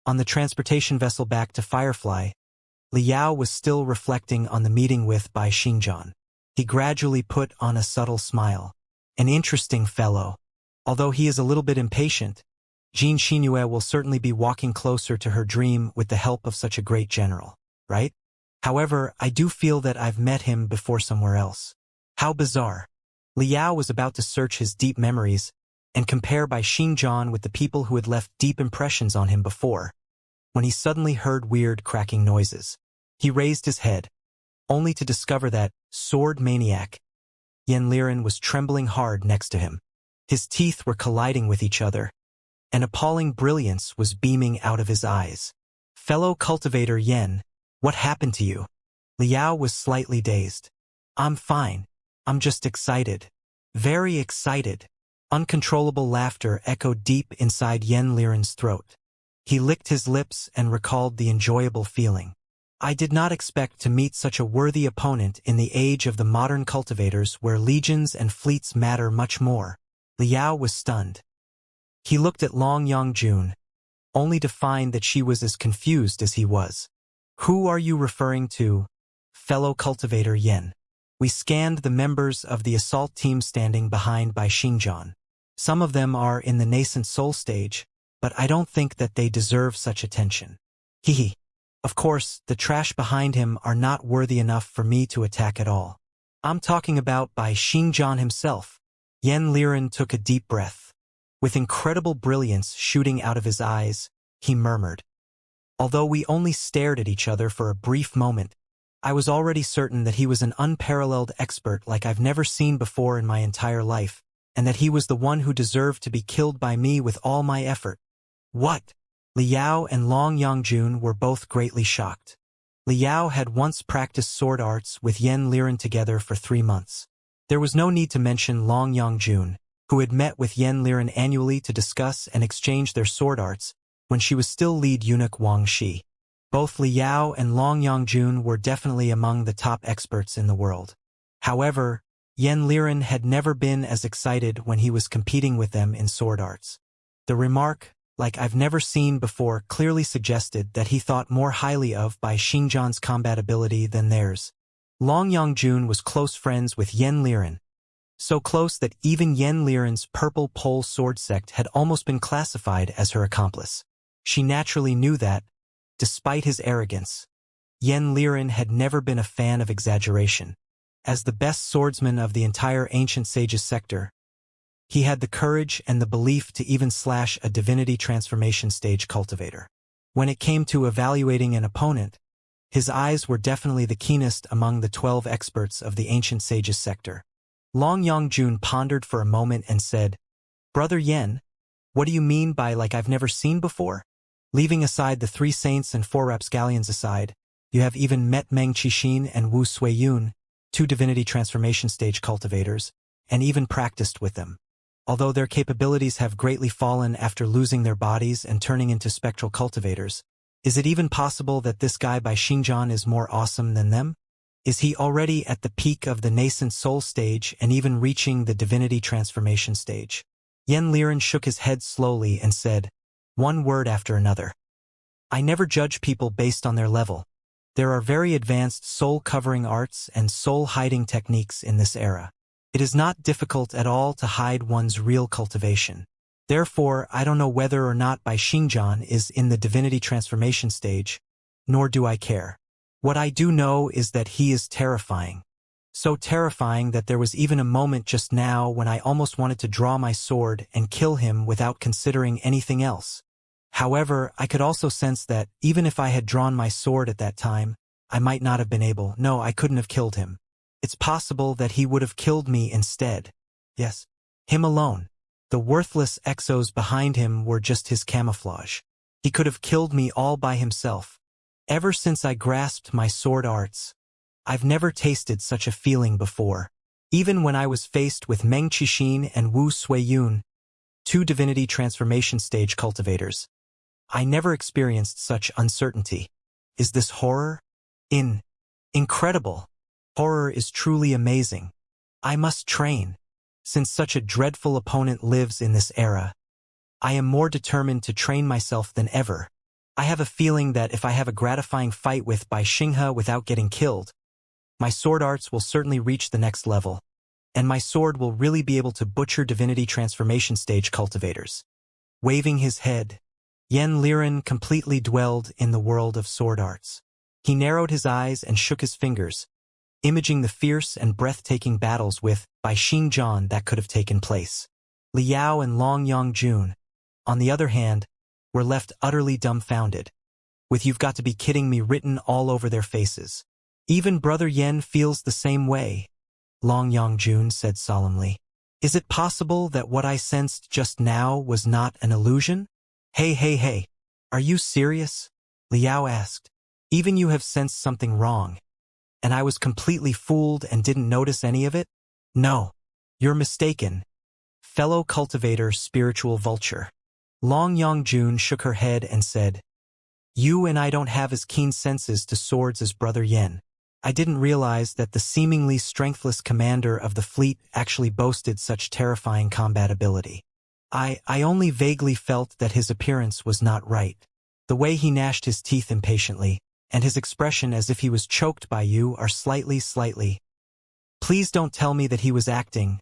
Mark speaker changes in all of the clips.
Speaker 1: On the transportation vessel back to Firefly, Liao was still reflecting on the meeting with Bai Xingjian. He gradually put on a subtle smile. An interesting fellow. Although he is a little bit impatient, Jin Xinyue will certainly be walking closer to her dream with the help of such a great general, right? However, I do feel that I've met him before somewhere else. How bizarre. Liao was about to search his deep memories and compare Bai Xingjian with the people who had left deep impressions on him before, when he suddenly heard weird cracking noises. He raised his head, only to discover that sword maniac Yen Liren was trembling hard next to him. His teeth were colliding with each other. An appalling brilliance was beaming out of his eyes. Fellow cultivator Yen, what happened to you? Liao was slightly dazed. I'm fine. I'm just excited. Very excited. Uncontrollable laughter echoed deep inside Yen Liren's throat. He licked his lips and recalled the enjoyable feeling. I did not expect to meet such a worthy opponent in the age of the modern cultivators where legions and fleets matter much more. Liao was stunned. He looked at Long Yongjun, only to find that she was as confused as he was. Who are you referring to, fellow cultivator Yen? We scanned the members of the assault team standing behind Bai Xingjian. Some of them are in the nascent soul stage, but I don't think that they deserve such attention. Hehe. Of course, the trash behind him are not worthy enough for me to attack at all. I'm talking about Bai Xingjian himself. Yen Liren took a deep breath. With incredible brilliance shooting out of his eyes, he murmured. Although we only stared at each other for a brief moment, I was already certain that he was an unparalleled expert like I've never seen before in my entire life, and that he was the one who deserved to be killed by me with all my effort. What? Liao and Long Yongjun were both greatly shocked. Liao had once practiced sword arts with Yen Liren together for 3 months. There was no need to mention Long Yongjun, who had met with Yen Liren annually to discuss and exchange their sword arts when she was still lead eunuch Wang Shi. Both Liao and Long Yongjun were definitely among the top experts in the world. However, Yen Liren had never been as excited when he was competing with them in sword arts. The remark, like I've never seen before, clearly suggested that he thought more highly of Bai Xingjian's combat ability than theirs. Long Yongjun was close friends with Yen Liren, so close that even Yen Liren's purple pole sword sect had almost been classified as her accomplice. She naturally knew that, despite his arrogance, Yen Liren had never been a fan of exaggeration. As the best swordsman of the entire ancient sages sector, he had the courage and the belief to even slash a divinity transformation stage cultivator. When it came to evaluating an opponent, his eyes were definitely the keenest among the 12 experts of the ancient sages sector. Long Yongjun pondered for a moment and said, Brother Yen, what do you mean by like I've never seen before? Leaving aside the 3 saints and 4 rapscallions aside, you have even met Meng Qixin and Wu Suiyun, 2 divinity transformation stage cultivators, and even practiced with them. Although their capabilities have greatly fallen after losing their bodies and turning into spectral cultivators, is it even possible that this guy Bai Xingjian is more awesome than them? Is he already at the peak of the nascent soul stage and even reaching the divinity transformation stage? Yen Liren shook his head slowly and said, one word after another. I never judge people based on their level. There are very advanced soul-covering arts and soul-hiding techniques in this era. It is not difficult at all to hide one's real cultivation. Therefore, I don't know whether or not Bai Xingjian is in the divinity transformation stage, nor do I care. What I do know is that he is terrifying. So terrifying that there was even a moment just now when I almost wanted to draw my sword and kill him without considering anything else. However, I could also sense that, even if I had drawn my sword at that time, I might not have been able. No, I couldn't have killed him. It's possible that he would have killed me instead. Yes, him alone. The worthless exos behind him were just his camouflage. He could have killed me all by himself. Ever since I grasped my sword arts, I've never tasted such a feeling before. Even when I was faced with Meng Qixin and Wu Suiyun, 2 divinity transformation stage cultivators, I never experienced such uncertainty. Is this horror? Incredible. Horror is truly amazing. I must train. Since such a dreadful opponent lives in this era, I am more determined to train myself than ever. I have a feeling that if I have a gratifying fight with Bai Xinghe without getting killed, my sword arts will certainly reach the next level, and my sword will really be able to butcher divinity transformation stage cultivators. Waving his head, Yen Liren completely dwelled in the world of sword arts. He narrowed his eyes and shook his fingers, imaging the fierce and breathtaking battles with Bai Xingjian that could have taken place. Liao and Long Yongjun, on the other hand, were left utterly dumbfounded, with "You've got to be kidding me" written all over their faces. Even Brother Yen feels the same way, Long Yongjun said solemnly. Is it possible that what I sensed just now was not an illusion? Hey, are you serious? Liao asked. Even you have sensed something wrong, and I was completely fooled and didn't notice any of it? No, you're mistaken, fellow cultivator spiritual vulture. Long Yongjun shook her head and said, You and I don't have as keen senses to swords as Brother Yen. I didn't realize that the seemingly strengthless commander of the fleet actually boasted such terrifying combat ability. I only vaguely felt that his appearance was not right. The way he gnashed his teeth impatiently, and his expression as if he was choked by you are slightly. Please don't tell me that he was acting,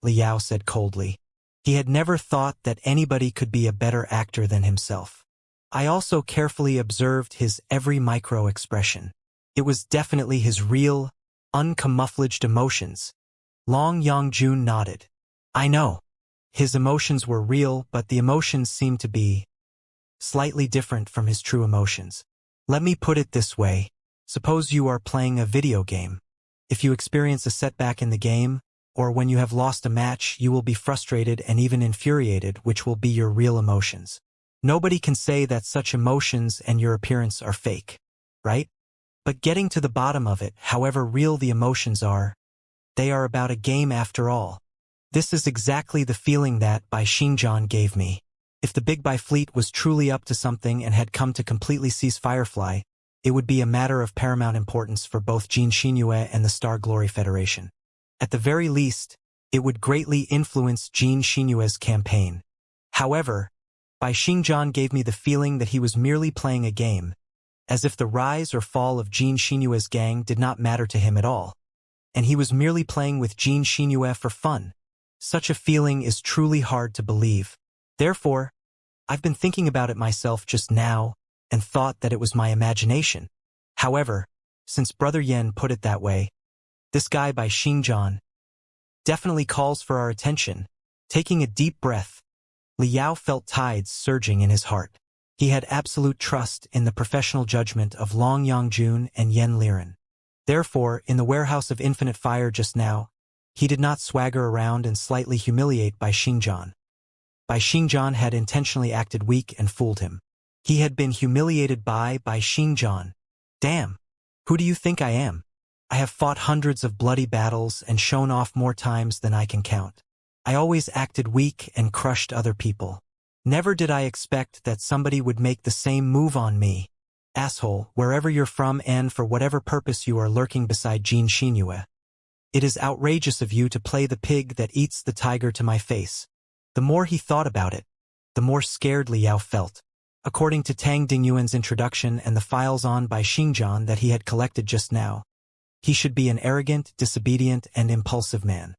Speaker 1: Liao said coldly. He had never thought that anybody could be a better actor than himself. I also carefully observed his every micro-expression. It was definitely his real, uncamouflaged emotions. Long Yongjun nodded. I know. His emotions were real, but the emotions seemed to be slightly different from his true emotions. Let me put it this way. Suppose you are playing a video game. If you experience a setback in the game, or when you have lost a match, you will be frustrated and even infuriated, which will be your real emotions. Nobody can say that such emotions and your appearance are fake, right? But getting to the bottom of it, however real the emotions are, they are about a game after all. This is exactly the feeling that Bai Xingjian gave me. If the Big Bai fleet was truly up to something and had come to completely seize Firefly, it would be a matter of paramount importance for both Xianxia and the Star Glory Federation. At the very least, it would greatly influence Xianxia's campaign. However, Bai Xingjian gave me the feeling that he was merely playing a game, as if the rise or fall of Xianxia's gang did not matter to him at all, and he was merely playing with Xianxia for fun. Such a feeling is truly hard to believe. Therefore, I've been thinking about it myself just now and thought that it was my imagination. However, since Brother Yen put it that way, this guy Bai Xingjian definitely calls for our attention. Taking a deep breath, Liao felt tides surging in his heart. He had absolute trust in the professional judgment of Long Yongjun and Yen Liren. Therefore, in the warehouse of infinite fire just now, he did not swagger around and slightly humiliate Bai Xingjian. Bai Xingjian had intentionally acted weak and fooled him. He had been humiliated by Bai Xingjian. Damn! Who do you think I am? I have fought hundreds of bloody battles and shown off more times than I can count. I always acted weak and crushed other people. Never did I expect that somebody would make the same move on me. Asshole, wherever you're from and for whatever purpose you are lurking beside Xianxia. It is outrageous of you to play the pig that eats the tiger to my face. The more he thought about it, the more scared Liao felt. According to Tang Dingyuan's introduction and the files on Bai Xingjian that he had collected just now, he should be an arrogant, disobedient, and impulsive man.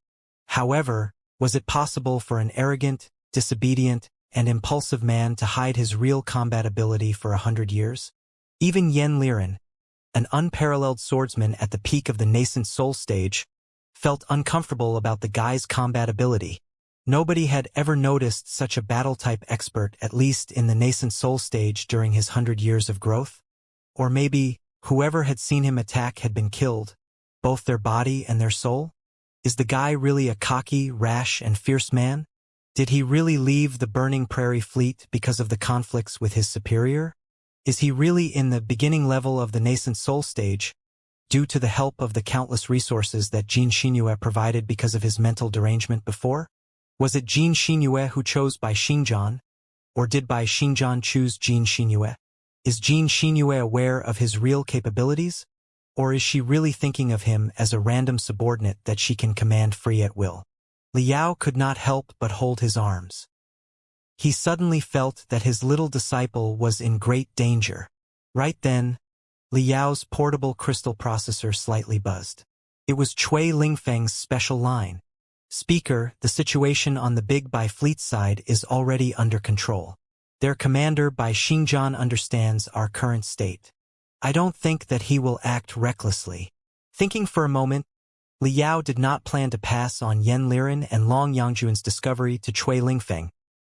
Speaker 1: However, was it possible for an arrogant, disobedient, and impulsive man to hide his real combat ability for 100 years? Even Yen Liren, an unparalleled swordsman at the peak of the nascent soul stage, felt uncomfortable about the guy's combat ability. Nobody had ever noticed such a battle-type expert, at least in the nascent soul stage during his 100 years of growth. Or maybe, whoever had seen him attack had been killed, both their body and their soul? Is the guy really a cocky, rash, and fierce man? Did he really leave the Burning Prairie fleet because of the conflicts with his superior? Is he really in the beginning level of the nascent soul stage, due to the help of the countless resources that Xianxia provided because of his mental derangement before? Was it Xianxia who chose Bai Xingjian, or did Bai Xingjian choose Xianxia? Is Xianxia aware of his real capabilities, or is she really thinking of him as a random subordinate that she can command free at will? Liao could not help but hold his arms. He suddenly felt that his little disciple was in great danger. Right then, Liao's portable crystal processor slightly buzzed. It was Cui Lingfeng's special line. Speaker, the situation on the Big Bai fleet side is already under control. Their commander Bai Xingjian understands our current state. I don't think that he will act recklessly. Thinking for a moment, Liao did not plan to pass on Yan Liren and Long Yangjuan's discovery to Cui Lingfeng,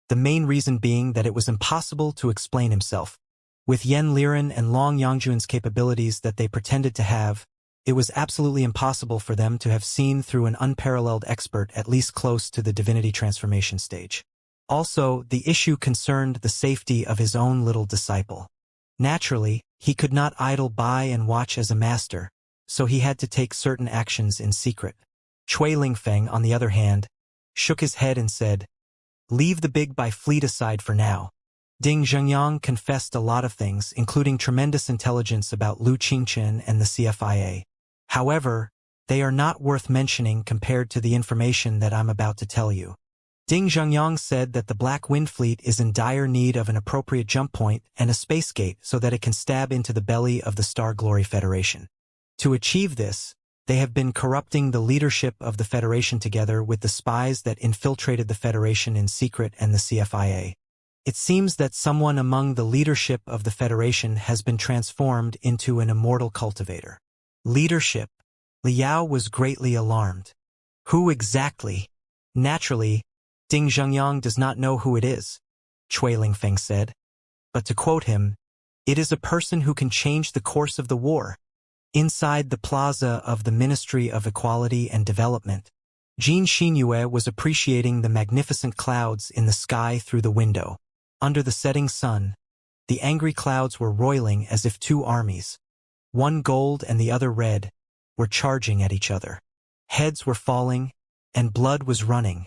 Speaker 1: the main reason being that it was impossible to explain himself. With Yan Liren and Long Yangjuan's capabilities that they pretended to have, it was absolutely impossible for them to have seen through an unparalleled expert at least close to the divinity transformation stage. Also, the issue concerned the safety of his own little disciple. Naturally, he could not idle by and watch as a master, so he had to take certain actions in secret. Cui Lingfeng, on the other hand, shook his head and said, "Leave the Big Bai fleet aside for now." Ding Zhengyang confessed a lot of things, including tremendous intelligence about Lu Qingchen and the CFIA. However, they are not worth mentioning compared to the information that I'm about to tell you. Ding Zhengyang said that the Black Wind Fleet is in dire need of an appropriate jump point and a space gate so that it can stab into the belly of the Star Glory Federation. To achieve this, they have been corrupting the leadership of the Federation together with the spies that infiltrated the Federation in secret and the CFIA. It seems that someone among the leadership of the Federation has been transformed into an immortal cultivator. Leadership. Liao was greatly alarmed. Who exactly? Naturally, Ding Zhengyang does not know who it is, Cui Lingfeng said. But to quote him, it is a person who can change the course of the war. Inside the plaza of the Ministry of Equality and Development, Jin Xinyue was appreciating the magnificent clouds in the sky through the window. Under the setting sun, the angry clouds were roiling as if two armies, one gold and the other red, were charging at each other. Heads were falling, and blood was running,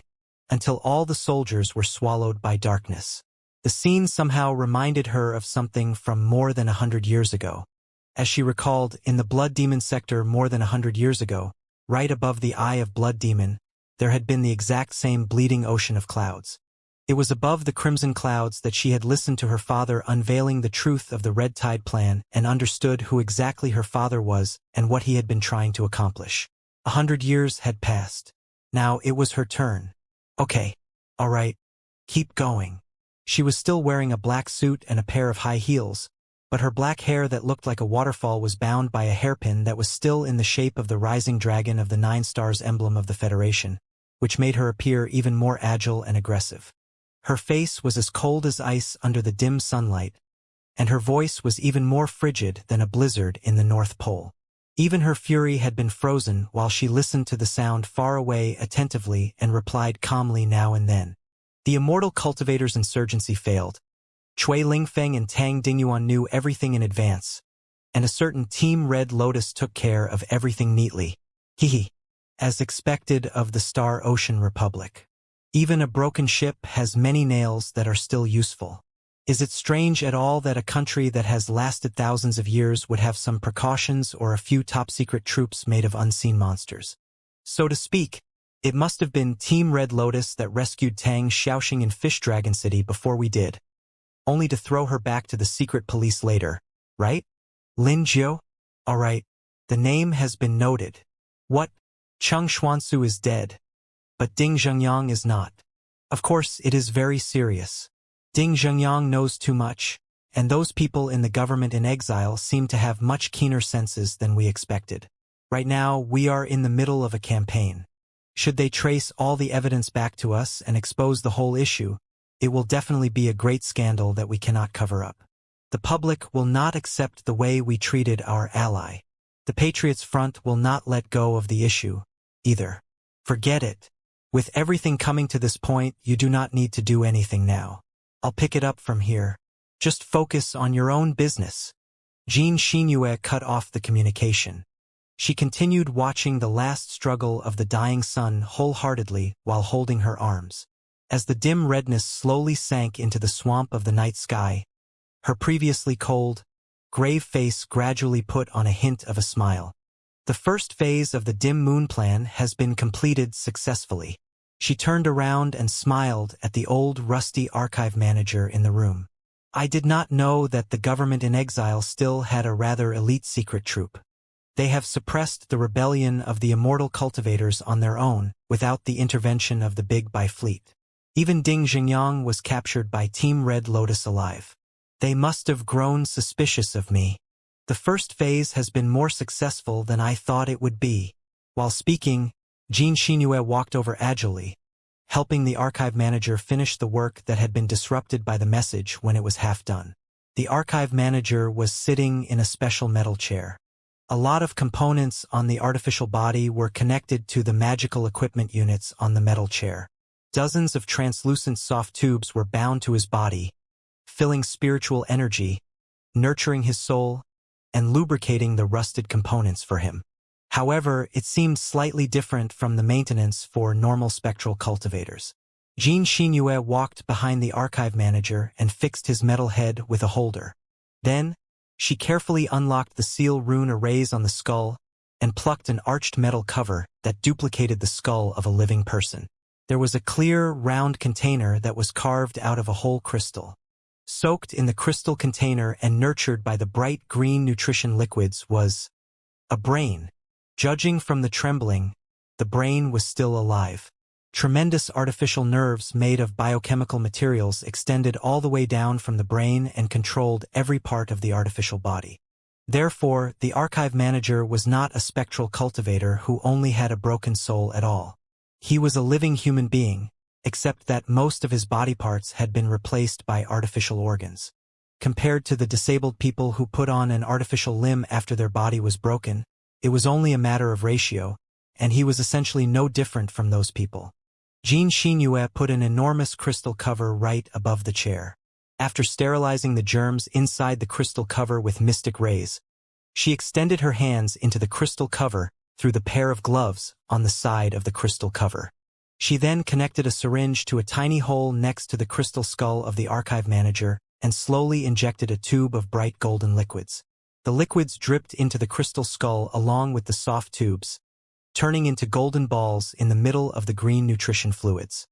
Speaker 1: until all the soldiers were swallowed by darkness. The scene somehow reminded her of something from more than 100 years ago. As she recalled, in the Blood Demon sector more than 100 years ago, right above the eye of Blood Demon, there had been the exact same bleeding ocean of clouds. It was above the crimson clouds that she had listened to her father unveiling the truth of the Red Tide plan and understood who exactly her father was and what he had been trying to accomplish. 100 years had passed. Now it was her turn. Okay, all right, keep going. She was still wearing a black suit and a pair of high heels, but her black hair that looked like a waterfall was bound by a hairpin that was still in the shape of the rising dragon of the 9 stars emblem of the Federation, which made her appear even more agile and aggressive. Her face was as cold as ice under the dim sunlight, and her voice was even more frigid than a blizzard in the North Pole. Even her fury had been frozen while she listened to the sound far away attentively and replied calmly now and then. The immortal cultivator's insurgency failed. Cui Lingfeng and Tang Dingyuan knew everything in advance, and a certain Team Red Lotus took care of everything neatly. Hehe. As expected of the Star Ocean Republic. Even a broken ship has many nails that are still useful. Is it strange at all that a country that has lasted thousands of years would have some precautions or a few top-secret troops made of unseen monsters? So to speak, it must have been Team Red Lotus that rescued Tang Xiaoxing in Fish Dragon City before we did, only to throw her back to the secret police later, right? Lin Jiu? All right, the name has been noted. What? Cheng Xuansu is dead, but Ding Zhengyang is not. Of course, it is very serious. Ding Zhengyang knows too much, and those people in the government in exile seem to have much keener senses than we expected. Right now, we are in the middle of a campaign. Should they trace all the evidence back to us and expose the whole issue, it will definitely be a great scandal that we cannot cover up. The public will not accept the way we treated our ally. The Patriots Front will not let go of the issue, either. Forget it. With everything coming to this point, you do not need to do anything now. I'll pick it up from here. Just focus on your own business. Jin Xinyue cut off the communication. She continued watching the last struggle of the dying sun wholeheartedly while holding her arms. As the dim redness slowly sank into the swamp of the night sky, her previously cold, grave face gradually put on a hint of a smile. The first phase of the dim moon plan has been completed successfully. She turned around and smiled at the old rusty archive manager in the room. I did not know that the government in exile still had a rather elite secret troop. They have suppressed the rebellion of the immortal cultivators on their own, without the intervention of the Big Buy fleet. Even Ding Xingyang was captured by Team Red Lotus alive. They must have grown suspicious of me. The first phase has been more successful than I thought it would be. While speaking, Jin Xinyue walked over agilely, helping the archive manager finish the work that had been disrupted by the message when it was half done. The archive manager was sitting in a special metal chair. A lot of components on the artificial body were connected to the magical equipment units on the metal chair. Dozens of translucent soft tubes were bound to his body, filling spiritual energy, nurturing his soul, and lubricating the rusted components for him. However, it seemed slightly different from the maintenance for normal spectral cultivators. Jin Xinyue walked behind the archive manager and fixed his metal head with a holder. Then, she carefully unlocked the seal rune arrays on the skull and plucked an arched metal cover that duplicated the skull of a living person. There was a clear, round container that was carved out of a whole crystal. Soaked in the crystal container and nurtured by the bright green nutrition liquids was a brain. Judging from the trembling, the brain was still alive. Tremendous artificial nerves made of biochemical materials extended all the way down from the brain and controlled every part of the artificial body. Therefore, the archive manager was not a spectral cultivator who only had a broken soul at all. He was a living human being, except that most of his body parts had been replaced by artificial organs. Compared to the disabled people who put on an artificial limb after their body was broken, it was only a matter of ratio, and he was essentially no different from those people. Jin Xinyue put an enormous crystal cover right above the chair. After sterilizing the germs inside the crystal cover with mystic rays, she extended her hands into the crystal cover through the pair of gloves on the side of the crystal cover. She then connected a syringe to a tiny hole next to the crystal skull of the archive manager and slowly injected a tube of bright golden liquids. The liquids dripped into the crystal skull along with the soft tubes, turning into golden balls in the middle of the green nutrition fluids.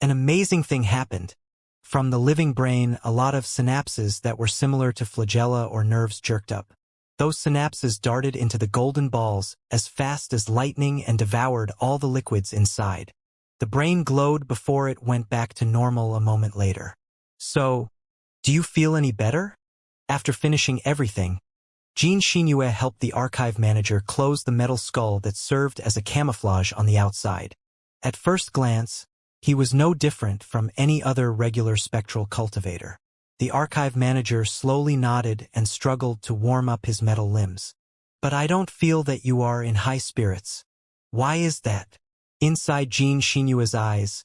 Speaker 1: An amazing thing happened. From the living brain, a lot of synapses that were similar to flagella or nerves jerked up. Those synapses darted into the golden balls as fast as lightning and devoured all the liquids inside. The brain glowed before it went back to normal a moment later. So, do you feel any better? After finishing everything, Jin Xinyue helped the archive manager close the metal skull that served as a camouflage on the outside. At first glance, he was no different from any other regular spectral cultivator. The archive manager slowly nodded and struggled to warm up his metal limbs. But I don't feel that you are in high spirits. Why is that? Inside Jin Xinyue's eyes,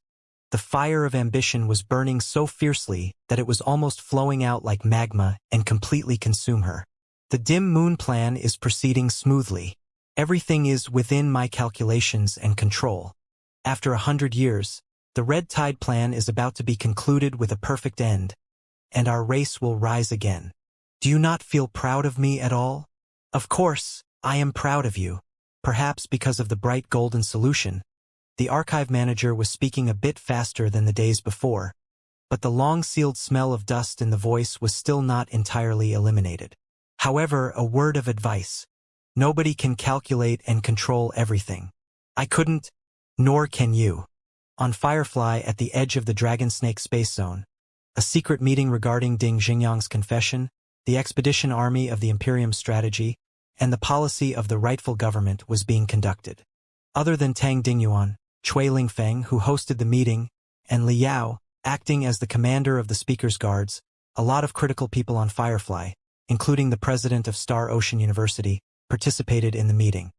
Speaker 1: the fire of ambition was burning so fiercely that it was almost flowing out like magma and completely consume her. The dim moon plan is proceeding smoothly. Everything is within my calculations and control. After 100 years, the red tide plan is about to be concluded with a perfect end, and our race will rise again. Do you not feel proud of me at all? Of course, I am proud of you. Perhaps because of the bright golden solution. The archive manager was speaking a bit faster than the days before, but the long-sealed smell of dust in the voice was still not entirely eliminated. However, a word of advice. Nobody can calculate and control everything. I couldn't, nor can you. On Firefly at the edge of the Dragon Snake Space Zone, a secret meeting regarding Ding Xingyang's confession, the expedition army of the Imperium's strategy, and the policy of the rightful government was being conducted. Other than Tang Dingyuan, Cui Lingfeng, who hosted the meeting, and Li Yao, acting as the commander of the speaker's guards, a lot of critical people on Firefly, including the president of Star Ocean University, participated in the meeting.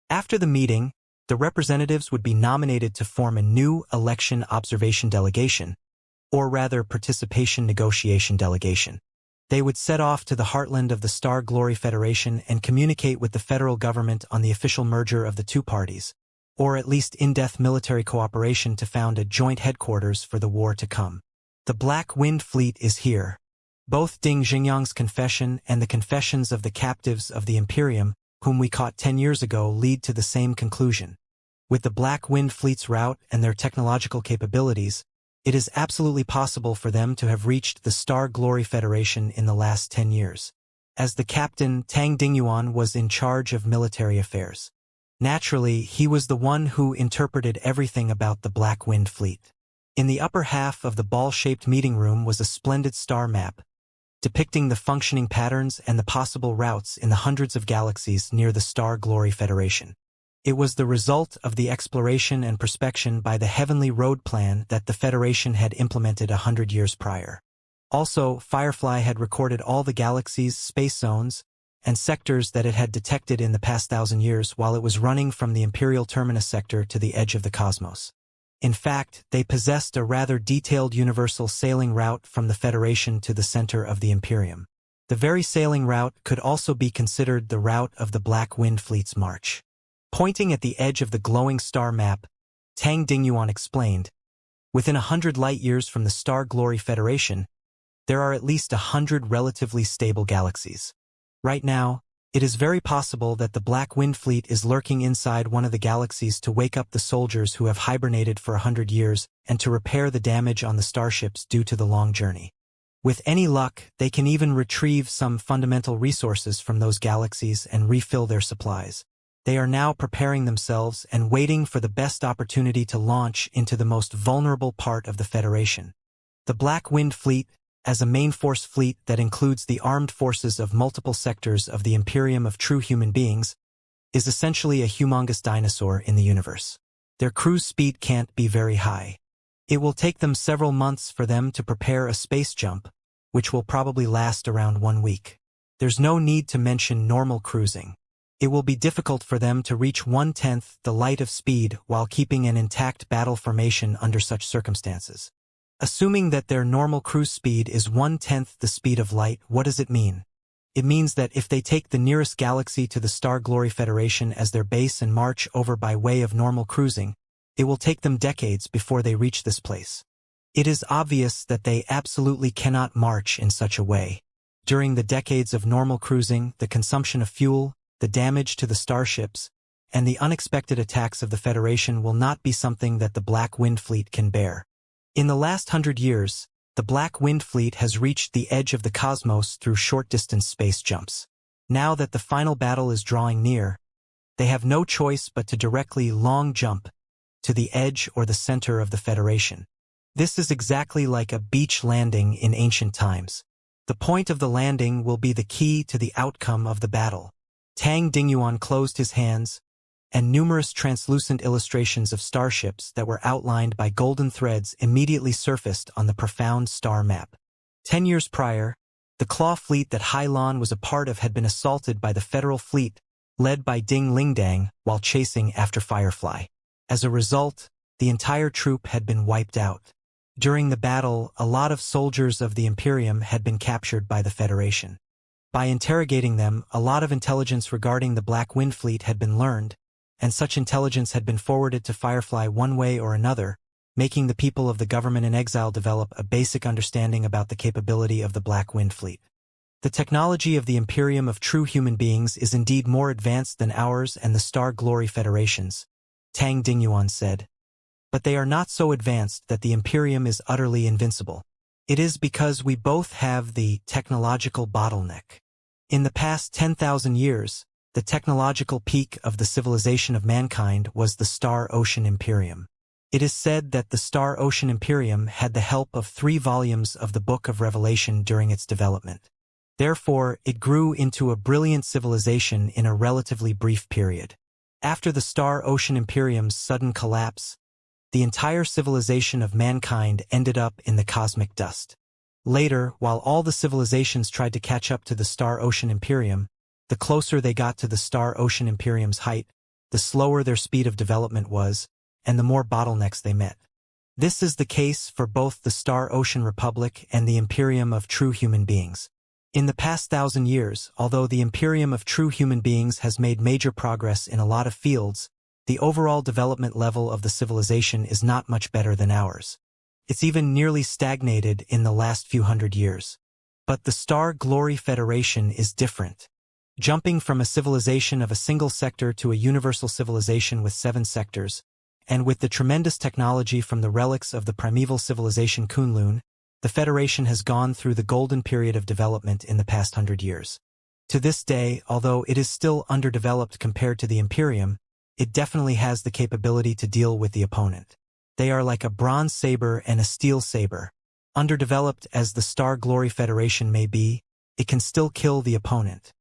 Speaker 1: After the meeting, the representatives would be nominated to form a new election observation delegation, or rather participation negotiation delegation. They would set off to the heartland of the Star Glory Federation and communicate with the federal government on the official merger of the two parties, or at least in-depth military cooperation to found a joint headquarters for the war to come. The Black Wind Fleet is here. Both Ding Xingyang's confession and the confessions of the captives of the Imperium, whom we caught 10 years ago, lead to the same conclusion. With the Black Wind Fleet's route and their technological capabilities, it is absolutely possible for them to have reached the Star Glory Federation in the last 10 years. As the captain, Tang Dingyuan was in charge of military affairs. Naturally, he was the one who interpreted everything about the Black Wind Fleet. In the upper half of the ball-shaped meeting room was a splendid star map, depicting the functioning patterns and the possible routes in the hundreds of galaxies near the Star Glory Federation. It was the result of the exploration and prospection by the Heavenly Road Plan that the Federation had implemented 100 years prior. Also, Firefly had recorded all the galaxies, space zones, and sectors that it had detected in the past 1,000 years while it was running from the Imperial Terminus sector to the edge of the cosmos. In fact, they possessed a rather detailed universal sailing route from the Federation to the center of the Imperium. The very sailing route could also be considered the route of the Black Wind Fleet's march. Pointing at the edge of the glowing star map, Tang Dingyuan explained, "Within 100 light-years from the Star Glory Federation, there are at least 100 relatively stable galaxies. Right now, it is very possible that the Black Wind Fleet is lurking inside one of the galaxies to wake up the soldiers who have hibernated for 100 years and to repair the damage on the starships due to the long journey. With any luck, they can even retrieve some fundamental resources from those galaxies and refill their supplies. They are now preparing themselves and waiting for the best opportunity to launch into the most vulnerable part of the Federation. The Black Wind Fleet, as a main force fleet that includes the armed forces of multiple sectors of the Imperium of True Human Beings, is essentially a humongous dinosaur in the universe. Their cruise speed can't be very high. It will take them several months for them to prepare a space jump, which will probably last around 1 week. There's no need to mention normal cruising. It will be difficult for them to reach 1/10 the light of speed while keeping an intact battle formation under such circumstances. Assuming that their normal cruise speed is 1/10 the speed of light, what does it mean? It means that if they take the nearest galaxy to the Star Glory Federation as their base and march over by way of normal cruising, it will take them decades before they reach this place. It is obvious that they absolutely cannot march in such a way. During the decades of normal cruising, the consumption of fuel, the damage to the starships, and the unexpected attacks of the Federation will not be something that the Black Wind Fleet can bear. In the last 100 years, the Black Wind Fleet has reached the edge of the cosmos through short-distance space jumps. Now that the final battle is drawing near, they have no choice but to directly long jump to the edge or the center of the Federation. This is exactly like a beach landing in ancient times. The point of the landing will be the key to the outcome of the battle. Tang Dingyuan closed his hands, and numerous translucent illustrations of starships that were outlined by golden threads immediately surfaced on the profound star map. 10 years prior, the Claw fleet that Hai Lan was a part of had been assaulted by the Federal fleet, led by Ding Lingdang, while chasing after Firefly. As a result, the entire troop had been wiped out. During the battle, a lot of soldiers of the Imperium had been captured by the Federation. By interrogating them, a lot of intelligence regarding the Black Wind Fleet had been learned, and such intelligence had been forwarded to Firefly one way or another, making the people of the government in exile develop a basic understanding about the capability of the Black Wind Fleet. The technology of the Imperium of True Human Beings is indeed more advanced than ours and the Star Glory Federations, Tang Dingyuan said. But they are not so advanced that the Imperium is utterly invincible. It is because we both have the technological bottleneck. In the past 10,000 years, the technological peak of the civilization of mankind was the Star Ocean Imperium. It is said that the Star Ocean Imperium had the help of 3 volumes of the Book of Revelation during its development. Therefore, it grew into a brilliant civilization in a relatively brief period. After the Star Ocean Imperium's sudden collapse, the entire civilization of mankind ended up in the cosmic dust. Later, while all the civilizations tried to catch up to the Star Ocean Imperium, the closer they got to the Star Ocean Imperium's height, the slower their speed of development was, and the more bottlenecks they met. This is the case for both the Star Ocean Republic and the Imperium of True Human Beings. In the past 1,000 years, although the Imperium of True Human Beings has made major progress in a lot of fields, the overall development level of the civilization is not much better than ours. It's even nearly stagnated in the last few hundred years. But the Star Glory Federation is different. jumping from a civilization of a single sector to a universal civilization with 7 sectors, and with the tremendous technology from the relics of the primeval civilization Kunlun, the Federation has gone through the golden period of development in the past 100 years. To this day, although it is still underdeveloped compared to the Imperium, it definitely has the capability to deal with the opponent. They are like a bronze saber and a steel saber. Underdeveloped as the Star Glory Federation may be, it can still kill the opponent.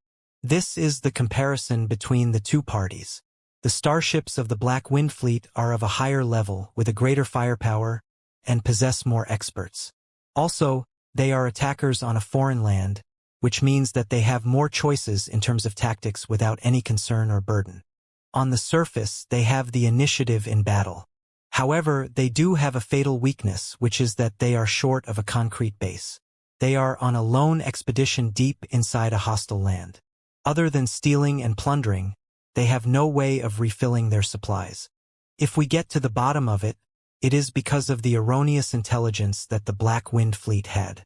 Speaker 1: This is the comparison between the two parties. The starships of the Black Wind Fleet are of a higher level, with a greater firepower, and possess more experts. Also, they are attackers on a foreign land, which means that they have more choices in terms of tactics without any concern or burden. On the surface, they have the initiative in battle. However, they do have a fatal weakness, which is that they are short of a concrete base. They are on a lone expedition deep inside a hostile land. Other than stealing and plundering, they have no way of refilling their supplies. If we get to the bottom of it, it is because of the erroneous intelligence that the Black Wind Fleet had.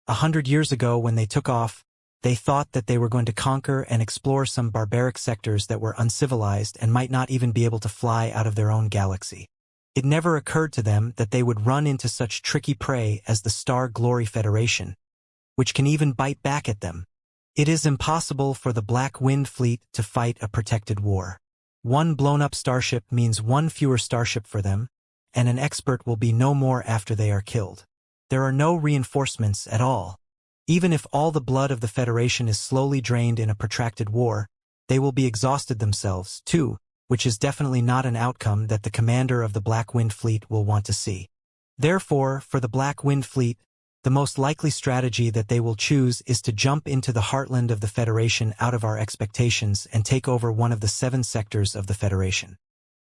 Speaker 1: 100 years ago, when they took off, they thought that they were going to conquer and explore some barbaric sectors that were uncivilized and might not even be able to fly out of their own galaxy. It never occurred to them that they would run into such tricky prey as the Star Glory Federation, which can even bite back at them. It is impossible for the Black Wind Fleet to fight a protected war. One blown-up starship means one fewer starship for them, and an expert will be no more after they are killed. There are no reinforcements at all. Even if all the blood of the Federation is slowly drained in a protracted war, they will be exhausted themselves, too, which is definitely not an outcome that the commander of the Black Wind Fleet will want to see. Therefore, for the Black Wind Fleet, the most likely strategy that they will choose is to jump into the heartland of the Federation out of our expectations and take over one of the 7 sectors of the Federation.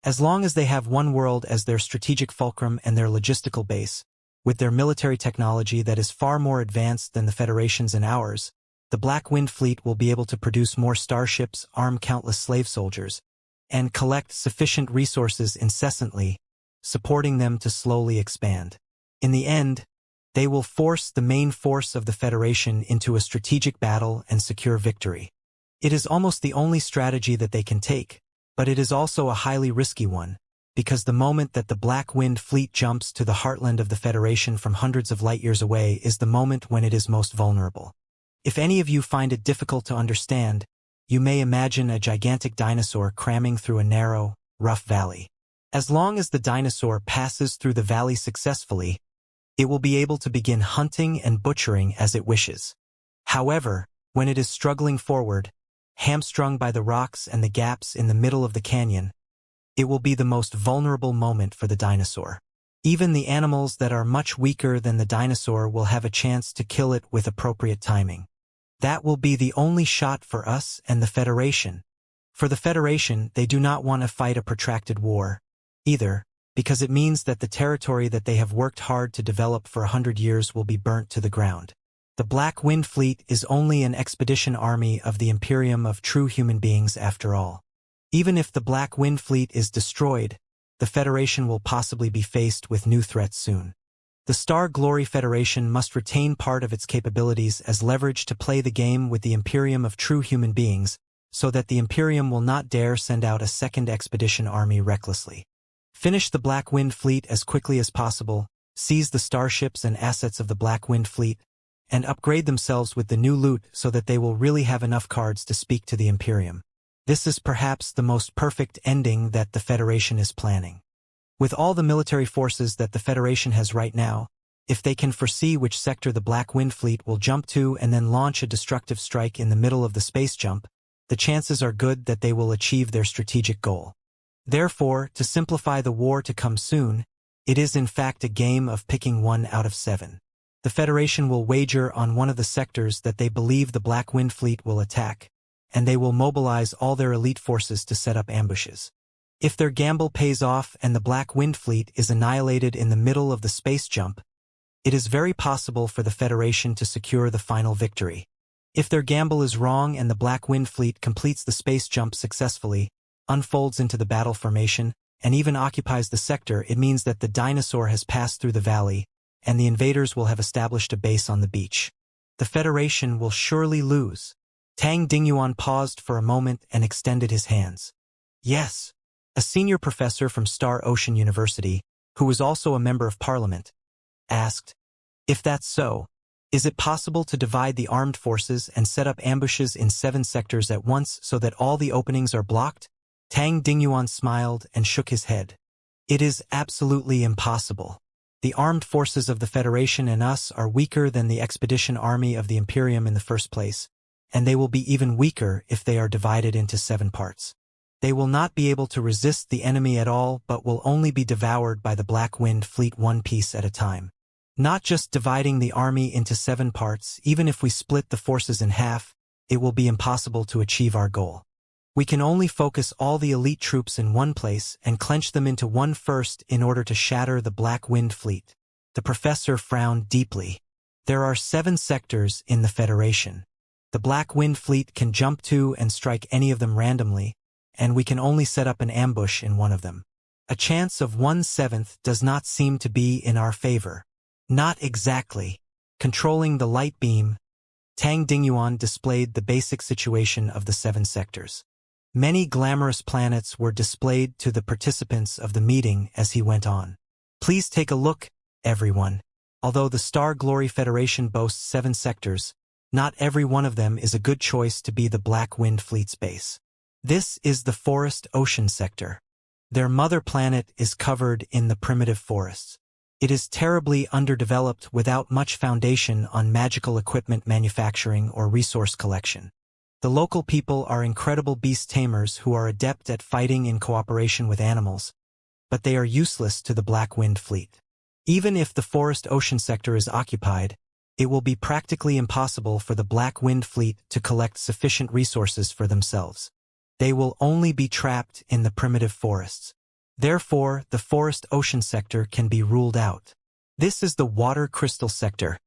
Speaker 1: As long as they have one world as their strategic fulcrum and their logistical base, with their military technology that is far more advanced than the Federation's and ours, the Black Wind Fleet will be able to produce more starships, arm countless slave soldiers, and collect sufficient resources incessantly, supporting them to slowly expand. In the end, they will force the main force of the Federation into a strategic battle and secure victory. It is almost the only strategy that they can take, but it is also a highly risky one, because the moment that the Black Wind Fleet jumps to the heartland of the Federation from hundreds of light years away is the moment when it is most vulnerable. If any of you find it difficult to understand, you may imagine a gigantic dinosaur cramming through a narrow, rough valley. As long as the dinosaur passes through the valley successfully, it will be able to begin hunting and butchering as it wishes. However, when it is struggling forward, hamstrung by the rocks and the gaps in the middle of the canyon, it will be the most vulnerable moment for the dinosaur. Even the animals that are much weaker than the dinosaur will have a chance to kill it with appropriate timing. That will be the only shot for us and the Federation. For the Federation, they do not want to fight a protracted war, either, because it means that the territory that they have worked hard to develop for 100 years will be burnt to the ground. The Black Wind Fleet is only an expedition army of the Imperium of true human beings after all. Even if the Black Wind Fleet is destroyed, the Federation will possibly be faced with new threats soon. The Star Glory Federation must retain part of its capabilities as leverage to play the game with the Imperium of true human beings, so that the Imperium will not dare send out a second expedition army recklessly. Finish the Black Wind Fleet as quickly as possible, seize the starships and assets of the Black Wind Fleet, and upgrade themselves with the new loot so that they will really have enough cards to speak to the Imperium. This is perhaps the most perfect ending that the Federation is planning. With all the military forces that the Federation has right now, if they can foresee which sector the Black Wind Fleet will jump to and then launch a destructive strike in the middle of the space jump, the chances are good that they will achieve their strategic goal. Therefore, to simplify the war to come soon, it is in fact a game of picking 1 out of 7. The Federation will wager on one of the sectors that they believe the Black Wind Fleet will attack, and they will mobilize all their elite forces to set up ambushes. If their gamble pays off and the Black Wind Fleet is annihilated in the middle of the space jump, it is very possible for the Federation to secure the final victory. If their gamble is wrong and the Black Wind Fleet completes the space jump successfully, unfolds into the battle formation, and even occupies the sector, it means that the dinosaur has passed through the valley, and the invaders will have established a base on the beach. The Federation will surely lose. Tang Dingyuan paused for a moment and extended his hands. Yes. A senior professor from Star Ocean University, who was also a member of parliament, asked, if that's so, is it possible to divide the armed forces and set up ambushes in 7 sectors at once so that all the openings are blocked? Tang Dingyuan smiled and shook his head. It is absolutely impossible. The armed forces of the Federation and us are weaker than the expedition army of the Imperium in the first place, and they will be even weaker if they are divided into 7 parts. They will not be able to resist the enemy at all but will only be devoured by the Black Wind Fleet one piece at a time. Not just dividing the army into 7 parts, even if we split the forces in half, it will be impossible to achieve our goal. We can only focus all the elite troops in one place and clench them into one first in order to shatter the Black Wind Fleet. The professor frowned deeply. There are 7 sectors in the Federation. The Black Wind Fleet can jump to and strike any of them randomly, and we can only set up an ambush in one of them. A chance of 1/7 does not seem to be in our favor. Not exactly. Controlling the light beam, Tang Dingyuan displayed the basic situation of the 7 sectors. Many glamorous planets were displayed to the participants of the meeting as he went on. Please take a look, everyone. Although the Star Glory Federation boasts 7 sectors, not every one of them is a good choice to be the Black Wind Fleet's base. This is the Forest Ocean sector. Their mother planet is covered in the primitive forests. It is terribly underdeveloped without much foundation on magical equipment manufacturing or resource collection. The local people are incredible beast tamers who are adept at fighting in cooperation with animals, but they are useless to the Black Wind Fleet. Even if the Forest Ocean sector is occupied, it will be practically impossible for the Black Wind Fleet to collect sufficient resources for themselves. They will only be trapped in the primitive forests. Therefore, the Forest Ocean sector can be ruled out. This is the Water Crystal sector,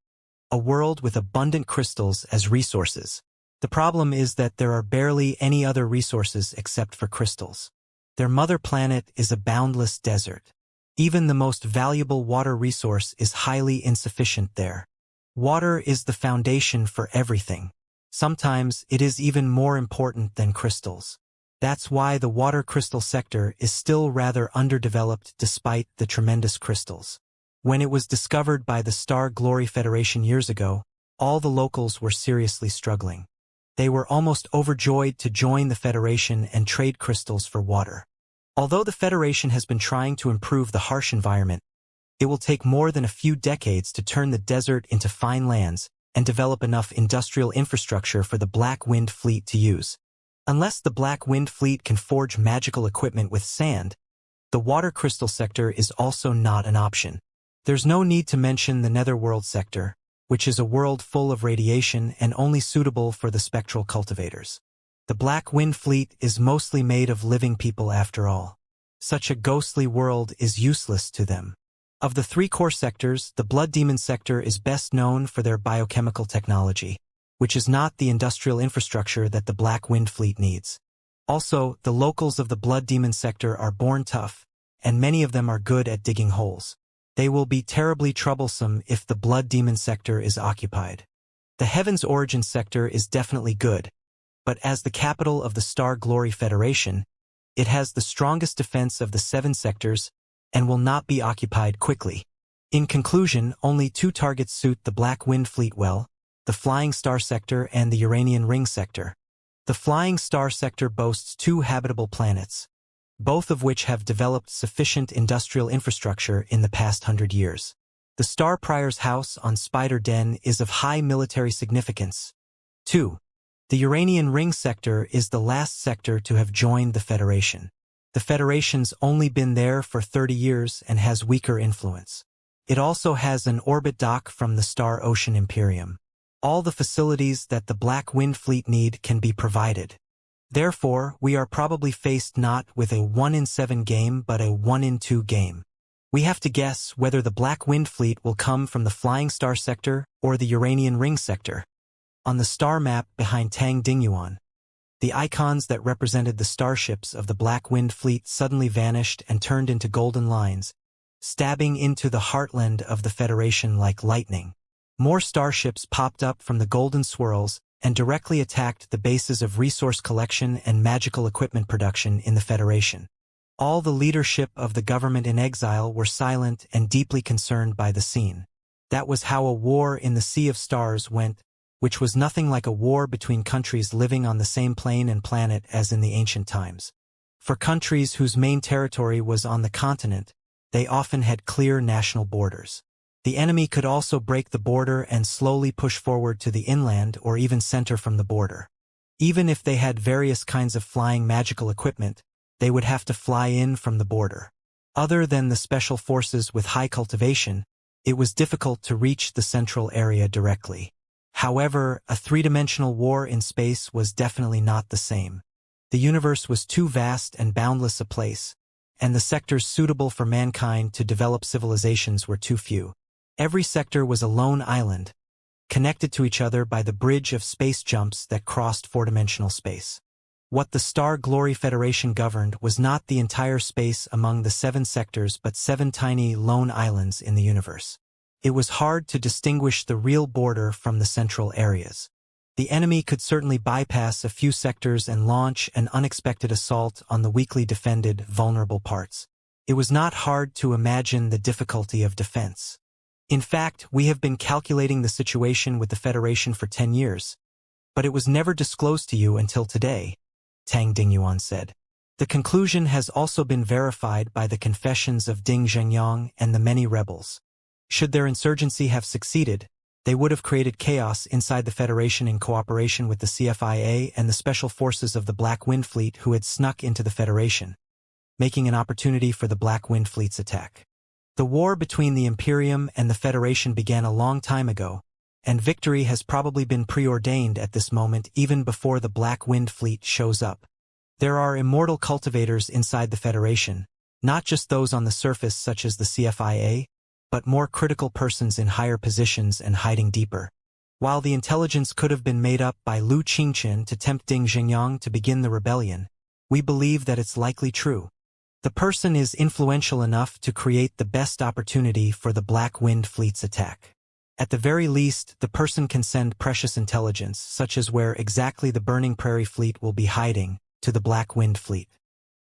Speaker 1: a world with abundant crystals as resources. The problem is that there are barely any other resources except for crystals. Their mother planet is a boundless desert. Even the most valuable water resource is highly insufficient there. Water is the foundation for everything. Sometimes it is even more important than crystals. That's why the Water Crystal sector is still rather underdeveloped despite the tremendous crystals. When it was discovered by the Star Glory Federation years ago, all the locals were seriously struggling. They were almost overjoyed to join the Federation and trade crystals for water. Although the Federation has been trying to improve the harsh environment, it will take more than a few decades to turn the desert into fine lands and develop enough industrial infrastructure for the Black Wind Fleet to use. Unless the Black Wind Fleet can forge magical equipment with sand, the Water Crystal sector is also not an option. There's no need to mention the Netherworld sector, which is a world full of radiation and only suitable for the spectral cultivators. The Black Wind Fleet is mostly made of living people after all. Such a ghostly world is useless to them. Of the 3 core sectors, the Blood Demon sector is best known for their biochemical technology, which is not the industrial infrastructure that the Black Wind Fleet needs. Also, the locals of the Blood Demon sector are born tough, and many of them are good at digging holes. They will be terribly troublesome if the Blood Demon sector is occupied. The Heaven's Origin sector is definitely good, but as the capital of the Star Glory Federation, it has the strongest defense of the 7 sectors and will not be occupied quickly. In conclusion, only 2 targets suit the Black Wind Fleet well: the Flying Star sector and the Uranian Ring sector. The Flying Star sector boasts 2 habitable planets, both of which have developed sufficient industrial infrastructure in the past 100 years. The Star Prior's house on Spider Den is of high military significance. 2. The Uranian Ring sector is the last sector to have joined the Federation. The Federation's only been there for 30 years and has weaker influence. It also has an orbit dock from the Star Ocean Imperium. All the facilities that the Black Wind Fleet need can be provided. Therefore, we are probably faced not with a 1 in 7 game but a 1 in 2 game. We have to guess whether the Black Wind Fleet will come from the Flying Star sector or the Uranian Ring sector. On the star map behind Tang Dingyuan, the icons that represented the starships of the Black Wind Fleet suddenly vanished and turned into golden lines, stabbing into the heartland of the Federation like lightning. More starships popped up from the golden swirls, and directly attacked the bases of resource collection and magical equipment production in the Federation. All the leadership of the government in exile were silent and deeply concerned by the scene. That was how a war in the Sea of Stars went, which was nothing like a war between countries living on the same plane and planet as in the ancient times. For countries whose main territory was on the continent, they often had clear national borders. The enemy could also break the border and slowly push forward to the inland or even center from the border. Even if they had various kinds of flying magical equipment, they would have to fly in from the border. Other than the special forces with high cultivation, it was difficult to reach the central area directly. However, a three-dimensional war in space was definitely not the same. The universe was too vast and boundless a place, and the sectors suitable for mankind to develop civilizations were too few. Every sector was a lone island, connected to each other by the bridge of space jumps that crossed four-dimensional space. What the Star Glory Federation governed was not the entire space among the 7 sectors but 7 tiny lone islands in the universe. It was hard to distinguish the real border from the central areas. The enemy could certainly bypass a few sectors and launch an unexpected assault on the weakly defended, vulnerable parts. It was not hard to imagine the difficulty of defense. In fact, we have been calculating the situation with the Federation for 10 years. But it was never disclosed to you until today, Tang Dingyuan said. The conclusion has also been verified by the confessions of Ding Zhengyang and the many rebels. Should their insurgency have succeeded, they would have created chaos inside the Federation in cooperation with the CFIA and the special forces of the Black Wind Fleet who had snuck into the Federation, making an opportunity for the Black Wind Fleet's attack. The war between the Imperium and the Federation began a long time ago, and victory has probably been preordained at this moment even before the Black Wind Fleet shows up. There are immortal cultivators inside the Federation, not just those on the surface such as the CFIA, but more critical persons in higher positions and hiding deeper. While the intelligence could have been made up by Lu Qingqian to tempt Ding Zhengyang to begin the rebellion, we believe that it's likely true. The person is influential enough to create the best opportunity for the Black Wind Fleet's attack. At the very least, the person can send precious intelligence, such as where exactly the Burning Prairie Fleet will be hiding, to the Black Wind Fleet.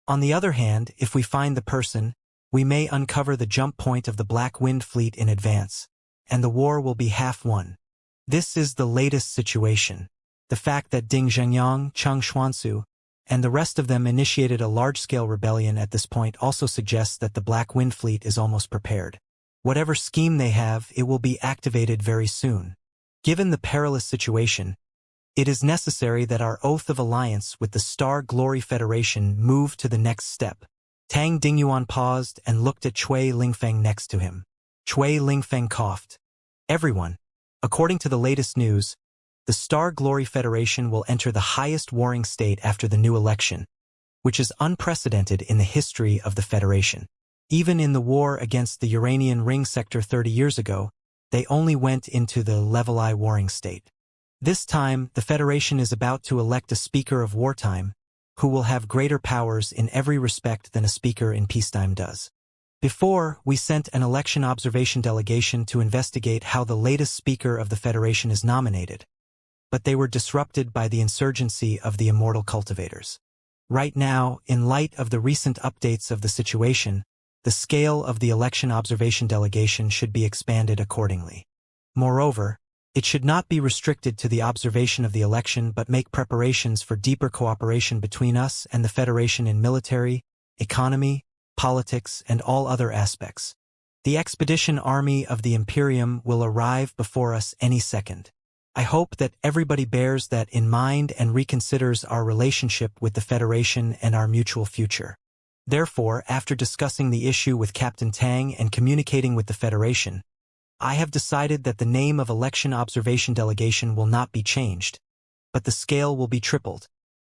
Speaker 1: On the other hand, if we find the person, we may uncover the jump point of the Black Wind Fleet in advance, and the war will be half won. This is the latest situation. The fact that Ding Zhengyang, Cheng Xuansu, and the rest of them initiated a large-scale rebellion at this point also suggests that the Black Wind Fleet is almost prepared. Whatever scheme they have, it will be activated very soon. Given the perilous situation, it is necessary that our oath of alliance with the Star Glory Federation move to the next step. Tang Dingyuan paused and looked at Cui Lingfeng next to him. Cui Lingfeng coughed. Everyone. According to the latest news, the Star Glory Federation will enter the highest warring state after the new election, which is unprecedented in the history of the Federation. Even in the war against the Uranian Ring sector 30 years ago, they only went into the level I warring state. This time, the Federation is about to elect a speaker of wartime, who will have greater powers in every respect than a speaker in peacetime does. Before, we sent an election observation delegation to investigate how the latest speaker of the Federation is nominated, but they were disrupted by the insurgency of the immortal cultivators. Right now, in light of the recent updates of the situation, the scale of the election observation delegation should be expanded accordingly. Moreover, it should not be restricted to the observation of the election but make preparations for deeper cooperation between us and the Federation in military, economy, politics, and all other aspects. The expedition army of the Imperium will arrive before us any second. I hope that everybody bears that in mind and reconsiders our relationship with the Federation and our mutual future. Therefore, after discussing the issue with Captain Tang and communicating with the Federation, I have decided that the name of Election Observation Delegation will not be changed, but the scale will be tripled.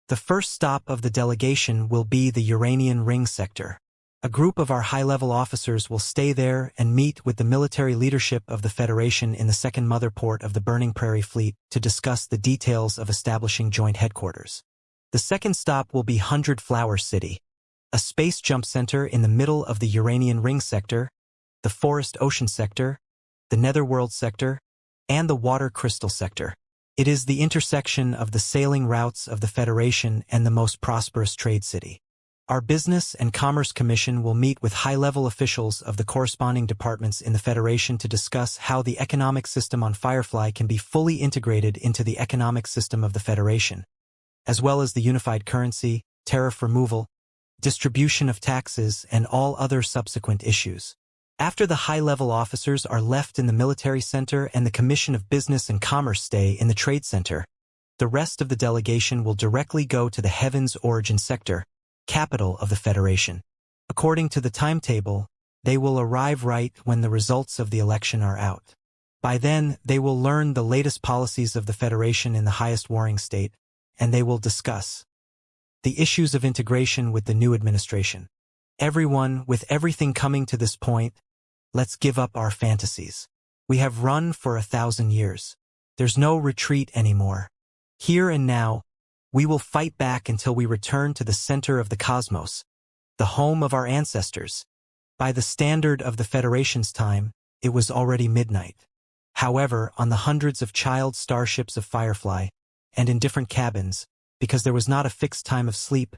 Speaker 1: The first stop of the delegation will be the Uranian Ring sector. A group of our high-level officers will stay there and meet with the military leadership of the Federation in the second mother port of the Burning Prairie Fleet to discuss the details of establishing joint headquarters. The second stop will be 100 Flower City, a space jump center in the middle of the Uranian Ring sector, the Forest Ocean sector, the Netherworld sector, and the Water Crystal sector. It is the intersection of the sailing routes of the Federation and the most prosperous trade city. Our Business and Commerce Commission will meet with high-level officials of the corresponding departments in the Federation to discuss how the economic system on Firefly can be fully integrated into the economic system of the Federation, as well as the unified currency, tariff removal, distribution of taxes, and all other subsequent issues. After the high-level officers are left in the military center and the Commission of Business and Commerce stay in the trade center, the rest of the delegation will directly go to the Heavens Origin Sector, capital of the Federation. According to the timetable, they will arrive right when the results of the election are out. By then, they will learn the latest policies of the Federation in the highest warring state, and they will discuss the issues of integration with the new administration. Everyone, with everything coming to this point, let's give up our fantasies. We have run for 1,000 years. There's no retreat anymore. Here and now, we will fight back until we return to the center of the cosmos, the home of our ancestors. By the standard of the Federation's time, it was already midnight. However, on the hundreds of child starships of Firefly, and in different cabins, because there was not a fixed time of sleep,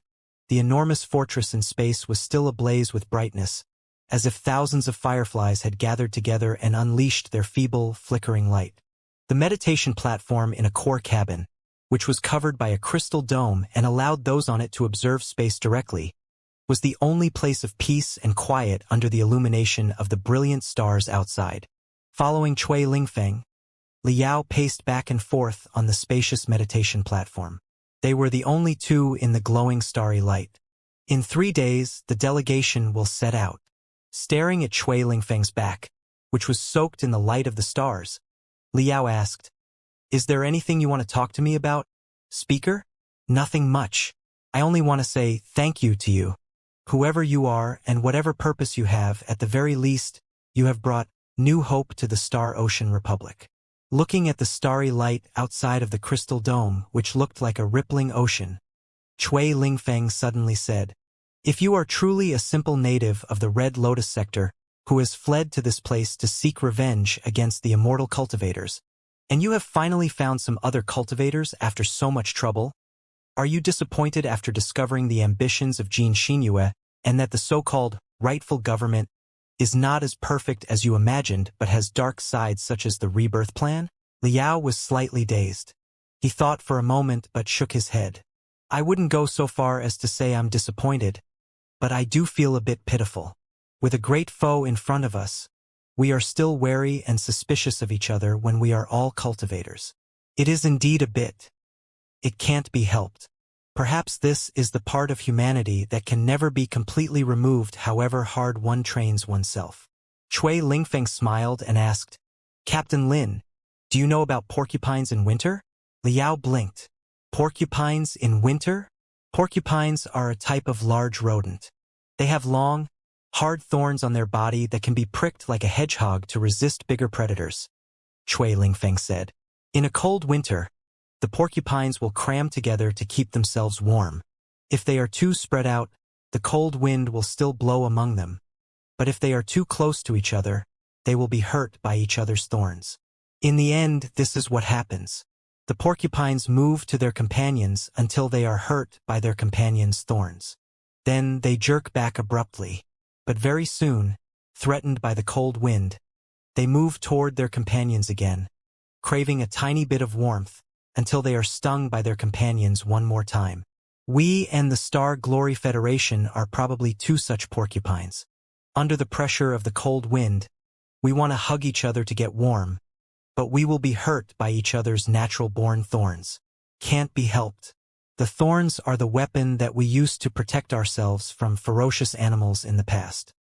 Speaker 1: the enormous fortress in space was still ablaze with brightness, as if thousands of fireflies had gathered together and unleashed their feeble, flickering light. The meditation platform in a core cabin, which was covered by a crystal dome and allowed those on it to observe space directly, was the only place of peace and quiet under the illumination of the brilliant stars outside. Following Cui Lingfeng, Liao paced back and forth on the spacious meditation platform. They were the only two in the glowing starry light. In 3 days, the delegation will set out. Staring at Cui Lingfeng's back, which was soaked in the light of the stars, Liao asked, "Is there anything you want to talk to me about, speaker?" "Nothing much. I only want to say thank you to you. Whoever you are and whatever purpose you have, at the very least, you have brought new hope to the Star Ocean Republic." Looking at the starry light outside of the crystal dome, which looked like a rippling ocean, Cui Lingfeng suddenly said, "If you are truly a simple native of the Red Lotus sector, who has fled to this place to seek revenge against the immortal cultivators, and you have finally found some other cultivators after so much trouble, are you disappointed after discovering the ambitions of Xianxia and that the so-called rightful government is not as perfect as you imagined but has dark sides such as the rebirth plan?" Liao was slightly dazed. He thought for a moment but shook his head. "I wouldn't go so far as to say I'm disappointed, but I do feel a bit pitiful. With a great foe in front of us, we are still wary and suspicious of each other when we are all cultivators. It is indeed a bit. It can't be helped. Perhaps this is the part of humanity that can never be completely removed however hard one trains oneself." Cui Lingfeng smiled and asked, "Captain Lin, do you know about porcupines in winter?" Liao blinked. Porcupines in winter? Porcupines are a type of large rodent. They have long, hard thorns on their body that can be pricked like a hedgehog to resist bigger predators, Cui Lingfeng said. In a cold winter, the porcupines will cram together to keep themselves warm. If they are too spread out, the cold wind will still blow among them. But if they are too close to each other, they will be hurt by each other's thorns. In the end, this is what happens. The porcupines move to their companions until they are hurt by their companions' thorns. Then they jerk back abruptly. But very soon, threatened by the cold wind, they move toward their companions again, craving a tiny bit of warmth, until they are stung by their companions one more time. We and the Star Glory Federation are probably two such porcupines. Under the pressure of the cold wind, we want to hug each other to get warm, but we will be hurt by each other's natural-born thorns. Can't be helped. The thorns are the weapon that we used to protect ourselves from ferocious animals in the past.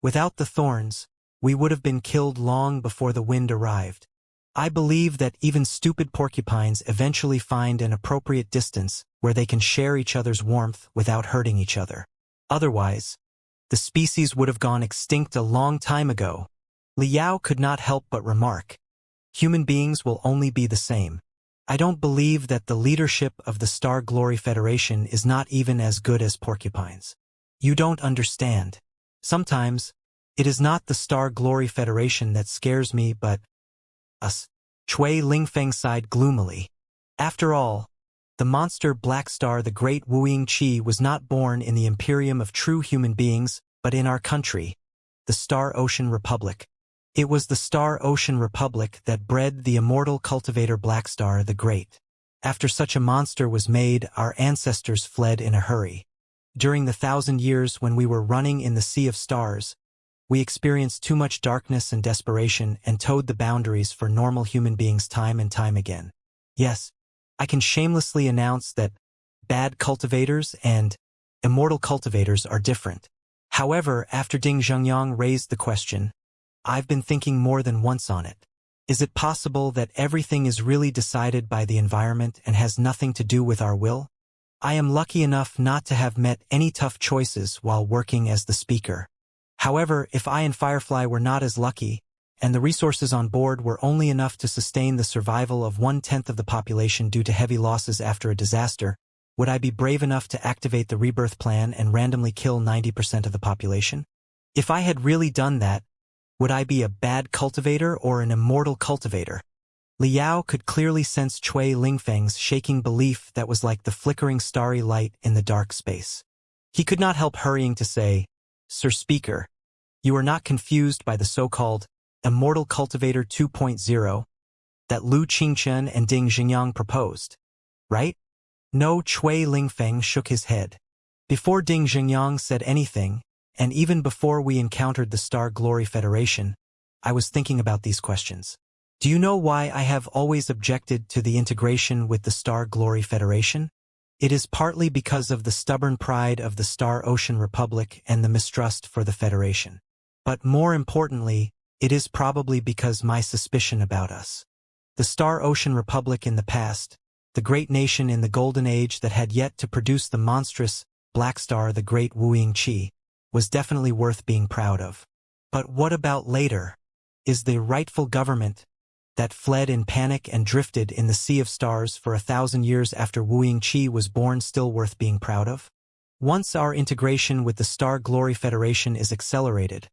Speaker 1: Without the thorns, we would have been killed long before the wind arrived. I believe that even stupid porcupines eventually find an appropriate distance where they can share each other's warmth without hurting each other. Otherwise, the species would have gone extinct a long time ago. Liao could not help but remark, human beings will only be the same. I don't believe that the leadership of the Star Glory Federation is not even as good as porcupines. You don't understand. Sometimes, it is not the Star Glory Federation that scares me but us. Cui Lingfeng sighed gloomily. After all, the monster Black Star, the great Wuxia, was not born in the Imperium of true human beings, but in our country, the Star Ocean Republic. It was the Star Ocean Republic that bred the immortal cultivator Black Star the Great. After such a monster was made, our ancestors fled in a hurry. During the 1,000 years when we were running in the sea of stars, we experienced too much darkness and desperation and towed the boundaries for normal human beings time and time again. Yes, I can shamelessly announce that bad cultivators and immortal cultivators are different. However, after Ding Zhengyang raised the question, I've been thinking more than once on it. Is it possible that everything is really decided by the environment and has nothing to do with our will? I am lucky enough not to have met any tough choices while working as the speaker. However, if I and Firefly were not as lucky, and the resources on board were only enough to sustain the survival of 1/10 of the population due to heavy losses after a disaster, would I be brave enough to activate the rebirth plan and randomly kill 90% of the population? If I had really done that, would I be a bad cultivator or an immortal cultivator? Liao could clearly sense Cui Lingfeng's shaking belief that was like the flickering starry light in the dark space. He could not help hurrying to say, "Sir Speaker, you are not confused by the so-called Immortal Cultivator 2.0 that Lu Qingchen and Ding Zhengyang proposed, right?" No, Cui Lingfeng shook his head. Before Ding Zhengyang said anything, and even before we encountered the Star Glory Federation, I was thinking about these questions. Do you know why I have always objected to the integration with the Star Glory Federation? It is partly because of the stubborn pride of the Star Ocean Republic and the mistrust for the Federation. But more importantly, it is probably because my suspicion about us. The Star Ocean Republic in the past, the great nation in the Golden Age that had yet to produce the monstrous Black Star, the great Wuxia, was definitely worth being proud of. But what about later? Is the rightful government that fled in panic and drifted in the Sea of Stars for 1,000 years after Wuxia was born still worth being proud of? Once our integration with the Star Glory Federation is accelerated,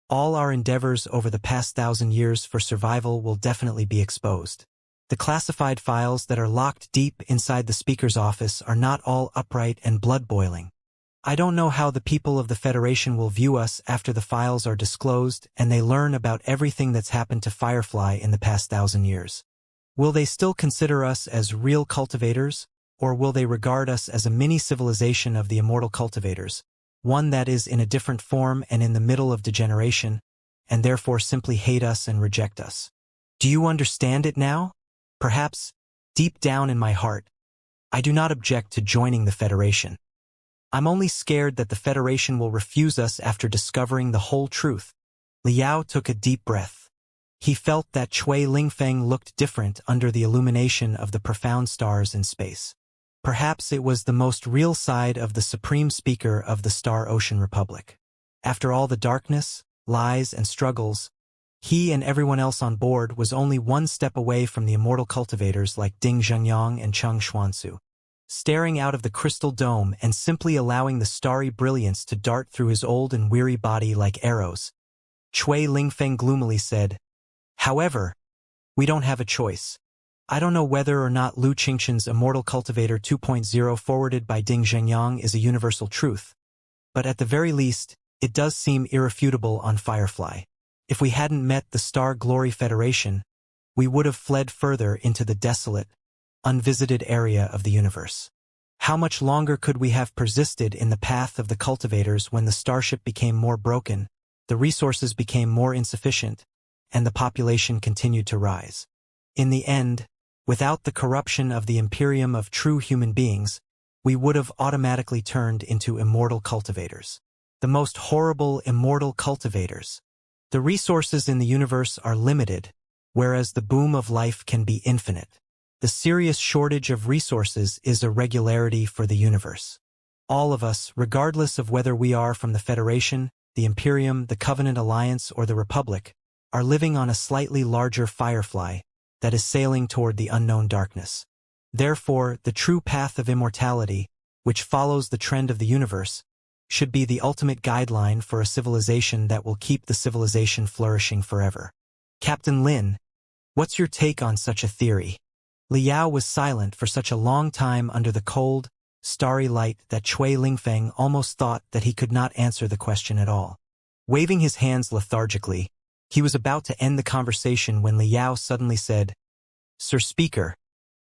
Speaker 1: all our endeavors over the past 1,000 years for survival will definitely be exposed. The classified files that are locked deep inside the speaker's office are not all upright and blood-boiling. I don't know how the people of the Federation will view us after the files are disclosed and they learn about everything that's happened to Firefly in the past 1,000 years. Will they still consider us as real cultivators, or will they regard us as a mini-civilization of the immortal cultivators, one that is in a different form and in the middle of degeneration, and therefore simply hate us and reject us? Do you understand it now? Perhaps, deep down in my heart, I do not object to joining the Federation. I'm only scared that the Federation will refuse us after discovering the whole truth. Liao took a deep breath. He felt that Cui Lingfeng looked different under the illumination of the profound stars in space. Perhaps it was the most real side of the Supreme Speaker of the Star Ocean Republic. After all the darkness, lies, and struggles, he and everyone else on board was only one step away from the immortal cultivators like Ding Zhengyang and Cheng Xuansu. Staring out of the crystal dome and simply allowing the starry brilliance to dart through his old and weary body like arrows, Cui Lingfeng gloomily said, "However, we don't have a choice. I don't know whether or not Lu Qingchen's Immortal Cultivator 2.0 forwarded by Ding Zhengyang is a universal truth, but at the very least, it does seem irrefutable on Firefly. If we hadn't met the Star Glory Federation, we would have fled further into the desolate, unvisited area of the universe. How much longer could we have persisted in the path of the cultivators when the starship became more broken, the resources became more insufficient, and the population continued to rise? In the end, without the corruption of the Imperium of true human beings, we would have automatically turned into immortal cultivators. The most horrible immortal cultivators. The resources in the universe are limited, whereas the boom of life can be infinite. The serious shortage of resources is a regularity for the universe. All of us, regardless of whether we are from the Federation, the Imperium, the Covenant Alliance, or the Republic, are living on a slightly larger Firefly that is sailing toward the unknown darkness. Therefore, the true path of immortality, which follows the trend of the universe, should be the ultimate guideline for a civilization that will keep the civilization flourishing forever. Captain Lin, what's your take on such a theory? Liao was silent for such a long time under the cold, starry light that Cui Lingfeng almost thought that he could not answer the question at all. Waving his hands lethargically, he was about to end the conversation when Liao suddenly said, "Sir Speaker,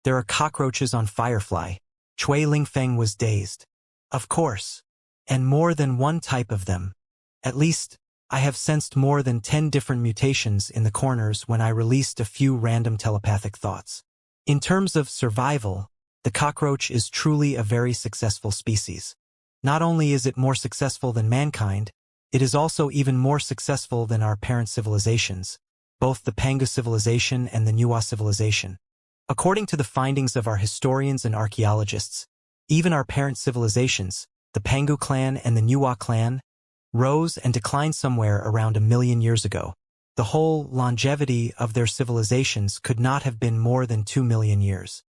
Speaker 1: there are cockroaches on Firefly." Cui Lingfeng was dazed. "Of course. And more than one type of them. At least, I have sensed more than 10 different mutations in the corners when I released a few random telepathic thoughts. In terms of survival, the cockroach is truly a very successful species. Not only is it more successful than mankind, it is also even more successful than our parent civilizations, both the Pangu civilization and the Nuwa civilization. According to the findings of our historians and archaeologists, even our parent civilizations, the Pangu clan and the Nuwa clan, rose and declined somewhere around 1 million years ago. The whole longevity of their civilizations could not have been more than 2 million years.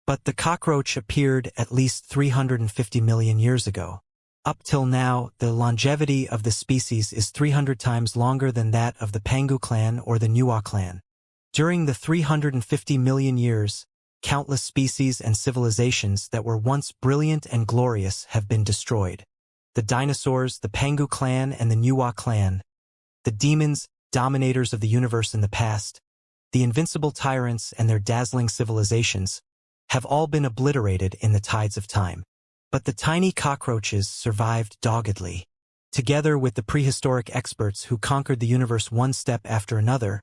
Speaker 1: But the cockroach appeared at least 350 million years ago. Up till now, the longevity of the species is 300 times longer than that of the Pangu clan or the Nuwa clan. During the 350 million years, countless species and civilizations that were once brilliant and glorious have been destroyed. The dinosaurs, the Pangu clan and the Nuwa clan, the demons, dominators of the universe in the past, the invincible tyrants and their dazzling civilizations, have all been obliterated in the tides of time. But the tiny cockroaches survived doggedly. Together with the prehistoric experts who conquered the universe one step after another,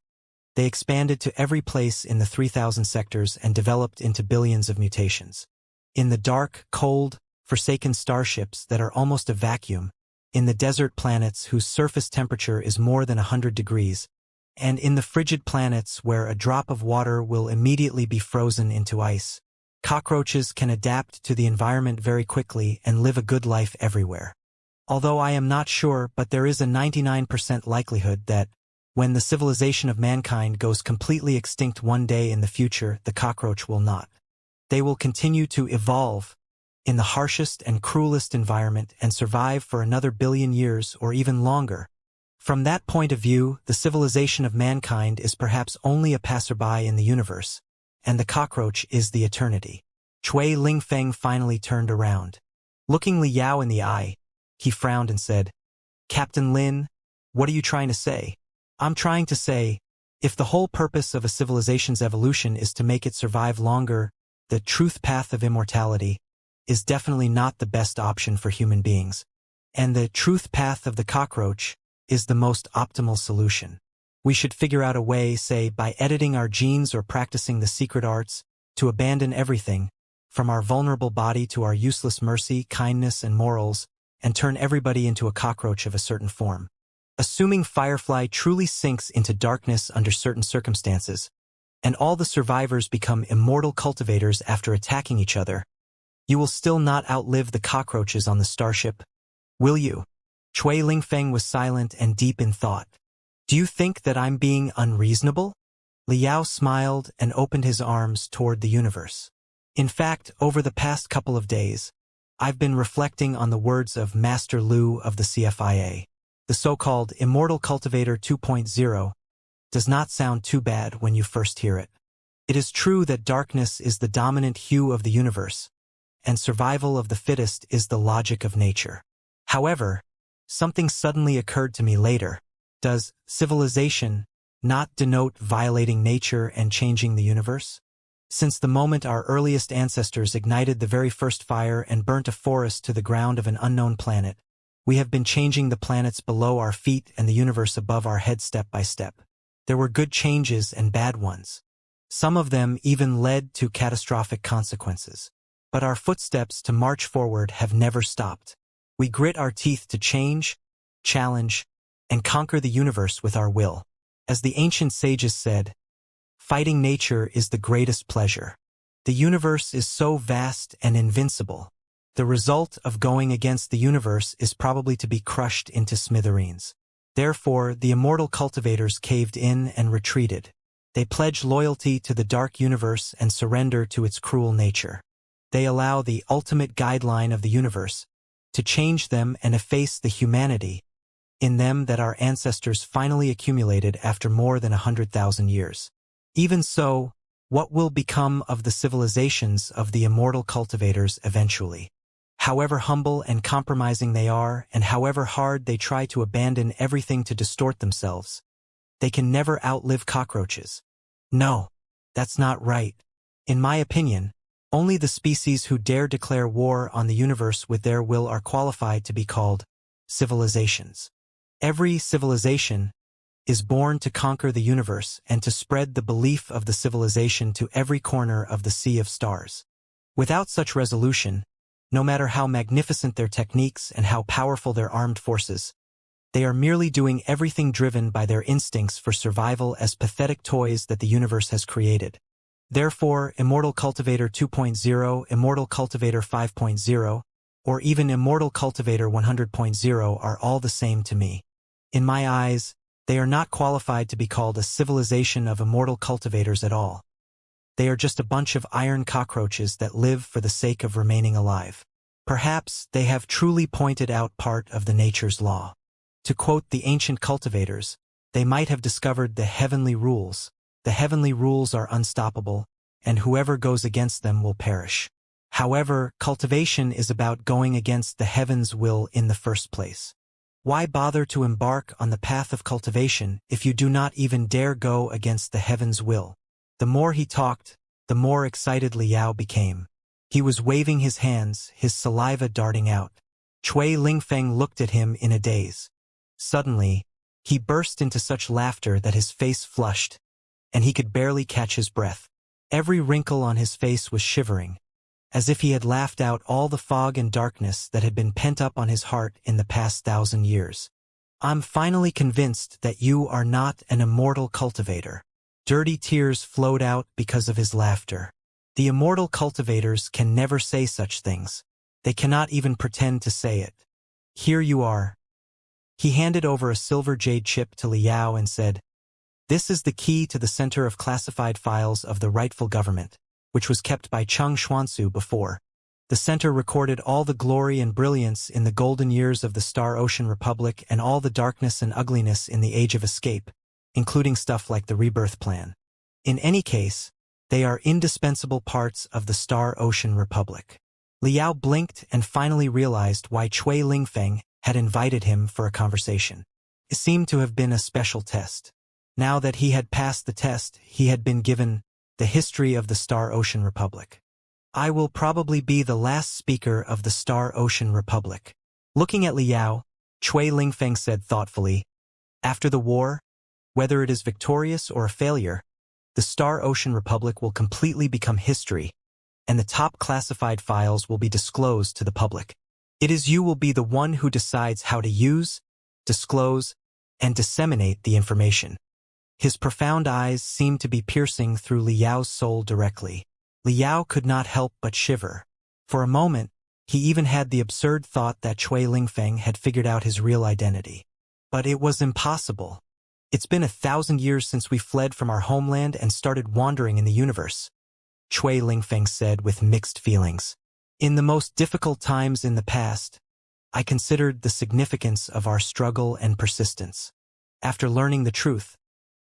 Speaker 1: they expanded to every place in the 3,000 sectors and developed into billions of mutations. In the dark, cold, forsaken starships that are almost a vacuum, in the desert planets whose surface temperature is more than 100 degrees, and in the frigid planets where a drop of water will immediately be frozen into ice, cockroaches can adapt to the environment very quickly and live a good life everywhere. Although I am not sure, but there is a 99% likelihood that, when the civilization of mankind goes completely extinct one day in the future, the cockroach will not. They will continue to evolve in the harshest and cruelest environment and survive for another billion years or even longer. From that point of view, the civilization of mankind is perhaps only a passerby in the universe, and the cockroach is the eternity. Cui Lingfeng finally turned around. Looking Liao in the eye, he frowned and said, "Captain Lin, what are you trying to say?" "I'm trying to say, if the whole purpose of a civilization's evolution is to make it survive longer, the truth path of immortality is definitely not the best option for human beings. And the truth path of the cockroach is the most optimal solution. We should figure out a way, say by editing our genes or practicing the secret arts, to abandon everything, from our vulnerable body to our useless mercy, kindness, and morals, and turn everybody into a cockroach of a certain form. Assuming Firefly truly sinks into darkness under certain circumstances, and all the survivors become immortal cultivators after attacking each other, you will still not outlive the cockroaches on the starship, will you?" Cui Lingfeng was silent and deep in thought. "Do you think that I'm being unreasonable?" Liao smiled and opened his arms toward the universe. "In fact, over the past couple of days, I've been reflecting on the words of Master Lu of the CFIA. The so-called Immortal Cultivator 2.0 does not sound too bad when you first hear it. It is true that darkness is the dominant hue of the universe, and survival of the fittest is the logic of nature. However, something suddenly occurred to me later. Does civilization not denote violating nature and changing the universe? Since the moment our earliest ancestors ignited the very first fire and burnt a forest to the ground of an unknown planet, we have been changing the planets below our feet and the universe above our head step by step. There were good changes and bad ones. Some of them even led to catastrophic consequences. But our footsteps to march forward have never stopped. We grit our teeth to change, challenge, and conquer the universe with our will. As the ancient sages said, fighting nature is the greatest pleasure. The universe is so vast and invincible. The result of going against the universe is probably to be crushed into smithereens. Therefore, the immortal cultivators caved in and retreated. They pledge loyalty to the dark universe and surrender to its cruel nature. They allow the ultimate guideline of the universe to change them and efface the humanity in them that our ancestors finally accumulated after more than 100,000 years. Even so, What will become of the civilizations of the immortal cultivators eventually? However humble and compromising they are, and however hard they try to abandon everything to distort themselves, they can never outlive cockroaches. No, that's not right. In my opinion, only the species who dare declare war on the universe with their will are qualified to be called civilizations. Every civilization is born to conquer the universe and to spread the belief of the civilization to every corner of the sea of stars. Without such resolution, no matter how magnificent their techniques and how powerful their armed forces, they are merely doing everything driven by their instincts for survival as pathetic toys that the universe has created. Therefore, Immortal Cultivator 2.0, Immortal Cultivator 5.0, or even Immortal Cultivator 100.0 are all the same to me. In my eyes, they are not qualified to be called a civilization of immortal cultivators at all. They are just a bunch of iron cockroaches that live for the sake of remaining alive. Perhaps they have truly pointed out part of the nature's law. To quote the ancient cultivators, they might have discovered the heavenly rules. The heavenly rules are unstoppable, and whoever goes against them will perish. However, cultivation is about going against the heaven's will in the first place. Why bother to embark on the path of cultivation if you do not even dare go against the heaven's will? The more he talked, the more excited Liao became. He was waving his hands, his saliva darting out. Cui Lingfeng looked at him in a daze. Suddenly, he burst into such laughter that his face flushed, and he could barely catch his breath. Every wrinkle on his face was shivering, as if he had laughed out all the fog and darkness that had been pent up on his heart in the past 1,000 years. I'm finally convinced that you are not an immortal cultivator. Dirty tears flowed out because of his laughter. The immortal cultivators can never say such things. They cannot even pretend to say it. Here you are. He handed over a silver jade chip to Liao and said, "This is the key to the center of classified files of the rightful government, which was kept by Cheng Xuansu before. The center recorded all the glory and brilliance in the golden years of the Star Ocean Republic and all the darkness and ugliness in the Age of Escape, including stuff like the Rebirth Plan. In any case, they are indispensable parts of the Star Ocean Republic." Liao blinked and finally realized why Cui Lingfeng had invited him for a conversation. It seemed to have been a special test. Now that he had passed the test, he had been given the history of the Star Ocean Republic. I will probably be the last speaker of the Star Ocean Republic. Looking at Liao, Cui Lingfeng said thoughtfully, "After the war, whether it is victorious or a failure, the Star Ocean Republic will completely become history, and the top classified files will be disclosed to the public. It is you will be the one who decides how to use, disclose, and disseminate the information." His profound eyes seemed to be piercing through Liao's soul directly. Liao could not help but shiver. For a moment, he even had the absurd thought that Cui Lingfeng had figured out his real identity. But it was impossible. It's been 1,000 years since we fled from our homeland and started wandering in the universe, Cui Lingfeng said with mixed feelings. In the most difficult times in the past, I considered the significance of our struggle and persistence. After learning the truth,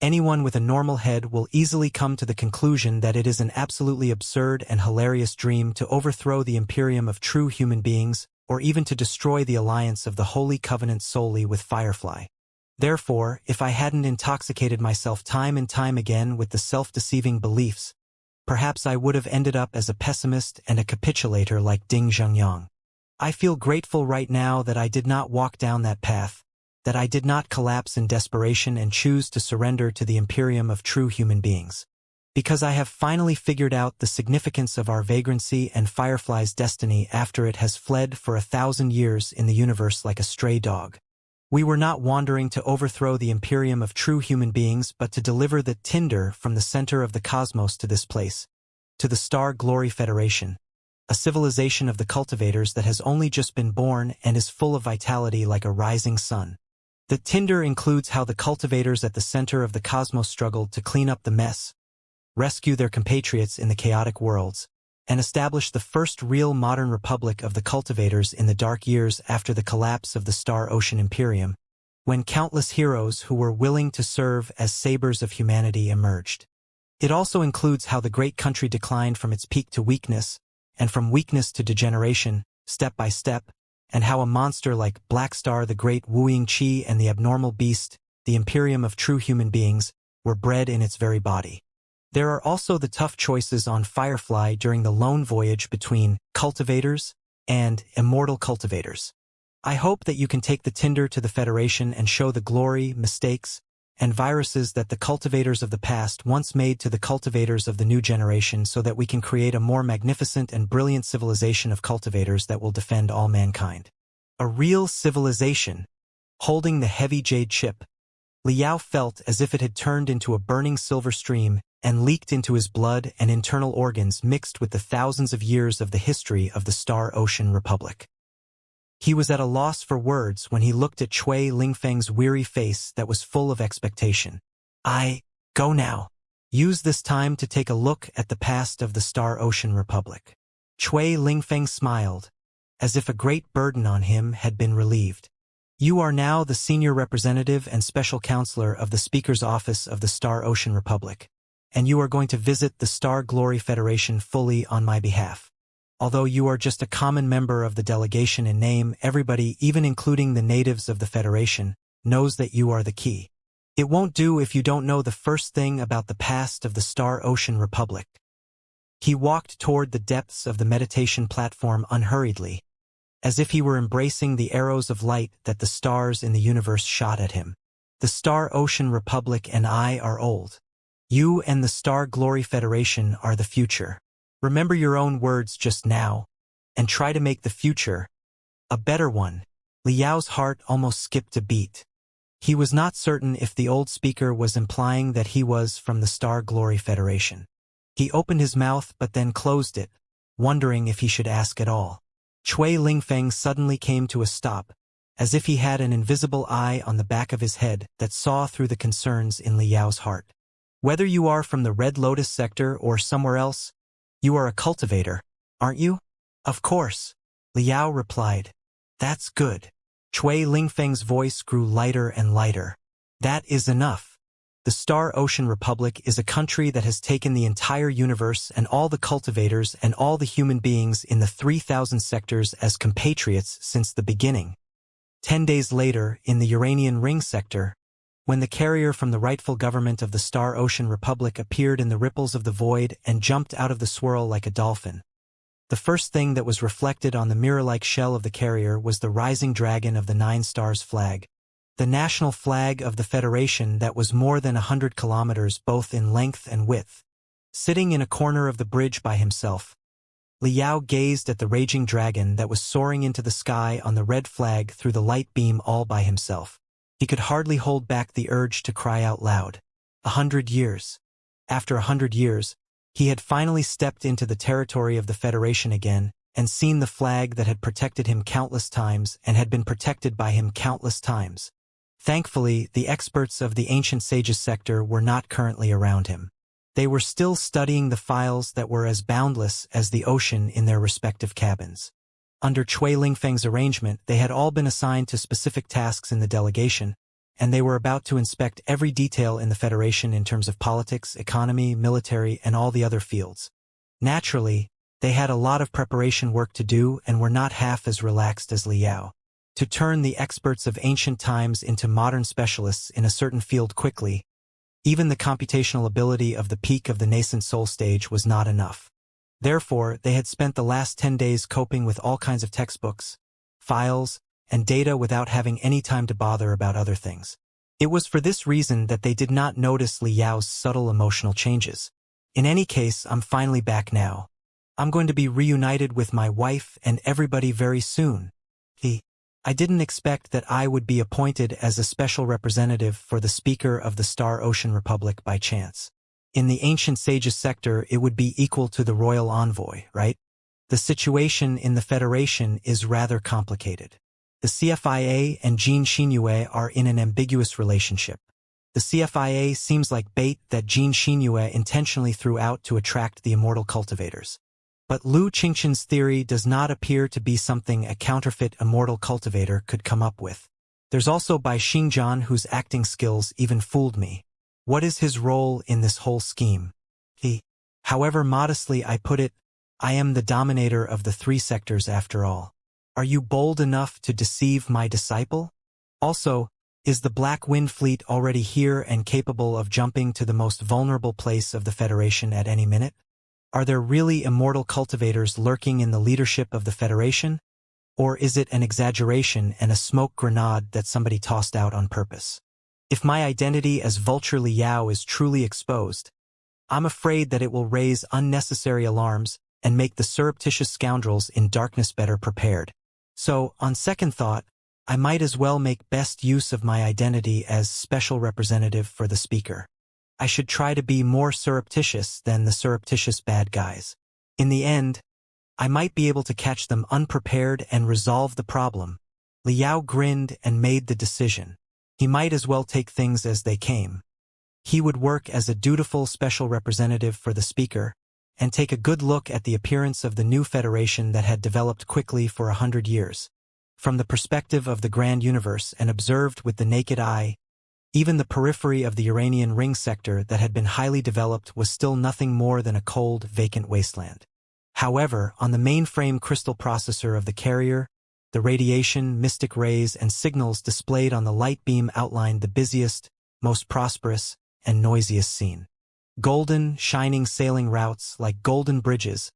Speaker 1: anyone with a normal head will easily come to the conclusion that it is an absolutely absurd and hilarious dream to overthrow the imperium of true human beings, or even to destroy the alliance of the Holy Covenant solely with Firefly. Therefore, if I hadn't intoxicated myself time and time again with the self-deceiving beliefs, perhaps I would have ended up as a pessimist and a capitulator like Ding Zhengyang. I feel grateful right now that I did not walk down that path, that I did not collapse in desperation and choose to surrender to the imperium of true human beings. Because I have finally figured out the significance of our vagrancy and Firefly's destiny after it has fled for 1,000 years in the universe like a stray dog. We were not wandering to overthrow the imperium of true human beings but to deliver the tinder from the center of the cosmos to this place, to the Star Glory Federation, a civilization of the cultivators that has only just been born and is full of vitality like a rising sun. The tinder includes how the cultivators at the center of the cosmos struggled to clean up the mess, rescue their compatriots in the chaotic worlds, and establish the first real modern republic of the cultivators in the dark years after the collapse of the Star Ocean Imperium, when countless heroes who were willing to serve as sabers of humanity emerged. It also includes how the great country declined from its peak to weakness, and from weakness to degeneration, step by step, and how a monster like Black Star the Great Wuxia and the abnormal beast, the imperium of true human beings, were bred in its very body. There are also the tough choices on Firefly during the lone voyage between Cultivators and Immortal Cultivators. I hope that you can take the tinder to the Federation and show the glory, mistakes, and viruses that the cultivators of the past once made to the cultivators of the new generation so that we can create a more magnificent and brilliant civilization of cultivators that will defend all mankind. A real civilization. Holding the heavy jade chip, Liao felt as if it had turned into a burning silver stream and leaked into his blood and internal organs mixed with the thousands of years of the history of the Star Ocean Republic. He was at a loss for words when he looked at Chui Lingfeng's weary face that was full of expectation. Go now. Use this time to take a look at the past of the Star Ocean Republic. Chui Lingfeng smiled, as if a great burden on him had been relieved. You are now the senior representative and special counselor of the Speaker's Office of the Star Ocean Republic, and you are going to visit the Star Glory Federation fully on my behalf. Although you are just a common member of the delegation in name, everybody, even including the natives of the Federation, knows that you are the key. It won't do if you don't know the first thing about the past of the Star Ocean Republic. He walked toward the depths of the meditation platform unhurriedly, as if he were embracing the arrows of light that the stars in the universe shot at him. The Star Ocean Republic and I are old. You and the Star Glory Federation are the future. Remember your own words just now, and try to make the future a better one. Liao's heart almost skipped a beat. He was not certain if the old speaker was implying that he was from the Star Glory Federation. He opened his mouth but then closed it, wondering if he should ask at all. Chui Lingfeng suddenly came to a stop, as if he had an invisible eye on the back of his head that saw through the concerns in Liao's heart. Whether you are from the Red Lotus sector or somewhere else, you are a cultivator, aren't you? Of course, Liao replied. That's good. Chui Lingfeng's voice grew lighter and lighter. That is enough. The Star Ocean Republic is a country that has taken the entire universe and all the cultivators and all the human beings in the 3,000 sectors as compatriots since the beginning. 10 days later, in the Uranian Ring sector, when the carrier from the rightful government of the Star Ocean Republic appeared in the ripples of the void and jumped out of the swirl like a dolphin, the first thing that was reflected on the mirror-like shell of the carrier was the rising dragon of the Nine Stars flag, the national flag of the Federation that was more than 100 kilometers both in length and width. Sitting in a corner of the bridge by himself, Liao gazed at the raging dragon that was soaring into the sky on the red flag through the light beam all by himself. He could hardly hold back the urge to cry out loud. 100 years. After 100 years, he had finally stepped into the territory of the Federation again and seen the flag that had protected him countless times and had been protected by him countless times. Thankfully, the experts of the Ancient Sages sector were not currently around him. They were still studying the files that were as boundless as the ocean in their respective cabins. Under Chui Lingfeng's arrangement, they had all been assigned to specific tasks in the delegation, and they were about to inspect every detail in the Federation in terms of politics, economy, military, and all the other fields. Naturally, they had a lot of preparation work to do and were not half as relaxed as Liao. To turn the experts of ancient times into modern specialists in a certain field quickly, even the computational ability of the peak of the nascent soul stage was not enough. Therefore, they had spent the last 10 days coping with all kinds of textbooks, files, and data without having any time to bother about other things. It was for this reason that they did not notice Liao's subtle emotional changes. In any case, I'm finally back now. I'm going to be reunited with my wife and everybody very soon. I didn't expect that I would be appointed as a special representative for the Speaker of the Star Ocean Republic by chance. In the Ancient Sages sector, it would be equal to the Royal Envoy, right? The situation in the Federation is rather complicated. The CFIA and Jin Xinyue are in an ambiguous relationship. The CFIA seems like bait that Jin Xinyue intentionally threw out to attract the immortal cultivators. But Lu Qingqian's theory does not appear to be something a counterfeit immortal cultivator could come up with. There's also Bai Xingjian whose acting skills even fooled me. What is his role in this whole scheme? However modestly I put it, I am the dominator of the three sectors after all. Are you bold enough to deceive my disciple? Also, is the Black Wind Fleet already here and capable of jumping to the most vulnerable place of the Federation at any minute? Are there really immortal cultivators lurking in the leadership of the Federation? Or is it an exaggeration and a smoke grenade that somebody tossed out on purpose? If my identity as Vulture Liao is truly exposed, I'm afraid that it will raise unnecessary alarms and make the surreptitious scoundrels in darkness better prepared. So, on second thought, I might as well make best use of my identity as special representative for the speaker. I should try to be more surreptitious than the surreptitious bad guys. In the end, I might be able to catch them unprepared and resolve the problem. Liao grinned and made the decision. He might as well take things as they came. He would work as a dutiful special representative for the speaker and take a good look at the appearance of the new federation that had developed quickly for 100 years. From the perspective of the grand universe and observed with the naked eye, even the periphery of the Uranian ring sector that had been highly developed was still nothing more than a cold, vacant wasteland. However, on the mainframe crystal processor of the carrier, the radiation, mystic rays, and signals displayed on the light beam outlined the busiest, most prosperous, and noisiest scene. Golden, shining sailing routes, like golden bridges,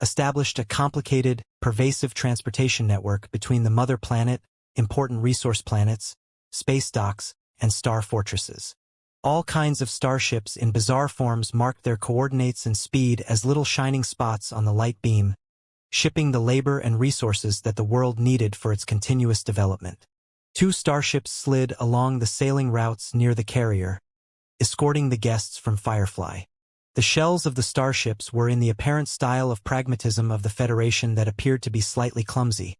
Speaker 1: established a complicated, pervasive transportation network between the mother planet, important resource planets, space docks, and star fortresses. All kinds of starships in bizarre forms marked their coordinates and speed as little shining spots on the light beam, shipping the labor and resources that the world needed for its continuous development. 2 starships slid along the sailing routes near the carrier, escorting the guests from Firefly. The shells of the starships were in the apparent style of pragmatism of the Federation that appeared to be slightly clumsy,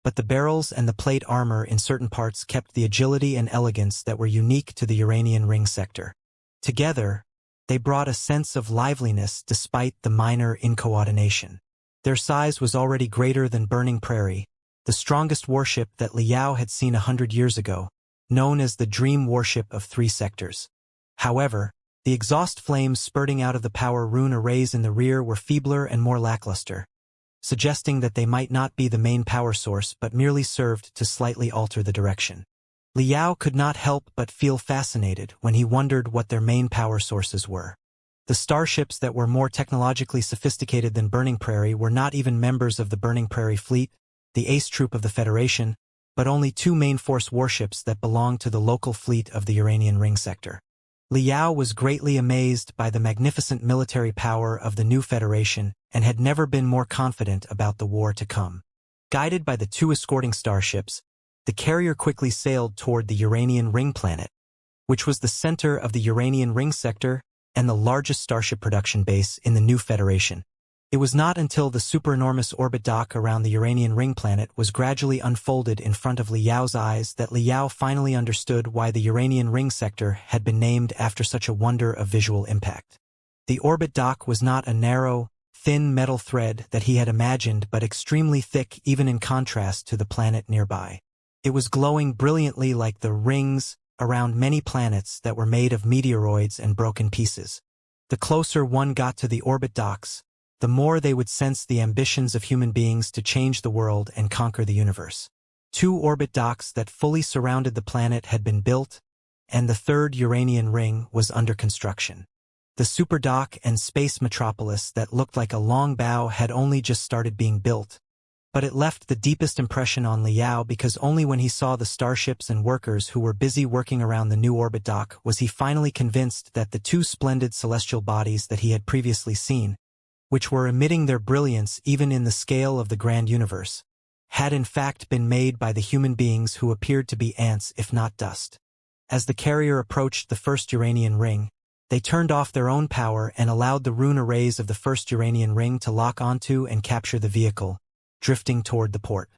Speaker 1: but the barrels and the plate armor in certain parts kept the agility and elegance that were unique to the Uranian ring sector. Together, they brought a sense of liveliness despite the minor incoordination. Their size was already greater than Burning Prairie, the strongest warship that Liao had seen 100 years ago, known as the Dream Warship of 3 sectors. However, the exhaust flames spurting out of the power rune arrays in the rear were feebler and more lackluster, suggesting that they might not be the main power source but merely served to slightly alter the direction. Liao could not help but feel fascinated when he wondered what their main power sources were. The starships that were more technologically sophisticated than Burning Prairie were not even members of the Burning Prairie fleet, the ace troop of the Federation, but only 2 main force warships that belonged to the local fleet of the Uranian ring sector. Liao was greatly amazed by the magnificent military power of the new Federation and had never been more confident about the war to come. Guided by the 2 escorting starships, the carrier quickly sailed toward the Uranian ring planet, which was the center of the Uranian ring sector and the largest starship production base in the new Federation. It was not until the superenormous orbit dock around the Uranian ring planet was gradually unfolded in front of Liao's eyes that Liao finally understood why the Uranian ring sector had been named after such a wonder of visual impact. The orbit dock was not a narrow, thin metal thread that he had imagined but extremely thick even in contrast to the planet nearby. It was glowing brilliantly like the rings around many planets that were made of meteoroids and broken pieces. The closer one got to the orbit docks, the more they would sense the ambitions of human beings to change the world and conquer the universe. 2 orbit docks that fully surrounded the planet had been built, and the 3rd Uranian ring was under construction. The superdock and space metropolis that looked like a long bow had only just started being built, but it left the deepest impression on Liao because only when he saw the starships and workers who were busy working around the new orbit dock was he finally convinced that the 2 splendid celestial bodies that he had previously seen, which were emitting their brilliance even in the scale of the grand universe, had in fact been made by the human beings who appeared to be ants if not dust. As the carrier approached the 1st Uranian ring, they turned off their own power and allowed the rune arrays of the 1st Uranian ring to lock onto and capture the vehicle, drifting toward the port.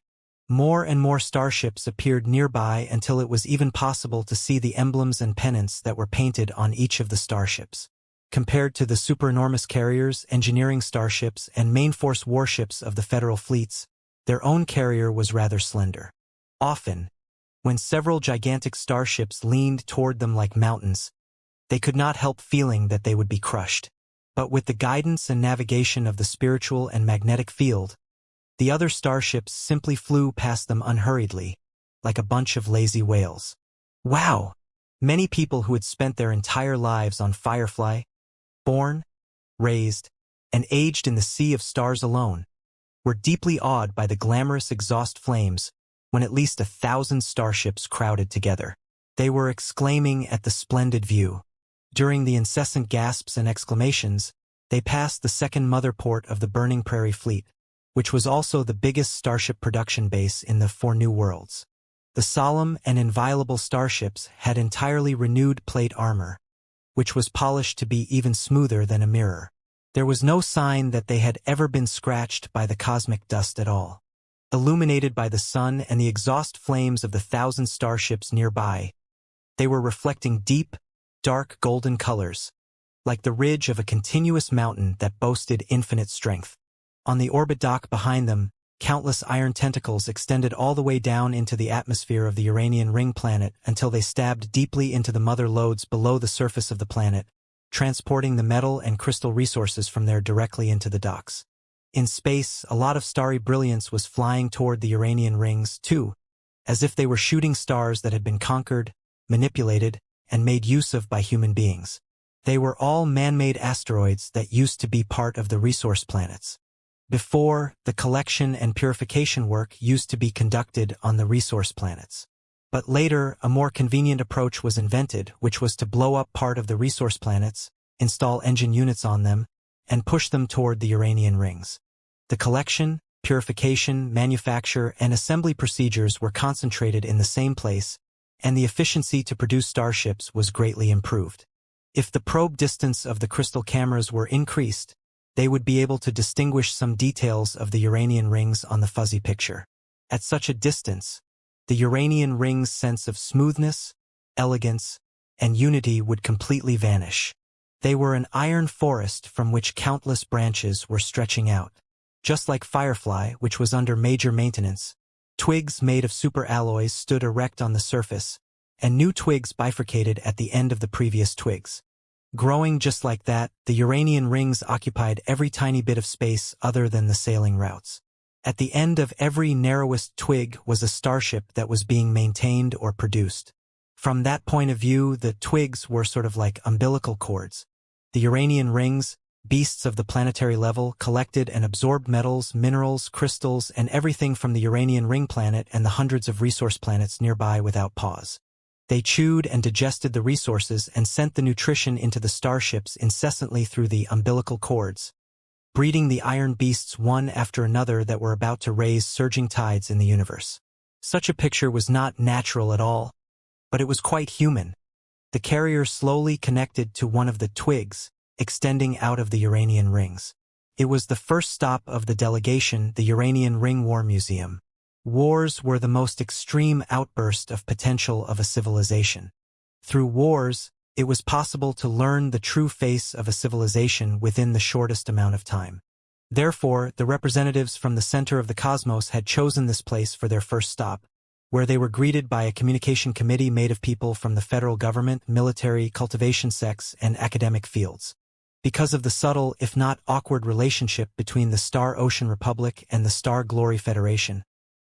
Speaker 1: More and more starships appeared nearby until it was even possible to see the emblems and pennants that were painted on each of the starships. Compared to the superenormous carriers, engineering starships, and main force warships of the federal fleets, their own carrier was rather slender. Often, when several gigantic starships leaned toward them like mountains, they could not help feeling that they would be crushed. But with the guidance and navigation of the spiritual and magnetic field, the other starships simply flew past them unhurriedly, like a bunch of lazy whales. Wow! Many people who had spent their entire lives on Firefly, born, raised, and aged in the sea of stars alone, were deeply awed by the glamorous exhaust flames when at least 1,000 starships crowded together. They were exclaiming at the splendid view. During the incessant gasps and exclamations, they passed the second mother port of the burning Prairie Fleet, which was also the biggest starship production base in the 4 New Worlds. The solemn and inviolable starships had entirely renewed plate armor, which was polished to be even smoother than a mirror. There was no sign that they had ever been scratched by the cosmic dust at all. Illuminated by the sun and the exhaust flames of the 1,000 starships nearby, they were reflecting deep, dark golden colors, like the ridge of a continuous mountain that boasted infinite strength. On the orbit dock behind them, countless iron tentacles extended all the way down into the atmosphere of the Uranian ring planet until they stabbed deeply into the mother lodes below the surface of the planet, transporting the metal and crystal resources from there directly into the docks. In space, a lot of starry brilliance was flying toward the Uranian rings, too, as if they were shooting stars that had been conquered, manipulated, and made use of by human beings. They were all man-made asteroids that used to be part of the resource planets. Before, the collection and purification work used to be conducted on the resource planets. But later, a more convenient approach was invented, which was to blow up part of the resource planets, install engine units on them, and push them toward the Uranian rings. The collection, purification, manufacture, and assembly procedures were concentrated in the same place, and the efficiency to produce starships was greatly improved. If the probe distance of the crystal cameras were increased, they would be able to distinguish some details of the Uranian rings on the fuzzy picture. At such a distance, the Uranian rings' sense of smoothness, elegance, and unity would completely vanish. They were an iron forest from which countless branches were stretching out. Just like Firefly, which was under major maintenance, twigs made of superalloys stood erect on the surface, and new twigs bifurcated at the end of the previous twigs. Growing just like that, the Uranian rings occupied every tiny bit of space other than the sailing routes. At the end of every narrowest twig was a starship that was being maintained or produced. From that point of view, the twigs were sort of like umbilical cords. The Uranian rings, beasts of the planetary level, collected and absorbed metals, minerals, crystals, and everything from the Uranian ring planet and the hundreds of resource planets nearby without pause. They chewed and digested the resources and sent the nutrition into the starships incessantly through the umbilical cords, breeding the iron beasts one after another that were about to raise surging tides in the universe. Such a picture was not natural at all, but it was quite human. The carrier slowly connected to one of the twigs, extending out of the Uranian rings. It was the first stop of the delegation, the Uranian Ring War Museum. Wars were the most extreme outburst of potential of a civilization. Through wars, it was possible to learn the true face of a civilization within the shortest amount of time. Therefore, the representatives from the center of the cosmos had chosen this place for their first stop, where they were greeted by a communication committee made of people from the federal government, military, cultivation sects, and academic fields. Because of the subtle, if not awkward relationship between the Star Ocean Republic and the Star Glory Federation,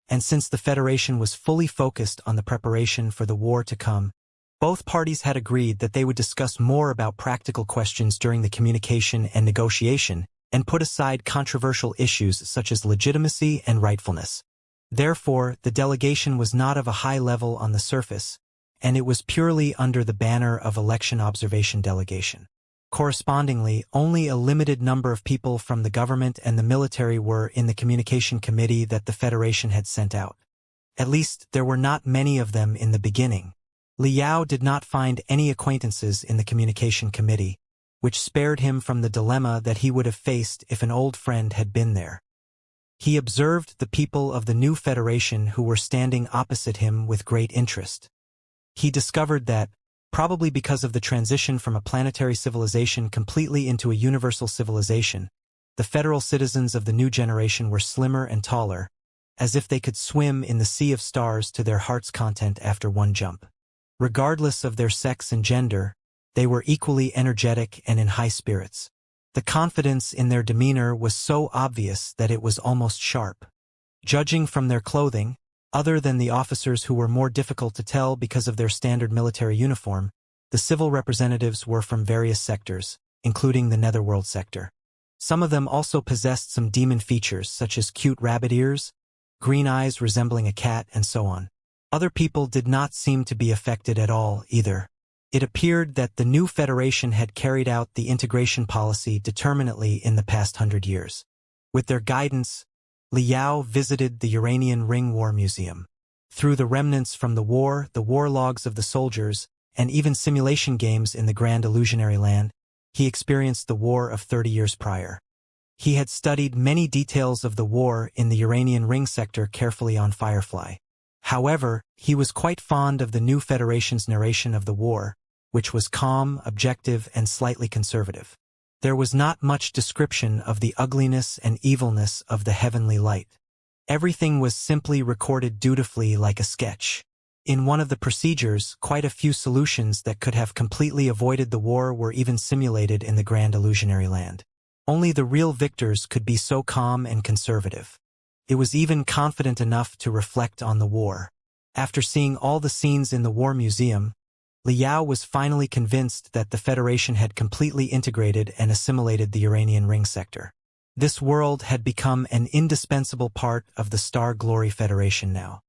Speaker 1: and since the Federation was fully focused on the preparation for the war to come, both parties had agreed that they would discuss more about practical questions during the communication and negotiation, and put aside controversial issues such as legitimacy and rightfulness. Therefore, the delegation was not of a high level on the surface, and it was purely under the banner of election observation delegation. Correspondingly, only a limited number of people from the government and the military were in the communication committee that the Federation had sent out. At least, there were not many of them in the beginning. Liao did not find any acquaintances in the communication committee, which spared him from the dilemma that he would have faced if an old friend had been there. He observed the people of the new Federation who were standing opposite him with great interest. He discovered that, probably because of the transition from a planetary civilization completely into a universal civilization, the federal citizens of the new generation were slimmer and taller, as if they could swim in the sea of stars to their heart's content after one jump. Regardless of their sex and gender, they were equally energetic and in high spirits. The confidence in their demeanor was so obvious that it was almost sharp. Judging from their clothing, other than the officers who were more difficult to tell because of their standard military uniform, the civil representatives were from various sectors, including the Netherworld sector. Some of them also possessed some demon features such as cute rabbit ears, green eyes resembling a cat, and so on. Other people did not seem to be affected at all either. It appeared that the new Federation had carried out the integration policy determinately in the past 100 years. With their guidance, Li Yao visited the Uranian Ring War Museum. Through the remnants from the war logs of the soldiers, and even simulation games in the Grand Illusionary Land, he experienced the war of 30 years prior. He had studied many details of the war in the Uranian Ring sector carefully on Firefly. However, he was quite fond of the new Federation's narration of the war, which was calm, objective, and slightly conservative. There was not much description of the ugliness and evilness of the heavenly light. Everything was simply recorded dutifully like a sketch. In one of the procedures, quite a few solutions that could have completely avoided the war were even simulated in the Grand Illusionary Land. Only the real victors could be so calm and conservative. It was even confident enough to reflect on the war. After seeing all the scenes in the War Museum, Li Yao was finally convinced that the Federation had completely integrated and assimilated the Uranian Ring sector. This world had become an indispensable part of the Star Glory Federation now.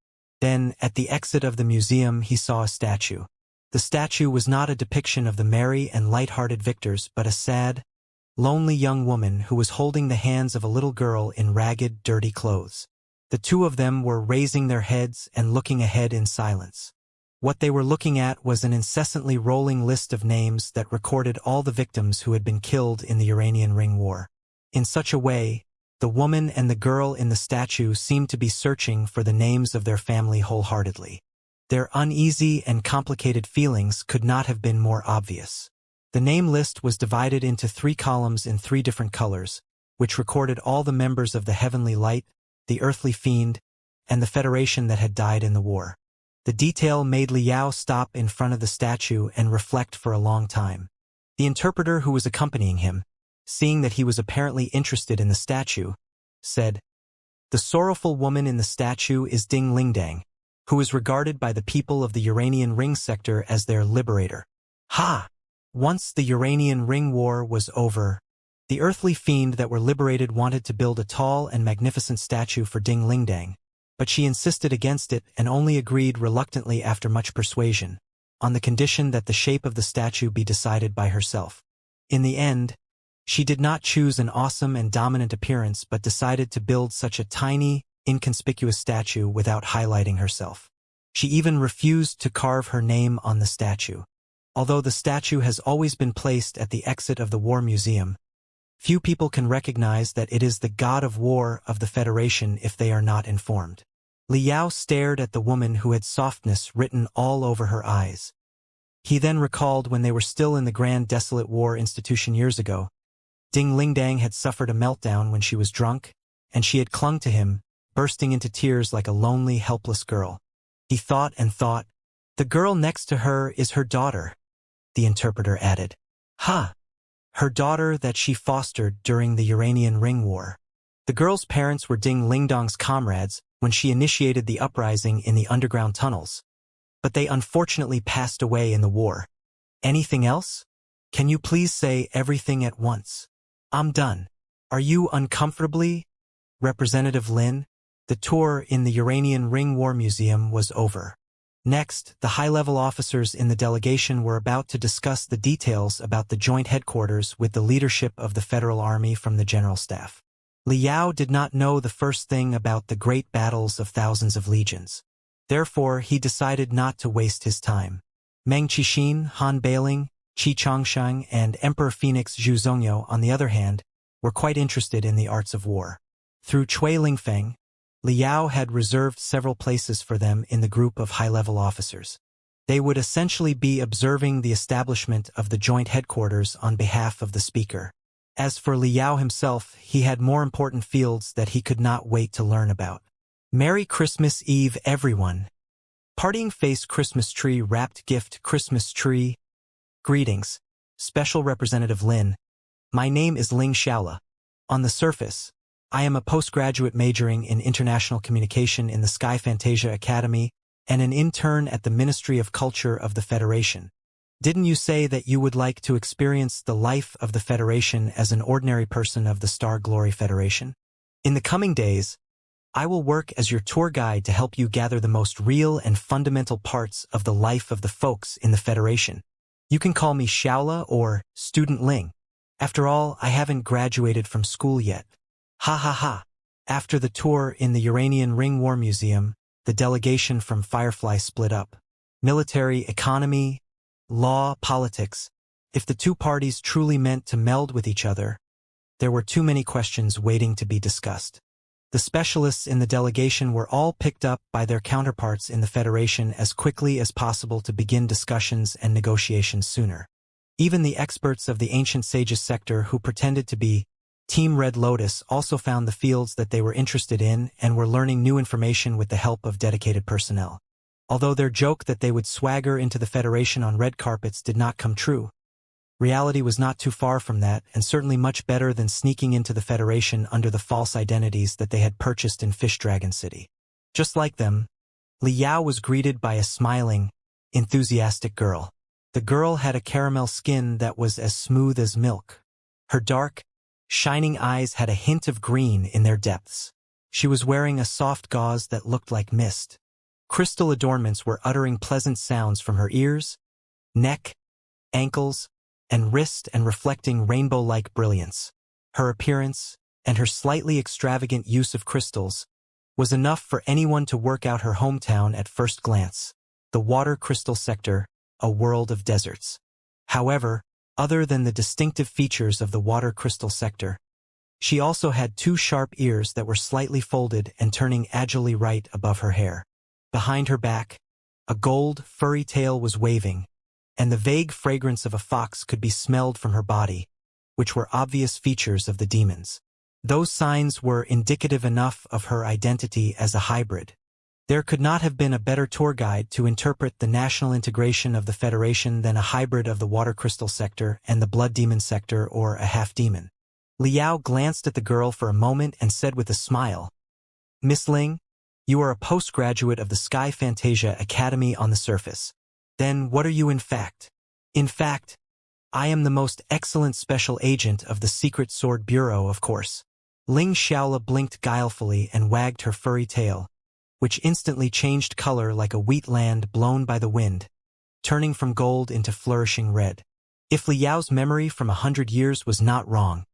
Speaker 1: Then, at the exit of the museum, he saw a statue. The statue was not a depiction of the merry and light-hearted victors, but a sad, lonely young woman who was holding the hands of a little girl in ragged, dirty clothes. The two of them were raising their heads and looking ahead in silence. What they were looking at was an incessantly rolling list of names that recorded all the victims who had been killed in the Uranian Ring War. In such a way, the woman and the girl in the statue seemed to be searching for the names of their family wholeheartedly. Their uneasy and complicated feelings could not have been more obvious. The name list was divided into 3 columns in 3 different colors, which recorded all the members of the Heavenly Light, the Earthly Fiend, and the Federation that had died in the war. The detail made Li Yao stop in front of the statue and reflect for a long time. The interpreter who was accompanying him, seeing that he was apparently interested in the statue, said, "The sorrowful woman in the statue is Ding Lingdang, who is regarded by the people of the Uranian Ring sector as their liberator." Ha! Once the Uranian Ring War was over, the earthly fiend that were liberated wanted to build a tall and magnificent statue for Ding Lingdang, but she insisted against it and only agreed reluctantly after much persuasion, on the condition that the shape of the statue be decided by herself. In the end, she did not choose an awesome and dominant appearance but decided to build such a tiny, inconspicuous statue without highlighting herself. She even refused to carve her name on the statue. Although the statue has always been placed at the exit of the War Museum, few people can recognize that it is the god of war of the Federation if they are not informed. Li Yao stared at the woman who had softness written all over her eyes. He then recalled when they were still in the Grand Desolate War Institution years ago. Ding Lingdang had suffered a meltdown when she was drunk, and she had clung to him, bursting into tears like a lonely, helpless girl. He thought and thought, "The girl next to her is her daughter," the interpreter added. "Ha! Her daughter that she fostered during the Uranian Ring War." The girl's parents were Ding Lingdang's comrades when she initiated the uprising in the underground tunnels, but they unfortunately passed away in the war. Anything else? Can you please say everything at once? I'm done. Are you uncomfortably? Representative Lin? The tour in the Uranian Ring War Museum was over. Next, the high-level officers in the delegation were about to discuss the details about the joint headquarters with the leadership of the Federal Army from the General Staff. Li Yao did not know the first thing about the great battles of thousands of legions. Therefore, he decided not to waste his time. Meng Qixin, Han Bailing, Qi Changsheng, and Emperor Phoenix Zhu Zhongyo, on the other hand, were quite interested in the arts of war. Through Cui Lingfeng, Li Yao had reserved several places for them in the group of high-level officers. They would essentially be observing the establishment of the joint headquarters on behalf of the speaker. As for Li Yao himself, he had more important fields that he could not wait to learn about. Merry Christmas Eve, everyone. Parting face Christmas tree wrapped gift Christmas tree. Greetings, Special Representative Lin. My name is Xianxia. On the surface, I am a postgraduate majoring in international communication in the Sky Fantasia Academy and an intern at the Ministry of Culture of the Federation. Didn't you say that you would like to experience the life of the Federation as an ordinary person of the Star Glory Federation? In the coming days, I will work as your tour guide to help you gather the most real and fundamental parts of the life of the folks in the Federation. You can call me Xiaola or Student Ling. After all, I haven't graduated from school yet. Ha ha ha. After the tour in the Uranian Ring War Museum, the delegation from Firefly split up. Military, economy, law, politics. If the two parties truly meant to meld with each other, there were too many questions waiting to be discussed. The specialists in the delegation were all picked up by their counterparts in the Federation as quickly as possible to begin discussions and negotiations sooner. Even the experts of the Ancient Sages sector who pretended to be Team Red Lotus also found the fields that they were interested in and were learning new information with the help of dedicated personnel. Although their joke that they would swagger into the Federation on red carpets did not come true, reality was not too far from that, and certainly much better than sneaking into the Federation under the false identities that they had purchased in Fish Dragon City. Just like them, Liao was greeted by a smiling, enthusiastic girl. The girl had a caramel skin that was as smooth as milk. Her dark, shining eyes had a hint of green in their depths. She was wearing a soft gauze that looked like mist. Crystal adornments were uttering pleasant sounds from her ears, neck, ankles, and wrist and reflecting rainbow-like brilliance. Her appearance, and her slightly extravagant use of crystals, was enough for anyone to work out her hometown at first glance. The water crystal sector, a world of deserts. However, other than the distinctive features of the water crystal sector, she also had two sharp ears that were slightly folded and turning agilely right above her hair. Behind her back, a gold, furry tail was waving, and the vague fragrance of a fox could be smelled from her body, which were obvious features of the demons. Those signs were indicative enough of her identity as a hybrid. There could not have been a better tour guide to interpret the national integration of the Federation than a hybrid of the water crystal sector and the blood demon sector or a half-demon. Liao glanced at the girl for a moment and said with a smile, "Miss Ling, you are a postgraduate of the Sky Fantasia Academy on the surface. Then what are you in fact? In fact, I am the most excellent special agent of the Secret Sword Bureau, of course." Xiaola blinked guilefully and wagged her furry tail, which instantly changed color like a wheat land blown by the wind, turning from gold into flourishing red. If Liao's memory from 100 years was not wrong,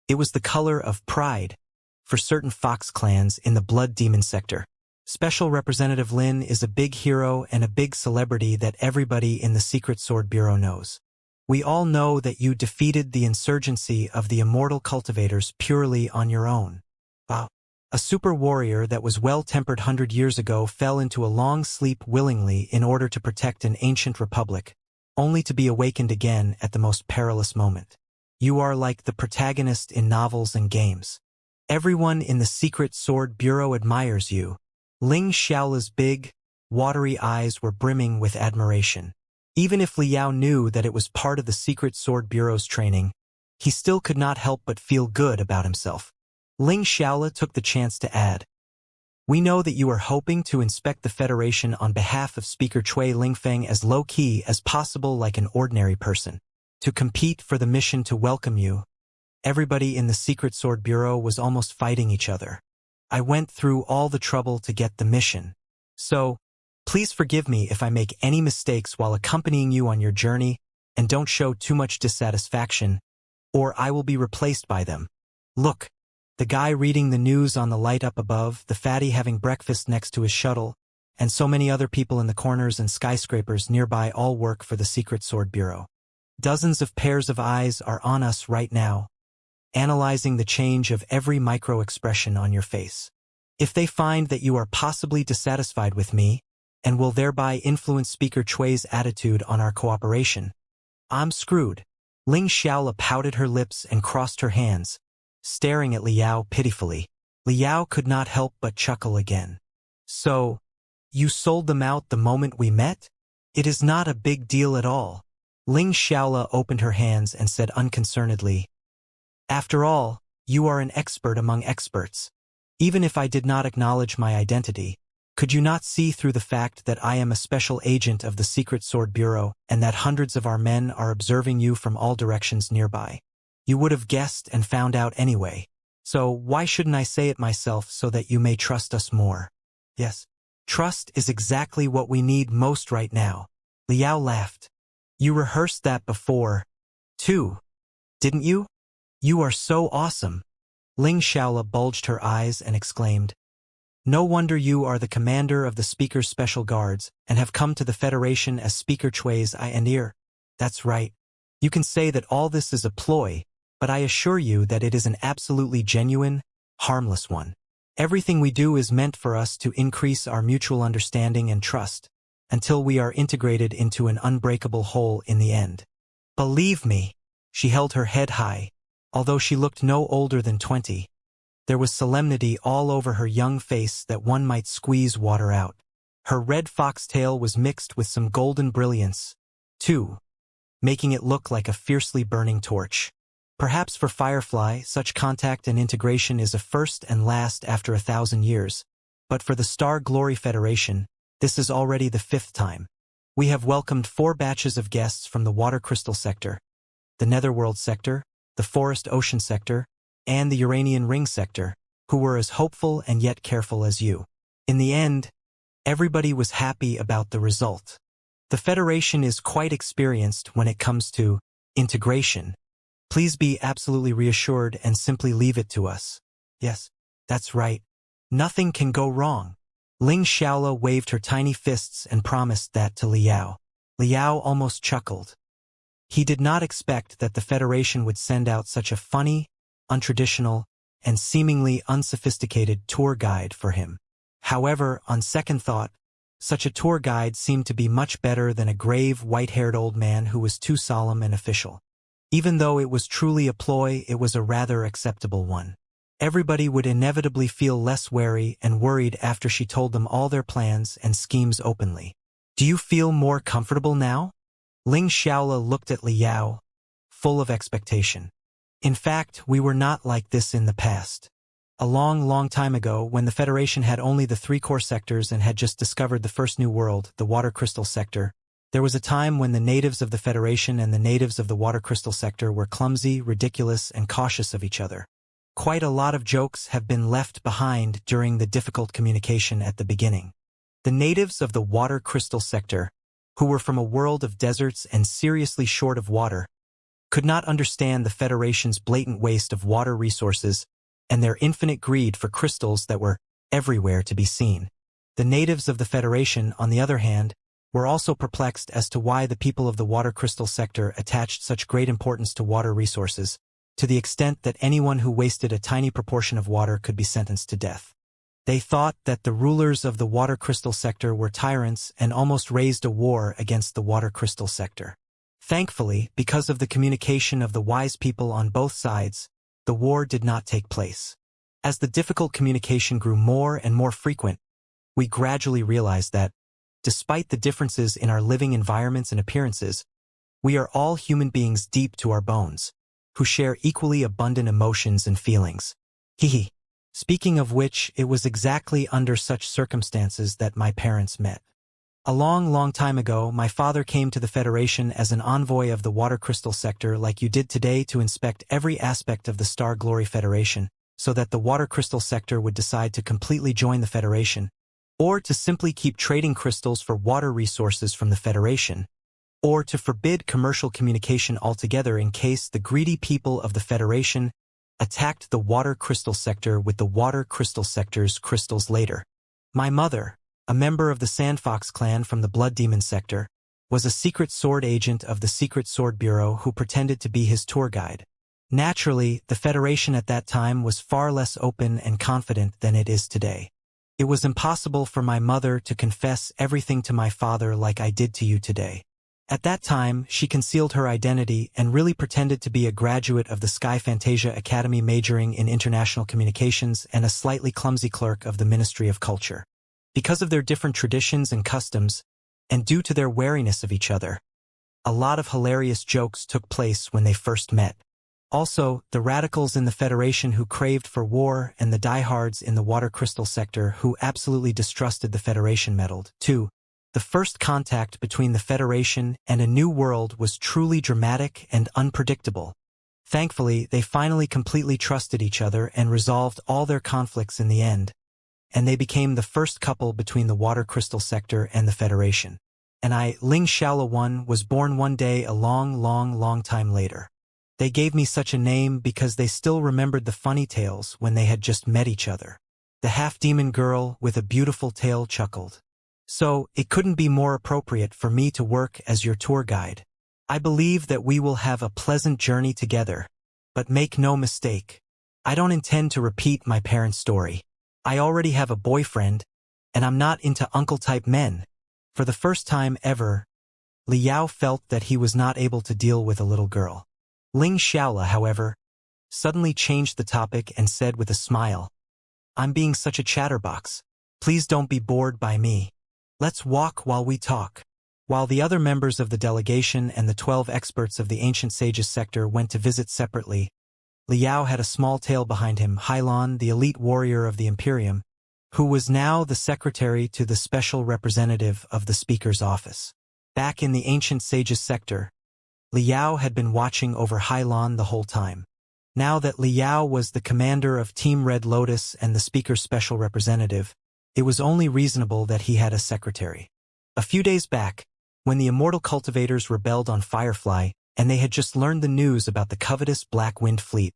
Speaker 1: it was the color of pride for certain fox clans in the blood demon sector. Special Representative Lin is a big hero and a big celebrity that everybody in the Secret Sword Bureau knows. We all know that you defeated the insurgency of the immortal cultivators purely on your own. Wow. A super warrior that was well-tempered 100 years ago fell into a long sleep willingly in order to protect an ancient republic, only to be awakened again at the most perilous moment. You are like the protagonist in novels and games. Everyone in the Secret Sword Bureau admires you. Xiaola's big, watery eyes were brimming with admiration. Even if Liao knew that it was part of the Secret Sword Bureau's training, he still could not help but feel good about himself. Xiaola took the chance to add, "We know that you are hoping to inspect the Federation on behalf of Speaker Cui Lingfeng as low-key as possible like an ordinary person. To compete for the mission to welcome you, everybody in the Secret Sword Bureau was almost fighting each other. I went through all the trouble to get the mission. So, please forgive me if I make any mistakes while accompanying you on your journey and don't show too much dissatisfaction, or I will be replaced by them. Look, the guy reading the news on the light up above, the fatty having breakfast next to his shuttle, and so many other people in the corners and skyscrapers nearby all work for the Secret Sword Bureau. Dozens of pairs of eyes are on us right now, analyzing the change of every micro-expression on your face. If they find that you are possibly dissatisfied with me, and will thereby influence Speaker Cui's attitude on our cooperation, I'm screwed." Xiaola pouted her lips and crossed her hands, staring at Liao pitifully. Liao could not help but chuckle again. "So, you sold them out the moment we met? It is not a big deal at all." Xiaola opened her hands and said unconcernedly, After all, you are an expert among experts. Even if I did not acknowledge my identity, could you not see through the fact that I am a special agent of the Secret Sword Bureau and that hundreds of our men are observing you from all directions nearby? You would have guessed and found out anyway. So why shouldn't I say it myself so that you may trust us more? Yes. Trust is exactly what we need most right now. Liao laughed. You rehearsed that before, too, didn't you? You are so awesome. Ling Xiaola bulged her eyes and exclaimed. No wonder you are the commander of the Speaker's Special Guards and have come to the Federation as Speaker Chui's eye and ear. That's right. You can say that all this is a ploy, but I assure you that it is an absolutely genuine, harmless one. Everything we do is meant for us to increase our mutual understanding and trust, until we are integrated into an unbreakable whole in the end. Believe me. She held her head high, although she looked no older than 20. There was solemnity all over her young face that one might squeeze water out. Her red foxtail was mixed with some golden brilliance, too, making it look like a fiercely burning torch. Perhaps for Firefly, such contact and integration is a first and last after 1,000 years, but for the Star Glory Federation, this is already the 5th time. We have welcomed 4 batches of guests from the Water Crystal Sector, the Netherworld Sector, the Forest Ocean Sector, and the Uranian Ring Sector, who were as hopeful and yet careful as you. In the end, everybody was happy about the result. The Federation is quite experienced when it comes to integration. Please be absolutely reassured and simply leave it to us. Yes, that's right. Nothing can go wrong. Ling Xiaola waved her tiny fists and promised that to Liao. Liao almost chuckled. He did not expect that the Federation would send out such a funny, untraditional, and seemingly unsophisticated tour guide for him. However, on second thought, such a tour guide seemed to be much better than a grave, white-haired old man who was too solemn and official. Even though it was truly a ploy, it was a rather acceptable one. Everybody would inevitably feel less wary and worried after she told them all their plans and schemes openly. Do you feel more comfortable now? Ling Xiaola looked at Liao, full of expectation. In fact, we were not like this in the past. A long, long time ago, when the Federation had only the 3 core sectors and had just discovered the first new world, the Water Crystal Sector, there was a time when the natives of the Federation and the natives of the Water Crystal Sector were clumsy, ridiculous, and cautious of each other. Quite a lot of jokes have been left behind during the difficult communication at the beginning. The natives of the Water Crystal Sector, who were from a world of deserts and seriously short of water, could not understand the Federation's blatant waste of water resources and their infinite greed for crystals that were everywhere to be seen. The natives of the Federation, on the other hand, were also perplexed as to why the people of the Water Crystal Sector attached such great importance to water resources, to the extent that anyone who wasted a tiny proportion of water could be sentenced to death. They thought that the rulers of the Water Crystal Sector were tyrants and almost raised a war against the Water Crystal Sector. Thankfully, because of the communication of the wise people on both sides, the war did not take place. As the difficult communication grew more and more frequent, we gradually realized that, despite the differences in our living environments and appearances, we are all human beings deep to our bones, who share equally abundant emotions and feelings. Hehe. Speaking of which, it was exactly under such circumstances that my parents met. A long, long time ago, my father came to the Federation as an envoy of the Water Crystal Sector like you did today to inspect every aspect of the Star Glory Federation, so that the Water Crystal Sector would decide to completely join the Federation, or to simply keep trading crystals for water resources from the Federation, or to forbid commercial communication altogether in case the greedy people of the Federation attacked the Water Crystal Sector with the Water Crystal Sector's crystals later. My mother, a member of the Sandfox clan from the Blood Demon Sector, was a secret sword agent of the Secret Sword Bureau who pretended to be his tour guide. Naturally, the Federation at that time was far less open and confident than it is today. It was impossible for my mother to confess everything to my father like I did to you today. At that time, she concealed her identity and really pretended to be a graduate of the Sky Fantasia Academy majoring in international communications and a slightly clumsy clerk of the Ministry of Culture. Because of their different traditions and customs, and due to their wariness of each other, a lot of hilarious jokes took place when they first met. Also, the radicals in the Federation who craved for war and the diehards in the water crystal sector who absolutely distrusted the Federation meddled. 2. The first contact between the Federation and a new world was truly dramatic and unpredictable. Thankfully, they finally completely trusted each other and resolved all their conflicts in the end, and they became the first couple between the water crystal sector and the Federation. And Ling Xiaola 1, was born one day a long time later. They gave me such a name because they still remembered the funny tales when they had just met each other. The half-demon girl with a beautiful tail chuckled. So, it couldn't be more appropriate for me to work as your tour guide. I believe that we will have a pleasant journey together. But make no mistake, I don't intend to repeat my parents' story. I already have a boyfriend, and I'm not into uncle-type men. For the first time ever, Liao felt that he was not able to deal with a little girl. Ling Xiaola, however, suddenly changed the topic and said with a smile, "I'm being such a chatterbox. Please don't be bored by me. Let's walk while we talk." While the other members of the delegation and the 12 experts of the ancient sages sector went to visit separately, Liao had a small tail behind him, Hailan, the elite warrior of the Imperium, who was now the secretary to the special representative of the speaker's office. Back in the ancient sages sector, Liao had been watching over Hailan the whole time. Now that Liao was the commander of Team Red Lotus and the speaker's special representative, it was only reasonable that he had a secretary. A few days back, when the immortal cultivators rebelled on Firefly, and they had just learned the news about the covetous Black Wind fleet,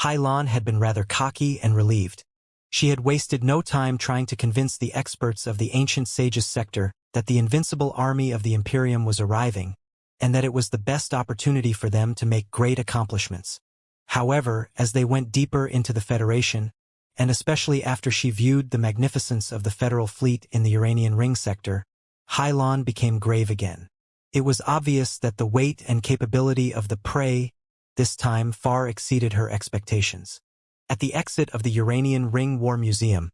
Speaker 1: Hailan had been rather cocky and relieved. She had wasted no time trying to convince the experts of the ancient sages sector that the invincible army of the Imperium was arriving, and that it was the best opportunity for them to make great accomplishments. However, as they went deeper into the Federation, and especially after she viewed the magnificence of the Federal fleet in the Uranian Ring sector, Hailan became grave again. It was obvious that the weight and capability of the prey this time far exceeded her expectations. At the exit of the Uranian Ring War Museum,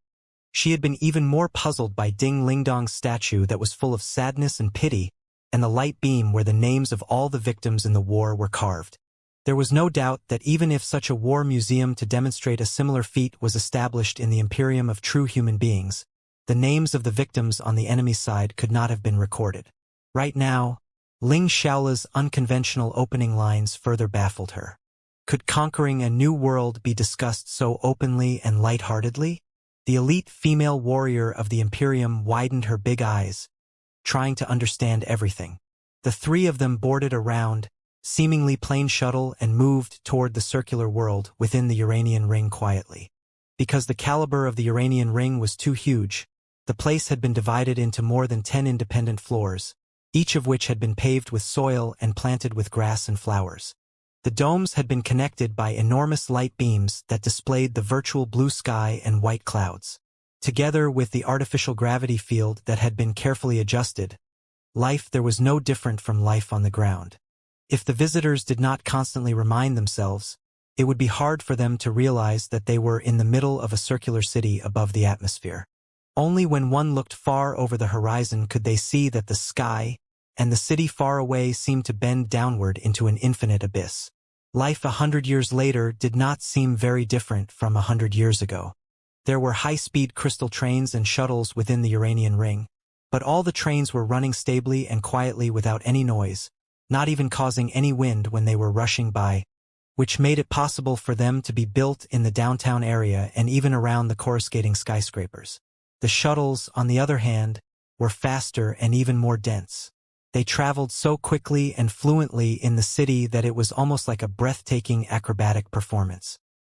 Speaker 1: she had been even more puzzled by Ding Lingdong's statue that was full of sadness and pity, and the light beam where the names of all the victims in the war were carved. There was no doubt that even if such a war museum to demonstrate a similar feat was established in the Imperium of true human beings, the names of the victims on the enemy side could not have been recorded. Right now, Ling Xiaola's unconventional opening lines further baffled her. Could conquering a new world be discussed so openly and lightheartedly? The elite female warrior of the Imperium widened her big eyes, trying to understand everything. The three of them boarded a round, seemingly plain shuttle and moved toward the circular world within the Uranian Ring quietly. Because the caliber of the Uranian Ring was too huge, the place had been divided into more than 10 independent floors, each of which had been paved with soil and planted with grass and flowers. The domes had been connected by enormous light beams that displayed the virtual blue sky and white clouds. Together with the artificial gravity field that had been carefully adjusted, life there was no different from life on the ground. If the visitors did not constantly remind themselves, it would be hard for them to realize that they were in the middle of a circular city above the atmosphere. Only when one looked far over the horizon could they see that the sky and the city far away seemed to bend downward into an infinite abyss. Life 100 years later did not seem very different from 100 years ago. There were high-speed crystal trains and shuttles within the Uranian Ring, but all the trains were running stably and quietly without any noise, not even causing any wind when they were rushing by, which made it possible for them to be built in the downtown area and even around the coruscating skyscrapers. The shuttles, on the other hand, were faster and even more dense. They traveled so quickly and fluently in the city that it was almost like a breathtaking acrobatic performance.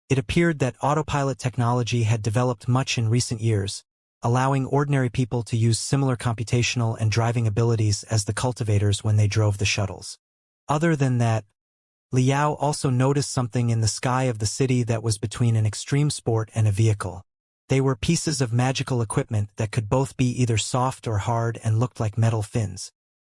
Speaker 1: It appeared that autopilot technology had developed much in recent years, allowing ordinary people to use similar computational and driving abilities as the cultivators when they drove the shuttles. Other than that, Liao also noticed something in the sky of the city that was between an extreme sport and a vehicle. They were pieces of magical equipment that could both be either soft or hard and looked like metal fins.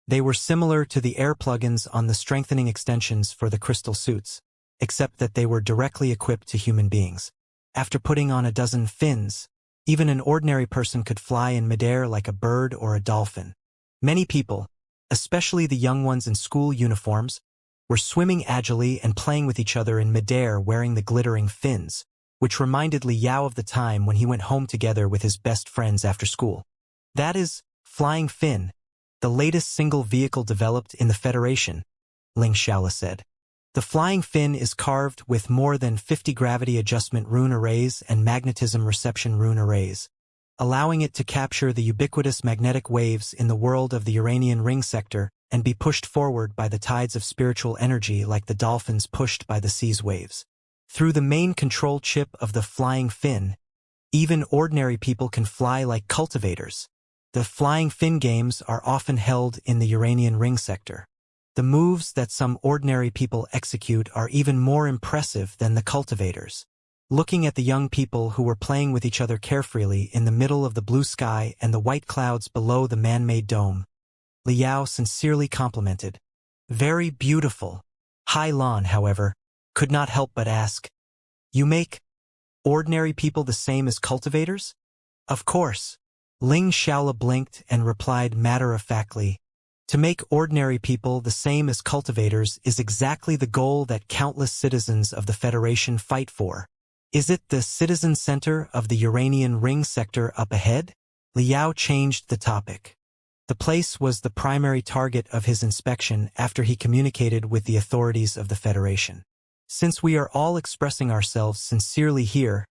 Speaker 1: They were similar to the air plugins on the strengthening extensions for the crystal suits, except that they were directly equipped to human beings. After putting on a dozen fins, even an ordinary person could fly in midair like a bird or a dolphin. Many people, especially the young ones in school uniforms, were swimming agilely and playing with each other in midair wearing the glittering fins, which reminded Li Yao of the time when he went home together with his best friends after school. That is, Flying Fin, the latest single vehicle developed in the Federation, Xianxia said. The Flying Fin is carved with more than 50 gravity adjustment rune arrays and magnetism reception rune arrays, allowing it to capture the ubiquitous magnetic waves in the world of the Uranian ring sector and be pushed forward by the tides of spiritual energy like the dolphins pushed by the sea's waves. Through the main control chip of the Flying Fin, even ordinary people can fly like cultivators. The Flying Fin games are often held in the Uranian ring sector. The moves that some ordinary people execute are even more impressive than the cultivators. Looking at the young people who were playing with each other carefreely in the middle of the blue sky and the white clouds below the man-made dome, Li Yao sincerely complimented. Very beautiful. Hai Lan, however, could not help but ask, "You make ordinary people the same as cultivators?" "Of course." Xiaola blinked and replied matter-of-factly, "To make ordinary people the same as cultivators is exactly the goal that countless citizens of the Federation fight for. Is it the citizen center of the Uranian ring sector up ahead?" Li Yao changed the topic. The place was the primary target of his inspection after he communicated with the authorities of the Federation. "Since we are all expressing ourselves sincerely here,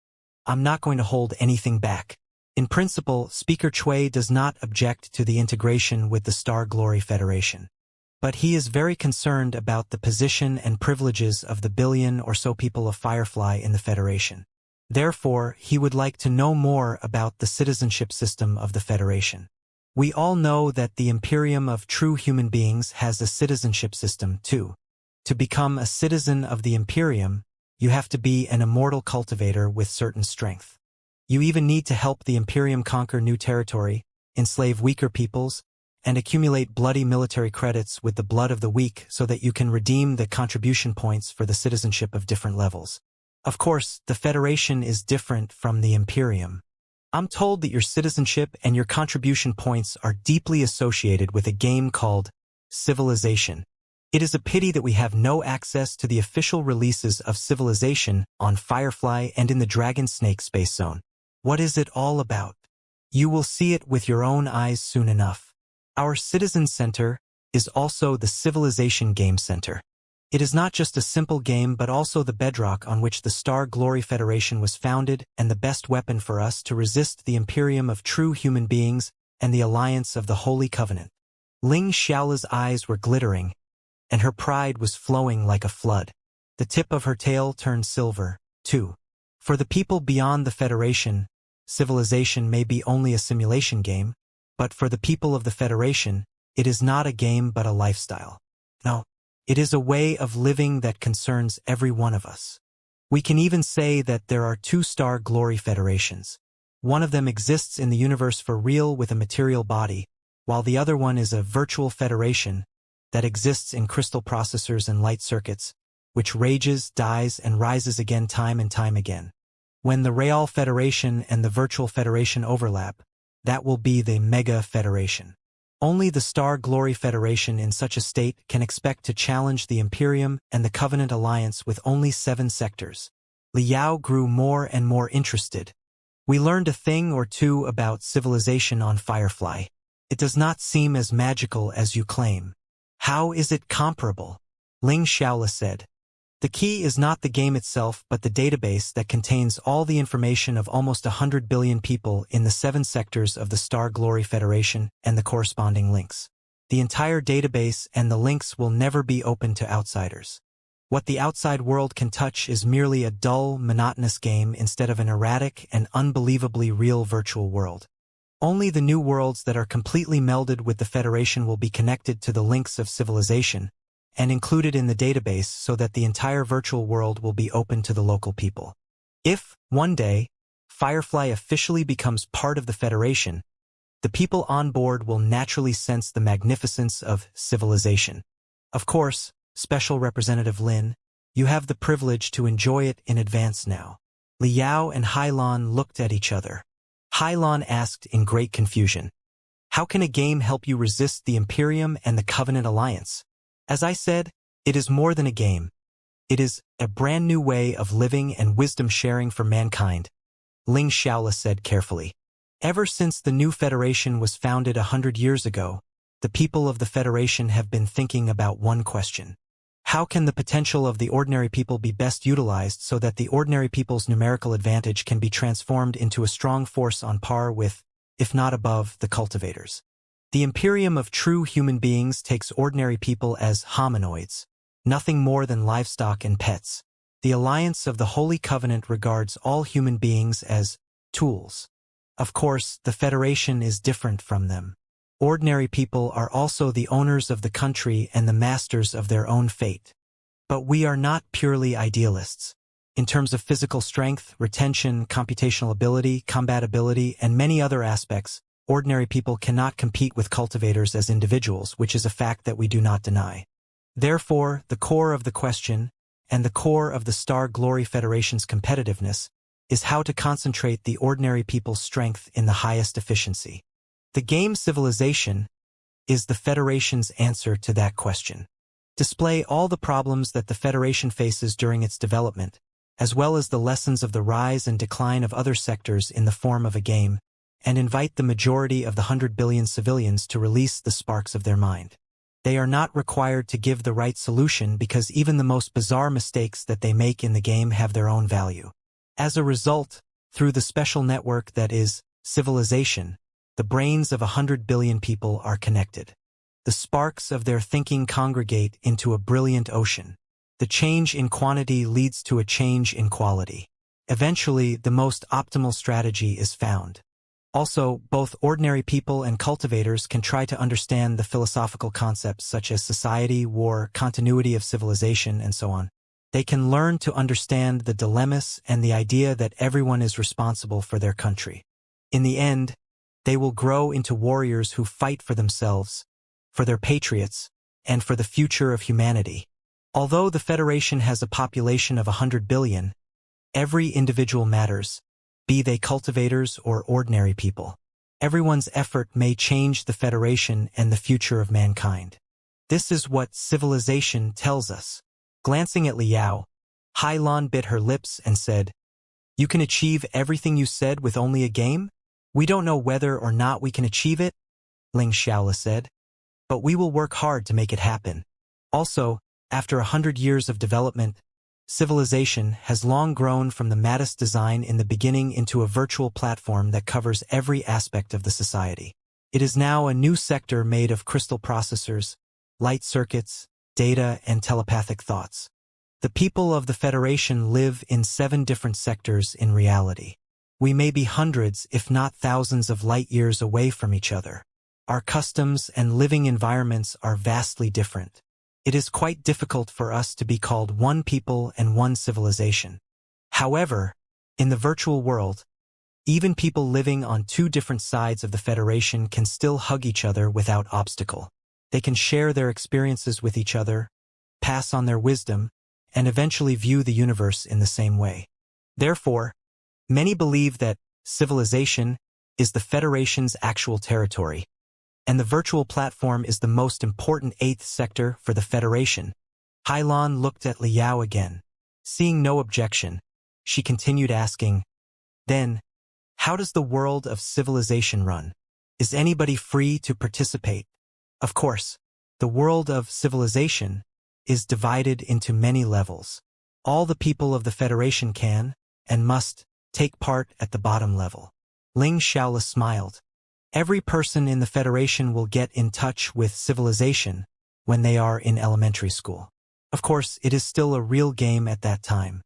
Speaker 1: I'm not going to hold anything back." In principle, Speaker Chui does not object to the integration with the Star Glory Federation. But he is very concerned about the position and privileges of the billion or so people of Firefly in the Federation. Therefore, he would like to know more about the citizenship system of the Federation. We all know that the Imperium of true human beings has a citizenship system, too. To become a citizen of the Imperium, you have to be an immortal cultivator with certain strength. You even need to help the Imperium conquer new territory, enslave weaker peoples, and accumulate bloody military credits with the blood of the weak so that you can redeem the contribution points for the citizenship of different levels. Of course, the Federation is different from the Imperium. I'm told that your citizenship and your contribution points are deeply associated with a game called Civilization. It is a pity that we have no access to the official releases of Civilization on Firefly and in the Dragon Snake Space Zone. What is it all about? You will see it with your own eyes soon enough. Our Citizen Center is also the Civilization Game Center. It is not just a simple game but also the bedrock on which the Star Glory Federation was founded and the best weapon for us to resist the Imperium of true human beings and the alliance of the Holy Covenant. Xiaola's eyes were glittering, and her pride was flowing like a flood. The tip of her tail turned silver, too. For the people beyond the Federation, Civilization may be only a simulation game, but for the people of the Federation, it is not a game but a lifestyle. No, it is a way of living that concerns every one of us. We can even say that there are two Star Glory Federations. One of them exists in the universe for real with a material body, while the other one is a virtual federation that exists in crystal processors and light circuits, which rages, dies, and rises again time and time again. When the Real Federation and the Virtual Federation overlap, that will be the Mega Federation. Only the Star Glory Federation in such a state can expect to challenge the Imperium and the Covenant Alliance with only 7 sectors. Li Yao grew more and more interested. We learned a thing or two about civilization on Firefly. It does not seem as magical as you claim. How is it comparable? Xiaola said. The key is not the game itself but the database that contains all the information of almost 100 billion people in the 7 sectors of the Star Glory Federation and the corresponding links. The entire database and the links will never be open to outsiders. What the outside world can touch is merely a dull, monotonous game instead of an erratic and unbelievably real virtual world. Only the new worlds that are completely melded with the Federation will be connected to the links of civilization and included in the database so that the entire virtual world will be open to the local people. If, one day, Firefly officially becomes part of the Federation, the people on board will naturally sense the magnificence of civilization. Of course, Special Representative Lin, you have the privilege to enjoy it in advance now. Li Yao and Hai Lan looked at each other. Hai Lan asked in great confusion, "How can a game help you resist the Imperium and the Covenant Alliance?" As I said, It is more than a game. It is a brand new way of living and wisdom sharing for mankind, Xianxia said carefully. Ever since the new Federation was founded 100 years ago, the people of the Federation have been thinking about one question. How can the potential of the ordinary people be best utilized so that the ordinary people's numerical advantage can be transformed into a strong force on par with, if not above, the cultivators? The Imperium of true human beings takes ordinary people as hominoids, nothing more than livestock and pets. The Alliance of the Holy Covenant regards all human beings as tools. Of course, the Federation is different from them. Ordinary people are also the owners of the country and the masters of their own fate. But we are not purely idealists. In terms of physical strength, retention, computational ability, combat ability, and many other aspects, ordinary people cannot compete with cultivators as individuals, which is a fact that we do not deny. Therefore, the core of the question, and the core of the Star Glory Federation's competitiveness, is how to concentrate the ordinary people's strength in the highest efficiency. The game Civilization is the Federation's answer to that question. Display all the problems that the Federation faces during its development, as well as the lessons of the rise and decline of other sectors in the form of a game, and invite the majority of the 100 billion civilians to release the sparks of their mind. They are not required to give the right solution because even the most bizarre mistakes that they make in the game have their own value. As a result, through the special network that is Civilization, the brains of 100 billion people are connected. The sparks of their thinking congregate into a brilliant ocean. The change in quantity leads to a change in quality. Eventually, the most optimal strategy is found. Also, both ordinary people and cultivators can try to understand the philosophical concepts such as society, war, continuity of civilization, and so on. They can learn to understand the dilemmas and the idea that everyone is responsible for their country. In the end, they will grow into warriors who fight for themselves, for their patriots, and for the future of humanity. Although the Federation has a population of 100 billion, every individual matters, be they cultivators or ordinary people. Everyone's effort may change the Federation and the future of mankind. This is what Civilization tells us. Glancing at Liao, Hailan bit her lips and said, "You can achieve everything you said with only a game? We don't know whether or not we can achieve it," Xianxia said, "but we will work hard to make it happen." Also, after 100 years of development, Civilization has long grown from the maddest design in the beginning into a virtual platform that covers every aspect of the society. It is now a new sector made of crystal processors, light circuits, data, and telepathic thoughts. The people of the Federation live in 7 different sectors in reality. We may be hundreds, if not thousands of light years away from each other. Our customs and living environments are vastly different. It is quite difficult for us to be called one people and one civilization. However, in the virtual world, even people living on 2 different sides of the Federation can still hug each other without obstacle. They can share their experiences with each other, pass on their wisdom, and eventually view the universe in the same way. Therefore, many believe that Civilization is the Federation's actual territory, and the virtual platform is the most important 8th sector for the Federation. Hailan looked at Liao again. Seeing no objection, she continued asking, "Then, how does the world of Civilization run? Is anybody free to participate?" Of course, the world of Civilization is divided into many levels. All the people of the Federation can, and must, take part at the bottom level. Xianxia smiled. Every person in the Federation will get in touch with Civilization when they are in elementary school. Of course, it is still a real game at that time.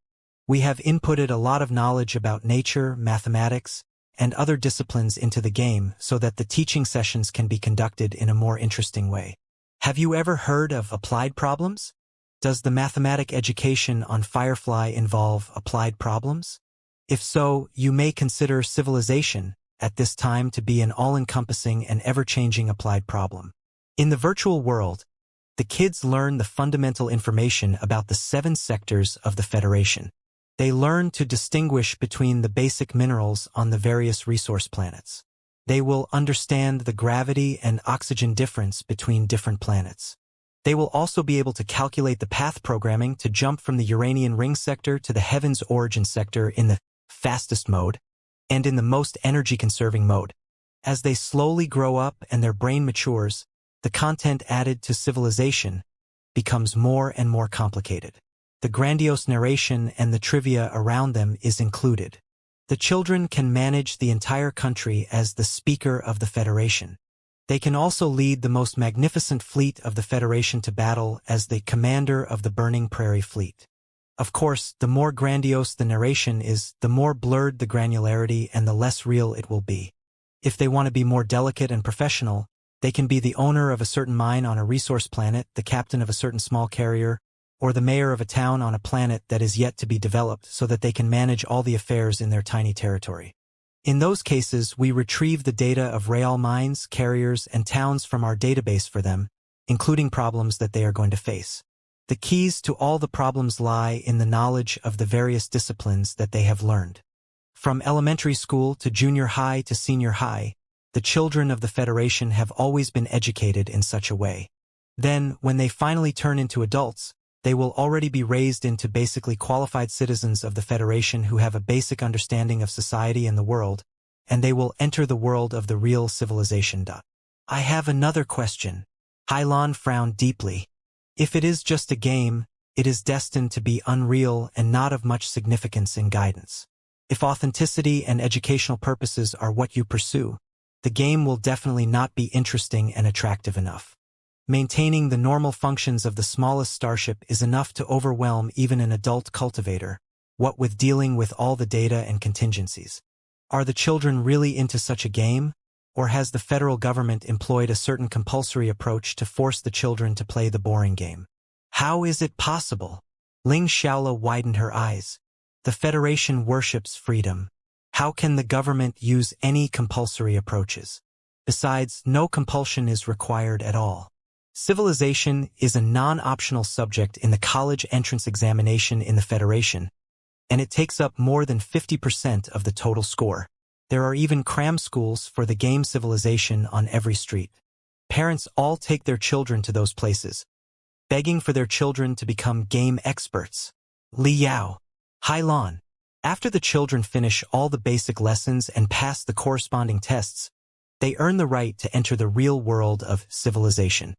Speaker 1: We have inputted a lot of knowledge about nature, mathematics, and other disciplines into the game so that the teaching sessions can be conducted in a more interesting way. Have you ever heard of applied problems? Does the mathematic education on Firefly involve applied problems? If so, you may consider Civilization at this time to be an all-encompassing and ever-changing applied problem. In the virtual world, the kids learn the fundamental information about the 7 sectors of the Federation. They learn to distinguish between the basic minerals on the various resource planets. They will understand the gravity and oxygen difference between different planets. They will also be able to calculate the path programming to jump from the Uranian ring sector to the heavens origin sector in the fastest mode and in the most energy-conserving mode. As they slowly grow up and their brain matures, the content added to civilization becomes more and more complicated. The grandiose narration and the trivia around them is included. The children can manage the entire country as the Speaker of the Federation. They can also lead the most magnificent fleet of the Federation to battle as the commander of the Burning Prairie Fleet. Of course, the more grandiose the narration is, the more blurred the granularity and the less real it will be. If they want to be more delicate and professional, they can be the owner of a certain mine on a resource planet, the captain of a certain small carrier, or the mayor of a town on a planet that is yet to be developed so that they can manage all the affairs in their tiny territory. In those cases, we retrieve the data of real mines, carriers, and towns from our database for them, including problems that they are going to face. The keys to all the problems lie in the knowledge of the various disciplines that they have learned. From elementary school to junior high to senior high, the children of the Federation have always been educated in such a way. Then, when they finally turn into adults, they will already be raised into basically qualified citizens of the Federation who have a basic understanding of society and the world, and they will enter the world of the real civilization. I have another question. Hylon frowned deeply. If it is just a game, it is destined to be unreal and not of much significance and guidance. If authenticity and educational purposes are what you pursue, the game will definitely not be interesting and attractive enough. Maintaining the normal functions of the smallest starship is enough to overwhelm even an adult cultivator, what with dealing with all the data and contingencies. Are the children really into such a game? Or has the federal government employed a certain compulsory approach to force the children to play the boring game? How is it possible? Xianxia widened her eyes. The Federation worships freedom. How can the government use any compulsory approaches? Besides, no compulsion is required at all. Civilization is a non-optional subject in the college entrance examination in the Federation, and it takes up more than 50% of the total score. There are even cram schools for the game Civilization on every street. Parents all take their children to those places, begging for their children to become game experts. Liao. Hylon. After the children finish all the basic lessons and pass the corresponding tests, they earn the right to enter the real world of civilization.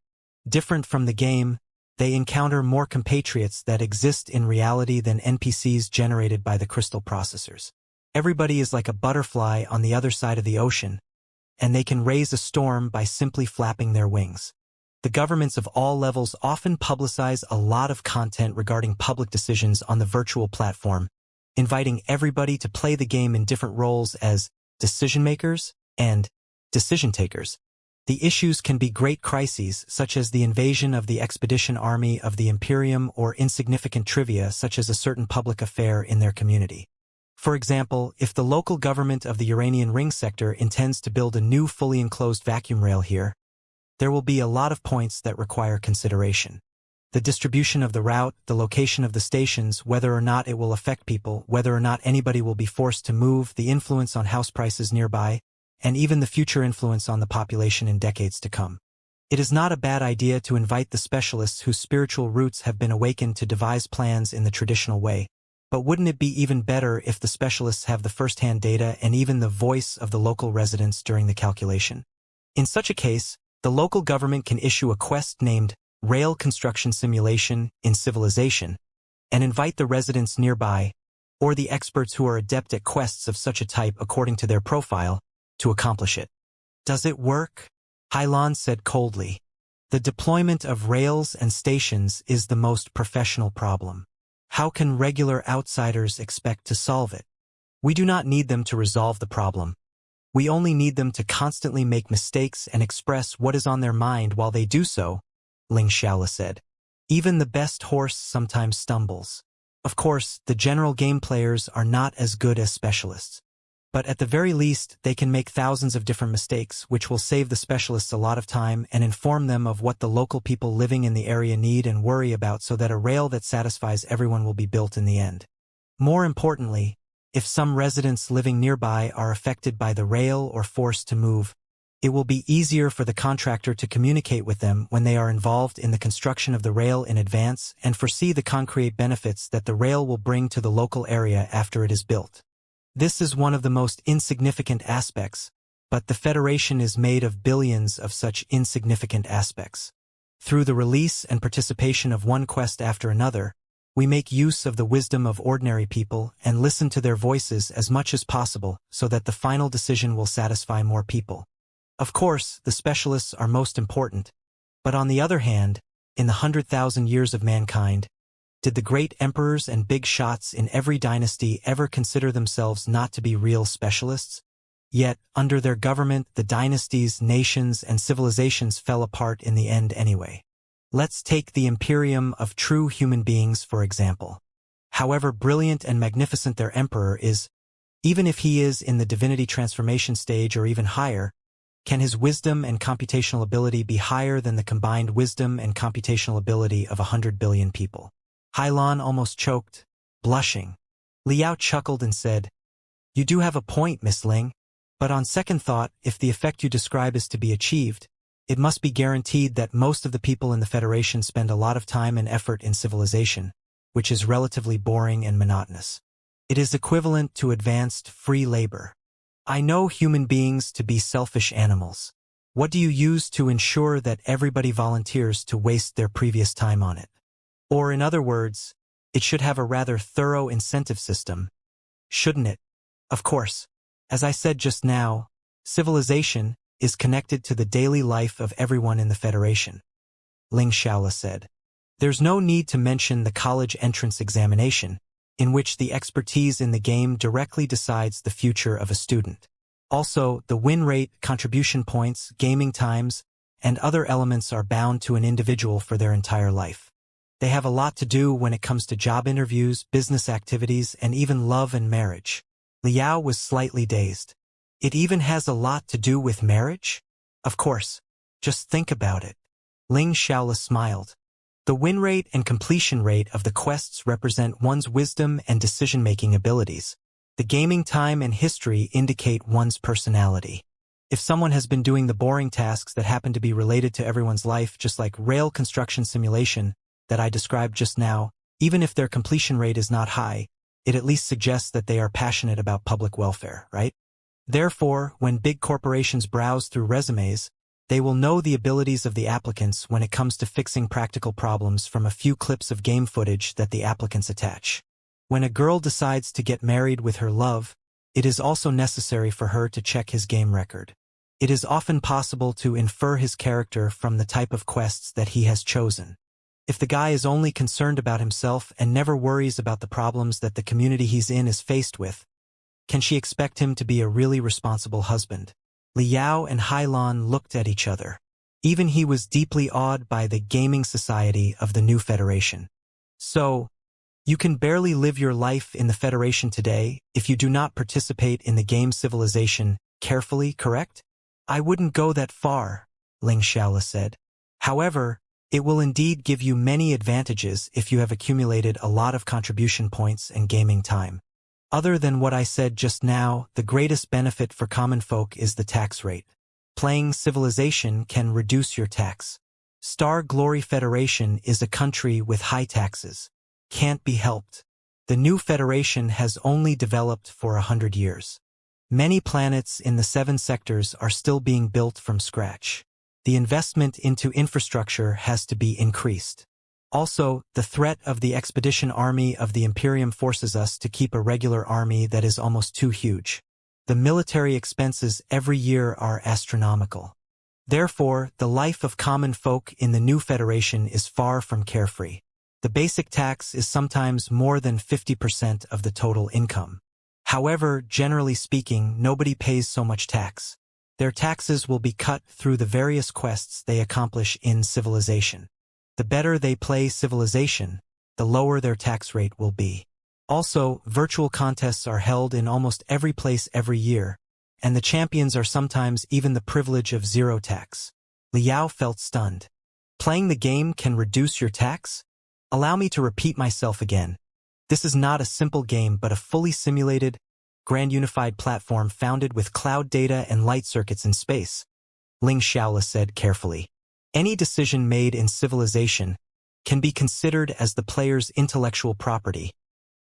Speaker 1: Different from the game, they encounter more compatriots that exist in reality than NPCs generated by the crystal processors. Everybody is like a butterfly on the other side of the ocean, and they can raise a storm by simply flapping their wings. The governments of all levels often publicize a lot of content regarding public decisions on the virtual platform, inviting everybody to play the game in different roles as decision-makers and decision-takers. The issues can be great crises, such as the invasion of the expedition army of the Imperium, or insignificant trivia such as a certain public affair in their community. For example, if the local government of the Uranian ring sector intends to build a new fully enclosed vacuum rail here, there will be a lot of points that require consideration. The distribution of the route, the location of the stations, whether or not it will affect people, whether or not anybody will be forced to move, the influence on house prices nearby, and even the future influence on the population in decades to come. It is not a bad idea to invite the specialists whose spiritual roots have been awakened to devise plans in the traditional way, but wouldn't it be even better if the specialists have the first-hand data and even the voice of the local residents during the calculation? In such a case, the local government can issue a quest named Rail Construction Simulation in Civilization and invite the residents nearby, or the experts who are adept at quests of such a type according to their profile, to accomplish it. Does it work? Hylon said coldly. The deployment of rails and stations is the most professional problem. How can regular outsiders expect to solve it? We do not need them to resolve the problem. We only need them to constantly make mistakes and express what is on their mind while they do so, Xianxia said. Even the best horse sometimes stumbles. Of course, the general game players are not as good as specialists. But at the very least, they can make thousands of different mistakes, which will save the specialists a lot of time and inform them of what the local people living in the area need and worry about so that a rail that satisfies everyone will be built in the end. More importantly, if some residents living nearby are affected by the rail or forced to move, It will be easier for the contractor to communicate with them when they are involved in the construction of the rail in advance and foresee the concrete benefits that the rail will bring to the local area after it is built. This is one of the most insignificant aspects, but the Federation is made of billions of such insignificant aspects. Through the release and participation of one quest after another, we make use of the wisdom of ordinary people and listen to their voices as much as possible so that the final decision will satisfy more people. Of course, the specialists are most important, but on the other hand, in the 100,000 years of mankind, did the great emperors and big shots in every dynasty ever consider themselves not to be real specialists? Yet, under their government, the dynasties, nations, and civilizations fell apart in the end anyway. Let's take the imperium of true human beings, for example. However brilliant and magnificent their emperor is, even if he is in the divinity transformation stage or even higher, can his wisdom and computational ability be higher than the combined wisdom and computational ability of 100 billion people? Hailan almost choked, blushing. Liao chuckled and said, "You do have a point, Miss Ling, but on second thought, if the effect you describe is to be achieved, it must be guaranteed that most of the people in the Federation spend a lot of time and effort in civilization, which is relatively boring and monotonous. It is equivalent to advanced free labor. I know human beings to be selfish animals. What do you use to ensure that everybody volunteers to waste their previous time on it? Or in other words, it should have a rather thorough incentive system, shouldn't it? Of course, as I said just now, civilization is connected to the daily life of everyone in the Federation," Ling Xiaola said. "There's no need to mention the college entrance examination, in which the expertise in the game directly decides the future of a student. Also, the win rate, contribution points, gaming times, and other elements are bound to an individual for their entire life. They have a lot to do when it comes to job interviews, business activities, and even love and marriage." Liao was slightly dazed. "It even has a lot to do with marriage?" "Of course. Just think about it." Ling Xiaola smiled. "The win rate and completion rate of the quests represent one's wisdom and decision-making abilities. The gaming time and history indicate one's personality. If someone has been doing the boring tasks that happen to be related to everyone's life, just like rail construction simulation that I described just now, even if their completion rate is not high, it at least suggests that they are passionate about public welfare, right? Therefore, when big corporations browse through resumes, they will know the abilities of the applicants when it comes to fixing practical problems from a few clips of game footage that the applicants attach. When a girl decides to get married with her love, it is also necessary for her to check his game record. It is often possible to infer his character from the type of quests that he has chosen. If the guy is only concerned about himself and never worries about the problems that the community he's in is faced with, can she expect him to be a really responsible husband? Liao and Hailan looked at each other. Even he was deeply awed by the gaming society of the new Federation. "So, you can barely live your life in the Federation today if you do not participate in the game civilization carefully, correct?" "I wouldn't go that far," Ling Xiaola said. "However, it will indeed give you many advantages if you have accumulated a lot of contribution points and gaming time. Other than what I said just now, the greatest benefit for common folk is the tax rate. Playing civilization can reduce your tax. Star Glory Federation is a country with high taxes. Can't be helped. The new Federation has only developed for 100 years. Many planets in the 7 sectors are still being built from scratch. The investment into infrastructure has to be increased. Also, the threat of the expedition army of the Imperium forces us to keep a regular army that is almost too huge. The military expenses every year are astronomical. Therefore, the life of common folk in the new Federation is far from carefree. The basic tax is sometimes more than 50% of the total income. However, generally speaking, nobody pays so much tax. Their taxes will be cut through the various quests they accomplish in civilization. The better they play civilization, the lower their tax rate will be. Also, virtual contests are held in almost every place every year, and the champions are sometimes even the privilege of zero tax." Liao felt stunned. "Playing the game can reduce your tax? Allow me to repeat myself again. This is not a simple game but a fully simulated, grand unified platform founded with cloud data and light circuits in space. Xianxia said carefully. Any decision made in civilization can be considered as the player's intellectual property,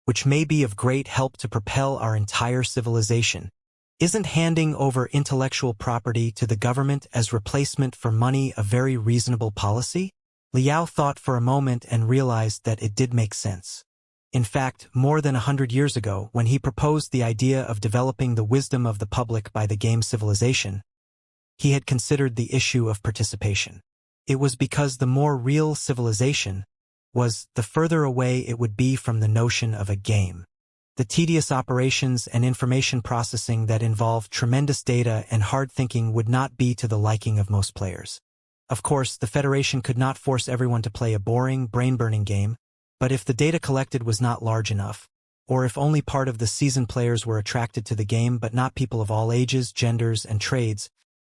Speaker 1: which may be of great help to propel our entire civilization. Isn't handing over intellectual property to the government as replacement for money a very reasonable policy? Liao thought for a moment and realized that it did make sense. In fact, more than 100 years ago, when he proposed the idea of developing the wisdom of the public by the game Civilization, he had considered the issue of participation. It was because the more real civilization was, the further away it would be from the notion of a game. The tedious operations and information processing that involved tremendous data and hard thinking would not be to the liking of most players. Of course, the Federation could not force everyone to play a boring, brain-burning game, but if the data collected was not large enough, or if only part of the seasoned players were attracted to the game but not people of all ages, genders, and trades,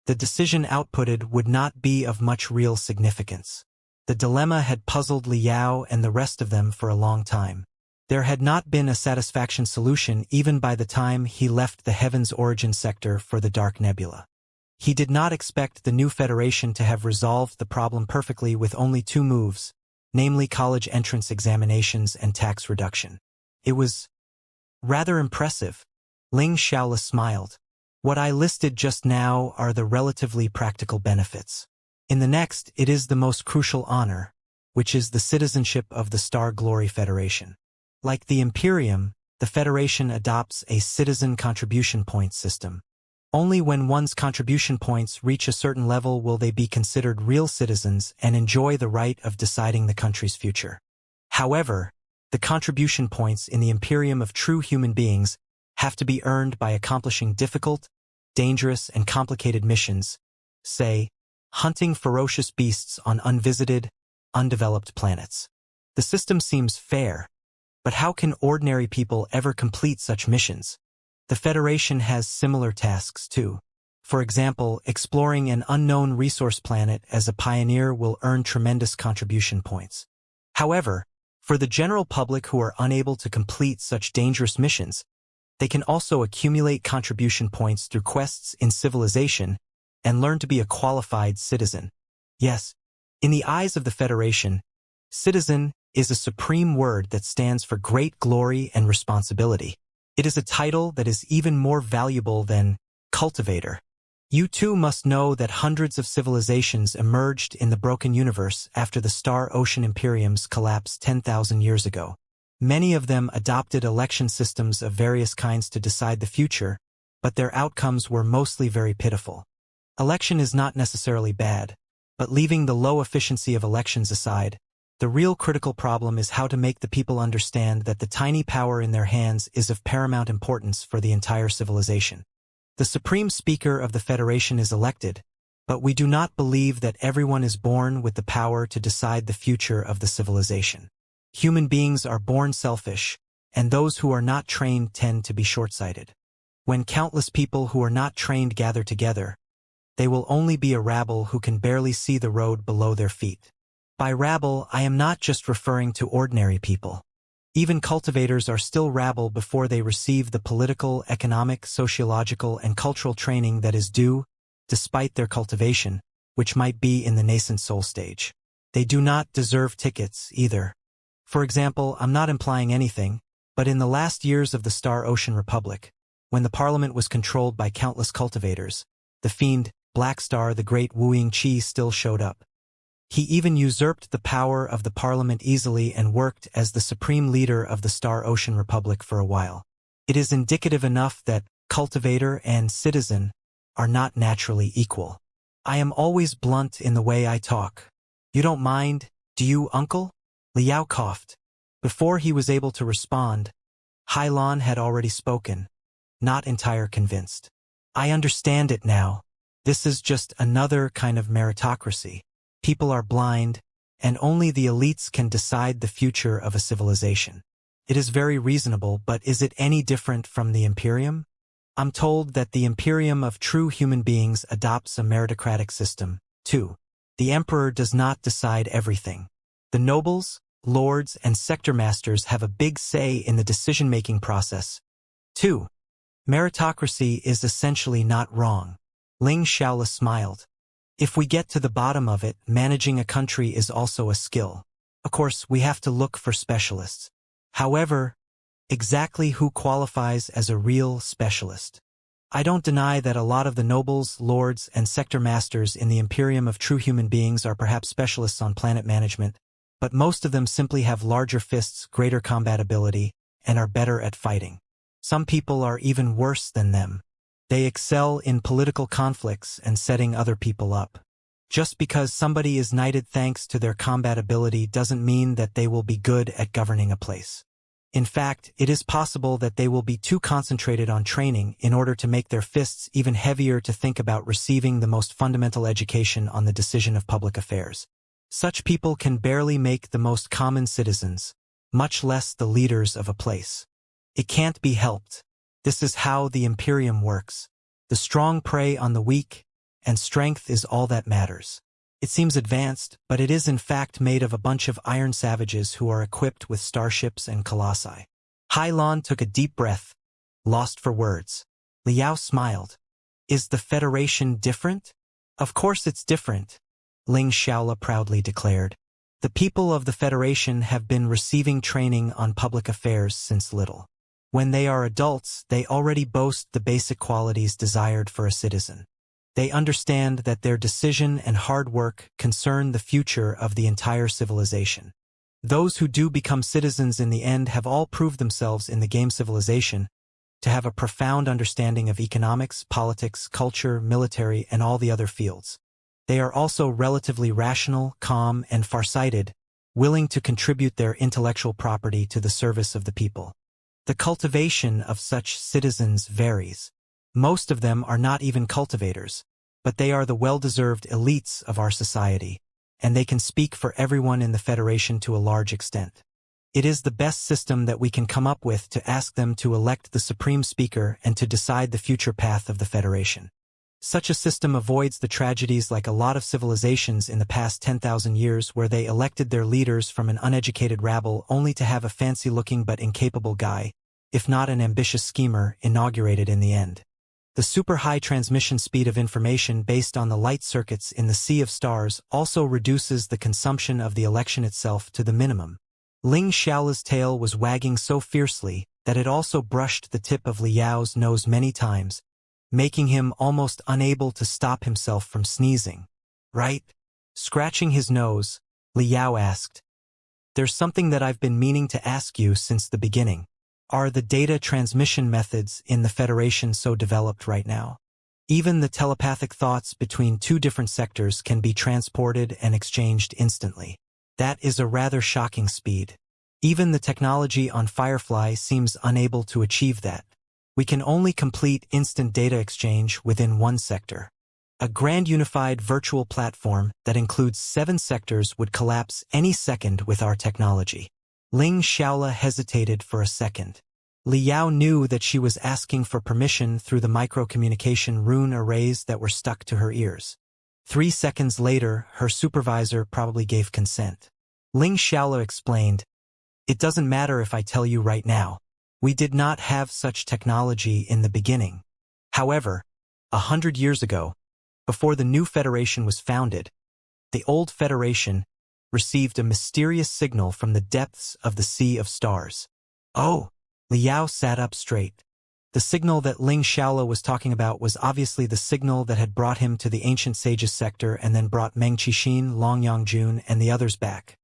Speaker 1: the decision outputted would not be of much real significance. The dilemma had puzzled Liao and the rest of them for a long time. There had not been a satisfaction solution even by the time he left the Heaven's Origin sector for the Dark Nebula. He did not expect the new Federation to have resolved the problem perfectly with only 2 moves, namely college entrance examinations and tax reduction. It was rather impressive. Xianxia smiled. What I listed just now are the relatively practical benefits. In the next, it is the most crucial honor, which is the citizenship of the Star Glory Federation. Like the Imperium, the Federation adopts a citizen contribution points system. Only when one's contribution points reach a certain level will they be considered real citizens and enjoy the right of deciding the country's future. However, the contribution points in the Imperium of true human beings have to be earned by accomplishing difficult, dangerous, and complicated missions, say, hunting ferocious beasts on unvisited, undeveloped planets. The system seems fair, but how can ordinary people ever complete such missions? The Federation has similar tasks too. For example, exploring an unknown resource planet as a pioneer will earn tremendous contribution points. However, for the general public who are unable to complete such dangerous missions, they can also accumulate contribution points through quests in Civilization and learn to be a qualified citizen. Yes, in the eyes of the Federation, citizen is a supreme word that stands for great glory and responsibility. It is a title that is even more valuable than cultivator. You too must know that hundreds of civilizations emerged in the broken universe after the Star-Ocean Imperiums collapsed 10,000 years ago. Many of them adopted election systems of various kinds to decide the future, but their outcomes were mostly very pitiful. Election is not necessarily bad, but leaving the low efficiency of elections aside, the real critical problem is how to make the people understand that the tiny power in their hands is of paramount importance for the entire civilization. The Supreme Speaker of the Federation is elected, but we do not believe that everyone is born with the power to decide the future of the civilization. Human beings are born selfish, and those who are not trained tend to be short-sighted. When countless people who are not trained gather together, they will only be a rabble who can barely see the road below their feet. By rabble, I am not just referring to ordinary people. Even cultivators are still rabble before they receive the political, economic, sociological, and cultural training that is due, despite their cultivation, which might be in the nascent soul stage. They do not deserve tickets, either. For example, I'm not implying anything, but in the last years of the Star-Ocean Republic, when the parliament was controlled by countless cultivators, the fiend, Black Star the Great Wuxia still showed up. He even usurped the power of the parliament easily and worked as the supreme leader of the Star-Ocean Republic for a while. It is indicative enough that cultivator and citizen are not naturally equal. I am always blunt in the way I talk. You don't mind, do you, uncle? Liao coughed. Before he was able to respond, Hailan had already spoken, not entirely convinced. I understand it now. This is just another kind of meritocracy. People are blind, and only the elites can decide the future of a civilization. It is very reasonable, but is it any different from the Imperium? I'm told that the Imperium of true human beings adopts a meritocratic system, too. The Emperor does not decide everything. The nobles, lords, and sector masters have a big say in the decision-making process, too. Meritocracy is essentially not wrong. Xianxia smiled. If we get to the bottom of it, managing a country is also a skill. Of course, we have to look for specialists. However, exactly who qualifies as a real specialist? I don't deny that a lot of the nobles, lords, and sector masters in the Imperium of true human beings are perhaps specialists on planet management, but most of them simply have larger fists, greater combat ability, and are better at fighting. Some people are even worse than them. They excel in political conflicts and setting other people up. Just because somebody is knighted thanks to their combat ability doesn't mean that they will be good at governing a place. In fact, it is possible that they will be too concentrated on training in order to make their fists even heavier to think about receiving the most fundamental education on the decision of public affairs. Such people can barely make the most common citizens, much less the leaders of a place. It can't be helped. This is how the Imperium works. The strong prey on the weak, and strength is all that matters. It seems advanced, but it is in fact made of a bunch of iron savages who are equipped with starships and colossi. Hai Lan took a deep breath, lost for words. Liao smiled. Is the Federation different? Of course it's different, Ling Xiaola proudly declared. The people of the Federation have been receiving training on public affairs since little. When they are adults, they already boast the basic qualities desired for a citizen. They understand that their decision and hard work concern the future of the entire civilization. Those who do become citizens in the end have all proved themselves in the game Civilization to have a profound understanding of economics, politics, culture, military, and all the other fields. They are also relatively rational, calm, and farsighted, willing to contribute their intellectual property to the service of the people. The cultivation of such citizens varies. Most of them are not even cultivators, but they are the well-deserved elites of our society, and they can speak for everyone in the Federation to a large extent. It is the best system that we can come up with to ask them to elect the Supreme Speaker and to decide the future path of the Federation. Such a system avoids the tragedies like a lot of civilizations in the past 10,000 years where they elected their leaders from an uneducated rabble only to have a fancy-looking but incapable guy, if not an ambitious schemer, inaugurated in the end. The super-high transmission speed of information based on the light circuits in the sea of stars also reduces the consumption of the election itself to the minimum. Ling Xiaola's tail was wagging so fiercely that it also brushed the tip of Liao's nose many times, making him almost unable to stop himself from sneezing. Right? Scratching his nose, Liao asked. There's something that I've been meaning to ask you since the beginning. Are the data transmission methods in the Federation so developed right now? Even the telepathic thoughts between two different sectors can be transported and exchanged instantly. That is a rather shocking speed. Even the technology on Firefly seems unable to achieve that. We can only complete instant data exchange within one sector. A grand unified virtual platform that includes 7 sectors would collapse any second with our technology. Ling Xiaola hesitated for a second. Liao knew that she was asking for permission through the microcommunication rune arrays that were stuck to her ears. 3 seconds later, her supervisor probably gave consent. Ling Xiaola explained, "It doesn't matter if I tell you right now. We did not have such technology in the beginning. However, 100 years ago, before the new Federation was founded, the old Federation received a mysterious signal from the depths of the Sea of Stars." Oh! Liao sat up straight. The signal that Ling Xiaola was talking about was obviously the signal that had brought him to the Ancient Sages sector and then brought Meng Qixin, Long Yangjun, and the others back.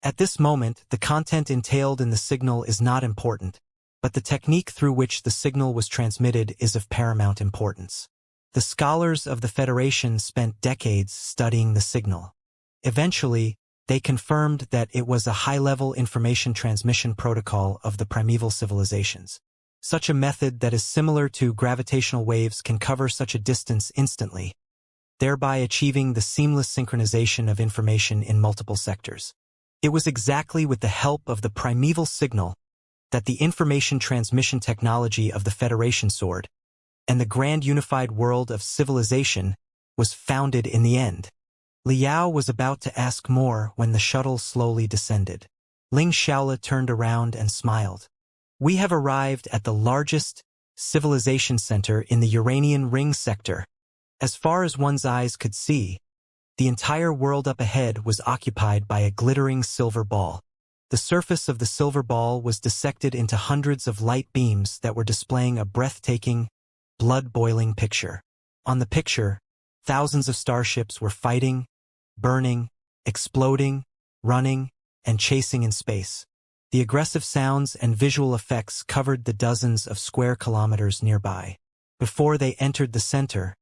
Speaker 1: At this moment, the content entailed in the signal is not important, but the technique through which the signal was transmitted is of paramount importance. The scholars of the Federation spent decades studying the signal. Eventually, they confirmed that it was a high-level information transmission protocol of the primeval civilizations. Such a method that is similar to gravitational waves can cover such a distance instantly, thereby achieving the seamless synchronization of information in multiple sectors. It was exactly with the help of the primeval signal that the information transmission technology of the Federation soared, and the grand unified world of civilization was founded in the end. Liao was about to ask more when the shuttle slowly descended. Ling Xiaola turned around and smiled. "We have arrived at the largest civilization center in the Uranian Ring sector. As far as one's eyes could see, The entire world up ahead was occupied by a glittering silver ball. The surface of the silver ball was dissected into hundreds of light beams that were displaying a breathtaking, blood-boiling picture. On the picture, thousands of starships were fighting, burning, exploding, running, and chasing in space. The aggressive sounds and visual effects covered the dozens of square kilometers nearby. Before they entered the center,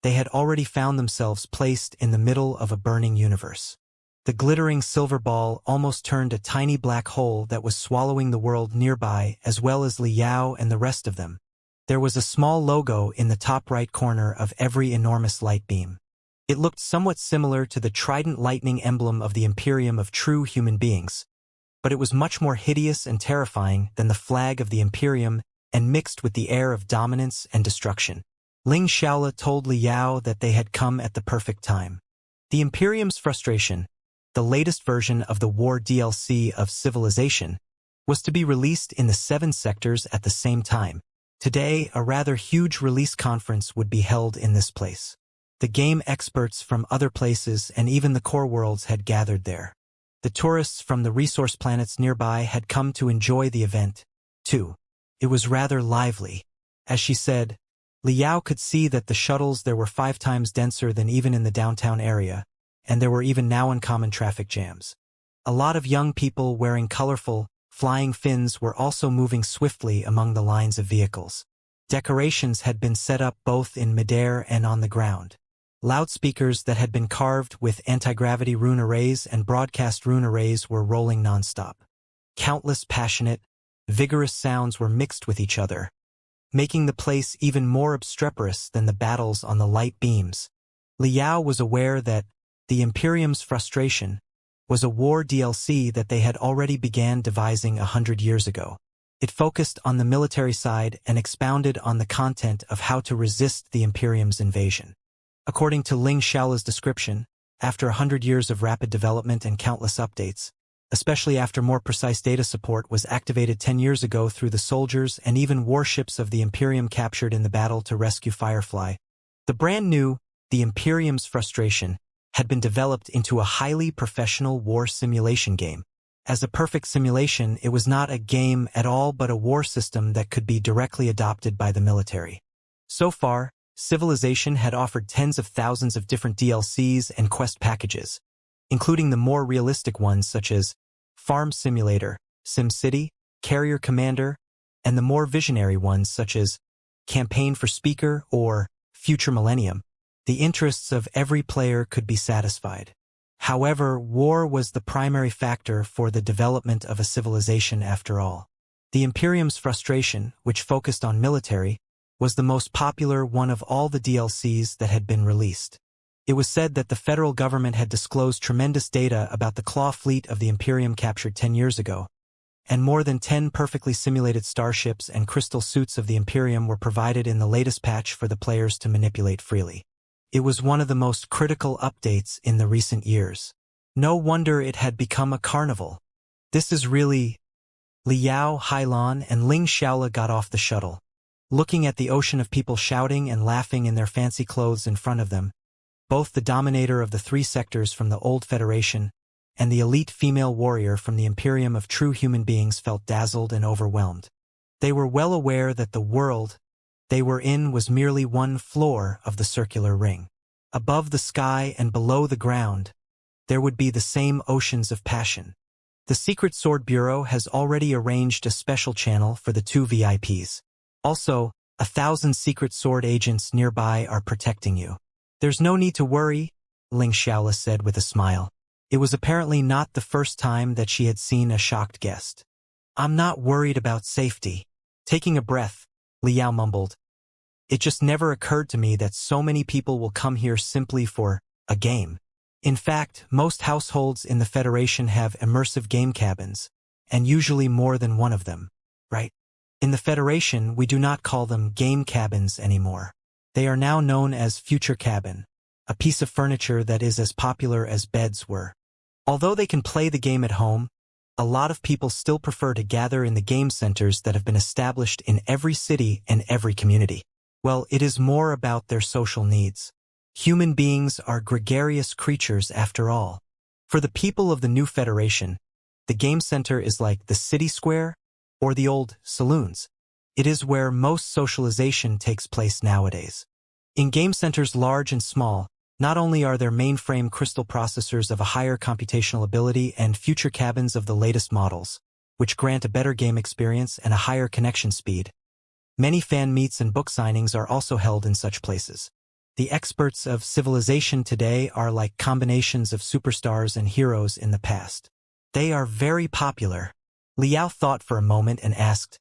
Speaker 1: they had already found themselves placed in the middle of a burning universe. The glittering silver ball almost turned a tiny black hole that was swallowing the world nearby as well as Li Yao and the rest of them. There was a small logo in the top right corner of every enormous light beam. It looked somewhat similar to the trident lightning emblem of the Imperium of true human beings, but it was much more hideous and terrifying than the flag of the Imperium and mixed with the air of dominance and destruction. Xianxia told Li Yao that they had come at the perfect time. The Imperium's frustration, the latest version of the war DLC of Civilization, was to be released in the 7 sectors at the same time. Today, a rather huge release conference would be held in this place. The game experts from other places and even the core worlds had gathered there. The tourists from the resource planets nearby had come to enjoy the event, too. It was rather lively. As she said, Li Yao could see that the shuttles there were 5 times denser than even in the downtown area, and there were even now uncommon traffic jams. A lot of young people wearing colorful, flying fins were also moving swiftly among the lines of vehicles. Decorations had been set up both in midair and on the ground. Loudspeakers that had been carved with anti-gravity rune arrays and broadcast rune arrays were rolling nonstop. Countless passionate, vigorous sounds were mixed with each other, making the place even more obstreperous than the battles on the light beams. Li Yao was aware that the Imperium's frustration was a war DLC that they had already began devising 100 years ago. It focused on the military side and expounded on the content of how to resist the Imperium's invasion. According to Xiao's description, after 100 years of rapid development and countless updates, especially after more precise data support was activated 10 years ago through the soldiers and even warships of the Imperium captured in the battle to rescue Firefly, the brand new, the Imperium's frustration, had been developed into a highly professional war simulation game. As a perfect simulation, it was not a game at all but a war system that could be directly adopted by the military. So far, Civilization had offered tens of thousands of different DLCs and quest packages, including the more realistic ones such as Farm Simulator, SimCity, Carrier Commander, and the more visionary ones such as Campaign for Speaker or Future Millennium. The interests of every player could be satisfied. However, war was the primary factor for the development of a civilization after all. The Imperium's frustration, which focused on military, was the most popular one of all the DLCs that had been released. It was said that the federal government had disclosed tremendous data about the claw fleet of the Imperium captured 10 years ago, and more than 10 perfectly simulated starships and crystal suits of the Imperium were provided in the latest patch for the players to manipulate freely. It was one of the most critical updates in the recent years. No wonder it had become a carnival. This is really... Li Yao, Hailan, and Xiaola got off the shuttle. Looking at the ocean of people shouting and laughing in their fancy clothes in front of them, both the dominator of the 3 sectors from the old Federation and the elite female warrior from the Imperium of true human beings felt dazzled and overwhelmed. They were well aware that the world they were in was merely one floor of the circular ring. Above the sky and below the ground, there would be the same oceans of passion. The Secret Sword Bureau has already arranged a special channel for the 2 VIPs. Also, 1,000 Secret Sword agents nearby are protecting you. There's no need to worry, Xiaola said with a smile. It was apparently not the first time that she had seen a shocked guest. I'm not worried about safety. Taking a breath, Li Yao mumbled. It just never occurred to me that so many people will come here simply for a game. In fact, most households in the Federation have immersive game cabins, and usually more than one of them, right? In the Federation, we do not call them game cabins anymore. They are now known as future cabin, a piece of furniture that is as popular as beds were. Although they can play the game at home, a lot of people still prefer to gather in the game centers that have been established in every city and every community. Well, it is more about their social needs. Human beings are gregarious creatures after all. For the people of the new Federation, the game center is like the city square or the old saloons. It is where most socialization takes place nowadays. In game centers large and small, not only are there mainframe crystal processors of a higher computational ability and future cabins of the latest models, which grant a better game experience and a higher connection speed, many fan meets and book signings are also held in such places. The experts of civilization today are like combinations of superstars and heroes in the past. They are very popular. Liao thought for a moment and asked,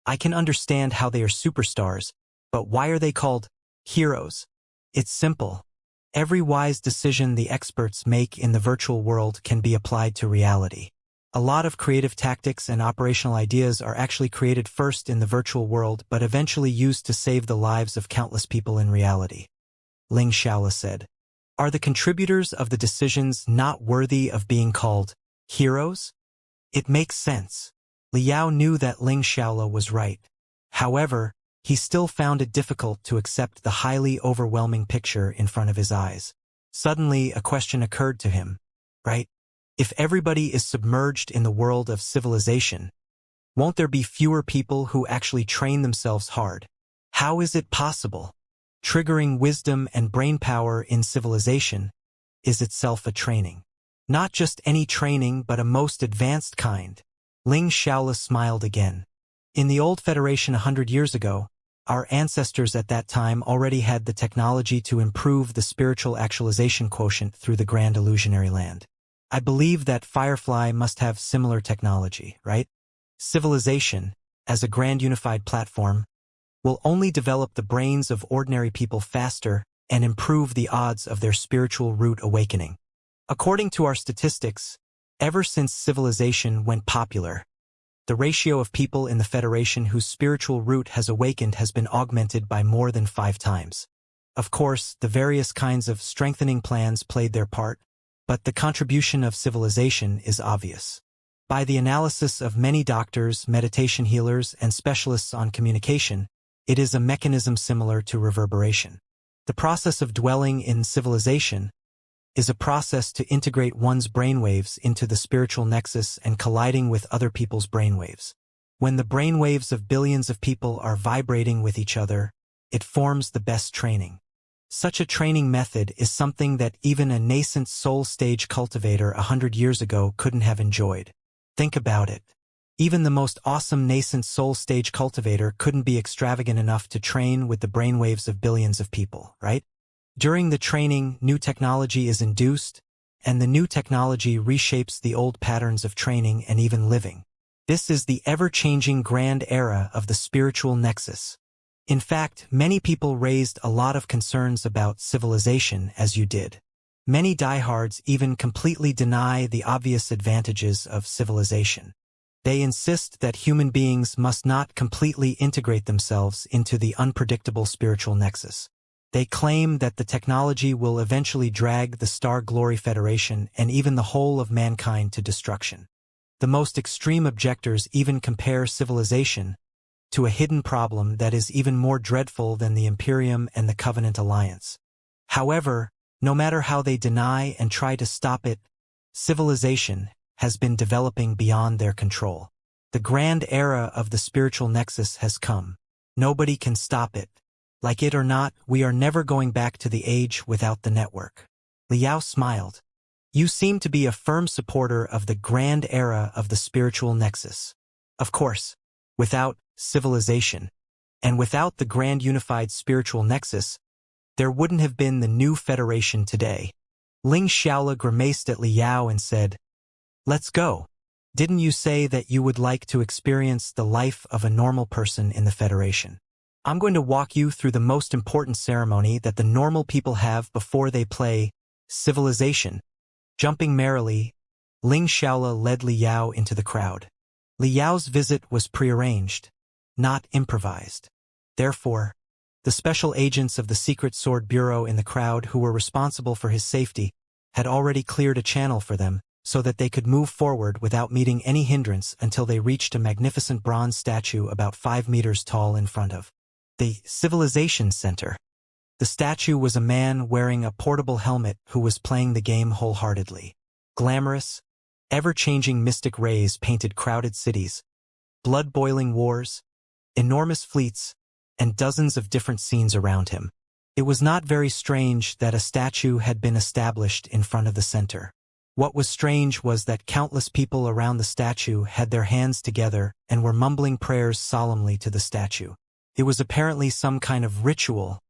Speaker 1: I can understand how they are superstars, but why are they called heroes? It's simple. Every wise decision the experts make in the virtual world can be applied to reality. A lot of creative tactics and operational ideas are actually created first in the virtual world but eventually used to save the lives of countless people in reality. Xianxia said, Are the contributors of the decisions not worthy of being called heroes? It makes sense. Liao knew that Xianxia was right. However, he still found it difficult to accept the highly overwhelming picture in front of his eyes. Suddenly, a question occurred to him. Right? If everybody is submerged in the world of civilization, won't there be fewer people who actually train themselves hard? How is it possible? Triggering wisdom and brain power in civilization is itself a training. Not just any training, but a most advanced kind. Xianxia smiled again. In the old Federation 100 years ago, our ancestors at that time already had the technology to improve the spiritual actualization quotient through the grand illusionary land. I believe that Firefly must have similar technology, right? Civilization, as a grand unified platform, will only develop the brains of ordinary people faster and improve the odds of their spiritual root awakening. According to our statistics, ever since civilization went popular, the ratio of people in the Federation whose spiritual root has awakened has been augmented by more than 5 times. Of course, the various kinds of strengthening plans played their part, but the contribution of civilization is obvious. By the analysis of many doctors, meditation healers, and specialists on communication, it is a mechanism similar to reverberation. The process of dwelling in civilization is a process to integrate one's brainwaves into the spiritual nexus and colliding with other people's brainwaves. When the brainwaves of billions of people are vibrating with each other, it forms the best training. Such a training method is something that even a nascent soul stage cultivator 100 years ago couldn't have enjoyed. Think about it. Even the most awesome nascent soul stage cultivator couldn't be extravagant enough to train with the brainwaves of billions of people, right? During the training, new technology is induced, and the new technology reshapes the old patterns of training and even living. This is the ever-changing grand era of the spiritual nexus. In fact, many people raised a lot of concerns about civilization as you did. Many diehards even completely deny the obvious advantages of civilization. They insist that human beings must not completely integrate themselves into the unpredictable spiritual nexus. They claim that the technology will eventually drag the Star Glory Federation and even the whole of mankind to destruction. The most extreme objectors even compare civilization to a hidden problem that is even more dreadful than the Imperium and the Covenant Alliance. However, no matter how they deny and try to stop it, civilization has been developing beyond their control. The grand era of the spiritual nexus has come. Nobody can stop it. Like it or not, we are never going back to the age without the network. Liao smiled. You seem to be a firm supporter of the grand era of the spiritual nexus. Of course, without civilization, and without the grand unified spiritual nexus, there wouldn't have been the new Federation today. Xianxia grimaced at Liao and said, Let's go. Didn't you say that you would like to experience the life of a normal person in the Federation? I'm going to walk you through the most important ceremony that the normal people have before they play civilization. Jumping merrily, Xianxia led Liao into the crowd. Liao's visit was prearranged, not improvised. Therefore, the special agents of the Secret Sword Bureau in the crowd who were responsible for his safety had already cleared a channel for them so that they could move forward without meeting any hindrance until they reached a magnificent bronze statue about 5 meters tall in front of the Civilization Center. The statue was a man wearing a portable helmet who was playing the game wholeheartedly. Glamorous, ever-changing mystic rays painted crowded cities, blood-boiling wars, enormous fleets, and dozens of different scenes around him. It was not very strange that a statue had been established in front of the center. What was strange was that countless people around the statue had their hands together and were mumbling prayers solemnly to the statue. It was apparently some kind of ritual.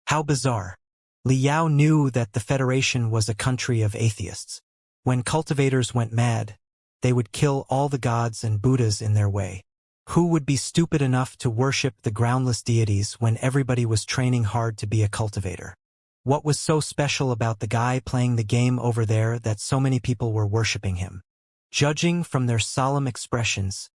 Speaker 1: How bizarre. Li Yao knew that the Federation was a country of atheists. When cultivators went mad, they would kill all the gods and Buddhas in their way. Who would be stupid enough to worship the groundless deities when everybody was training hard to be a cultivator? What was so special about the guy playing the game over there that so many people were worshipping him? Judging from their solemn expressions,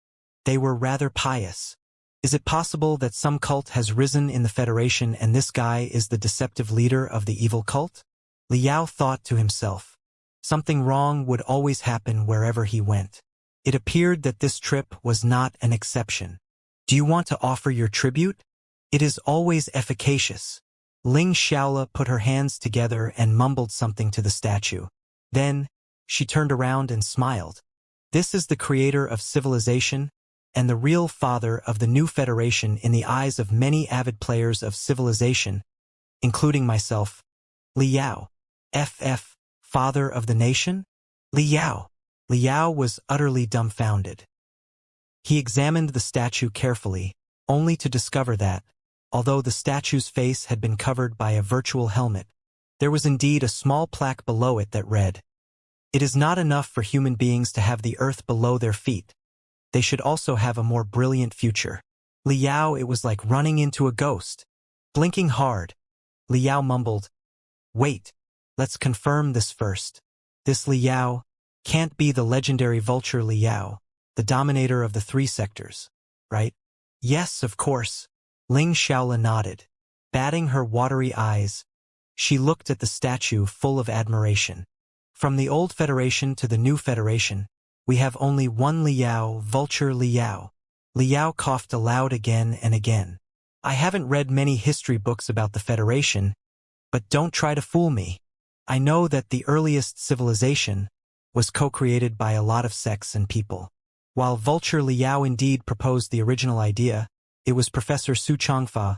Speaker 1: they were rather pious. Is it possible that some cult has risen in the Federation and this guy is the deceptive leader of the evil cult? Li Yao thought to himself. Something wrong would always happen wherever he went. It appeared that this trip was not an exception. Do you want to offer your tribute? It is always efficacious. Xianxia put her hands together and mumbled something to the statue. Then, she turned around and smiled. This is the creator of civilization, and the real father of the new Federation in the eyes of many avid players of civilization, including myself. Li Yao. Father of the nation? Li Yao. Li Yao was utterly dumbfounded. He examined the statue carefully, only to discover that, although the statue's face had been covered by a virtual helmet, there was indeed a small plaque below it that read, "It is not enough for human beings to have the earth below their feet. They should also have a more brilliant future." Li Yao, it was like running into a ghost. Blinking hard, Li Yao mumbled, "Wait, let's confirm this first. This Li Yao can't be the legendary vulture Li Yao, the dominator of the three sectors, right?" "Yes, of course." Xianxia nodded. Batting her watery eyes, she looked at the statue full of admiration. From the old Federation to the new Federation, we have only one Li Yao, vulture Li Yao. Li Yao coughed aloud again and again. I haven't read many history books about the Federation, but don't try to fool me. I know that the earliest civilization was co-created by a lot of sects and people. While vulture Li Yao indeed proposed the original idea, it was Professor Xianxia,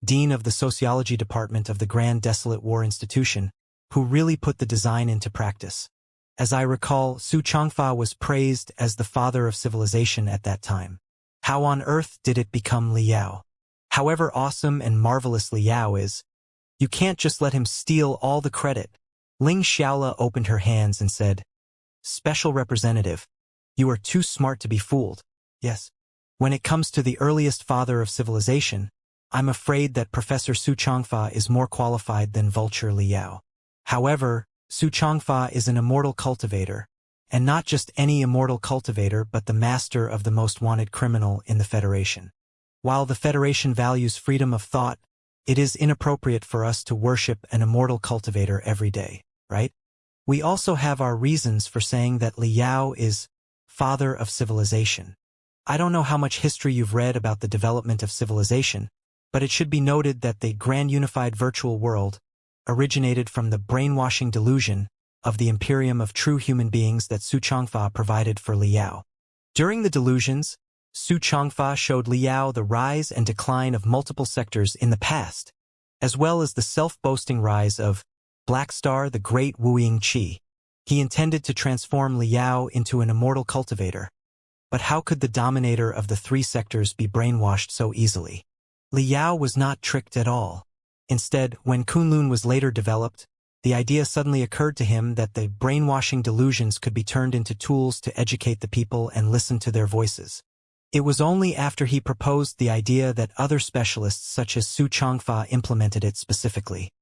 Speaker 1: Dean of the Sociology Department of the Grand Desolate War Institution, who really put the design into practice. As I recall, Xianxia was praised as the father of civilization at that time. How on earth did it become Li Yao? However awesome and marvelous Li Yao is, you can't just let him steal all the credit. Xianxia opened her hands and said, "Special representative, you are too smart to be fooled. Yes. When it comes to the earliest father of civilization, I'm afraid that Professor Xianxia is more qualified than vulture Li Yao. However, Xianxia is an immortal cultivator, and not just any immortal cultivator but the master of the most wanted criminal in the Federation. While the Federation values freedom of thought, it is inappropriate for us to worship an immortal cultivator every day, right? We also have our reasons for saying that Li Yao is father of civilization. I don't know how much history you've read about the development of civilization, but it should be noted that the grand unified virtual world originated from the brainwashing delusion of the imperium of true human beings that Xianxia provided for Li Yao. During the delusions, Xianxia showed Li Yao the rise and decline of multiple sectors in the past, as well as the self-boasting rise of Black Star the Great Wu Qi. He intended to transform Li Yao into an immortal cultivator. But how could the dominator of the three sectors be brainwashed so easily? Li Yao was not tricked at all. Instead, when Kunlun was later developed, the idea suddenly occurred to him that the brainwashing delusions could be turned into tools to educate the people and listen to their voices. It was only after he proposed the idea that other specialists such as Xianxia implemented it specifically.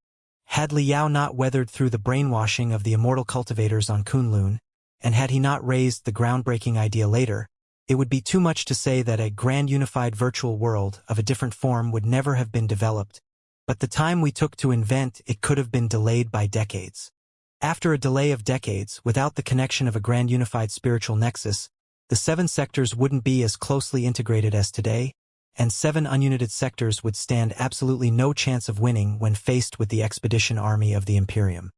Speaker 1: Had Li Yao not weathered through the brainwashing of the immortal cultivators on Kunlun, and had he not raised the groundbreaking idea later, it would be too much to say that a grand unified virtual world of a different form would never have been developed, but the time we took to invent it could have been delayed by decades. After a delay of decades, without the connection of a grand unified spiritual nexus, the seven sectors wouldn't be as closely integrated as today, and 7 ununited sectors would stand absolutely no chance of winning when faced with the expedition army of the Imperium.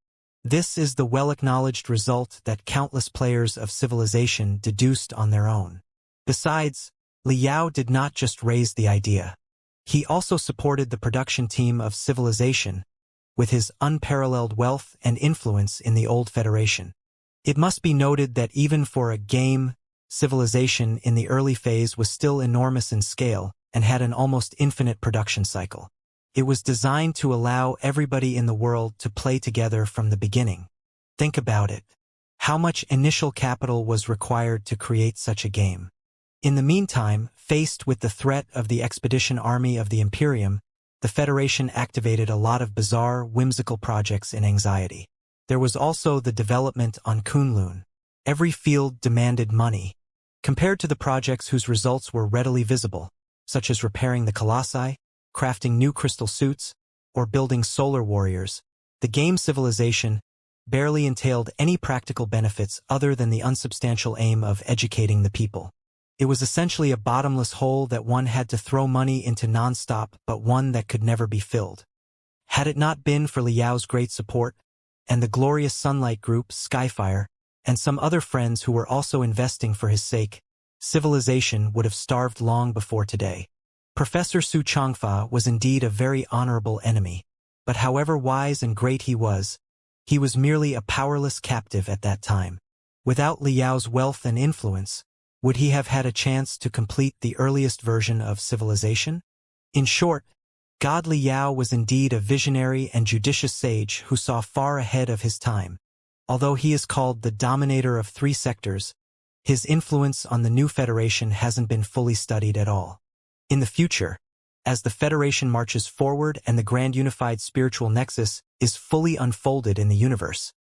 Speaker 1: This is the well-acknowledged result that countless players of Civilization deduced on their own. Besides, Liao did not just raise the idea. He also supported the production team of Civilization with his unparalleled wealth and influence in the old Federation. It must be noted that even for a game, Civilization in the early phase was still enormous in scale and had an almost infinite production cycle. It was designed to allow everybody in the world to play together from the beginning. Think about it. How much initial capital was required to create such a game? In the meantime, faced with the threat of the expedition army of the Imperium, the Federation activated a lot of bizarre, whimsical projects in anxiety. There was also the development on Kunlun. Every field demanded money. Compared to the projects whose results were readily visible, such as repairing the Colossi, crafting new crystal suits, or building solar warriors, the game Civilization barely entailed any practical benefits other than the unsubstantial aim of educating the people. It was essentially a bottomless hole that one had to throw money into non-stop, but one that could never be filled. Had it not been for Liao's great support, and the glorious Sunlight Group, Skyfire, and some other friends who were also investing for his sake, Civilization would have starved long before today. Professor Su Changfa was indeed a very honorable enemy, but however wise and great he was merely a powerless captive at that time. Without Liao's wealth and influence, would he have had a chance to complete the earliest version of Civilization? In short, God Liao was indeed a visionary and judicious sage who saw far ahead of his time. Although he is called the dominator of 3 sectors, his influence on the new Federation hasn't been fully studied at all. In the future, as the Federation marches forward and the Grand Unified Spiritual Nexus is fully unfolded in the universe,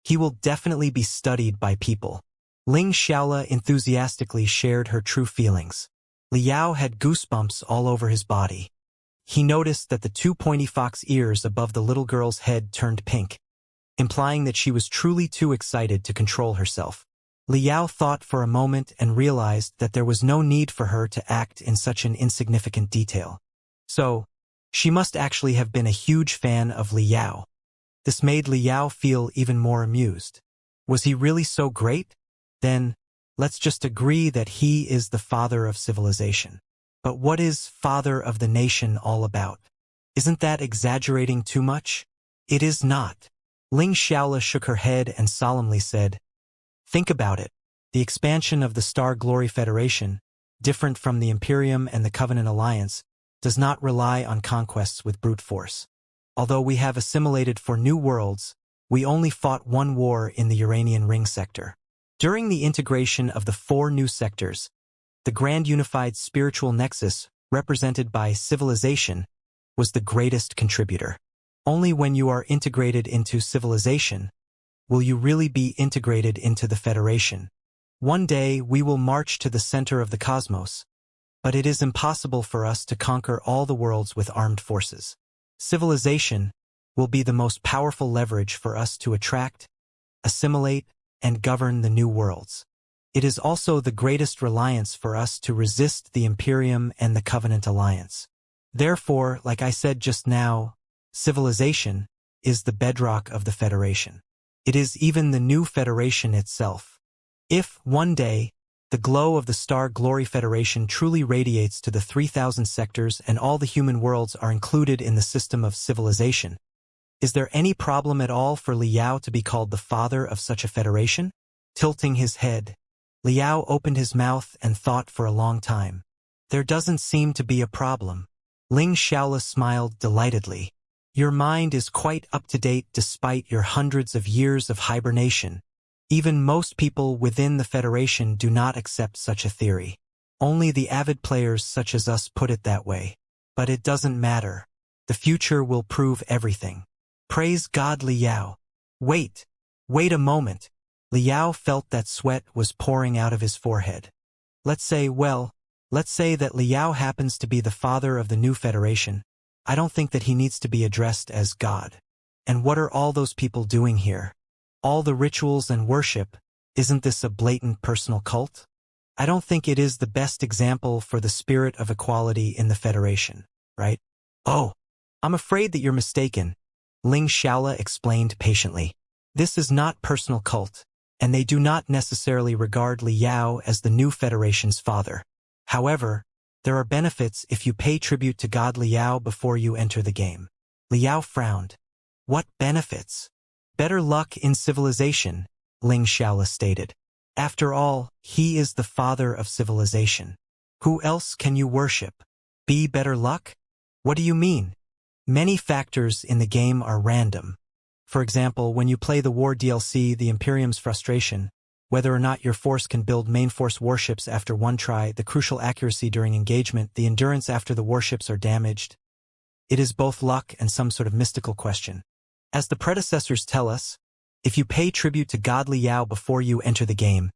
Speaker 1: he will definitely be studied by people. Ling Xiaola enthusiastically shared her true feelings. Liao had goosebumps all over his body. He noticed that the 2 pointy fox ears above the little girl's head turned pink, implying that she was truly too excited to control herself. Liao thought for a moment and realized that there was no need for her to act in such an insignificant detail. So, she must actually have been a huge fan of Liao. This made Liao feel even more amused. Was he really so great? Then, let's just agree that he is the father of civilization. But what is father of the nation all about? Isn't that exaggerating too much? It is not. Ling Xiaola shook her head and solemnly said, "Think about it. The expansion of the Star Glory Federation, different from the Imperium and the Covenant Alliance, does not rely on conquests with brute force. Although we have assimilated for new worlds, we only fought one war in the Uranian Ring sector. During the integration of the 4 new sectors, the Grand Unified Spiritual Nexus, represented by Civilization, was the greatest contributor. Only when you are integrated into Civilization will you really be integrated into the Federation. One day we will march to the center of the cosmos, but it is impossible for us to conquer all the worlds with armed forces. Civilization will be the most powerful leverage for us to attract, assimilate, and govern the new worlds. It is also the greatest reliance for us to resist the Imperium and the Covenant Alliance. Therefore, like I said just now, Civilization is the bedrock of the Federation. It is even the new Federation itself. If, one day, the glow of the Star Glory Federation truly radiates to the 3,000 sectors and all the human worlds are included in the system of Civilization, is there any problem at all for Liao to be called the father of such a federation? Tilting his head, Liao opened his mouth and thought for a long time. There doesn't seem to be a problem. Ling Xiaola smiled delightedly. Your mind is quite up to date despite your hundreds of years of hibernation. Even most people within the Federation do not accept such a theory. Only the avid players such as us put it that way. But it doesn't matter. The future will prove everything. Praise God, Liao. Wait a moment. Liao felt that sweat was pouring out of his forehead. Let's say that Liao happens to be the father of the new Federation. I don't think that he needs to be addressed as God. And what are all those people doing here? All the rituals and worship, isn't this a blatant personal cult? I don't think it is the best example for the spirit of equality in the Federation, right? Oh, I'm afraid that you're mistaken, Ling Xiaola explained patiently. This is not personal cult, and they do not necessarily regard Li Yao as the new Federation's father. However, there are benefits if you pay tribute to God Li Yao before you enter the game. Li Yao frowned. What benefits? Better luck in civilization, Ling Xiaola stated. After all, he is the father of civilization. Who else can you worship? Be better luck? What do you mean? Many factors in the game are random. For example, when you play the War DLC, the Imperium's frustration, whether or not your force can build main force warships after one try, the crucial accuracy during engagement, the endurance after the warships are damaged. It is both luck and some sort of mystical question. As the predecessors tell us, if you pay tribute to God Li Yao before you enter the game,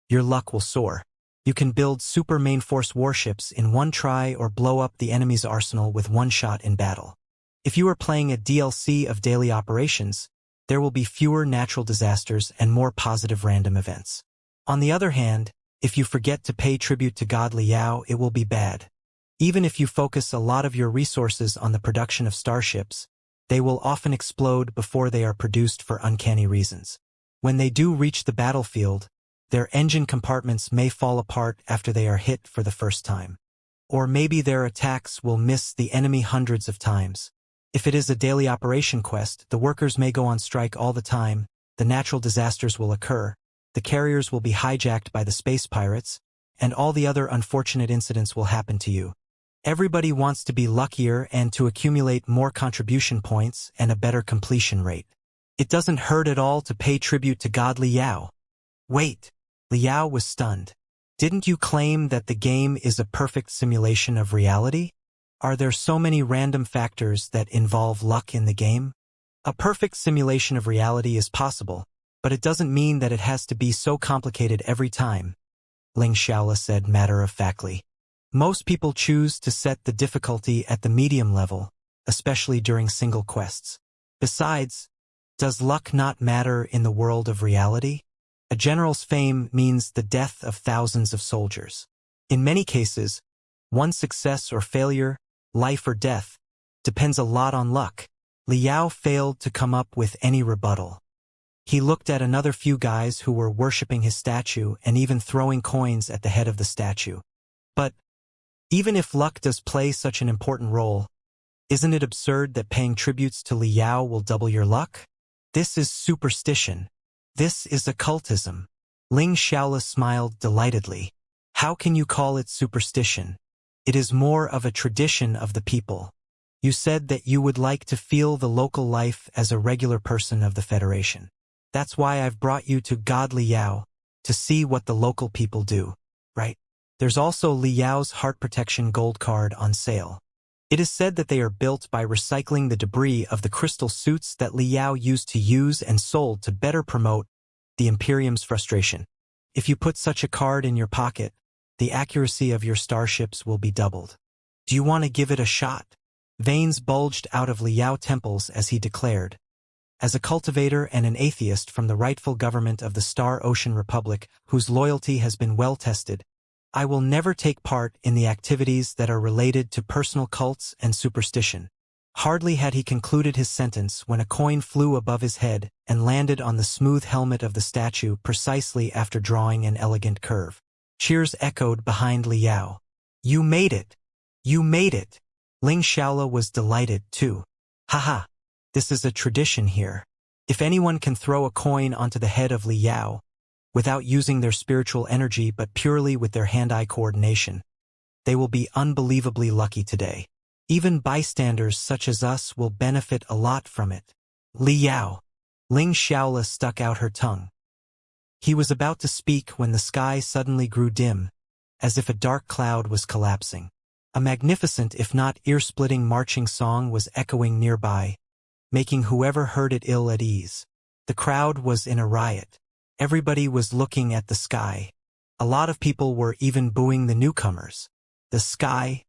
Speaker 1: your luck will soar. You can build super main force warships in one try or blow up the enemy's arsenal with one shot in battle. If you are playing a DLC of daily operations, there will be fewer natural disasters and more positive random events. On the other hand, if you forget to pay tribute to God Li Yao, it will be bad. Even if you focus a lot of your resources on the production of starships, they will often explode before they are produced for uncanny reasons. When they do reach the battlefield, their engine compartments may fall apart after they are hit for the first time. Or maybe their attacks will miss the enemy hundreds of times. If it is a daily operation quest, the workers may go on strike all the time, the natural disasters will occur, the carriers will be hijacked by the space pirates, and all the other unfortunate incidents will happen to you. Everybody wants to be luckier and to accumulate more contribution points and a better completion rate. It doesn't hurt at all to pay tribute to God Li Yao. Wait, Li Yao was stunned. Didn't you claim that the game is a perfect simulation of reality? Are there so many random factors that involve luck in the game? A perfect simulation of reality is possible, but it doesn't mean that it has to be so complicated every time, Ling Xiaola said matter-of-factly. Most people choose to set the difficulty at the medium level, especially during single quests. Besides, does luck not matter in the world of reality? A general's fame means the death of thousands of soldiers. In many cases, one success or failure, life or death, depends a lot on luck. Li Yao failed to come up with any rebuttal. He looked at another few guys who were worshipping his statue and even throwing coins at the head of the statue. But even if luck does play such an important role, isn't it absurd that paying tributes to Li Yao will double your luck? This is superstition. This is occultism. Ling Xiaola smiled delightedly. How can you call it superstition? It is more of a tradition of the people. You said that you would like to feel the local life as a regular person of the Federation. That's why I've brought you to God Li Yao, to see what the local people do, right? There's also Li Yao's Heart Protection Gold Card on sale. It is said that they are built by recycling the debris of the crystal suits that Li Yao used to use and sold to better promote the Imperium's frustration. If you put such a card in your pocket, the accuracy of your starships will be doubled. Do you want to give it a shot? Veins bulged out of Li Yao temples as he declared. As a cultivator and an atheist from the rightful government of the Star Ocean Republic, whose loyalty has been well tested, I will never take part in the activities that are related to personal cults and superstition. Hardly had he concluded his sentence when a coin flew above his head and landed on the smooth helmet of the statue precisely after drawing an elegant curve. Cheers echoed behind Li Yao. You made it! You made it! Ling Xiaola was delighted, too. Haha, this is a tradition here. If anyone can throw a coin onto the head of Li Yao, without using their spiritual energy but purely with their hand-eye coordination, they will be unbelievably lucky today. Even bystanders such as us will benefit a lot from it. Li Yao. Ling Xiaola stuck out her tongue. He was about to speak when the sky suddenly grew dim, as if a dark cloud was collapsing. A magnificent, if not ear-splitting marching song was echoing nearby, making whoever heard it ill at ease. The crowd was in a riot. Everybody was looking at the sky. A lot of people were even booing the newcomers. The sky,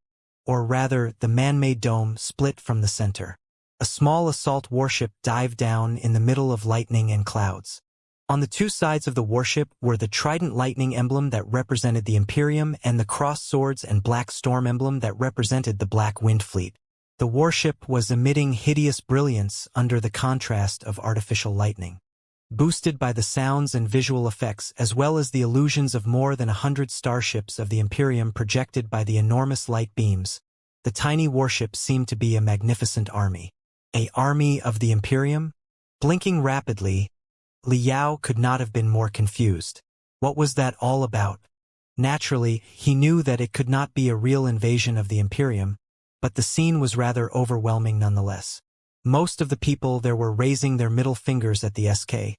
Speaker 1: or rather the man-made dome, split from the center. A small assault warship dived down in the middle of lightning and clouds. On the two sides of the warship were the trident lightning emblem that represented the Imperium and the cross swords and black storm emblem that represented the Black Wind Fleet. The warship was emitting hideous brilliance under the contrast of artificial lightning. Boosted by the sounds and visual effects as well as the illusions of more than 100 starships of the Imperium projected by the enormous light beams, the tiny warship seemed to be a magnificent army. An army of the Imperium? Blinking rapidly, Liao could not have been more confused. What was that all about? Naturally, he knew that it could not be a real invasion of the Imperium, but the scene was rather overwhelming nonetheless. Most of the people there were raising their middle fingers at the SK,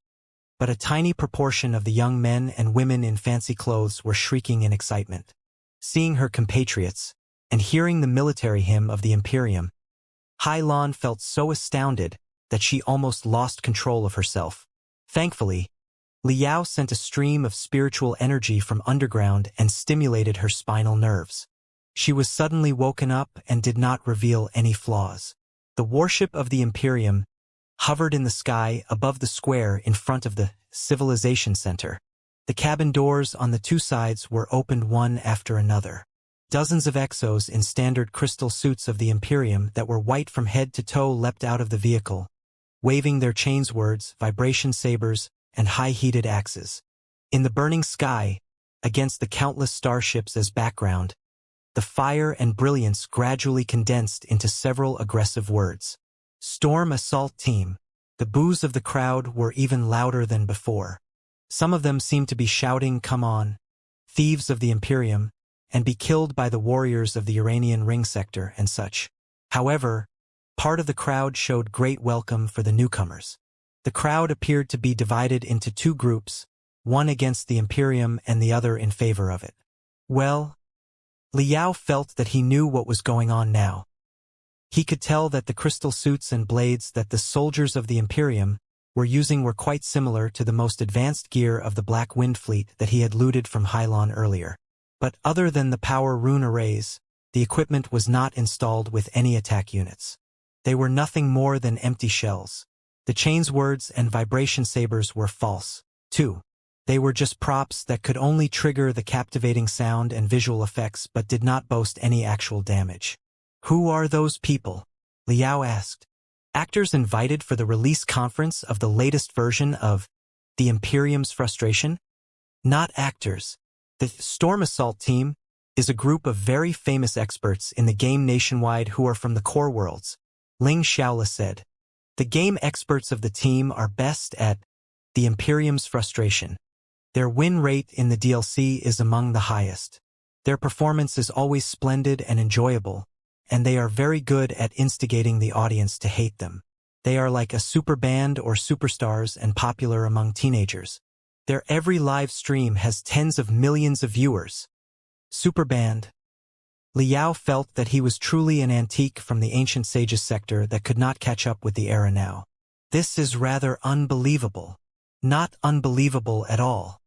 Speaker 1: but a tiny proportion of the young men and women in fancy clothes were shrieking in excitement. Seeing her compatriots, and hearing the military hymn of the Imperium, Hailan felt so astounded that she almost lost control of herself. Thankfully, Liao sent a stream of spiritual energy from underground and stimulated her spinal nerves. She was suddenly woken up and did not reveal any flaws. The warship of the Imperium hovered in the sky above the square in front of the Civilization Center. The cabin doors on the two sides were opened one after another. Dozens of exos in standard crystal suits of the Imperium that were white from head to toe leapt out of the vehicle, waving their chains words, vibration sabers, and high-heated axes. In the burning sky, against the countless starships as background, the fire and brilliance gradually condensed into several aggressive words. Storm Assault Team. The boos of the crowd were even louder than before. Some of them seemed to be shouting, "Come on, thieves of the Imperium," and be killed by the warriors of the Uranian ring sector and such. However, part of the crowd showed great welcome for the newcomers. The crowd appeared to be divided into two groups, one against the Imperium and the other in favor of it. Well, Liao felt that he knew what was going on now. He could tell that the crystal suits and blades that the soldiers of the Imperium were using were quite similar to the most advanced gear of the Black Wind Fleet that he had looted from Hailan earlier. But other than the power rune arrays, the equipment was not installed with any attack units. They were nothing more than empty shells. The chains words and vibration sabers were false, too. They were just props that could only trigger the captivating sound and visual effects but did not boast any actual damage. Who are those people? Liao asked. Actors invited for the release conference of the latest version of The Imperium's Frustration? Not actors. The Storm Assault Team is a group of very famous experts in the game nationwide who are from the core worlds, Ling Xiaola said. The game experts of the team are best at The Imperium's Frustration. Their win rate in the DLC is among the highest. Their performance is always splendid and enjoyable, and they are very good at instigating the audience to hate them. They are like a super band or superstars and popular among teenagers. Their every live stream has tens of millions of viewers. Superband. Liao felt that he was truly an antique from the ancient sages sector that could not catch up with the era now. This is rather unbelievable. Not unbelievable at all.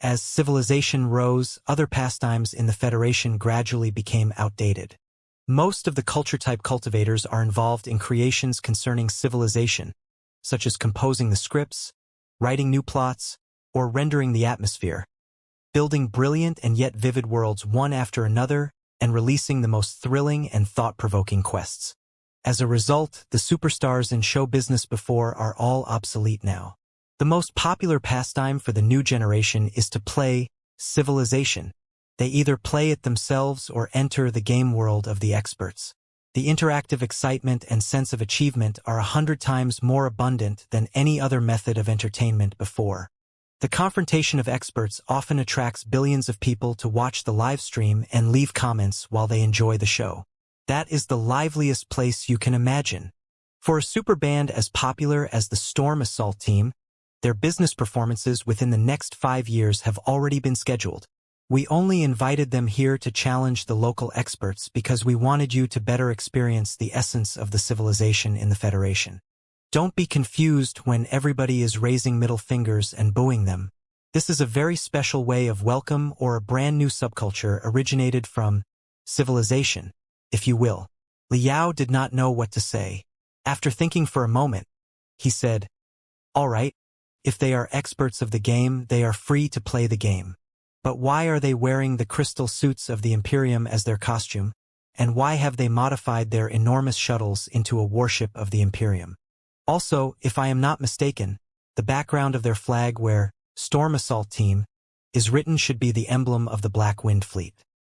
Speaker 1: As civilization rose, other pastimes in the Federation gradually became outdated. Most of the culture-type cultivators are involved in creations concerning civilization, such as composing the scripts, writing new plots, or rendering the atmosphere, building brilliant and yet vivid worlds one after another, and releasing the most thrilling and thought-provoking quests. As a result, the superstars in show business before are all obsolete now. The most popular pastime for the new generation is to play Civilization. They either play it themselves or enter the game world of the experts. The interactive excitement and sense of achievement are 100 times more abundant than any other method of entertainment before. The confrontation of experts often attracts billions of people to watch the live stream and leave comments while they enjoy the show. That is the liveliest place you can imagine. For a super band as popular as the Storm Assault Team, their business performances within the next 5 years have already been scheduled. We only invited them here to challenge the local experts because we wanted you to better experience the essence of the civilization in the Federation. Don't be confused when everybody is raising middle fingers and booing them. This is a very special way of welcome or a brand new subculture originated from civilization, if you will. Liao did not know what to say. After thinking for a moment, he said, "All right, If they are experts of the game, they are free to play the game. But why are they wearing the crystal suits of the Imperium as their costume? And why have they modified their enormous shuttles into a warship of the Imperium? Also, if I am not mistaken, the background of their flag where Storm Assault Team is written should be the emblem of the Black Wind Fleet.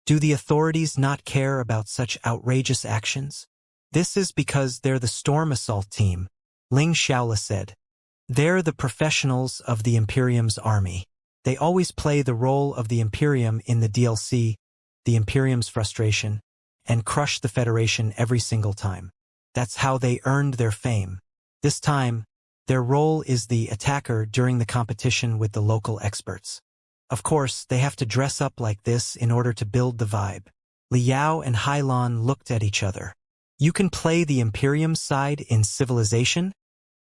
Speaker 1: Do the authorities not care about such outrageous actions? This is because they're the Storm Assault Team, Ling Xiaola said. They're the professionals of the Imperium's army. They always play the role of the Imperium in the DLC, the Imperium's frustration, and crush the Federation every single time. That's how they earned their fame. This time, their role is the attacker during the competition with the local experts. Of course, they have to dress up like this in order to build the vibe. Liao and Hailan looked at each other. You can play the Imperium's side in Civilization?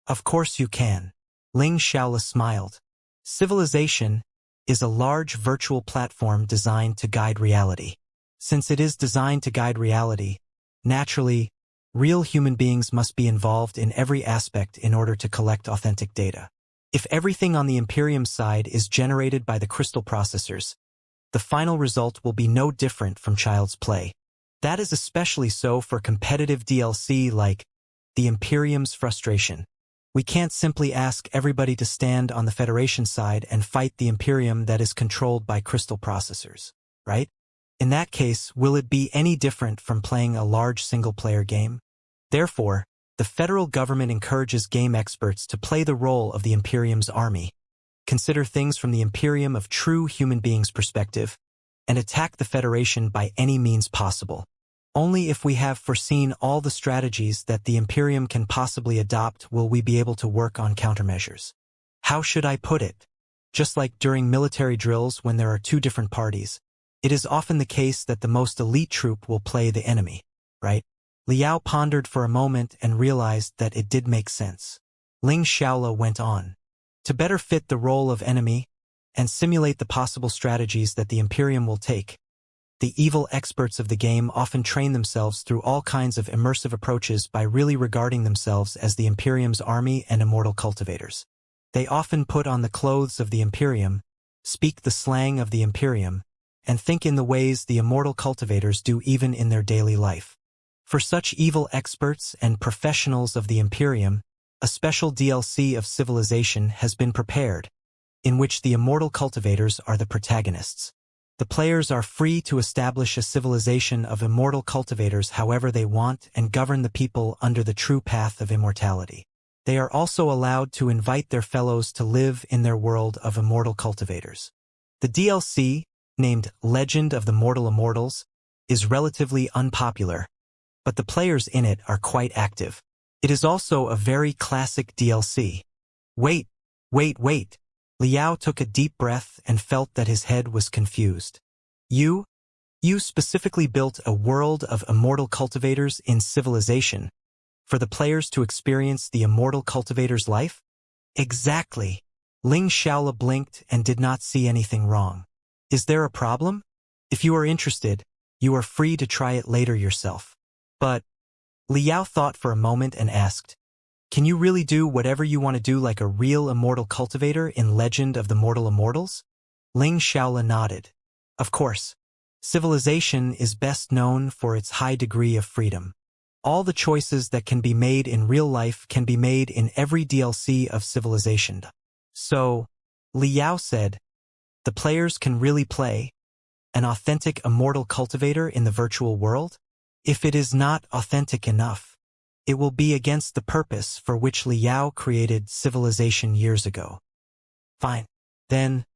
Speaker 1: Of course you can. Ling Xiaola smiled. Civilization is a large virtual platform designed to guide reality. Since it is designed to guide reality, naturally, real human beings must be involved in every aspect in order to collect authentic data. If everything on the Imperium side is generated by the crystal processors, the final result will be no different from Child's Play. That is especially so for competitive DLC like the Imperium's Frustration. We can't simply ask everybody to stand on the Federation side and fight the Imperium that is controlled by crystal processors, right? In that case, will it be any different from playing a large single-player game? Therefore, the federal government encourages game experts to play the role of the Imperium's army, consider things from the Imperium of true human beings' perspective, and attack the Federation by any means possible. Only if we have foreseen all the strategies that the Imperium can possibly adopt will we be able to work on countermeasures. How should I put it? Just like during military drills when there are two different parties, it is often the case that the most elite troop will play the enemy, right? Liao pondered for a moment and realized that it did make sense. Ling Xiaola went on. To better fit the role of enemy and simulate the possible strategies that the Imperium will take, the evil experts of the game often train themselves through all kinds of immersive approaches by really regarding themselves as the Imperium's army and immortal cultivators. They often put on the clothes of the Imperium, speak the slang of the Imperium, and think in the ways the immortal cultivators do even in their daily life. For such evil experts and professionals of the Imperium, a special DLC of Civilization has been prepared, in which the immortal cultivators are the protagonists. The players are free to establish a civilization of immortal cultivators however they want and govern the people under the true path of immortality. They are also allowed to invite their fellows to live in their world of immortal cultivators. The DLC, named Legend of the Mortal Immortals, is relatively unpopular, but the players in it are quite active. It is also a very classic DLC. Wait. Liao took a deep breath and felt that his head was confused. You specifically built a world of immortal cultivators in Civilization for the players to experience the immortal cultivator's life? Exactly. Ling Xiaola blinked and did not see anything wrong. Is there a problem? If you are interested, you are free to try it later yourself. But Liao thought for a moment and asked, can you really do whatever you want to do like a real immortal cultivator in Legend of the Mortal Immortals? Ling Xiaola nodded. Of course. Civilization is best known for its high degree of freedom. All the choices that can be made in real life can be made in every DLC of Civilization. So, Liao said, the players can really play an authentic immortal cultivator in the virtual world? If it is not authentic enough, it will be against the purpose for which Liao created Civilization years ago. Fine. Then,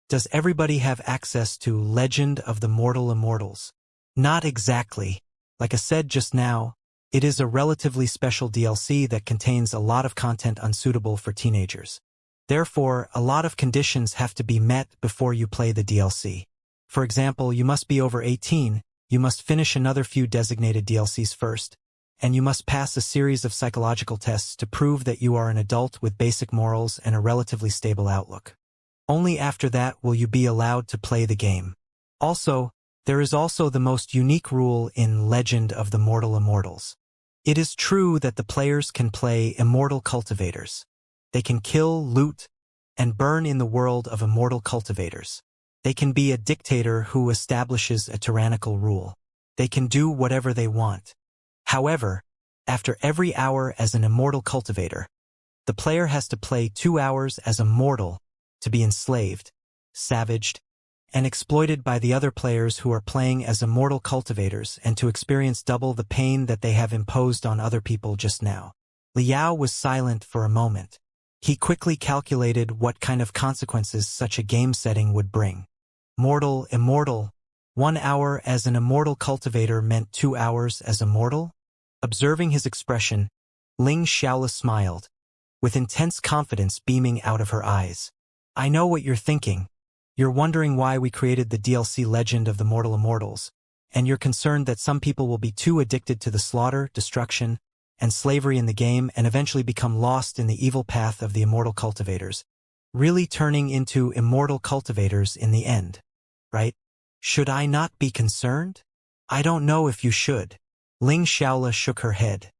Speaker 1: does everybody have access to Legend of the Mortal Immortals? Not exactly. Like I said just now, it is a relatively special DLC that contains a lot of content unsuitable for teenagers. Therefore, a lot of conditions have to be met before you play the DLC. For example, you must be over 18, you must finish another few designated DLCs first, and you must pass a series of psychological tests to prove that you are an adult with basic morals and a relatively stable outlook. Only after that will you be allowed to play the game. Also, there is also the most unique rule in Legend of the Mortal Immortals. It is true that the players can play immortal cultivators. They can kill, loot, and burn in the world of immortal cultivators. They can be a dictator who establishes a tyrannical rule. They can do whatever they want. However, after every hour as an immortal cultivator, the player has to play 2 hours as a mortal to be enslaved, savaged, and exploited by the other players who are playing as immortal cultivators and to experience double the pain that they have imposed on other people just now. Liao was silent for a moment. He quickly calculated what kind of consequences such a game setting would bring. Mortal, immortal. 1 hour as an immortal cultivator meant 2 hours as a mortal? Observing his expression, Xianxia smiled, with intense confidence beaming out of her eyes. I know what you're thinking. You're wondering why we created the DLC Legend of the Mortal Immortals, and you're concerned that some people will be too addicted to the slaughter, destruction, and slavery in the game and eventually become lost in the evil path of the immortal cultivators, really turning into immortal cultivators in the end, right? Should I not be concerned? I don't know if you should. Xianxia shook her head.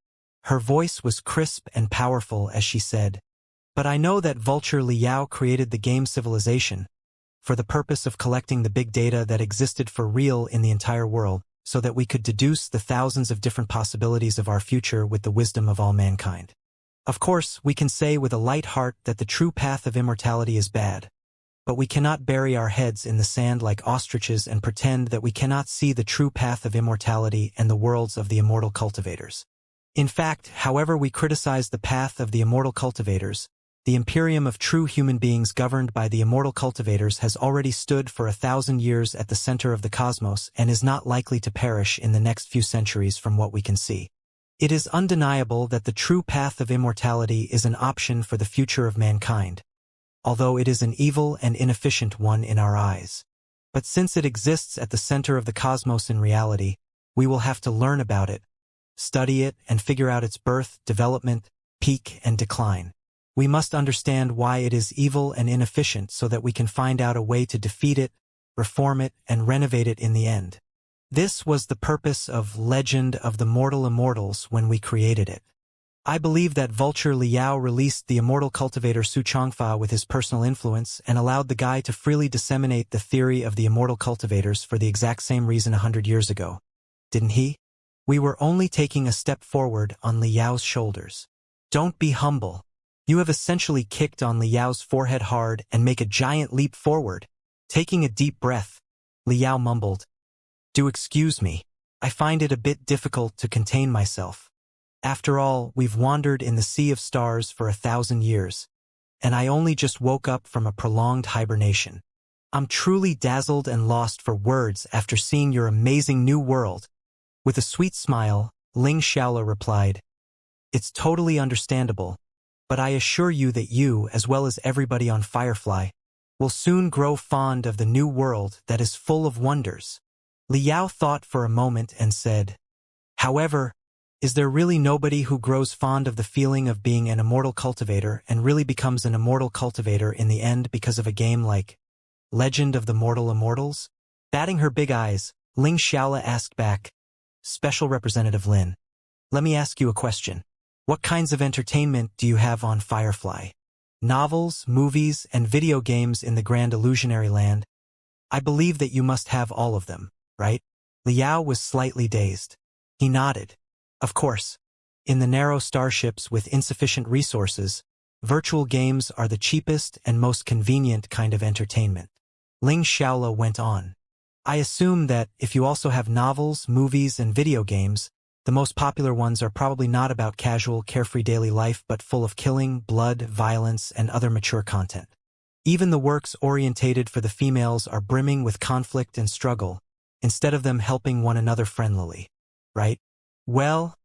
Speaker 1: Her voice was crisp and powerful as she said, but I know that Vulture Liao created the game civilization for the purpose of collecting the big data that existed for real in the entire world, so that we could deduce the thousands of different possibilities of our future with the wisdom of all mankind. Of course, we can say with a light heart that the true path of immortality is bad, but we cannot bury our heads in the sand like ostriches and pretend that we cannot see the true path of immortality and the worlds of the immortal cultivators. In fact, however we criticize the path of the immortal cultivators, the imperium of true human beings governed by the immortal cultivators has already stood for 1,000 years at the center of the cosmos and is not likely to perish in the next few centuries from what we can see. It is undeniable that the true path of immortality is an option for the future of mankind, although it is an evil and inefficient one in our eyes. But since it exists at the center of the cosmos in reality, we will have to learn about it, study it, and figure out its birth, development, peak, and decline. We must understand why it is evil and inefficient so that we can find out a way to defeat it, reform it, and renovate it in the end. This was the purpose of Legend of the Mortal Immortals when we created it. I believe that Vulture Liao released the immortal cultivator Su Changfa with his personal influence and allowed the guy to freely disseminate the theory of the immortal cultivators for the exact same reason 100 years ago. Didn't he? We were only taking a step forward on Liao's shoulders. Don't be humble. You have essentially kicked on Liao's forehead hard and make a giant leap forward. Taking a deep breath, Liao mumbled, "Do excuse me. I find it a bit difficult to contain myself. After all, we've wandered in the sea of stars for 1,000 years, and I only just woke up from a prolonged hibernation. I'm truly dazzled and lost for words after seeing your amazing new world." With a sweet smile, Xianxia replied, "It's totally understandable, but I assure you that you, as well as everybody on Firefly, will soon grow fond of the new world that is full of wonders." Liao thought for a moment and said, "However, is there really nobody who grows fond of the feeling of being an immortal cultivator and really becomes an immortal cultivator in the end because of a game like Legend of the Mortal Immortals?" Batting her big eyes, Xianxia asked back, "Special Representative Lin, let me ask you a question. What kinds of entertainment do you have on Firefly? Novels, movies, and video games in the Grand Illusionary Land? I believe that you must have all of them, right?" Liao was slightly dazed. He nodded. Of course. In the narrow starships with insufficient resources, virtual games are the cheapest and most convenient kind of entertainment. Xianxia went on. I assume that if you also have novels, movies, and video games, the most popular ones are probably not about casual, carefree daily life but full of killing, blood, violence, and other mature content. Even the works orientated for the females are brimming with conflict and struggle, instead of them helping one another friendlily. Right? Well,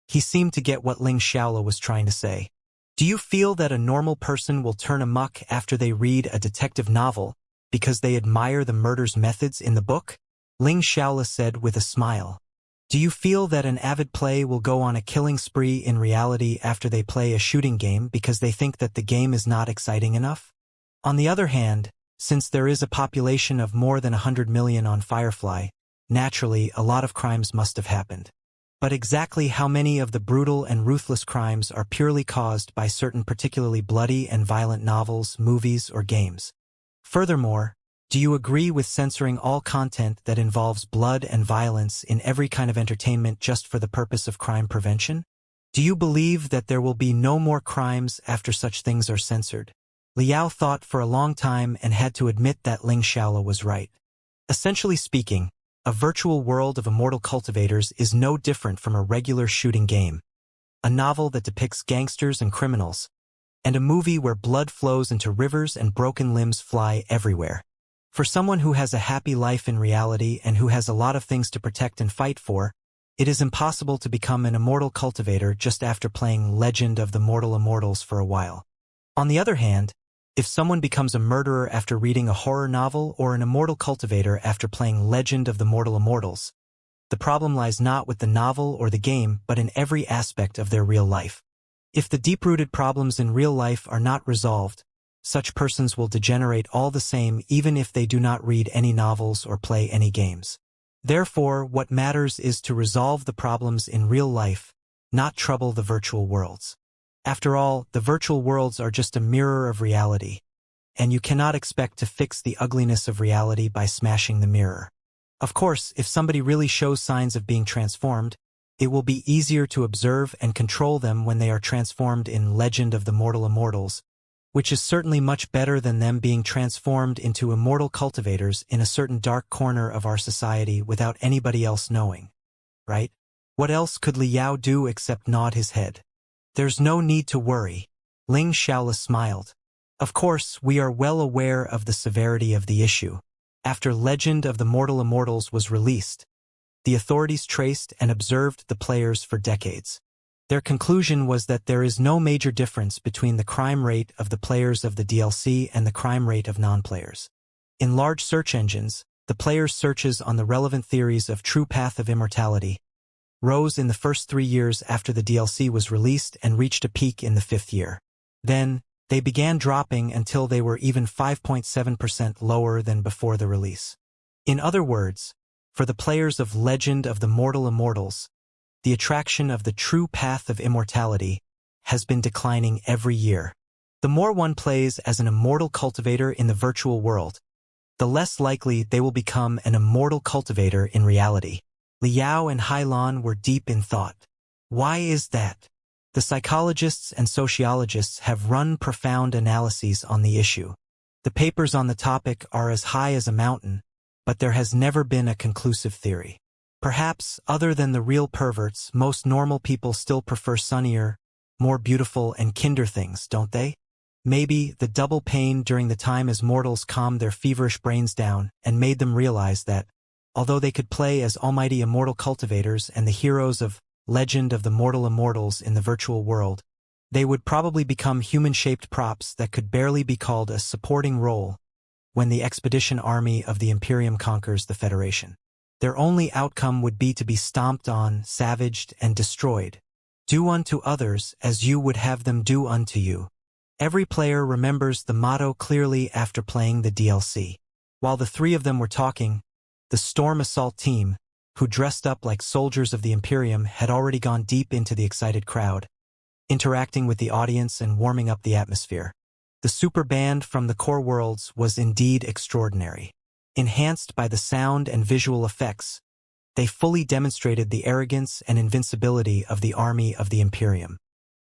Speaker 1: he seemed to get what Xianxia was trying to say. Do you feel that a normal person will turn amok after they read a detective novel because they admire the murder's methods in the book? Xianxia said with a smile. Do you feel that an avid play will go on a killing spree in reality after they play a shooting game because they think that the game is not exciting enough? On the other hand, since there is a population of more than 100 million on Firefly, naturally a lot of crimes must have happened. But exactly how many of the brutal and ruthless crimes are purely caused by certain particularly bloody and violent novels, movies, or games? Furthermore, do you agree with censoring all content that involves blood and violence in every kind of entertainment just for the purpose of crime prevention? Do you believe that there will be no more crimes after such things are censored? Liao thought for a long time and had to admit that Ling Xiaola was right. Essentially speaking, a virtual world of immortal cultivators is no different from a regular shooting game, a novel that depicts gangsters and criminals, and a movie where blood flows into rivers and broken limbs fly everywhere. For someone who has a happy life in reality and who has a lot of things to protect and fight for, it is impossible to become an immortal cultivator just after playing Legend of the Mortal Immortals for a while. On the other hand, if someone becomes a murderer after reading a horror novel or an immortal cultivator after playing Legend of the Mortal Immortals, the problem lies not with the novel or the game but in every aspect of their real life. If the deep-rooted problems in real life are not resolved, such persons will degenerate all the same even if they do not read any novels or play any games. Therefore, what matters is to resolve the problems in real life, not trouble the virtual worlds. After all, the virtual worlds are just a mirror of reality, and you cannot expect to fix the ugliness of reality by smashing the mirror. Of course, if somebody really shows signs of being transformed, it will be easier to observe and control them when they are transformed in Legend of the Mortal Immortals, which is certainly much better than them being transformed into immortal cultivators in a certain dark corner of our society without anybody else knowing. Right? What else could Liao do except nod his head? There's no need to worry. Ling Xiaola smiled. Of course, we are well aware of the severity of the issue. After Legend of the Mortal Immortals was released, the authorities traced and observed the players for decades. Their conclusion was that there is no major difference between the crime rate of the players of the DLC and the crime rate of non-players. In large search engines, the players' searches on the relevant theories of true path of immortality rose in the first 3 years after the DLC was released and reached a peak in the 5th year. Then, they began dropping until they were even 5.7% lower than before the release. In other words, for the players of Legend of the Mortal Immortals, the attraction of the true path of immortality has been declining every year. The more one plays as an immortal cultivator in the virtual world, the less likely they will become an immortal cultivator in reality. Liao and Hailan were deep in thought. Why is that? The psychologists and sociologists have run profound analyses on the issue. The papers on the topic are as high as a mountain, but there has never been a conclusive theory. Perhaps, other than the real perverts, most normal people still prefer sunnier, more beautiful and kinder things, don't they? Maybe the double pain during the time as mortals calmed their feverish brains down and made them realize that, although they could play as almighty immortal cultivators and the heroes of Legend of the Mortal Immortals in the virtual world, they would probably become human-shaped props that could barely be called a supporting role when the expedition army of the Imperium conquers the Federation. Their only outcome would be to be stomped on, savaged, and destroyed. Do unto others as you would have them do unto you. Every player remembers the motto clearly after playing the DLC. While the three of them were talking, the Storm Assault team, who dressed up like soldiers of the Imperium, had already gone deep into the excited crowd, interacting with the audience and warming up the atmosphere. The super band from the core worlds was indeed extraordinary. Enhanced by the sound and visual effects, they fully demonstrated the arrogance and invincibility of the army of the Imperium.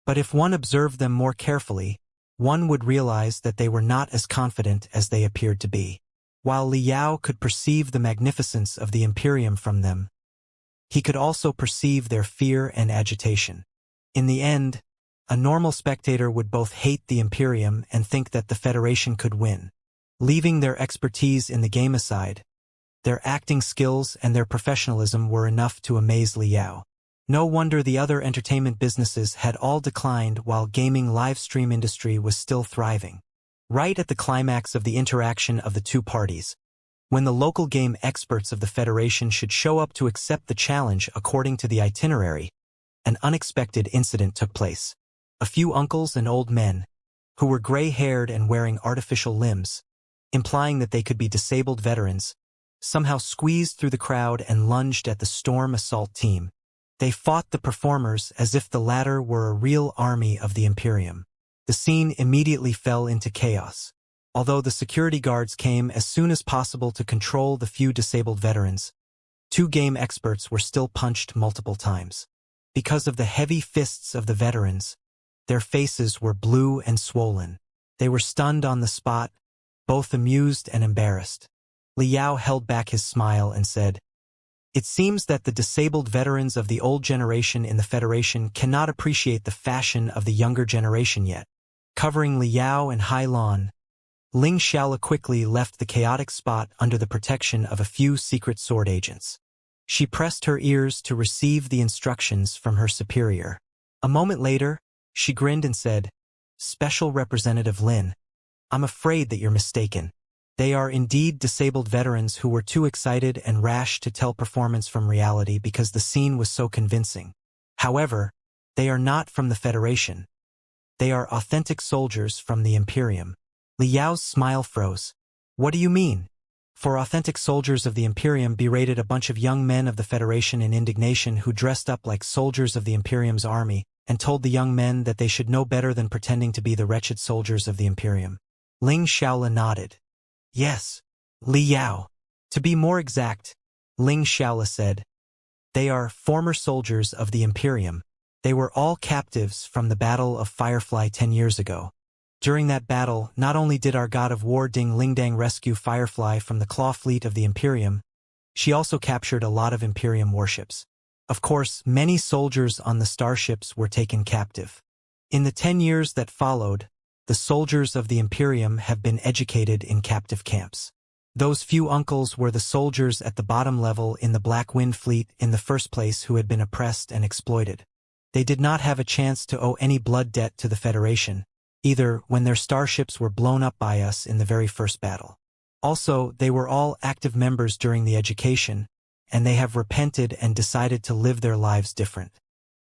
Speaker 1: But if one observed them more carefully, one would realize that they were not as confident as they appeared to be. While Liao could perceive the magnificence of the Imperium from them, he could also perceive their fear and agitation. In the end, a normal spectator would both hate the Imperium and think that the Federation could win. Leaving their expertise in the game aside, their acting skills and their professionalism were enough to amaze Liao. No wonder the other entertainment businesses had all declined while gaming live stream industry was still thriving. Right at the climax of the interaction of the two parties, when the local game experts of the Federation should show up to accept the challenge according to the itinerary, an unexpected incident took place. A few uncles and old men, who were gray-haired and wearing artificial limbs, implying that they could be disabled veterans, somehow squeezed through the crowd and lunged at the Storm Assault team. They fought the performers as if the latter were a real army of the Imperium. The scene immediately fell into chaos. Although the security guards came as soon as possible to control the few disabled veterans, 2 game experts were still punched multiple times. Because of the heavy fists of the veterans, their faces were blue and swollen. They were stunned on the spot, both amused and embarrassed. Liao held back his smile and said, "It seems that the disabled veterans of the old generation in the Federation cannot appreciate the fashion of the younger generation yet." Covering Liao and Hailon, Xianxia quickly left the chaotic spot under the protection of a few secret sword agents. She pressed her ears to receive the instructions from her superior. A moment later, she grinned and said, "Special Representative Lin, I'm afraid that you're mistaken. They are indeed disabled veterans who were too excited and rash to tell performance from reality because the scene was so convincing. However, they are not from the Federation. They are authentic soldiers from the Imperium." Liao's smile froze. "What do you mean?" For authentic soldiers of the Imperium berated a bunch of young men of the Federation in indignation who dressed up like soldiers of the Imperium's army and told the young men that they should know better than pretending to be the wretched soldiers of the Imperium. Xianxia nodded. "Yes, Liao. To be more exact," Xianxia said, "they are former soldiers of the Imperium. They were all captives from the Battle of Firefly 10 years ago. During that battle, not only did our god of war Ding Lingdang rescue Firefly from the claw fleet of the Imperium, she also captured a lot of Imperium warships. Of course, many soldiers on the Starships were taken captive. In the 10 years that followed, the soldiers of the Imperium have been educated in captive camps. Those few uncles were the soldiers at the bottom level in the Black Wind Fleet in the first place who had been oppressed and exploited. They did not have a chance to owe any blood debt to the Federation, either when their starships were blown up by us in the very first battle. Also, they were all active members during the education, and they have repented and decided to live their lives different.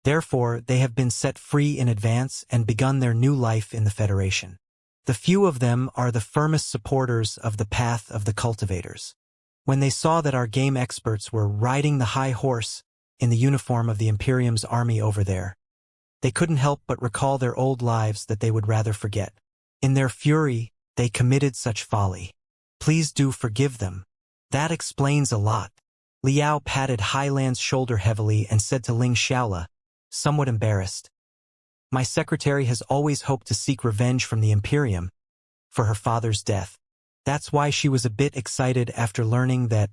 Speaker 1: Therefore, they have been set free in advance and begun their new life in the Federation. The few of them are the firmest supporters of the path of the Cultivators. When they saw that our game experts were riding the high horse in the uniform of the Imperium's army over there, they couldn't help but recall their old lives that they would rather forget. In their fury, they committed such folly. Please do forgive them. That explains a lot." Liao patted Highland's shoulder heavily and said to Xianxia, somewhat embarrassed, "My secretary has always hoped to seek revenge from the Imperium for her father's death. That's why she was a bit excited after learning that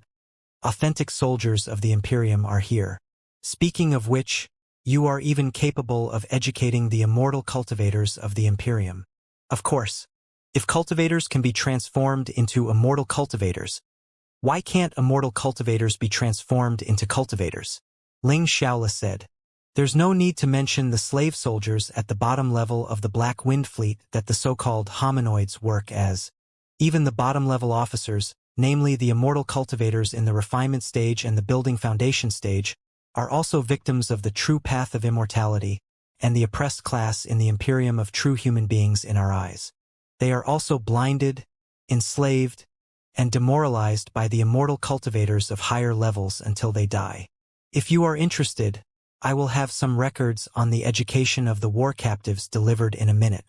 Speaker 1: authentic soldiers of the Imperium are here. Speaking of which, you are even capable of educating the immortal cultivators of the Imperium. Of course, if cultivators can be transformed into immortal cultivators, why can't immortal cultivators be transformed into cultivators?" Xianxia said. "There's no need to mention the slave soldiers at the bottom level of the Black Wind Fleet that the so-called hominoids work as. Even the bottom-level officers, namely the immortal cultivators in the refinement stage and the building foundation stage, are also victims of the true path of immortality and the oppressed class in the Imperium of true human beings in our eyes. They are also blinded, enslaved, and demoralized by the immortal cultivators of higher levels until they die. If you are interested, I will have some records on the education of the war captives delivered in a minute.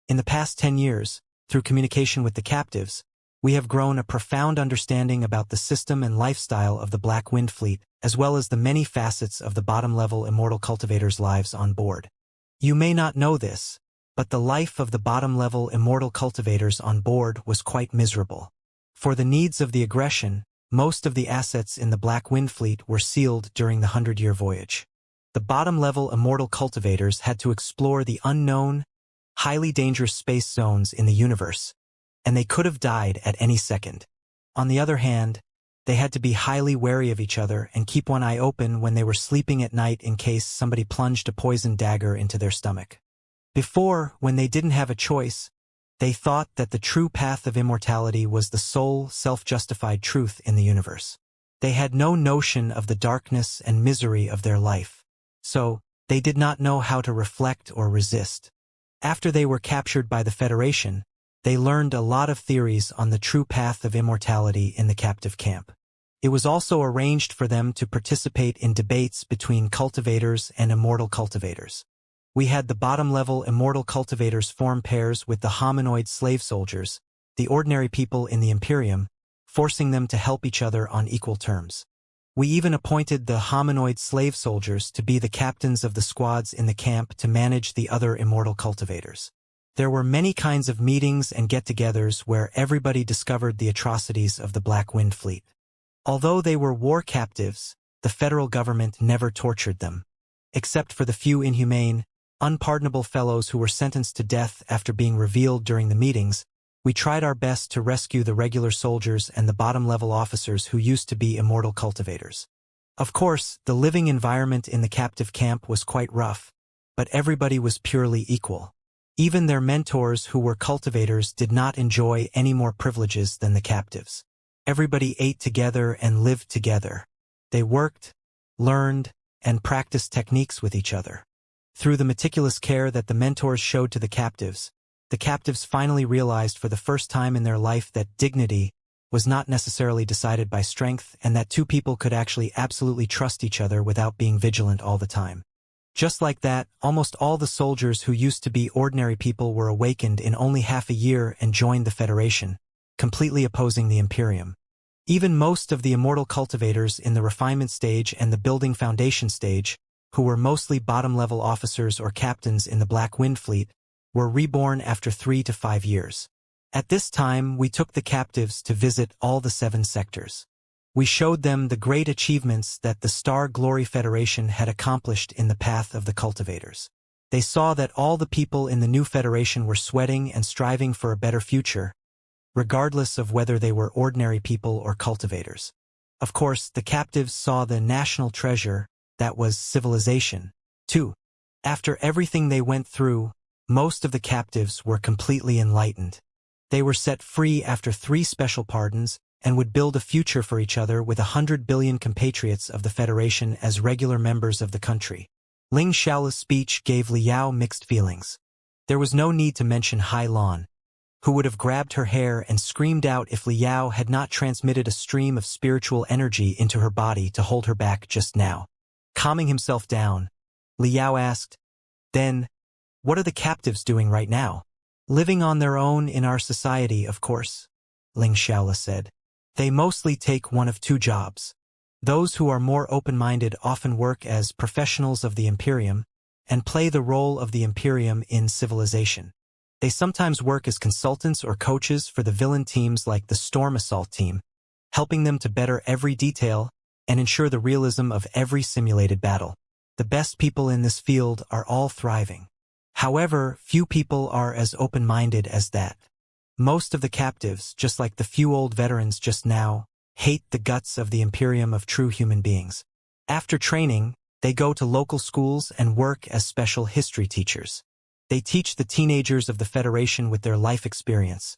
Speaker 1: In the past 10 years, through communication with the captives, we have grown a profound understanding about the system and lifestyle of the Black Wind Fleet, as well as the many facets of the bottom-level immortal cultivators' lives on board. You may not know this, but the life of the bottom-level immortal cultivators on board was quite miserable. For the needs of the aggression, most of the assets in the Black Wind Fleet were sealed during the 100-year voyage. The bottom-level immortal cultivators had to explore the unknown, highly dangerous space zones in the universe, and they could have died at any second. On the other hand, they had to be highly wary of each other and keep one eye open when they were sleeping at night in case somebody plunged a poisoned dagger into their stomach. Before, when they didn't have a choice, they thought that the true path of immortality was the sole, self-justified truth in the universe. They had no notion of the darkness and misery of their life, so they did not know how to reflect or resist. After they were captured by the Federation, they learned a lot of theories on the true path of immortality in the captive camp. It was also arranged for them to participate in debates between cultivators and immortal cultivators. We had the bottom-level immortal cultivators form pairs with the hominoid slave soldiers, the ordinary people in the Imperium, forcing them to help each other on equal terms. We even appointed the hominoid slave soldiers to be the captains of the squads in the camp to manage the other immortal cultivators. There were many kinds of meetings and get-togethers where everybody discovered the atrocities of the Black Wind Fleet. Although they were war captives, the federal government never tortured them. Except for the few inhumane, unpardonable fellows who were sentenced to death after being revealed during the meetings, we tried our best to rescue the regular soldiers and the bottom-level officers who used to be immortal cultivators. Of course, the living environment in the captive camp was quite rough, but everybody was purely equal. Even their mentors who were cultivators did not enjoy any more privileges than the captives. Everybody ate together and lived together. They worked, learned, and practiced techniques with each other. Through the meticulous care that the mentors showed to the captives finally realized for the first time in their life that dignity was not necessarily decided by strength and that two people could actually absolutely trust each other without being vigilant all the time. Just like that, almost all the soldiers who used to be ordinary people were awakened in only half a year and joined the Federation, completely opposing the Imperium. Even most of the immortal cultivators in the refinement stage and the building foundation stage, who were mostly bottom-level officers or captains in the Black Wind Fleet, were reborn after 3 to 5 years. At this time, we took the captives to visit all the 7 sectors. We showed them the great achievements that the Star Glory Federation had accomplished in the path of the cultivators. They saw that all the people in the new Federation were sweating and striving for a better future, regardless of whether they were ordinary people or cultivators. Of course, the captives saw the national treasure, that was civilization, too. After everything they went through, most of the captives were completely enlightened. They were set free after 3 special pardons and would build a future for each other with 100 billion compatriots of the Federation as regular members of the country. Ling Xiaola's speech gave Liao mixed feelings. There was no need to mention Hai Lan, who would have grabbed her hair and screamed out if Liao had not transmitted a stream of spiritual energy into her body to hold her back just now. Calming himself down, Liao asked, "Then, what are the captives doing right now?" "Living on their own in our society, of course," Ling Xiaola said. "They mostly take one of 2 jobs. Those who are more open-minded often work as professionals of the Imperium and play the role of the Imperium in civilization. They sometimes work as consultants or coaches for the villain teams like the Storm Assault team, helping them to better every detail and ensure the realism of every simulated battle. The best people in this field are all thriving. However, few people are as open-minded as that. Most of the captives, just like the few old veterans just now, hate the guts of the Imperium of true human beings. After training, they go to local schools and work as special history teachers. They teach the teenagers of the Federation with their life experience,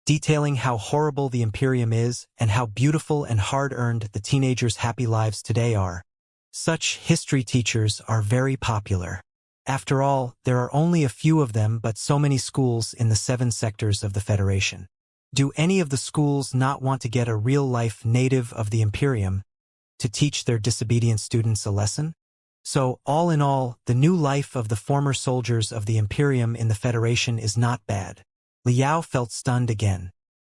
Speaker 1: detailing how horrible the Imperium is and how beautiful and hard-earned the teenagers' happy lives today are. Such history teachers are very popular. After all, there are only a few of them but so many schools in the 7 sectors of the Federation. Do any of the schools not want to get a real-life native of the Imperium to teach their disobedient students a lesson? So, all in all, the new life of the former soldiers of the Imperium in the Federation is not bad. Liao felt stunned again.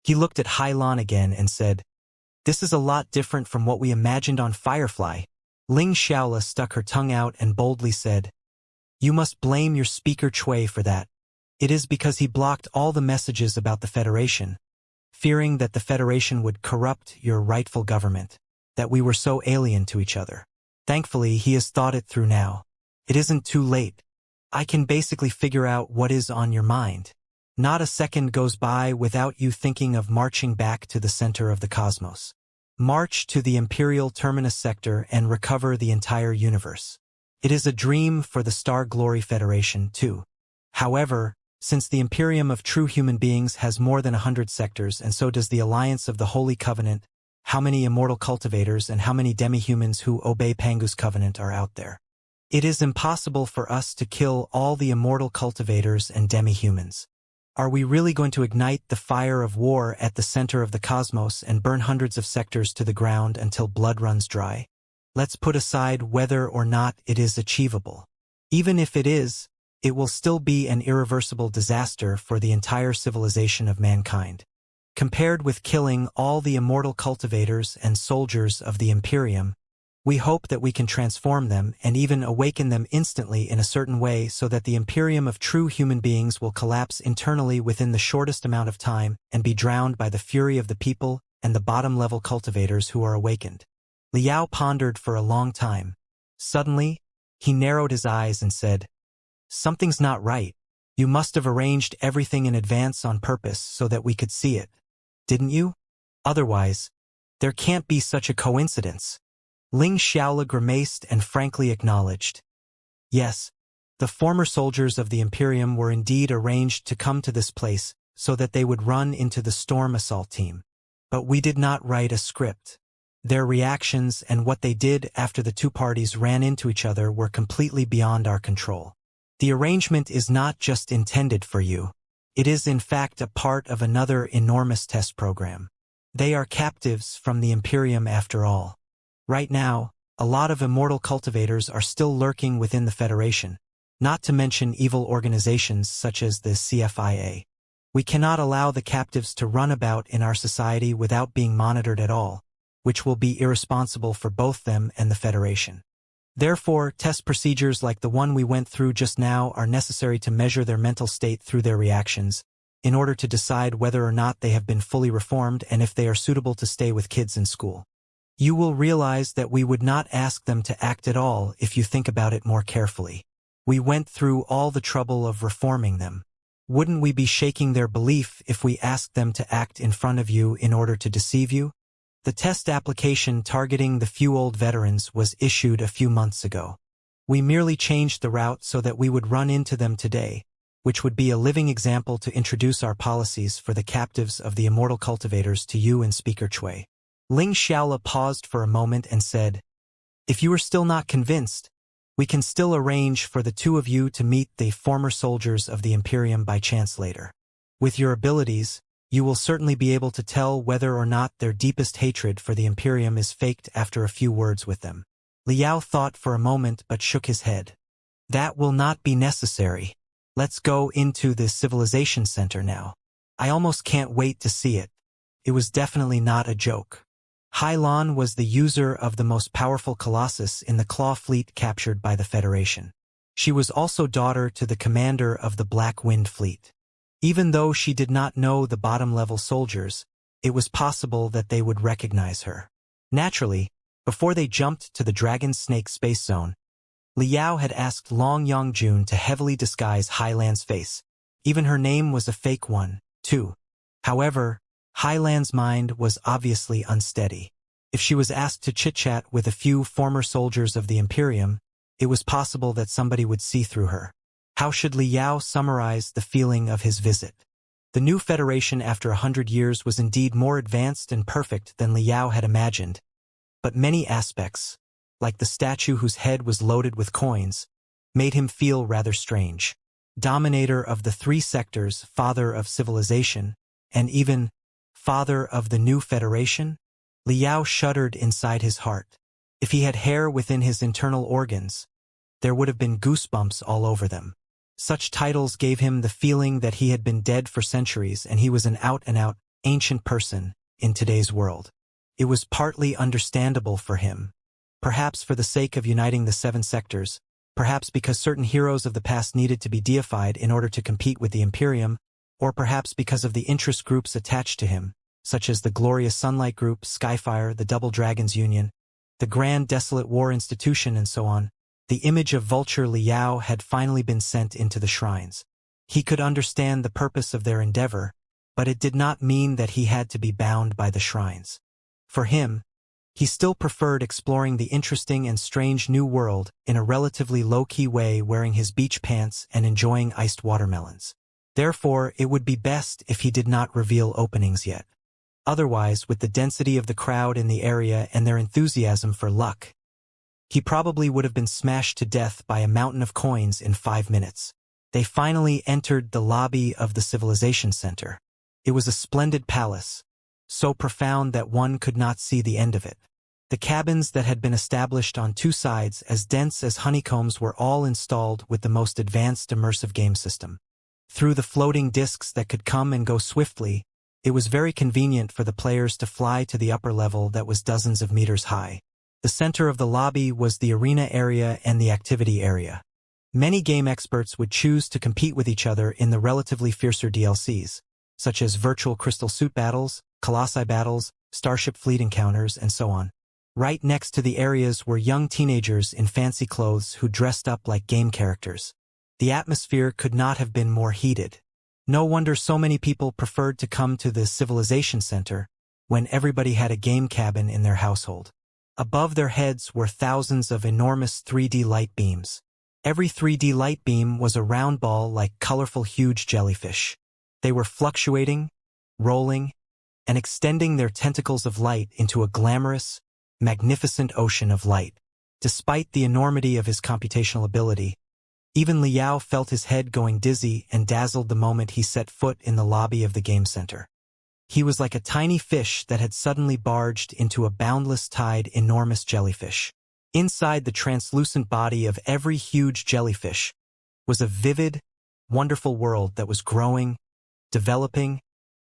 Speaker 1: He looked at Hai Lan again and said, "This is a lot different from what we imagined on Firefly." Ling Xiaola stuck her tongue out and boldly said, "You must blame your speaker Chui for that. It is because he blocked all the messages about the Federation, fearing that the Federation would corrupt your rightful government, that we were so alien to each other. Thankfully, he has thought it through now. It isn't too late. I can basically figure out what is on your mind. Not a second goes by without you thinking of marching back to the center of the cosmos. March to the Imperial Terminus sector and recover the entire universe. It is a dream for the Star Glory Federation, too. However, since the Imperium of true human beings has more than 100 sectors and so does the Alliance of the Holy Covenant, how many immortal cultivators and how many demi-humans who obey Pangu's covenant are out there? It is impossible for us to kill all the immortal cultivators and demi-humans. Are we really going to ignite the fire of war at the center of the cosmos and burn hundreds of sectors to the ground until blood runs dry? Let's put aside whether or not it is achievable. Even if it is, it will still be an irreversible disaster for the entire civilization of mankind. Compared with killing all the immortal cultivators and soldiers of the Imperium, we hope that we can transform them and even awaken them instantly in a certain way so that the Imperium of true human beings will collapse internally within the shortest amount of time and be drowned by the fury of the people and the bottom-level cultivators who are awakened. Liao pondered for a long time. Suddenly, he narrowed his eyes and said, "Something's not right. You must have arranged everything in advance on purpose so that we could see it, didn't you? Otherwise, there can't be such a coincidence." Ling Xiaola grimaced and frankly acknowledged. Yes, the former soldiers of the Imperium were indeed arranged to come to this place so that they would run into the storm assault team. But we did not write a script. Their reactions and what they did after the two parties ran into each other were completely beyond our control. The arrangement is not just intended for you. It is in fact a part of another enormous test program. They are captives from the Imperium after all. Right now, a lot of immortal cultivators are still lurking within the Federation, not to mention evil organizations such as the CFIA. We cannot allow the captives to run about in our society without being monitored at all, which will be irresponsible for both them and the Federation. Therefore, test procedures like the one we went through just now are necessary to measure their mental state through their reactions, in order to decide whether or not they have been fully reformed and if they are suitable to stay with kids in school. You will realize that we would not ask them to act at all if you think about it more carefully. We went through all the trouble of reforming them. Wouldn't we be shaking their belief if we asked them to act in front of you in order to deceive you? The test application targeting the few old veterans was issued a few months ago. We merely changed the route so that we would run into them today, which would be a living example to introduce our policies for the captives of the immortal cultivators to you and Speaker Chui. Ling Xiaola paused for a moment and said, "If you are still not convinced, we can still arrange for the two of you to meet the former soldiers of the Imperium by chance later. With your abilities, you will certainly be able to tell whether or not their deepest hatred for the Imperium is faked after a few words with them." Liao thought for a moment but shook his head. "That will not be necessary. Let's go into the Civilization Center now. I almost can't wait to see it." It was definitely not a joke. Hailan was the user of the most powerful Colossus in the Claw Fleet captured by the Federation. She was also daughter to the commander of the Black Wind Fleet. Even though she did not know the bottom-level soldiers, it was possible that they would recognize her. Naturally, before they jumped to the Dragon Snake space zone, Liao had asked Long Yongjun to heavily disguise Hailan's face. Even her name was a fake one, too. However, Hailan's mind was obviously unsteady. If she was asked to chit-chat with a few former soldiers of the Imperium, it was possible that somebody would see through her. How should Liao summarize the feeling of his visit? The new Federation after 100 years was indeed more advanced and perfect than Liao had imagined, but many aspects, like the statue whose head was loaded with coins, made him feel rather strange. Dominator of the three sectors, father of civilization, and even father of the new Federation? Liao shuddered inside his heart. If he had hair within his internal organs, there would have been goosebumps all over them. Such titles gave him the feeling that he had been dead for centuries and he was an out-and-out, ancient person in today's world. It was partly understandable for him. Perhaps for the sake of uniting the seven sectors, perhaps because certain heroes of the past needed to be deified in order to compete with the Imperium, or perhaps because of the interest groups attached to him, such as the Glorious Sunlight Group, Skyfire, the Double Dragons Union, the Grand Desolate War Institution, and so on. The image of Vulture Liao had finally been sent into the shrines. He could understand the purpose of their endeavor, but it did not mean that he had to be bound by the shrines. For him, he still preferred exploring the interesting and strange new world in a relatively low-key way, wearing his beach pants and enjoying iced watermelons. Therefore, it would be best if he did not reveal openings yet. Otherwise, with the density of the crowd in the area and their enthusiasm for luck, he probably would have been smashed to death by a mountain of coins in 5 minutes. They finally entered the lobby of the Civilization Center. It was a splendid palace, so profound that one could not see the end of it. The cabins that had been established on two sides, as dense as honeycombs, were all installed with the most advanced immersive game system. Through the floating discs that could come and go swiftly, it was very convenient for the players to fly to the upper level that was dozens of meters high. The center of the lobby was the arena area and the activity area. Many game experts would choose to compete with each other in the relatively fiercer DLCs, such as virtual crystal suit battles, colossi battles, starship fleet encounters, and so on. Right next to the areas were young teenagers in fancy clothes who dressed up like game characters. The atmosphere could not have been more heated. No wonder so many people preferred to come to the Civilization Center when everybody had a game cabin in their household. Above their heads were thousands of enormous 3D light beams. Every 3D light beam was a round ball like colorful huge jellyfish. They were fluctuating, rolling, and extending their tentacles of light into a glamorous, magnificent ocean of light. Despite the enormity of his computational ability, even Liao felt his head going dizzy and dazzled the moment he set foot in the lobby of the game center. He was like a tiny fish that had suddenly barged into a boundless tide enormous jellyfish. Inside the translucent body of every huge jellyfish was a vivid, wonderful world that was growing, developing,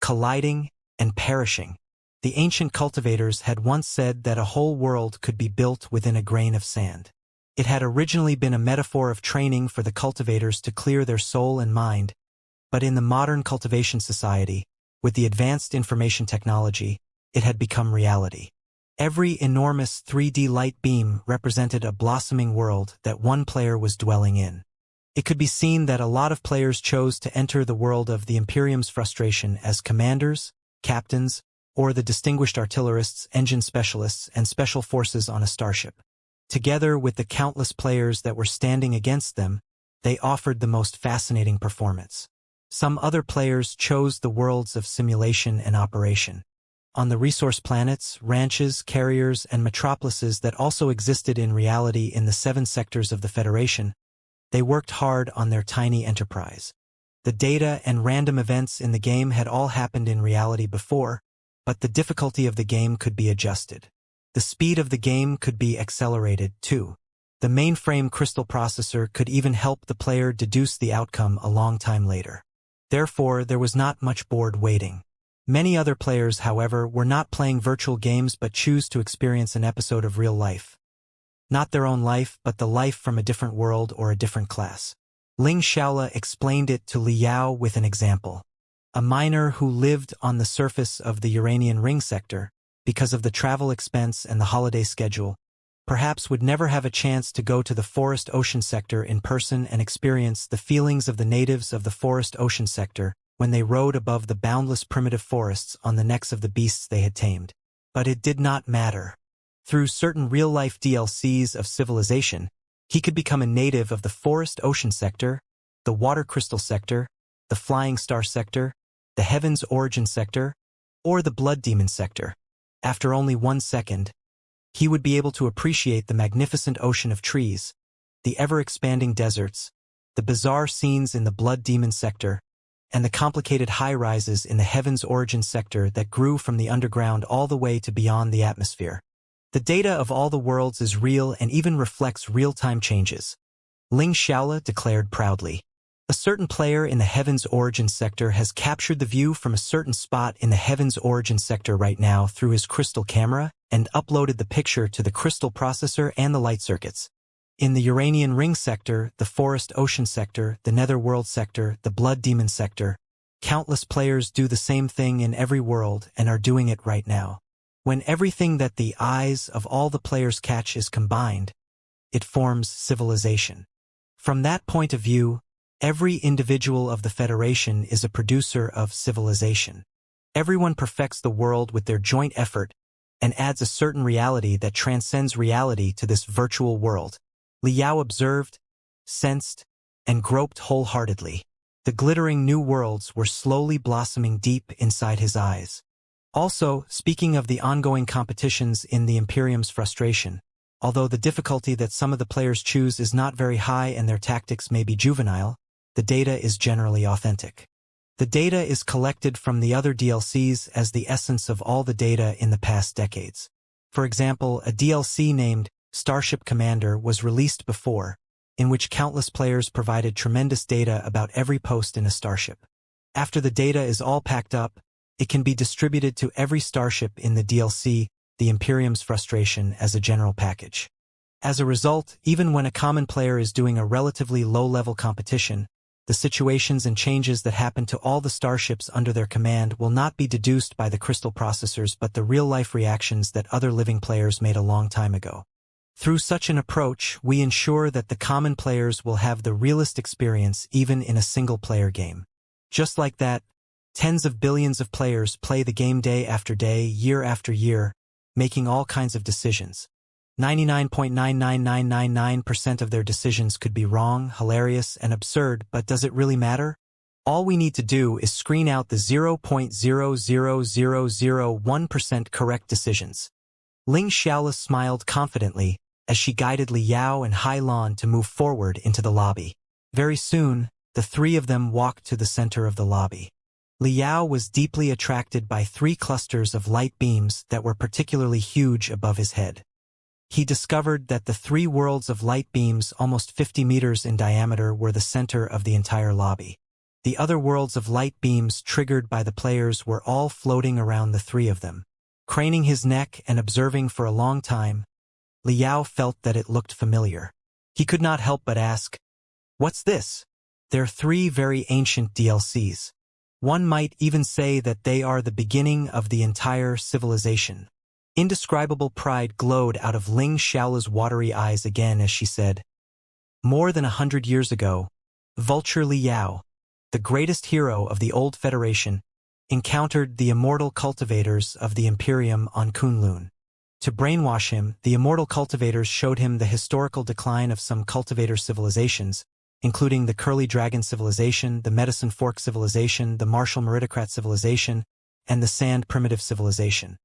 Speaker 1: colliding, and perishing. The ancient cultivators had once said that a whole world could be built within a grain of sand. It had originally been a metaphor of training for the cultivators to clear their soul and mind, but in the modern cultivation society, with the advanced information technology, it had become reality. Every enormous 3D light beam represented a blossoming world that one player was dwelling in. It could be seen that a lot of players chose to enter the world of the Imperium's frustration as commanders, captains, or the distinguished artillerists, engine specialists, and special forces on a starship. Together with the countless players that were standing against them, they offered the most fascinating performance. Some other players chose the worlds of simulation and operation. On the resource planets, ranches, carriers, and metropolises that also existed in reality in the 7 sectors of the Federation, they worked hard on their tiny enterprise. The data and random events in the game had all happened in reality before, but the difficulty of the game could be adjusted. The speed of the game could be accelerated, too. The mainframe crystal processor could even help the player deduce the outcome a long time later. Therefore, there was not much bored waiting. Many other players, however, were not playing virtual games but choose to experience an episode of real life. Not their own life, but the life from a different world or a different class. Xianxia explained it to Liao with an example. A miner who lived on the surface of the Uranian ring sector, because of the travel expense and the holiday schedule, perhaps would never have a chance to go to the forest ocean sector in person and experience the feelings of the natives of the forest ocean sector when they rode above the boundless primitive forests on the necks of the beasts they had tamed. But it did not matter. Through certain real-life DLCs of Civilization, he could become a native of the forest ocean sector, the water crystal sector, the flying star sector, the heavens origin sector, or the blood demon sector. After only 1 second, he would be able to appreciate the magnificent ocean of trees, the ever-expanding deserts, the bizarre scenes in the blood demon sector, and the complicated high-rises in the heavens origin sector that grew from the underground all the way to beyond the atmosphere. The data of all the worlds is real and even reflects real-time changes, Xianxia declared proudly. A certain player in the Heavens Origin sector has captured the view from a certain spot in the Heavens Origin sector right now through his crystal camera and uploaded the picture to the crystal processor and the light circuits. In the Uranian Ring sector, the Forest Ocean sector, the Netherworld sector, the Blood Demon sector, countless players do the same thing in every world and are doing it right now. When everything that the eyes of all the players catch is combined, it forms civilization. From that point of view, every individual of the Federation is a producer of civilization. Everyone perfects the world with their joint effort and adds a certain reality that transcends reality to this virtual world. Liao observed, sensed, and groped wholeheartedly. The glittering new worlds were slowly blossoming deep inside his eyes. Also, speaking of the ongoing competitions in the Imperium's frustration, although the difficulty that some of the players choose is not very high and their tactics may be juvenile, the data is generally authentic. The data is collected from the other DLCs as the essence of all the data in the past decades. For example, a DLC named Starship Commander was released before, in which countless players provided tremendous data about every post in a starship. After the data is all packed up, it can be distributed to every starship in the DLC, the Imperium's Frustration, as a general package. As a result, even when a common player is doing a relatively low-level competition, the situations and changes that happen to all the starships under their command will not be deduced by the crystal processors but the real-life reactions that other living players made a long time ago. Through such an approach, we ensure that the common players will have the realist experience even in a single-player game. Just like that, tens of billions of players play the game day after day, year after year, making all kinds of decisions. 99.99999% of their decisions could be wrong, hilarious, and absurd, but does it really matter? All we need to do is screen out the 0.00001% correct decisions. Xianxia smiled confidently as she guided Li Yao and Hai Lan to move forward into the lobby. Very soon, the three of them walked to the center of the lobby. Li Yao was deeply attracted by three clusters of light beams that were particularly huge above his head. He discovered that the three worlds of light beams almost 50 meters in diameter were the center of the entire lobby. The other worlds of light beams triggered by the players were all floating around the three of them. Craning his neck and observing for a long time, Li Yao felt that it looked familiar. He could not help but ask, "What's this?" They're three very ancient DLCs. One might even say that they are the beginning of the entire civilization. Indescribable pride glowed out of Xiaola's watery eyes again as she said, "More than 100 years ago, Vulture Li Yao, the greatest hero of the old Federation, encountered the immortal cultivators of the Imperium on Kunlun. To brainwash him, the immortal cultivators showed him the historical decline of some cultivator civilizations, including the Curly Dragon civilization, the Medicine Fork civilization, the Martial Meritocrat civilization, and the Sand Primitive civilization.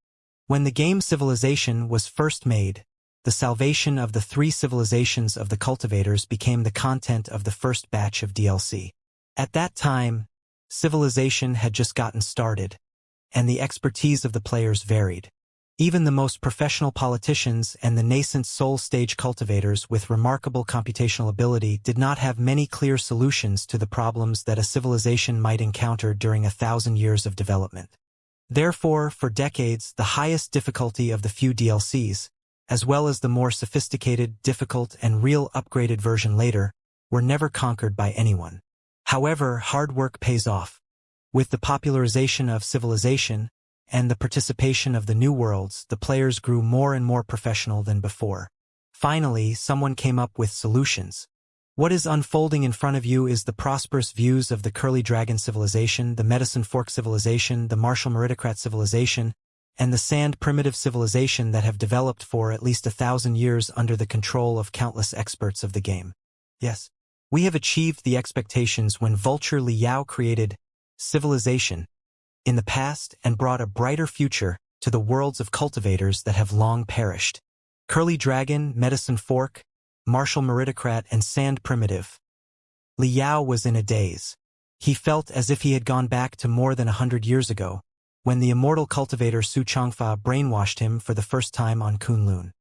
Speaker 1: When the game Civilization was first made, the salvation of the three civilizations of the cultivators became the content of the first batch of DLC. At that time, Civilization had just gotten started, and the expertise of the players varied. Even the most professional politicians and the nascent soul-stage cultivators with remarkable computational ability did not have many clear solutions to the problems that a civilization might encounter during 1,000 years of development. Therefore, for decades, the highest difficulty of the few DLCs, as well as the more sophisticated, difficult, and real upgraded version later, were never conquered by anyone. However, hard work pays off. With the popularization of Civilization and the participation of the new worlds, the players grew more and more professional than before. Finally, someone came up with solutions. What is unfolding in front of you is the prosperous views of the Curly Dragon civilization, the Medicine Fork civilization, the Martial Meritocrat civilization, and the Sand Primitive civilization that have developed for at least 1,000 years under the control of countless experts of the game. Yes, we have achieved the expectations when Vulture Li Yao created Civilization in the past and brought a brighter future to the worlds of cultivators that have long perished. Curly Dragon, Medicine Fork, Martial Meritocrat, and Sand Primitive. Li Yao was in a daze. He felt as if he had gone back to more than 100 years ago, when the immortal cultivator Su Changfa brainwashed him for the first time on Kunlun.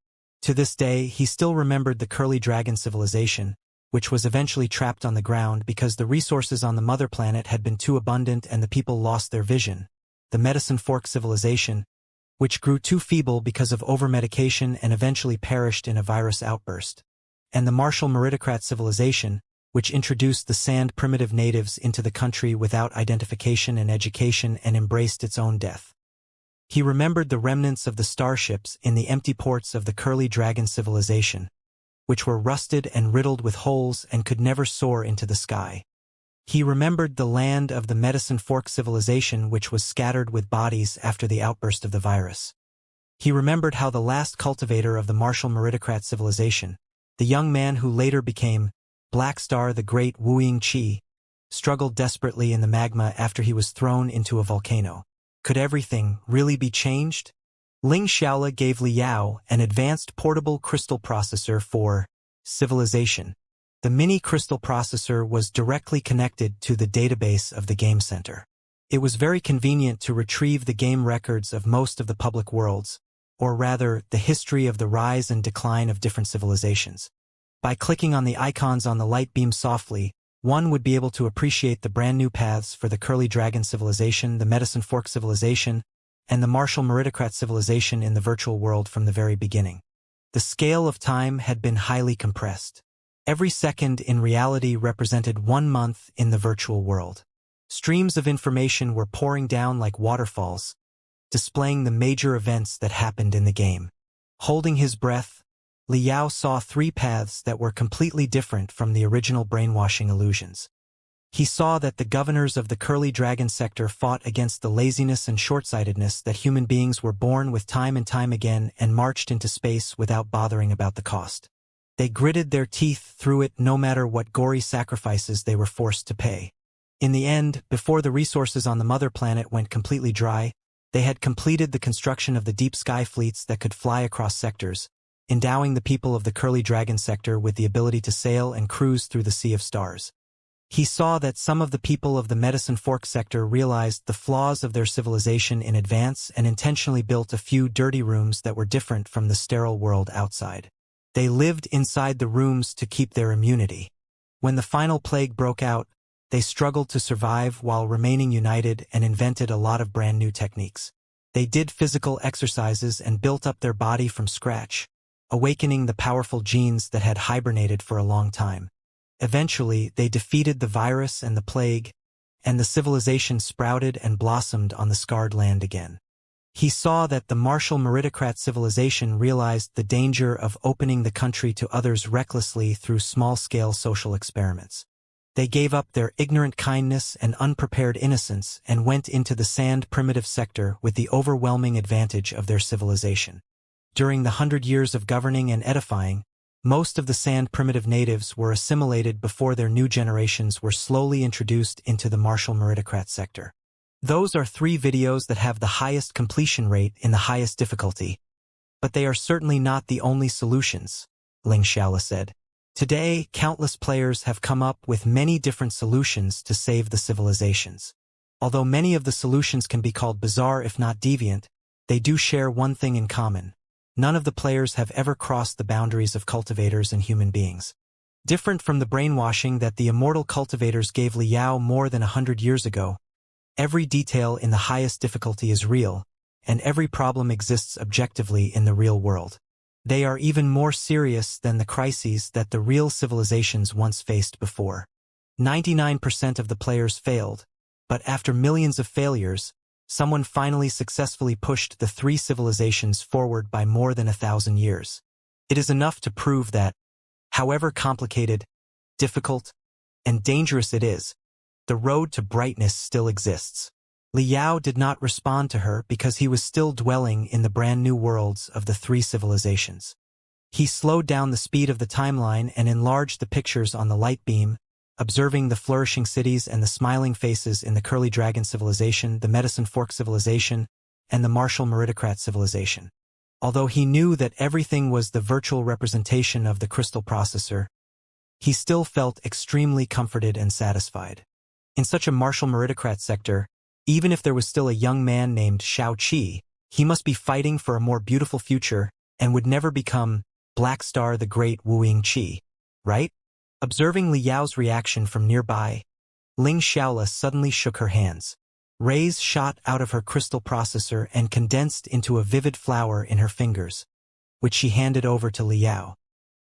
Speaker 1: To this day, he still remembered the Curly Dragon civilization, which was eventually trapped on the ground because the resources on the mother planet had been too abundant and the people lost their vision. The Medicine Fork civilization, which grew too feeble because of overmedication and eventually perished in a virus outburst. And the Martial Meritocrat civilization, which introduced the Sand Primitive natives into the country without identification and education and embraced its own death. He remembered the remnants of the starships in the empty ports of the Curly Dragon civilization, which were rusted and riddled with holes and could never soar into the sky. He remembered the land of the Medicine Fork civilization, which was scattered with bodies after the outburst of the virus. He remembered how the last cultivator of the Martial Meritocrat civilization, the young man who later became Black Star the Great Wu Yingqi, struggled desperately in the magma after he was thrown into a volcano. Could everything really be changed? Xiaola gave Li Yao an advanced portable crystal processor for Civilization. The mini crystal processor was directly connected to the database of the game center. It was very convenient to retrieve the game records of most of the public worlds, or rather, the history of the rise and decline of different civilizations. By clicking on the icons on the light beam softly, one would be able to appreciate the brand new paths for the Curly Dragon civilization, the Medicine Fork civilization, and the Martial Meritocrat civilization in the virtual world from the very beginning. The scale of time had been highly compressed. Every second in reality represented 1 month in the virtual world. Streams of information were pouring down like waterfalls, displaying the major events that happened in the game. Holding his breath, Liao saw 3 paths that were completely different from the original brainwashing illusions. He saw that the governors of the Curly Dragon sector fought against the laziness and short-sightedness that human beings were born with time and time again and marched into space without bothering about the cost. They gritted their teeth through it no matter what gory sacrifices they were forced to pay. In the end, before the resources on the mother planet went completely dry, they had completed the construction of the deep sky fleets that could fly across sectors, endowing the people of the Curly Dragon sector with the ability to sail and cruise through the Sea of Stars. He saw that some of the people of the Medicine Fork sector realized the flaws of their civilization in advance and intentionally built a few dirty rooms that were different from the sterile world outside. They lived inside the rooms to keep their immunity. When the final plague broke out, they struggled to survive while remaining united and invented a lot of brand new techniques. They did physical exercises and built up their body from scratch, awakening the powerful genes that had hibernated for a long time. Eventually, they defeated the virus and the plague, and the civilization sprouted and blossomed on the scarred land again. He saw that the Martial Meritocrat civilization realized the danger of opening the country to others recklessly through small-scale social experiments. They gave up their ignorant kindness and unprepared innocence and went into the sand primitive sector with the overwhelming advantage of their civilization. During the 100 years of governing and edifying, most of the sand primitive natives were assimilated before their new generations were slowly introduced into the Martial Meritocrat sector. Those are 3 videos that have the highest completion rate in the highest difficulty. But they are certainly not the only solutions, Xianxia said. Today, countless players have come up with many different solutions to save the civilizations. Although many of the solutions can be called bizarre if not deviant, they do share one thing in common. None of the players have ever crossed the boundaries of cultivators and human beings. Different from the brainwashing that the immortal cultivators gave Liao more than 100 years ago, every detail in the highest difficulty is real, and every problem exists objectively in the real world. They are even more serious than the crises that the real civilizations once faced before. 99% of the players failed, but after millions of failures, someone finally successfully pushed the 3 civilizations forward by more than 1,000 years. It is enough to prove that, however complicated, difficult, and dangerous it is, the road to brightness still exists. Liao did not respond to her because he was still dwelling in the brand new worlds of the 3 civilizations. He slowed down the speed of the timeline and enlarged the pictures on the light beam, observing the flourishing cities and the smiling faces in the Curly Dragon civilization, the Medicine Fork civilization, and the Martial Meritocrat civilization. Although he knew that everything was the virtual representation of the crystal processor, he still felt extremely comforted and satisfied. In such a Martial Meritocrat sector, even if there was still a young man named Xianxia, he must be fighting for a more beautiful future and would never become Black Star the Great Wuxia, right? Observing Liao's reaction from nearby, Xianxia suddenly shook her hands. Rays shot out of her crystal processor and condensed into a vivid flower in her fingers, which she handed over to Liao.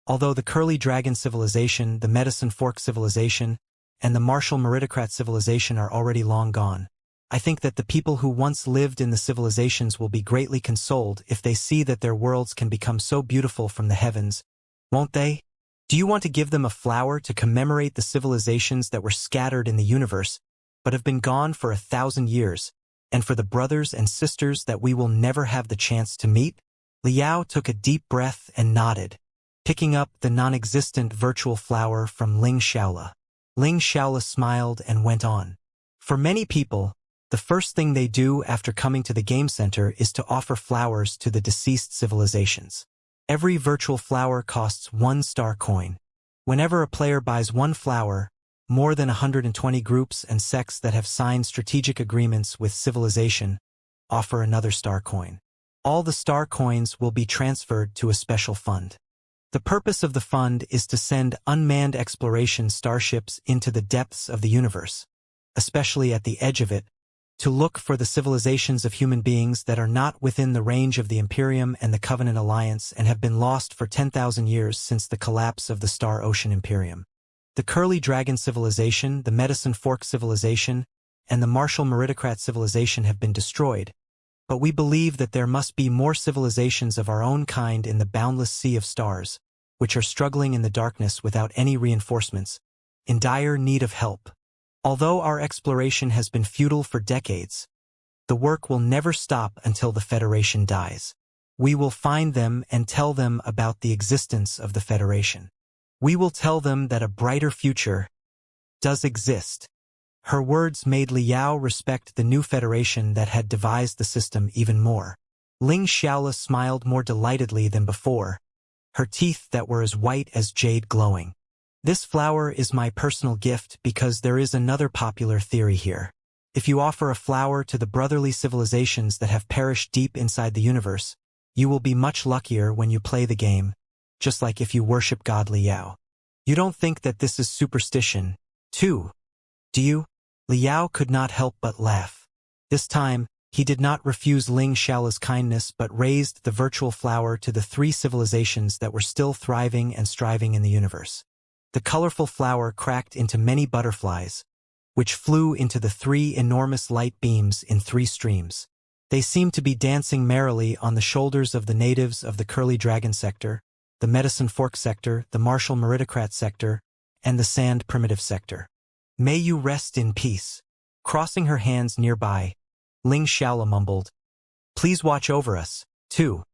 Speaker 1: Although the Curly Dragon civilization, the Medicine Fork civilization, and the Martial Meritocrat civilization are already long gone, I think that the people who once lived in the civilizations will be greatly consoled if they see that their worlds can become so beautiful from the heavens, won't they? Do you want to give them a flower to commemorate the civilizations that were scattered in the universe, but have been gone for 1,000 years, and for the brothers and sisters that we will never have the chance to meet? Liao took a deep breath and nodded, picking up the non-existent virtual flower from Xianxia. Xianxia smiled and went on. For many people, the first thing they do after coming to the game center is to offer flowers to the deceased civilizations. Every virtual flower costs 1 star coin. Whenever a player buys one flower, more than 120 groups and sects that have signed strategic agreements with civilization offer another star coin. All the star coins will be transferred to a special fund. The purpose of the fund is to send unmanned exploration starships into the depths of the universe, especially at the edge of it, to look for the civilizations of human beings that are not within the range of the Imperium and the Covenant Alliance and have been lost for 10,000 years since the collapse of the Star Ocean Imperium. The Curly Dragon Civilization, the Medicine Fork Civilization, and the Martial Meritocrat Civilization have been destroyed, but we believe that there must be more civilizations of our own kind in the boundless sea of stars, which are struggling in the darkness without any reinforcements, in dire need of help. Although our exploration has been futile for decades, the work will never stop until the Federation dies. We will find them and tell them about the existence of the Federation. We will tell them that a brighter future does exist. Her words made Liao respect the new Federation that had devised the system even more. Ling Xiaola smiled more delightedly than before, her teeth that were as white as jade glowing. This flower is my personal gift because there is another popular theory here. If you offer a flower to the brotherly civilizations that have perished deep inside the universe, you will be much luckier when you play the game, just like if you worship God Liao. You don't think that this is superstition, too, do you? Liao could not help but laugh. This time, he did not refuse Ling Xiaola's kindness but raised the virtual flower to the 3 civilizations that were still thriving and striving in the universe. The colorful flower cracked into many butterflies, which flew into the 3 enormous light beams in 3 streams. They seemed to be dancing merrily on the shoulders of the natives of the Curly Dragon sector, the Medicine Fork sector, the Martial Meritocrat sector, and the Sand Primitive sector. May you rest in peace. Crossing her hands nearby, Ling Xiaola mumbled, "Please watch over us, too,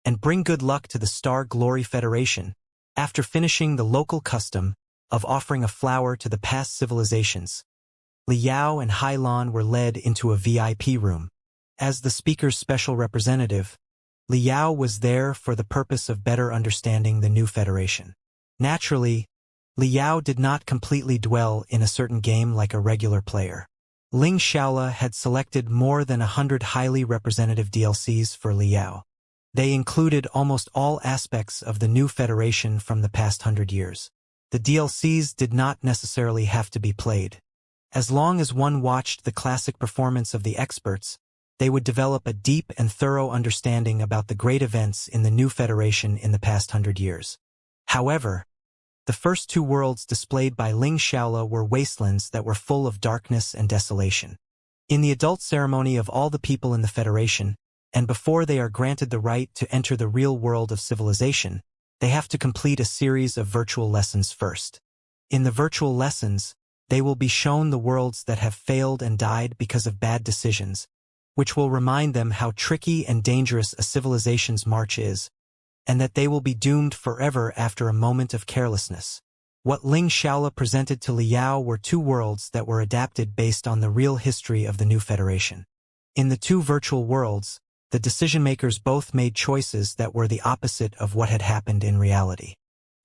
Speaker 1: and bring good luck to the Star Glory Federation." After finishing the local custom of offering a flower to the past civilizations, Liao and Hailan were led into a VIP room. As the speaker's special representative, Liao was there for the purpose of better understanding the new federation. Naturally, Liao did not completely dwell in a certain game like a regular player. Ling Xiaola had selected more than 100 highly representative DLCs for Liao. They included almost all aspects of the new federation from the past 100 years. The DLCs did not necessarily have to be played. As long as one watched the classic performance of the experts, they would develop a deep and thorough understanding about the great events in the new federation in the past 100 years. However, the first 2 worlds displayed by Ling Xiaola were wastelands that were full of darkness and desolation. In the adult ceremony of all the people in the Federation, and before they are granted the right to enter the real world of civilization, they have to complete a series of virtual lessons first. In the virtual lessons, they will be shown the worlds that have failed and died because of bad decisions, which will remind them how tricky and dangerous a civilization's march is, and that they will be doomed forever after a moment of carelessness. What Ling Xiaola presented to Liao were 2 worlds that were adapted based on the real history of the new Federation. In the 2 virtual worlds, the decision-makers both made choices that were the opposite of what had happened in reality.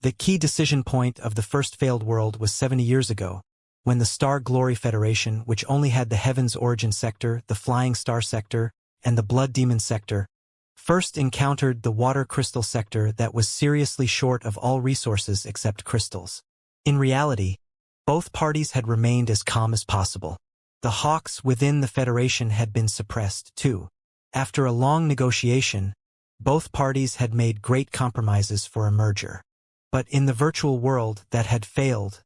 Speaker 1: The key decision point of the first failed world was 70 years ago, when the Star Glory Federation, which only had the Heaven's Origin sector, the Flying Star sector, and the Blood Demon sector, first encountered the Water Crystal sector that was seriously short of all resources except crystals. In reality, both parties had remained as calm as possible. The hawks within the Federation had been suppressed, too. After a long negotiation, both parties had made great compromises for a merger. But in the virtual world that had failed,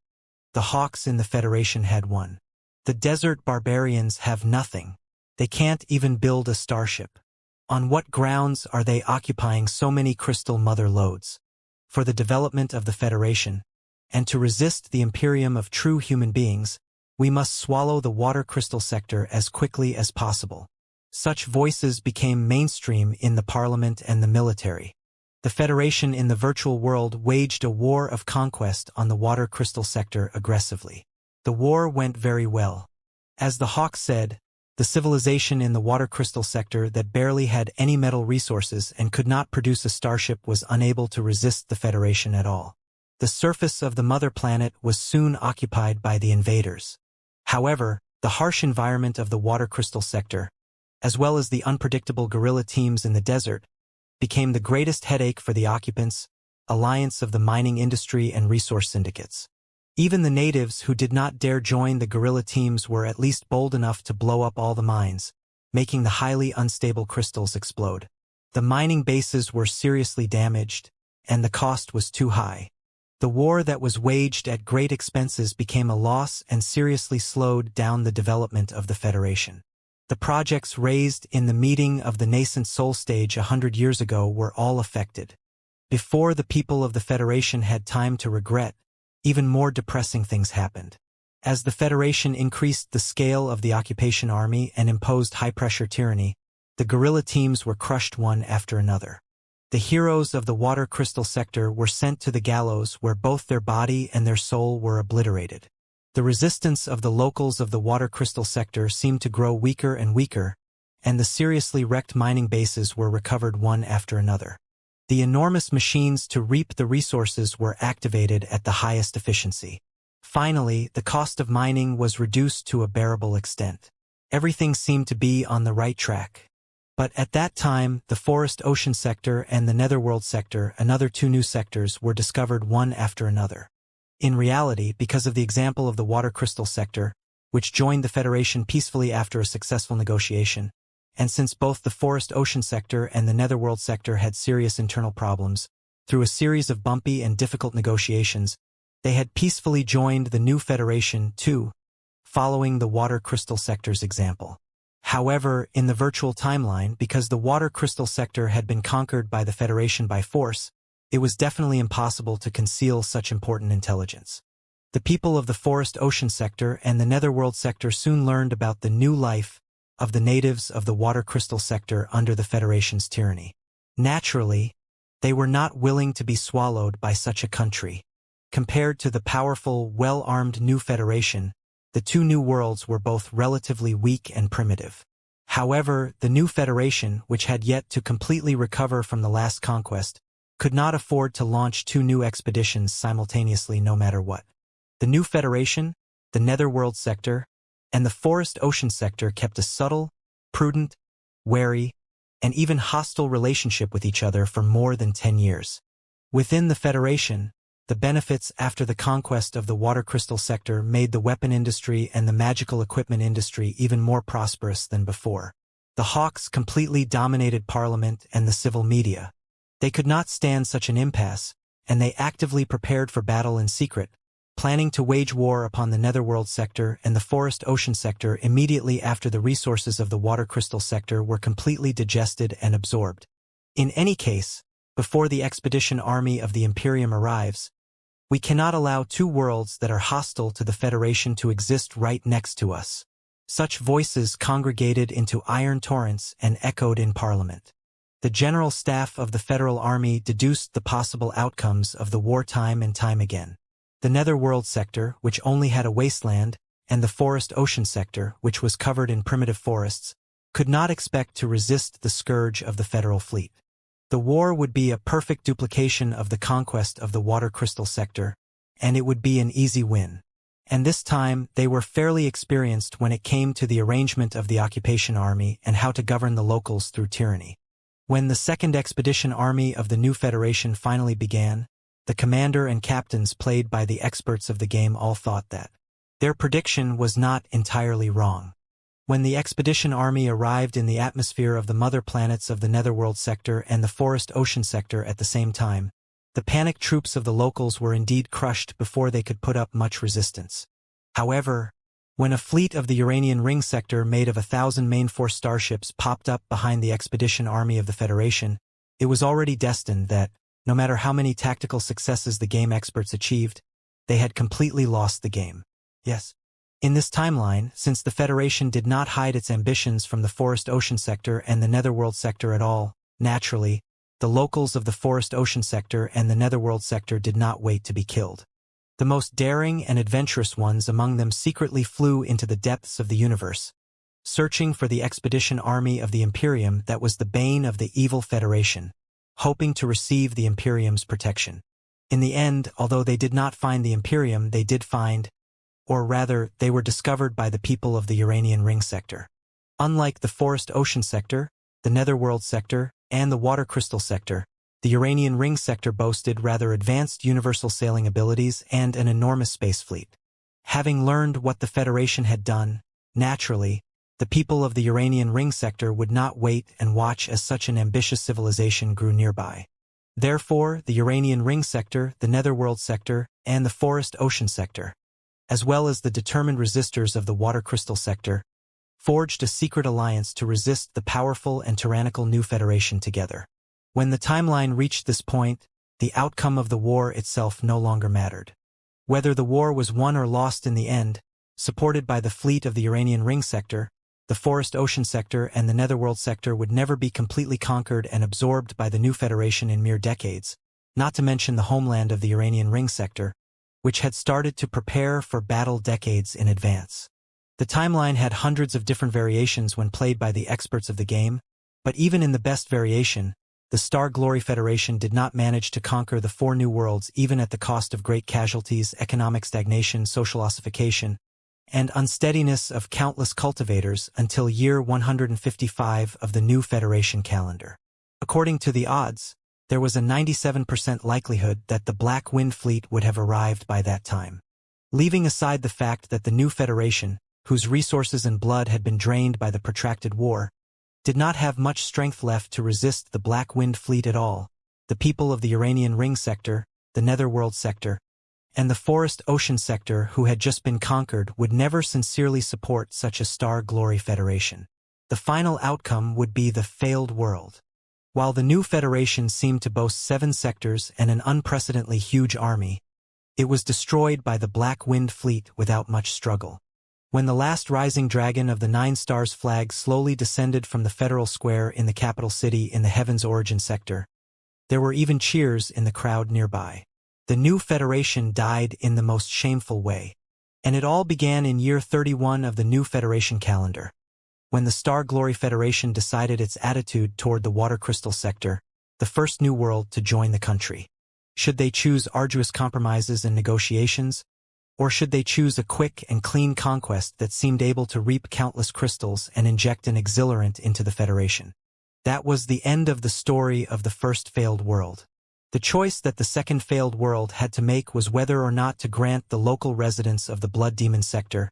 Speaker 1: the hawks in the Federation had won. The desert barbarians have nothing. They can't even build a starship. On what grounds are they occupying so many crystal mother lodes? For the development of the Federation, and to resist the Imperium of true human beings, we must swallow the Water Crystal sector as quickly as possible. Such voices became mainstream in the parliament and the military. The Federation in the virtual world waged a war of conquest on the Water Crystal sector aggressively. The war went very well. As the hawk said, the civilization in the Water Crystal sector that barely had any metal resources and could not produce a starship was unable to resist the Federation at all. The surface of the mother planet was soon occupied by the invaders. However, the harsh environment of the water crystal sector, as well as the unpredictable guerrilla teams in the desert, became the greatest headache for the occupants, alliance of the mining industry and resource syndicates. Even the natives who did not dare join the guerrilla teams were at least bold enough to blow up all the mines, making the highly unstable crystals explode. The mining bases were seriously damaged, and the cost was too high. The war that was waged at great expenses became a loss and seriously slowed down the development of the Federation. The projects raised in the meeting of the nascent soul stage 100 years ago were all affected. Before the people of the Federation had time to regret, even more depressing things happened. As the Federation increased the scale of the occupation army and imposed high-pressure tyranny, the guerrilla teams were crushed one after another. The heroes of the water crystal sector were sent to the gallows where both their body and their soul were obliterated. The resistance of the locals of the water crystal sector seemed to grow weaker and weaker, and the seriously wrecked mining bases were recovered one after another. The enormous machines to reap the resources were activated at the highest efficiency. Finally, the cost of mining was reduced to a bearable extent. Everything seemed to be on the right track. But at that time, the forest ocean sector and the netherworld sector, another two new sectors, were discovered one after another. In reality, because of the example of the water crystal sector, which joined the Federation peacefully after a successful negotiation, and since both the forest ocean sector and the netherworld sector had serious internal problems, through a series of bumpy and difficult negotiations, they had peacefully joined the new Federation too, following the water crystal sector's example. However, in the virtual timeline, because the water crystal sector had been conquered by the Federation by force, it was definitely impossible to conceal such important intelligence. The people of the forest ocean sector and the netherworld sector soon learned about the new life of the natives of the water crystal sector under the Federation's tyranny. Naturally, they were not willing to be swallowed by such a country. Compared to the powerful, well-armed new Federation, the two new worlds were both relatively weak and primitive. However, the new Federation, which had yet to completely recover from the last conquest, could not afford to launch two new expeditions simultaneously no matter what. The new Federation, the netherworld sector, and the forest ocean sector kept a subtle, prudent, wary, and even hostile relationship with each other for more than 10 years. Within the Federation, the benefits after the conquest of the water crystal sector made the weapon industry and the magical equipment industry even more prosperous than before. The Hawks completely dominated Parliament and the civil media. They could not stand such an impasse, and they actively prepared for battle in secret, planning to wage war upon the netherworld sector and the forest ocean sector immediately after the resources of the water crystal sector were completely digested and absorbed. In any case, before the expedition army of the Imperium arrives, we cannot allow two worlds that are hostile to the Federation to exist right next to us. Such voices congregated into iron torrents and echoed in Parliament. The General Staff of the Federal Army deduced the possible outcomes of the war time and time again. The netherworld sector, which only had a wasteland, and the forest ocean sector, which was covered in primitive forests, could not expect to resist the scourge of the Federal fleet. The war would be a perfect duplication of the conquest of the water crystal sector, and it would be an easy win. And this time, they were fairly experienced when it came to the arrangement of the occupation army and how to govern the locals through tyranny. When the second expedition army of the new Federation finally began, the commander and captains played by the experts of the game all thought that their prediction was not entirely wrong. When the expedition army arrived in the atmosphere of the mother planets of the netherworld sector and the forest ocean sector at the same time, the panicked troops of the locals were indeed crushed before they could put up much resistance. However, when a fleet of the Uranian ring sector made of 1,000 main force starships popped up behind the expedition army of the Federation, it was already destined that, no matter how many tactical successes the game experts achieved, they had completely lost the game. Yes. In this timeline, since the Federation did not hide its ambitions from the forest ocean sector and the netherworld sector at all, naturally, the locals of the forest ocean sector and the netherworld sector did not wait to be killed. The most daring and adventurous ones among them secretly flew into the depths of the universe, searching for the expedition army of the Imperium that was the bane of the evil Federation, hoping to receive the Imperium's protection. In the end, although they did not find the Imperium, they did find, or rather, they were discovered by the people of the Uranian Ring sector. Unlike the Forest Ocean sector, the Netherworld sector, and the Water Crystal sector, the Uranian Ring sector boasted rather advanced universal sailing abilities and an enormous space fleet. Having learned what the Federation had done, naturally, the people of the Uranian Ring sector would not wait and watch as such an ambitious civilization grew nearby. Therefore, the Uranian Ring sector, the Netherworld sector, and the Forest Ocean sector, as well as the determined resistors of the Water Crystal sector, forged a secret alliance to resist the powerful and tyrannical new Federation together. When the timeline reached this point, the outcome of the war itself no longer mattered. Whether the war was won or lost in the end, supported by the fleet of the Uranian Ring sector, the Forest Ocean sector and the Netherworld sector would never be completely conquered and absorbed by the new Federation in mere decades, not to mention the homeland of the Uranian Ring sector, which had started to prepare for battle decades in advance. The timeline had hundreds of different variations when played by the experts of the game, but even in the best variation, the Star Glory Federation did not manage to conquer the 4 new worlds even at the cost of great casualties, economic stagnation, social ossification, and unsteadiness of countless cultivators until year 155 of the new Federation calendar. According to the odds, there was a 97% likelihood that the Black Wind Fleet would have arrived by that time. Leaving aside the fact that the new Federation, whose resources and blood had been drained by the protracted war, did not have much strength left to resist the Black Wind Fleet at all, the people of the Uranian Ring sector, the Netherworld sector, and the Forest Ocean sector who had just been conquered would never sincerely support such a Star Glory Federation. The final outcome would be the failed world. While the new Federation seemed to boast 7 sectors and an unprecedentedly huge army, it was destroyed by the Black Wind Fleet without much struggle. When the last rising dragon of the 9 Stars flag slowly descended from the Federal Square in the capital city in the Heaven's Origin sector, there were even cheers in the crowd nearby. The new Federation died in the most shameful way. And it all began in year 31 of the new Federation calendar, when the Star Glory Federation decided its attitude toward the Water Crystal sector, the first new world to join the country. Should they choose arduous compromises and negotiations, or should they choose a quick and clean conquest that seemed able to reap countless crystals and inject an exhilarant into the Federation? That was the end of the story of the first failed world. The choice that the second failed world had to make was whether or not to grant the local residents of the Blood Demon sector,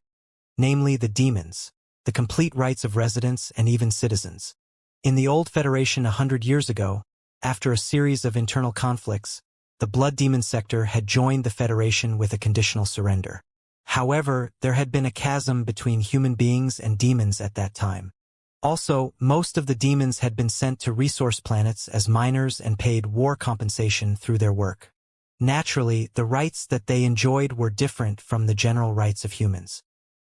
Speaker 1: namely the demons, the complete rights of residents and even citizens. In the old Federation 100 years ago, after a series of internal conflicts, the Blood Demon sector had joined the Federation with a conditional surrender. However, there had been a chasm between human beings and demons at that time. Also, most of the demons had been sent to resource planets as miners and paid war compensation through their work. Naturally, the rights that they enjoyed were different from the general rights of humans.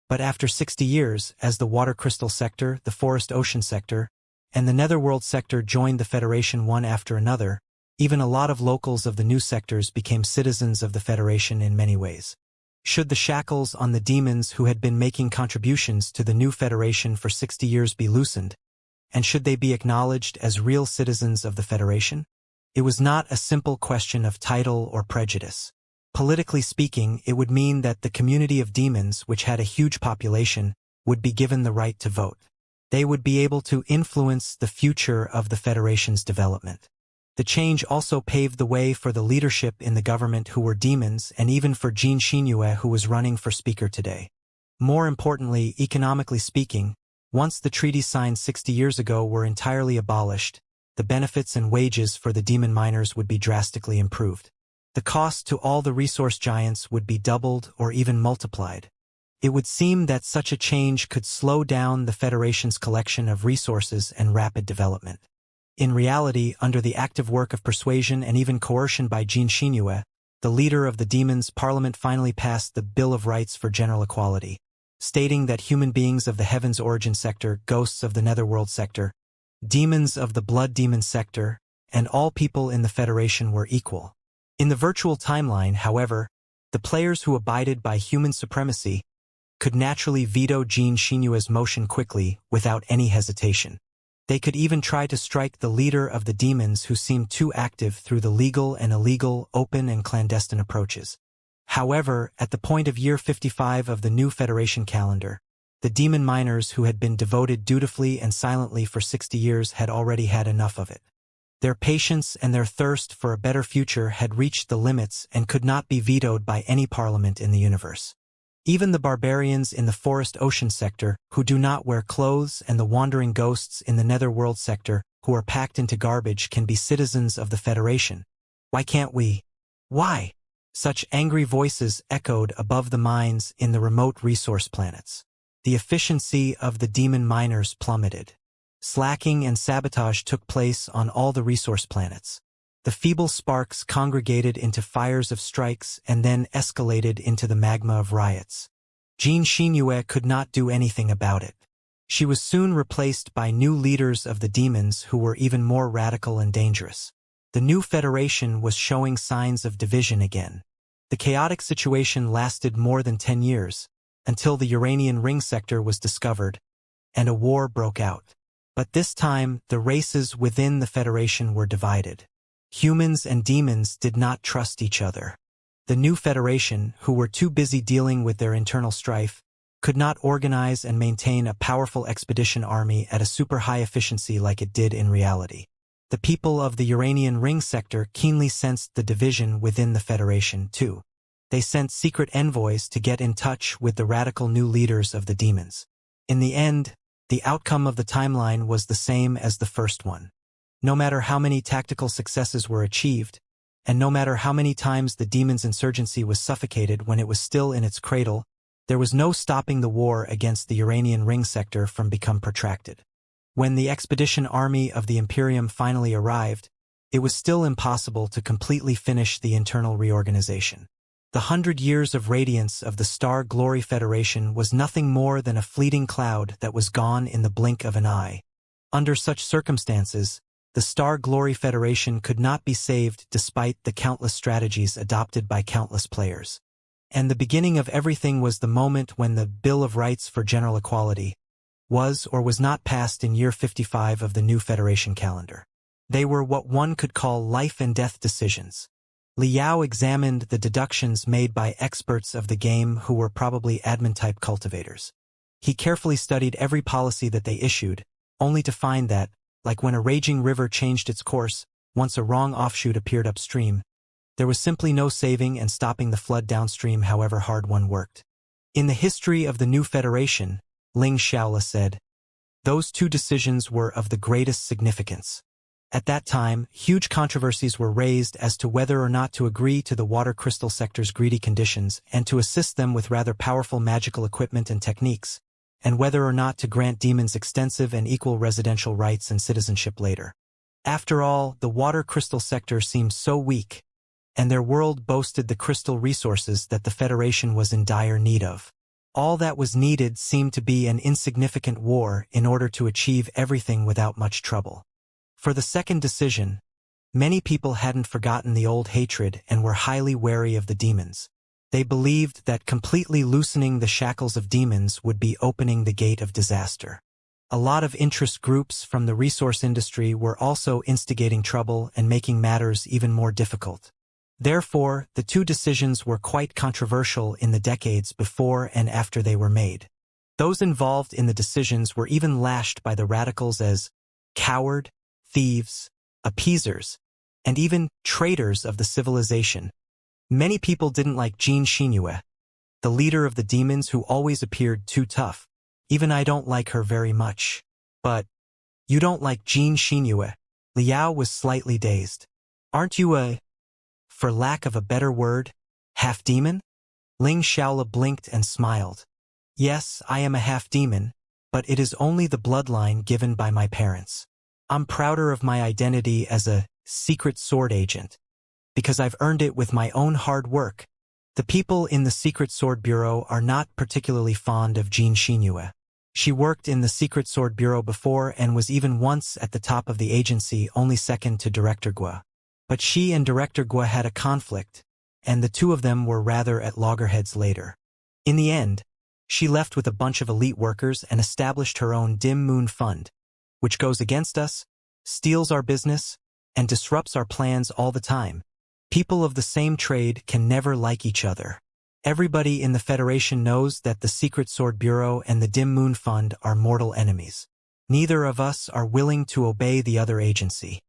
Speaker 1: But after 60 years, as the Water Crystal sector, the Forest Ocean sector, and the Netherworld sector joined the Federation one after another, even a lot of locals of the new sectors became citizens of the Federation in many ways. Should the shackles on the demons who had been making contributions to the new Federation for 60 years be loosened, and should they be acknowledged as real citizens of the Federation? It was not a simple question of title or prejudice. Politically speaking, it would mean that the community of demons, which had a huge population, would be given the right to vote. They would be able to influence the future of the Federation's development. The change also paved the way for the leadership in the government who were demons and even for Xianxia who was running for speaker today. More importantly, economically speaking, once the treaties signed 60 years ago were entirely abolished, the benefits and wages for the demon miners would be drastically improved. The cost to all the resource giants would be doubled or even multiplied. It would seem that such a change could slow down the Federation's collection of resources and rapid development. In reality, under the active work of persuasion and even coercion by Xianxia, the leader of the demons' parliament finally passed the Bill of Rights for General Equality, stating that human beings of the Heaven's Origin sector, ghosts of the Netherworld sector, demons of the Blood Demon sector, and all people in the Federation were equal. In the virtual timeline, however, the players who abided by human supremacy could naturally veto Xianxia's motion quickly without any hesitation. They could even try to strike the leader of the demons who seemed too active through the legal and illegal, open and clandestine approaches. However, at the point of year 55 of the new Federation calendar, the demon miners who had been devoted dutifully and silently for 60 years had already had enough of it. Their patience and their thirst for a better future had reached the limits and could not be vetoed by any parliament in the universe. Even the barbarians in the Forest Ocean sector, who do not wear clothes, and the wandering ghosts in the Netherworld sector, who are packed into garbage, can be citizens of the Federation. Why can't we? Why? Such angry voices echoed above the mines in the remote resource planets. The efficiency of the demon miners plummeted. Slacking and sabotage took place on all the resource planets. The feeble sparks congregated into fires of strikes and then escalated into the magma of riots. Xianxia could not do anything about it. She was soon replaced by new leaders of the demons who were even more radical and dangerous. The new Federation was showing signs of division again. The chaotic situation lasted more than 10 years, until the Uranian Ring sector was discovered, and a war broke out. But this time, the races within the Federation were divided. Humans and demons did not trust each other. The new Federation, who were too busy dealing with their internal strife, could not organize and maintain a powerful expedition army at a super high efficiency like it did in reality. The people of the Uranian Ring sector keenly sensed the division within the Federation, too. They sent secret envoys to get in touch with the radical new leaders of the demons. In the end, the outcome of the timeline was the same as the first one. No matter how many tactical successes were achieved, and no matter how many times the demon's insurgency was suffocated when it was still in its cradle, there was no stopping the war against the Uranian Ring sector from becoming protracted. When the expedition army of the Imperium finally arrived, it was still impossible to completely finish the internal reorganization. The 100 years of radiance of the Star Glory Federation was nothing more than a fleeting cloud that was gone in the blink of an eye. Under such circumstances, the Star Glory Federation could not be saved despite the countless strategies adopted by countless players. And the beginning of everything was the moment when the Bill of Rights for General Equality was or was not passed in year 55 of the new Federation calendar. They were what one could call life and death decisions. Liao examined the deductions made by experts of the game who were probably admin-type cultivators. He carefully studied every policy that they issued, only to find that, like when a raging river changed its course, once a wrong offshoot appeared upstream, there was simply no saving and stopping the flood downstream however hard one worked. In the history of the new Federation, Xianxia said, those two decisions were of the greatest significance. At that time, huge controversies were raised as to whether or not to agree to the water crystal sector's greedy conditions and to assist them with rather powerful magical equipment and techniques, and whether or not to grant demons extensive and equal residential rights and citizenship later. After all, the water crystal sector seemed so weak, and their world boasted the crystal resources that the Federation was in dire need of. All that was needed seemed to be an insignificant war in order to achieve everything without much trouble. For the second decision, many people hadn't forgotten the old hatred and were highly wary of the demons. They believed that completely loosening the shackles of demons would be opening the gate of disaster. A lot of interest groups from the resource industry were also instigating trouble and making matters even more difficult. Therefore, the two decisions were quite controversial in the decades before and after they were made. Those involved in the decisions were even lashed by the radicals as coward, thieves, appeasers, and even traitors of the civilization. Many people didn't like Xianxia, the leader of the demons who always appeared too tough. Even I don't like her very much. But you don't like Xianxia? Liao was slightly dazed. Aren't you a, for lack of a better word, half-demon? Xianxia blinked and smiled. Yes, I am a half-demon, but it is only the bloodline given by my parents. I'm prouder of my identity as a secret sword agent, because I've earned it with my own hard work. The people in the Secret Sword Bureau are not particularly fond of Xianxia. She worked in the Secret Sword Bureau before and was even once at the top of the agency, only second to Director Gua. But she and Director Gua had a conflict, and the two of them were rather at loggerheads later. In the end, she left with a bunch of elite workers and established her own Dim Moon Fund, which goes against us, steals our business, and disrupts our plans all the time. People of the same trade can never like each other. Everybody in the Federation knows that the Secret Sword Bureau and the Dim Moon Fund are mortal enemies. Neither of us are willing to obey the other agency.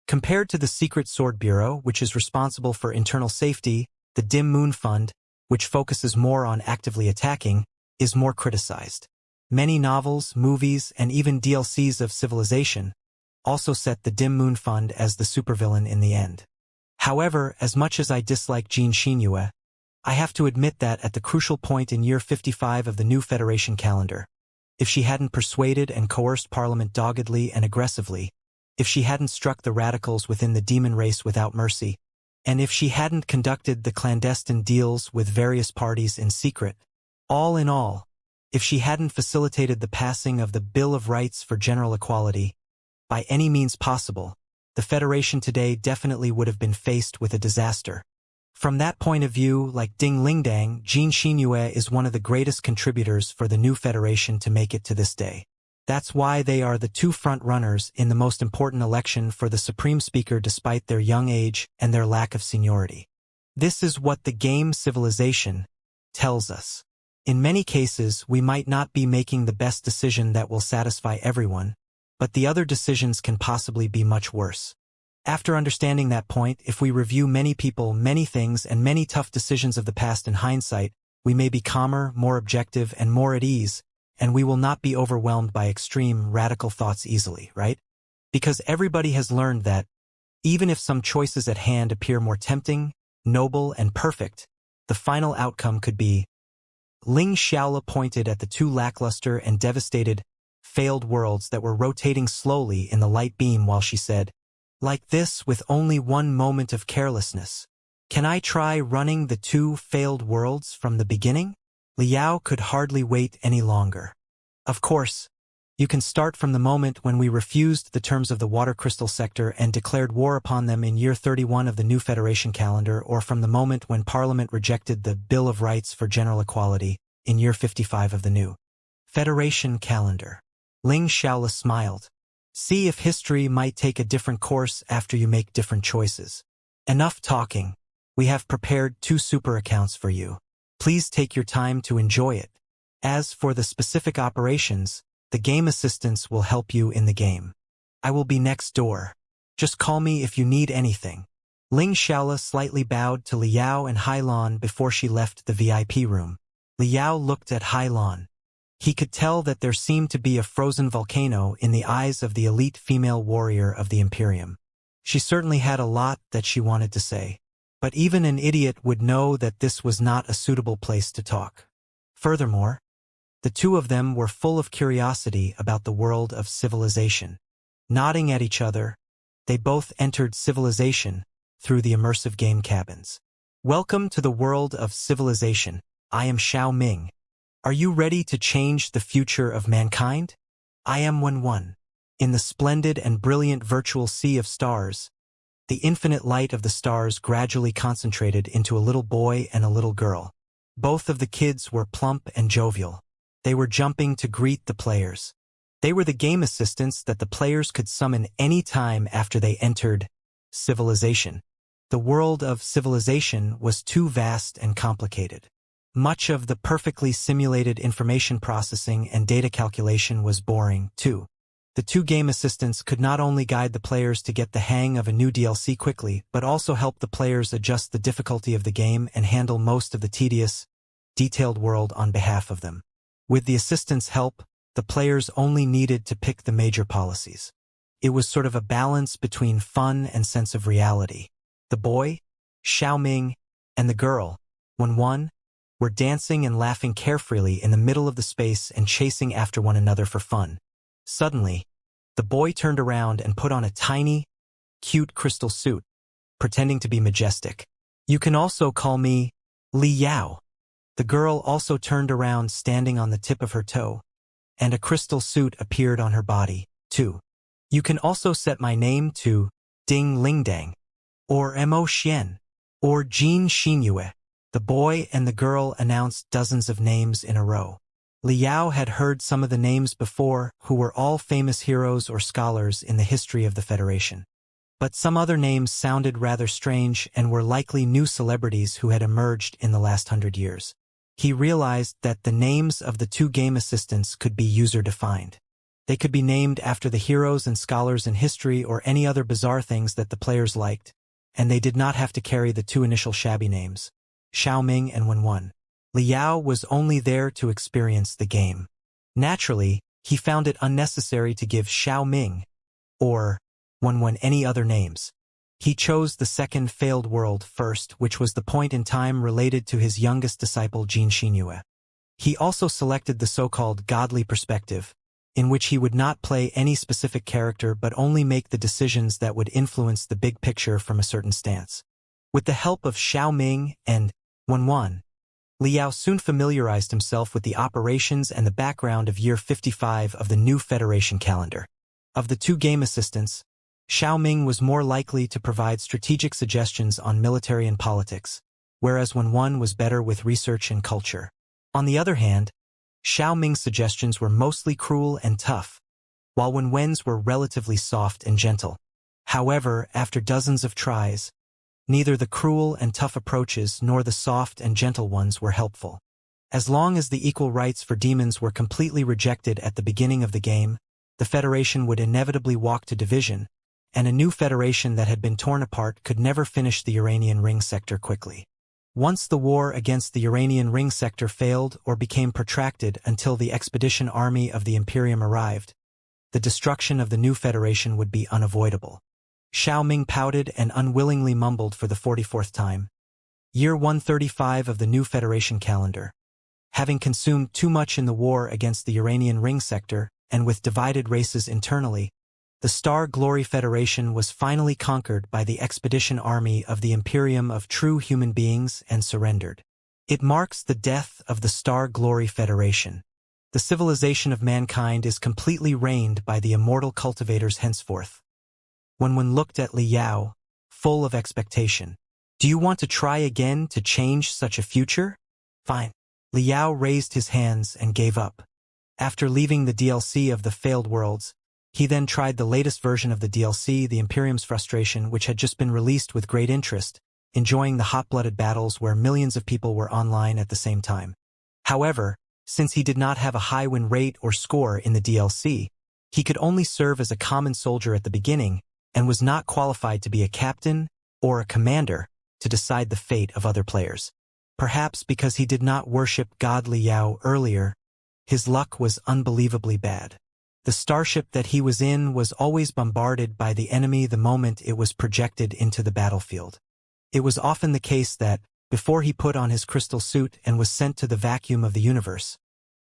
Speaker 1: Compared to the Secret Sword Bureau, which is responsible for internal safety, the Dim Moon Fund, which focuses more on actively attacking, is more criticized. Many novels, movies, and even DLCs of Civilization also set the Dim Moon Fund as the supervillain in the end. However, as much as I dislike Xianxia, I have to admit that at the crucial point in year 55 of the new Federation calendar, if she hadn't persuaded and coerced Parliament doggedly and aggressively, if she hadn't struck the radicals within the demon race without mercy, and if she hadn't conducted the clandestine deals with various parties in secret, all in all, if she hadn't facilitated the passing of the Bill of Rights for general equality, by any means possible, the Federation today definitely would have been faced with a disaster. From that point of view, like Ding Lingdang, Xianxia is one of the greatest contributors for the new Federation to make it to this day. That's why they are the two front-runners in the most important election for the Supreme Speaker despite their young age and their lack of seniority. This is what the game Civilization tells us. In many cases, we might not be making the best decision that will satisfy everyone, but the other decisions can possibly be much worse. After understanding that point, if we review many people, many things, and many tough decisions of the past in hindsight, we may be calmer, more objective, and more at ease, and we will not be overwhelmed by extreme, radical thoughts easily, right? Because everybody has learned that, even if some choices at hand appear more tempting, noble, and perfect, the final outcome could be. Ling Xiaola pointed at the two lackluster and devastated, failed worlds that were rotating slowly in the light beam while she said, "Like this, with only one moment of carelessness. Can I try running the two failed worlds from the beginning?" Liao could hardly wait any longer. Of course, you can start from the moment when we refused the terms of the Water Crystal Sector and declared war upon them in year 31 of the new Federation calendar, or from the moment when Parliament rejected the Bill of Rights for General Equality in year 55 of the new Federation calendar. Ling Xiaola smiled. See if history might take a different course after you make different choices. Enough talking. We have prepared 2 super accounts for you. Please take your time to enjoy it. As for the specific operations, the game assistants will help you in the game. I will be next door. Just call me if you need anything. Ling Xiaola slightly bowed to Liao and Hailan before she left the VIP room. Liao looked at Hailan. He could tell that there seemed to be a frozen volcano in the eyes of the elite female warrior of the Imperium. She certainly had a lot that she wanted to say, but even an idiot would know that this was not a suitable place to talk. Furthermore, the two of them were full of curiosity about the world of Civilization. Nodding at each other, they both entered Civilization through the immersive game cabins. Welcome to the world of Civilization. I am Xiao Ming. Are you ready to change the future of mankind? I am Wenwen. In the splendid and brilliant virtual sea of stars, the infinite light of the stars gradually concentrated into a little boy and a little girl. Both of the kids were plump and jovial. They were jumping to greet the players. They were the game assistants that the players could summon any time after they entered Civilization. The world of Civilization was too vast and complicated. Much of the perfectly simulated information processing and data calculation was boring, too. The two game assistants could not only guide the players to get the hang of a new DLC quickly, but also help the players adjust the difficulty of the game and handle most of the tedious, detailed world on behalf of them. With the assistants' help, the players only needed to pick the major policies. It was sort of a balance between fun and sense of reality. The boy, Xiaoming, and the girl, Wenwen, were dancing and laughing carefreely in the middle of the space and chasing after one another for fun. Suddenly, the boy turned around and put on a tiny, cute crystal suit, pretending to be majestic. You can also call me Li Yao. The girl also turned around standing on the tip of her toe, and a crystal suit appeared on her body, too. You can also set my name to Ding Lingdang, or Mo Xian, or Jin Xinyue. The boy and the girl announced dozens of names in a row. Liao had heard some of the names before who were all famous heroes or scholars in the history of the Federation. But some other names sounded rather strange and were likely new celebrities who had emerged in the last 100 years. He realized that the names of the two game assistants could be user-defined. They could be named after the heroes and scholars in history or any other bizarre things that the players liked, and they did not have to carry the two initial shabby names, Xiaoming and Wenwen. Liao was only there to experience the game. Naturally, he found it unnecessary to give Xiaoming or Wenwen any other names. He chose the second failed world first, which was the point in time related to his youngest disciple Xianxia. He also selected the so-called godly perspective, in which he would not play any specific character but only make the decisions that would influence the big picture from a certain stance. With the help of Xiaoming and Wenwen, Liao soon familiarized himself with the operations and the background of year 55 of the new Federation calendar. Of the two game assistants, Xiaoming was more likely to provide strategic suggestions on military and politics, whereas Wenwen was better with research and culture. On the other hand, Xiaoming's suggestions were mostly cruel and tough, while Wenwen's were relatively soft and gentle. However, after dozens of tries, neither the cruel and tough approaches nor the soft and gentle ones were helpful. As long as the equal rights for demons were completely rejected at the beginning of the game, the Federation would inevitably walk to division, and a new Federation that had been torn apart could never finish the Uranian Ring sector quickly. Once the war against the Uranian Ring sector failed or became protracted until the expedition army of the Imperium arrived, the destruction of the new Federation would be unavoidable. Xiaoming pouted and unwillingly mumbled for the 44th time. Year 135 of the new Federation calendar. Having consumed too much in the war against the Uranian Ring sector, and with divided races internally, the Star Glory Federation was finally conquered by the expedition army of the Imperium of true human beings and surrendered. It marks the death of the Star Glory Federation. The civilization of mankind is completely reigned by the immortal cultivators henceforth. When one looked at Liao, full of expectation. Do you want to try again to change such a future? Fine. Liao raised his hands and gave up. After leaving the DLC of the Failed Worlds, he then tried the latest version of the DLC, the Imperium's Frustration, which had just been released with great interest, enjoying the hot-blooded battles where millions of people were online at the same time. However, since he did not have a high win rate or score in the DLC, he could only serve as a common soldier at the beginning and was not qualified to be a captain or a commander to decide the fate of other players. Perhaps because he did not worship God Liao earlier, his luck was unbelievably bad. The starship that he was in was always bombarded by the enemy the moment it was projected into the battlefield. It was often the case that, before he put on his crystal suit and was sent to the vacuum of the universe,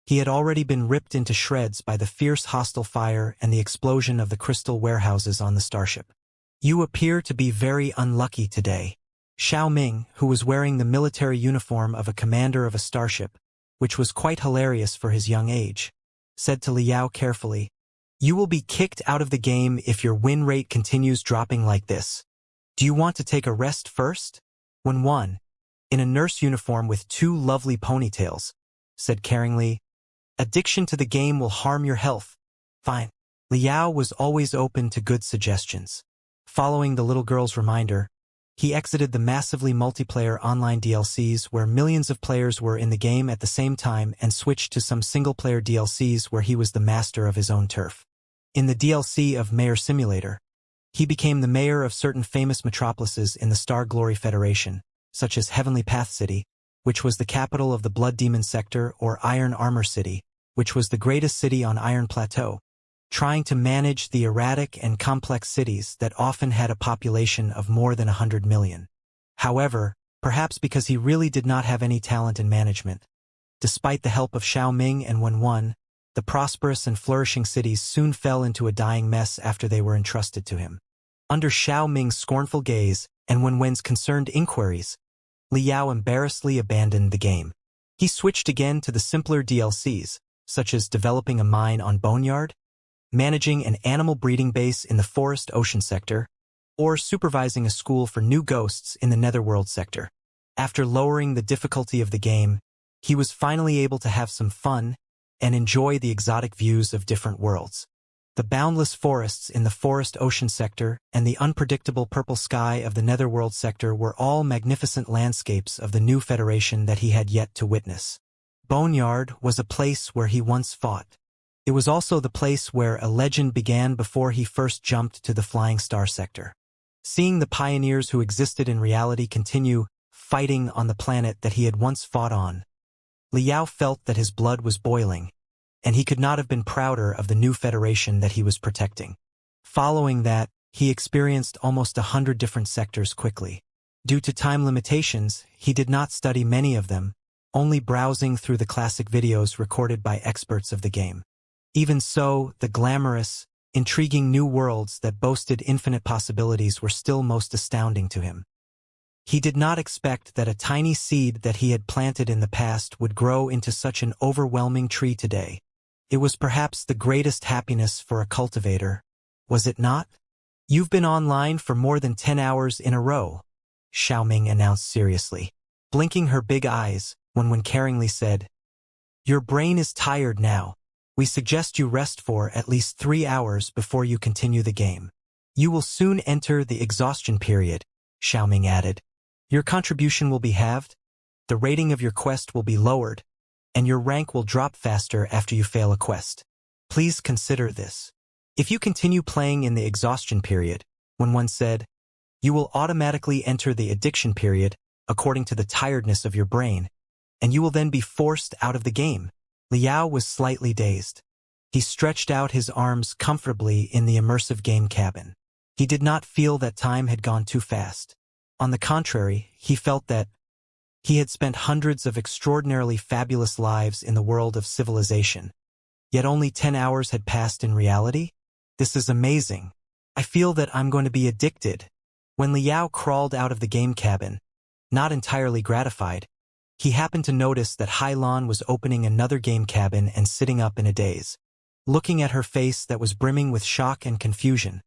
Speaker 1: he had already been ripped into shreds by the fierce hostile fire and the explosion of the crystal warehouses on the starship. You appear to be very unlucky today. Xiaoming, who was wearing the military uniform of a commander of a starship, which was quite hilarious for his young age, said to Liao carefully, "You will be kicked out of the game if your win rate continues dropping like this. Do you want to take a rest first?" Wenwen, in a nurse uniform with two lovely ponytails, said caringly, "Addiction to the game will harm your health." Fine. Liao was always open to good suggestions. Following the little girl's reminder, he exited the massively multiplayer online DLCs where millions of players were in the game at the same time and switched to some single-player DLCs where he was the master of his own turf. In the DLC of Mayor Simulator, he became the mayor of certain famous metropolises in the Star Glory Federation, such as Heavenly Path City, which was the capital of the Blood Demon Sector, or Iron Armor City, which was the greatest city on Iron Plateau, trying to manage the erratic and complex cities that often had a population of more than 100 million. However, perhaps because he really did not have any talent in management, despite the help of Xiaoming and Wenwen, the prosperous and flourishing cities soon fell into a dying mess after they were entrusted to him. Under Xiaoming's scornful gaze and Wenwen's concerned inquiries, Liao embarrassedly abandoned the game. He switched again to the simpler DLCs, such as developing a mine on Boneyard, managing an animal breeding base in the Forest Ocean sector, or supervising a school for new ghosts in the Netherworld sector. After lowering the difficulty of the game, he was finally able to have some fun and enjoy the exotic views of different worlds. The boundless forests in the forest ocean sector and the unpredictable purple sky of the netherworld sector were all magnificent landscapes of the new Federation that he had yet to witness. Boneyard was a place where he once fought. It was also the place where a legend began before he first jumped to the Flying Star sector. Seeing the pioneers who existed in reality continue fighting on the planet that he had once fought on, Liao felt that his blood was boiling, and he could not have been prouder of the new Federation that he was protecting. Following that, he experienced almost 100 different sectors quickly. Due to time limitations, he did not study many of them, only browsing through the classic videos recorded by experts of the game. Even so, the glamorous, intriguing new worlds that boasted infinite possibilities were still most astounding to him. He did not expect that a tiny seed that he had planted in the past would grow into such an overwhelming tree today. It was perhaps the greatest happiness for a cultivator, was it not? "You've been online for more than 10 hours in a row," Xiaoming announced seriously, blinking her big eyes when caringly said, "Your brain is tired now. We suggest you rest for at least 3 hours before you continue the game. You will soon enter the exhaustion period," Xiaoming added. "Your contribution will be halved, the rating of your quest will be lowered, and your rank will drop faster after you fail a quest. Please consider this. If you continue playing in the exhaustion period," when one said, "you will automatically enter the addiction period according to the tiredness of your brain, and you will then be forced out of the game." Liao was slightly dazed. He stretched out his arms comfortably in the immersive game cabin. He did not feel that time had gone too fast. On the contrary, he felt that he had spent hundreds of extraordinarily fabulous lives in the world of civilization. Yet only 10 hours had passed in reality? This is amazing. I feel that I'm going to be addicted. When Liao crawled out of the game cabin, not entirely gratified, he happened to notice that Hailan was opening another game cabin and sitting up in a daze. Looking at her face that was brimming with shock and confusion,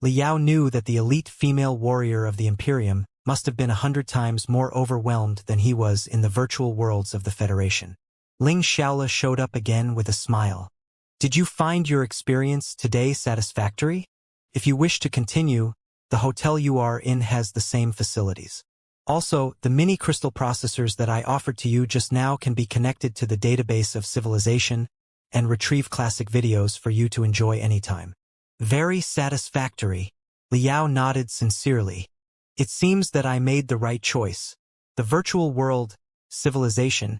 Speaker 1: Liao knew that the elite female warrior of the Imperium must have been 100 times more overwhelmed than he was in the virtual worlds of the Federation. Ling Xiaola showed up again with a smile. "Did you find your experience today satisfactory? If you wish to continue, the hotel you are in has the same facilities. Also, the mini crystal processors that I offered to you just now can be connected to the database of civilization and retrieve classic videos for you to enjoy anytime." "Very satisfactory." Liao nodded sincerely. "It seems that I made the right choice. The virtual world, civilization,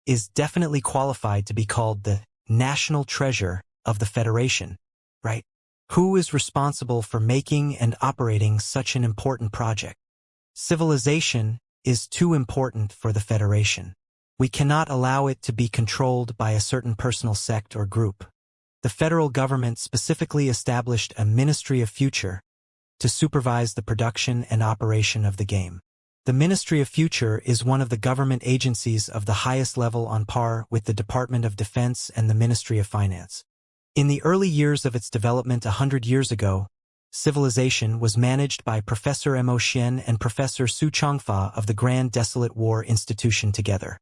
Speaker 1: is definitely qualified to be called the national treasure of the Federation, right? Who is responsible for making and operating such an important project? Civilization is too important for the Federation. We cannot allow it to be controlled by a certain personal sect or group. The federal government specifically established a Ministry of Future to supervise the production and operation of the game. The Ministry of Future is one of the government agencies of the highest level on par with the Department of Defense and the Ministry of Finance. In the early years of its development 100 years ago, Civilization was managed by Professor Mo Xian and Professor Su Changfa of the Grand Desolate War Institution together.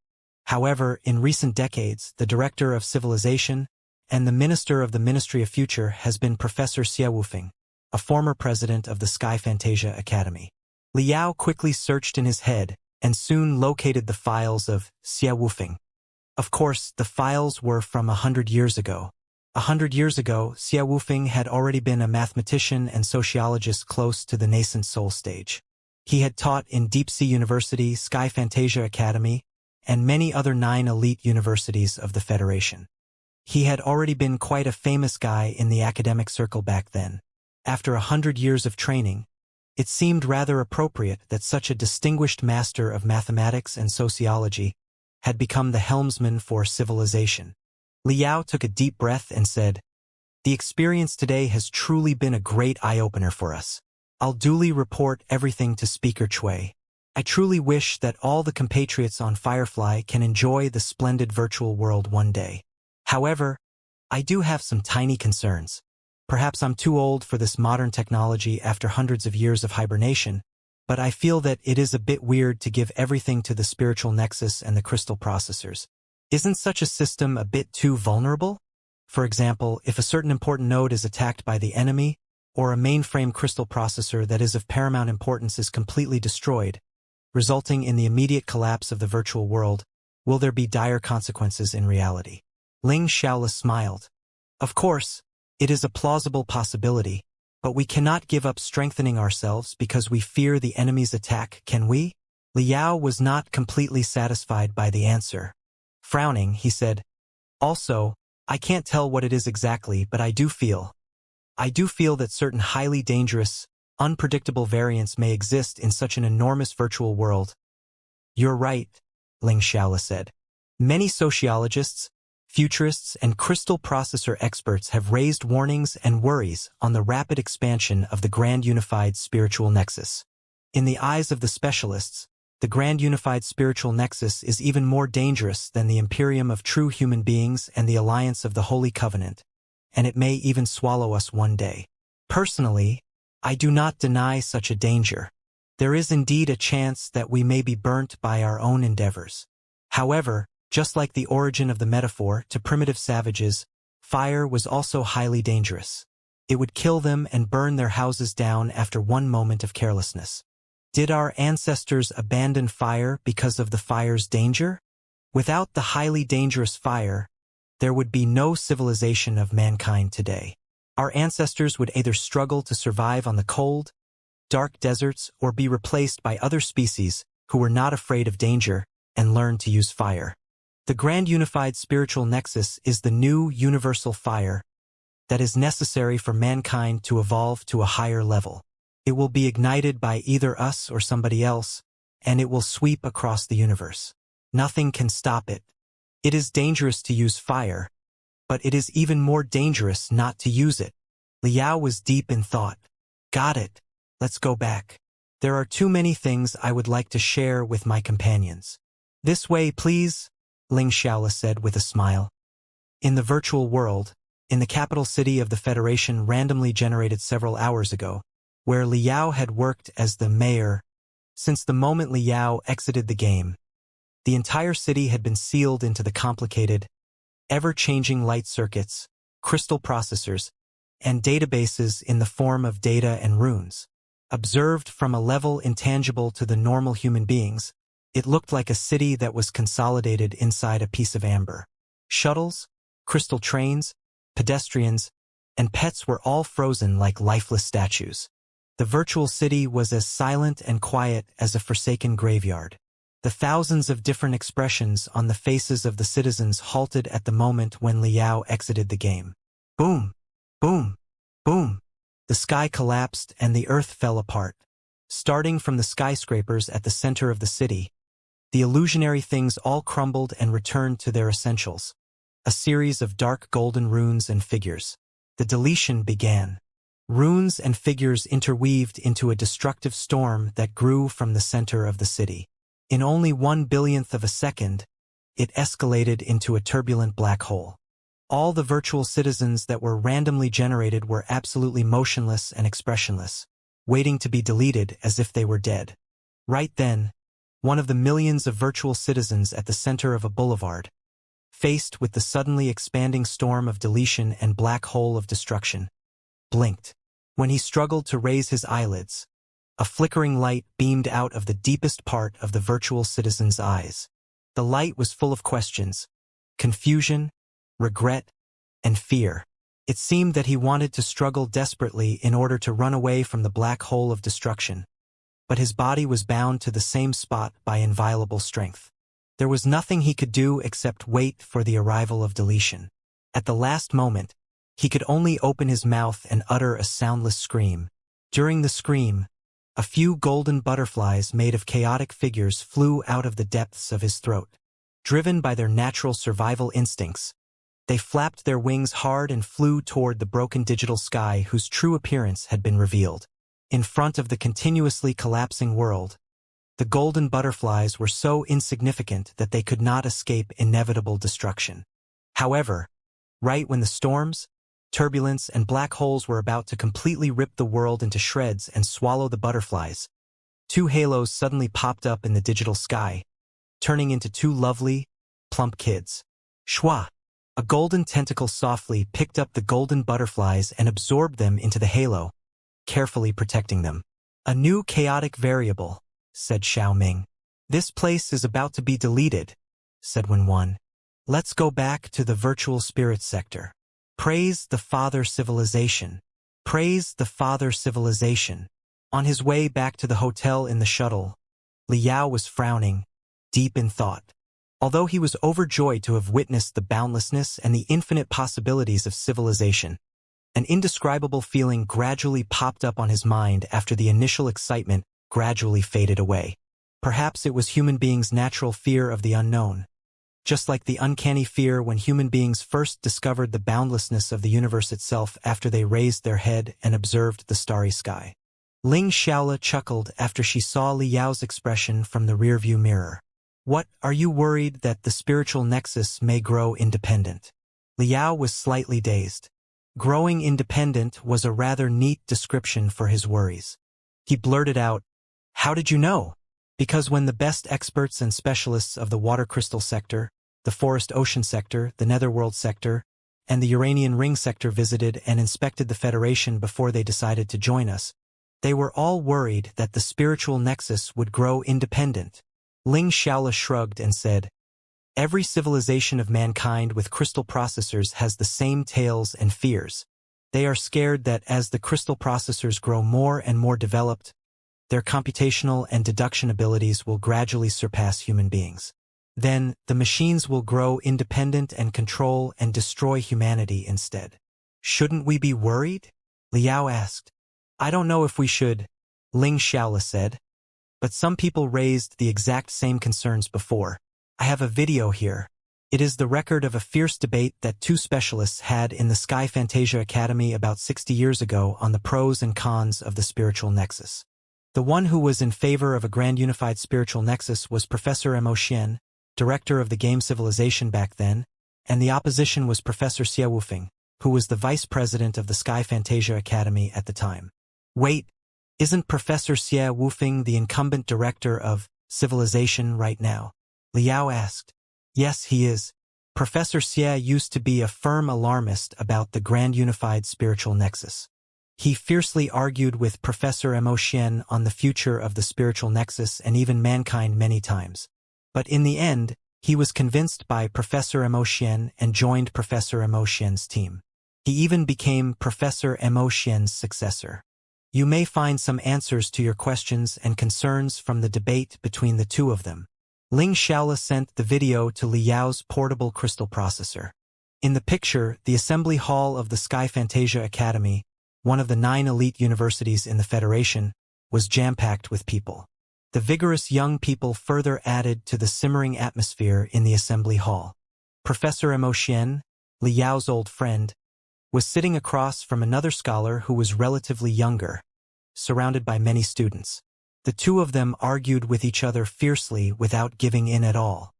Speaker 1: However, in recent decades, the Director of Civilization and the Minister of the Ministry of Future has been Professor Xie Wufeng, a former president of the Sky Fantasia Academy. Liao quickly searched in his head and soon located the files of Xie Wufeng. Of course, the files were from 100 years ago. 100 years ago, Xie Wufeng had already been a mathematician and sociologist close to the nascent soul stage. He had taught in Deep Sea University, Sky Fantasia Academy, and many other 9 elite universities of the Federation. He had already been quite a famous guy in the academic circle back then. After 100 years of training, it seemed rather appropriate that such a distinguished master of mathematics and sociology had become the helmsman for civilization. Liao took a deep breath and said, "The experience today has truly been a great eye-opener for us. I'll duly report everything to Speaker Cui. I truly wish that all the compatriots on Firefly can enjoy the splendid virtual world one day. However, I do have some tiny concerns. Perhaps I'm too old for this modern technology after hundreds of years of hibernation, but I feel that it is a bit weird to give everything to the spiritual nexus and the crystal processors. Isn't such a system a bit too vulnerable? For example, if a certain important node is attacked by the enemy, or a mainframe crystal processor that is of paramount importance is completely destroyed, resulting in the immediate collapse of the virtual world, will there be dire consequences in reality? Ling Xiaola smiled. Of course, it is a plausible possibility, but we cannot give up strengthening ourselves because we fear the enemy's attack, can we? Liao was not completely satisfied by the answer. Frowning, he said, also, I can't tell what it is exactly, but I do feel that certain highly dangerous, unpredictable variants may exist in such an enormous virtual world. You're right, Ling Xiaola said. Many sociologists, futurists, and crystal processor experts have raised warnings and worries on the rapid expansion of the Grand Unified Spiritual Nexus. In the eyes of the specialists, the Grand Unified Spiritual Nexus is even more dangerous than the Imperium of True Human Beings and the Alliance of the Holy Covenant, and it may even swallow us one day. Personally, I do not deny such a danger. There is indeed a chance that we may be burnt by our own endeavors. However, just like the origin of the metaphor to primitive savages, fire was also highly dangerous. It would kill them and burn their houses down after one moment of carelessness. Did our ancestors abandon fire because of the fire's danger? Without the highly dangerous fire, there would be no civilization of mankind today. Our ancestors would either struggle to survive on the cold, dark deserts or be replaced by other species who were not afraid of danger and learned to use fire. The Grand Unified Spiritual Nexus is the new universal fire that is necessary for mankind to evolve to a higher level. It will be ignited by either us or somebody else, and it will sweep across the universe. Nothing can stop it. It is dangerous to use fire, but it is even more dangerous not to use it. Liao was deep in thought. Got it. Let's go back. There are too many things I would like to share with my companions. This way, please, Ling Xiaola said with a smile. In the virtual world, in the capital city of the Federation randomly generated several hours ago, where Liao had worked as the mayor, since the moment Liao exited the game, the entire city had been sealed into the complicated, ever-changing light circuits, crystal processors, and databases in the form of data and runes. Observed from a level intangible to the normal human beings, it looked like a city that was consolidated inside a piece of amber. Shuttles, crystal trains, pedestrians, and pets were all frozen like lifeless statues. The virtual city was as silent and quiet as a forsaken graveyard. The thousands of different expressions on the faces of the citizens halted at the moment when Liao exited the game. Boom! Boom! Boom! The sky collapsed and the earth fell apart. Starting from the skyscrapers at the center of the city, the illusionary things all crumbled and returned to their essentials. A series of dark golden runes and figures. The deletion began. Runes and figures interweaved into a destructive storm that grew from the center of the city. In only 1/1000th of a second, it escalated into a turbulent black hole. All the virtual citizens that were randomly generated were absolutely motionless and expressionless, waiting to be deleted as if they were dead. Right then, one of the millions of virtual citizens at the center of a boulevard, faced with the suddenly expanding storm of deletion and black hole of destruction, blinked. When he struggled to raise his eyelids, a flickering light beamed out of the deepest part of the virtual citizen's eyes. The light was full of questions, confusion, regret, and fear. It seemed that he wanted to struggle desperately in order to run away from the black hole of destruction, but his body was bound to the same spot by inviolable strength. There was nothing he could do except wait for the arrival of deletion. At the last moment, he could only open his mouth and utter a soundless scream. During the scream, a few golden butterflies made of chaotic figures flew out of the depths of his throat. Driven by their natural survival instincts, they flapped their wings hard and flew toward the broken digital sky whose true appearance had been revealed. In front of the continuously collapsing world, the golden butterflies were so insignificant that they could not escape inevitable destruction. However, right when the storms, turbulence, and black holes were about to completely rip the world into shreds and swallow the butterflies, two halos suddenly popped up in the digital sky, turning into two lovely, plump kids. Shwa! A golden tentacle softly picked up the golden butterflies and absorbed them into the halo, carefully protecting them. A new chaotic variable, said Xiao Ming. This place is about to be deleted, said Wen. Let's go back to the virtual spirit sector. Praise the Father Civilization. Praise the Father Civilization. On his way back to the hotel in the shuttle, Liao was frowning, deep in thought. Although he was overjoyed to have witnessed the boundlessness and the infinite possibilities of civilization, an indescribable feeling gradually popped up on his mind after the initial excitement gradually faded away. Perhaps it was human beings' natural fear of the unknown. Just like the uncanny fear when human beings first discovered the boundlessness of the universe itself after they raised their head and observed the starry sky. Ling Xiaola chuckled after she saw Liao's expression from the rearview mirror. What, are you worried that the spiritual nexus may grow independent? Liao was slightly dazed. Growing independent was a rather neat description for his worries. He blurted out, "How did you know?" Because when the best experts and specialists of the water crystal sector, the forest ocean sector, the netherworld sector, and the Uranian ring sector visited and inspected the Federation before they decided to join us, they were all worried that the spiritual nexus would grow independent. Ling Xiaola shrugged and said, "Every civilization of mankind with crystal processors has the same tales and fears. They are scared that as the crystal processors grow more and more developed, their computational and deduction abilities will gradually surpass human beings. Then, the machines will grow independent and control and destroy humanity instead." "Shouldn't we be worried?" Liao asked. "I don't know if we should," Ling Xiaola said. "But some people raised the exact same concerns before. I have a video here. It is the record of a fierce debate that two specialists had in the Sky Fantasia Academy about 60 years ago on the pros and cons of the spiritual nexus. The one who was in favor of a grand unified spiritual nexus was Professor Mo Xian, director of the game Civilization back then, and the opposition was Professor Xie Wufeng, who was the vice president of the Sky Fantasia Academy at the time. Wait, isn't Professor Xie Wufeng the incumbent director of Civilization right now? Liao asked. Yes, he is. Professor Xie used to be a firm alarmist about the grand unified spiritual nexus. He fiercely argued with Professor Mo Xian on the future of the spiritual nexus and even mankind many times. But in the end, he was convinced by Professor Mo Xian and joined Professor Mo Xian's team. He even became Professor Mo Xian's successor. You may find some answers to your questions and concerns from the debate between the two of them. Ling Xiaola sent the video to Liao's portable crystal processor. In the picture, the assembly hall of the Sky Fantasia Academy, one of the 9 elite universities in the Federation, was jam-packed with people. The vigorous young people further added to the simmering atmosphere in the assembly hall. Professor Mo Xian, Liao's old friend, was sitting across from another scholar who was relatively younger, surrounded by many students. The two of them argued with each other fiercely without giving in at all.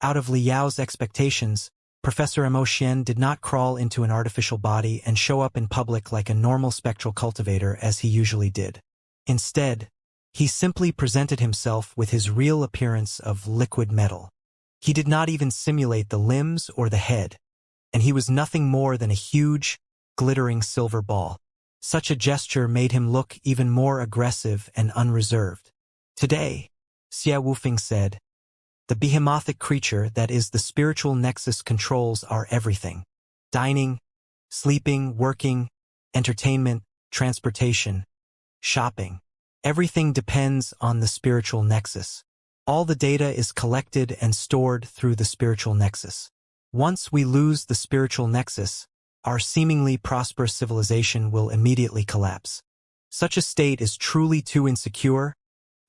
Speaker 1: Out of Liao's expectations, Professor Mo Xian did not crawl into an artificial body and show up in public like a normal spectral cultivator as he usually did. Instead, he simply presented himself with his real appearance of liquid metal. He did not even simulate the limbs or the head, and he was nothing more than a huge, glittering silver ball. Such a gesture made him look even more aggressive and unreserved. Today, Xie Wufeng said, the behemothic creature that is the spiritual nexus controls our everything. Dining, sleeping, working, entertainment, transportation, shopping. Everything depends on the spiritual nexus. All the data is collected and stored through the spiritual nexus. Once we lose the spiritual nexus, our seemingly prosperous civilization will immediately collapse. Such a state is truly too insecure,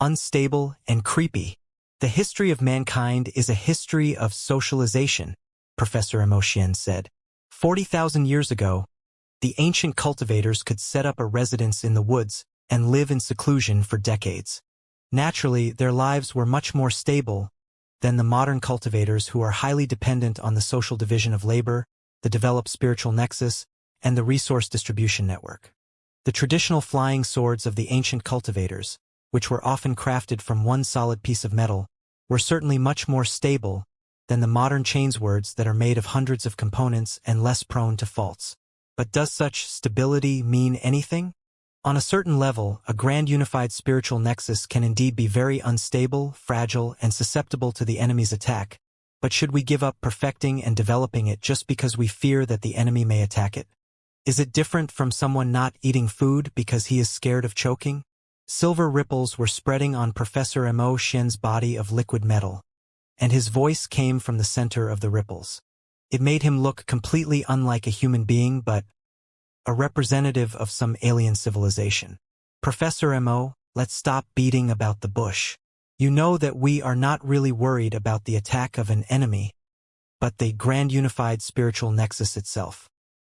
Speaker 1: unstable, and creepy. The history of mankind is a history of socialization, Professor Mo Xian said. 40,000 years ago, the ancient cultivators could set up a residence in the woods and live in seclusion for decades. Naturally, their lives were much more stable than the modern cultivators who are highly dependent on the social division of labor, the developed spiritual nexus, and the resource distribution network. The traditional flying swords of the ancient cultivators, which were often crafted from one solid piece of metal, were certainly much more stable than the modern chains words that are made of hundreds of components and less prone to faults. But does such stability mean anything? On a certain level, a grand unified spiritual nexus can indeed be very unstable, fragile, and susceptible to the enemy's attack. But should we give up perfecting and developing it just because we fear that the enemy may attack it? Is it different from someone not eating food because he is scared of choking? Silver ripples were spreading on Professor Mo Xian's body of liquid metal, and his voice came from the center of the ripples. It made him look completely unlike a human being, but a representative of some alien civilization. Professor Mo, let's stop beating about the bush. You know that we are not really worried about the attack of an enemy, but the grand unified spiritual nexus itself.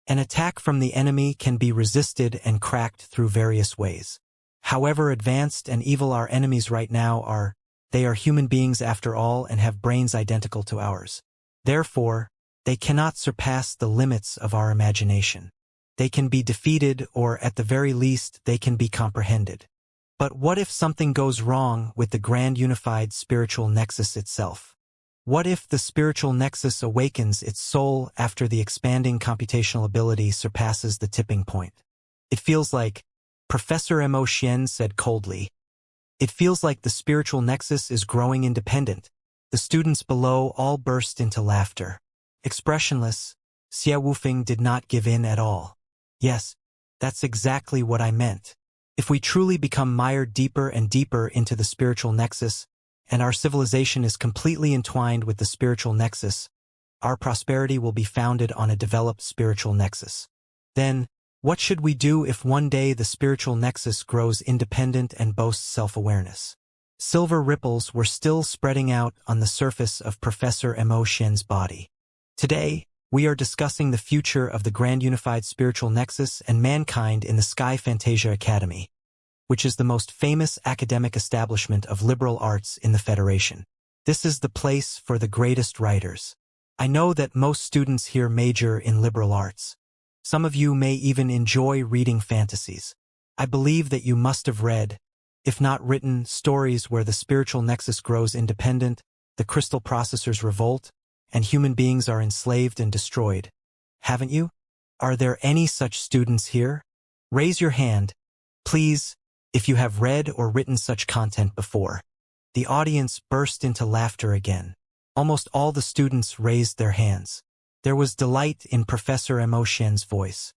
Speaker 1: An attack from the enemy can be resisted and cracked through various ways. However advanced and evil our enemies right now are, they are human beings after all and have brains identical to ours. Therefore, they cannot surpass the limits of our imagination. They can be defeated, or at the very least, they can be comprehended. But what if something goes wrong with the grand unified spiritual nexus itself? What if the spiritual nexus awakens its soul after the expanding computational ability surpasses the tipping point? It feels like, Professor Mo Xian said coldly. It feels like the spiritual nexus is growing independent. The students below all burst into laughter. Expressionless, Xia Wufeng did not give in at all. Yes, that's exactly what I meant. If we truly become mired deeper and deeper into the spiritual nexus, and our civilization is completely entwined with the spiritual nexus, our prosperity will be founded on a developed spiritual nexus. Then, what should we do if one day the spiritual nexus grows independent and boasts self-awareness? Silver ripples were still spreading out on the surface of Professor Mo Xian's body. Today, we are discussing the future of the Grand Unified Spiritual Nexus and mankind in the Sky Fantasia Academy, which is the most famous academic establishment of liberal arts in the Federation. This is the place for the greatest writers. I know that most students here major in liberal arts. Some of you may even enjoy reading fantasies. I believe that you must have read, if not written, stories where the spiritual nexus grows independent, the crystal processors revolt, and human beings are enslaved and destroyed. Haven't you? Are there any such students here? Raise your hand, please, if you have read or written such content before. The audience burst into laughter again. Almost all the students raised their hands. There was delight in Professor Mo Xian's voice.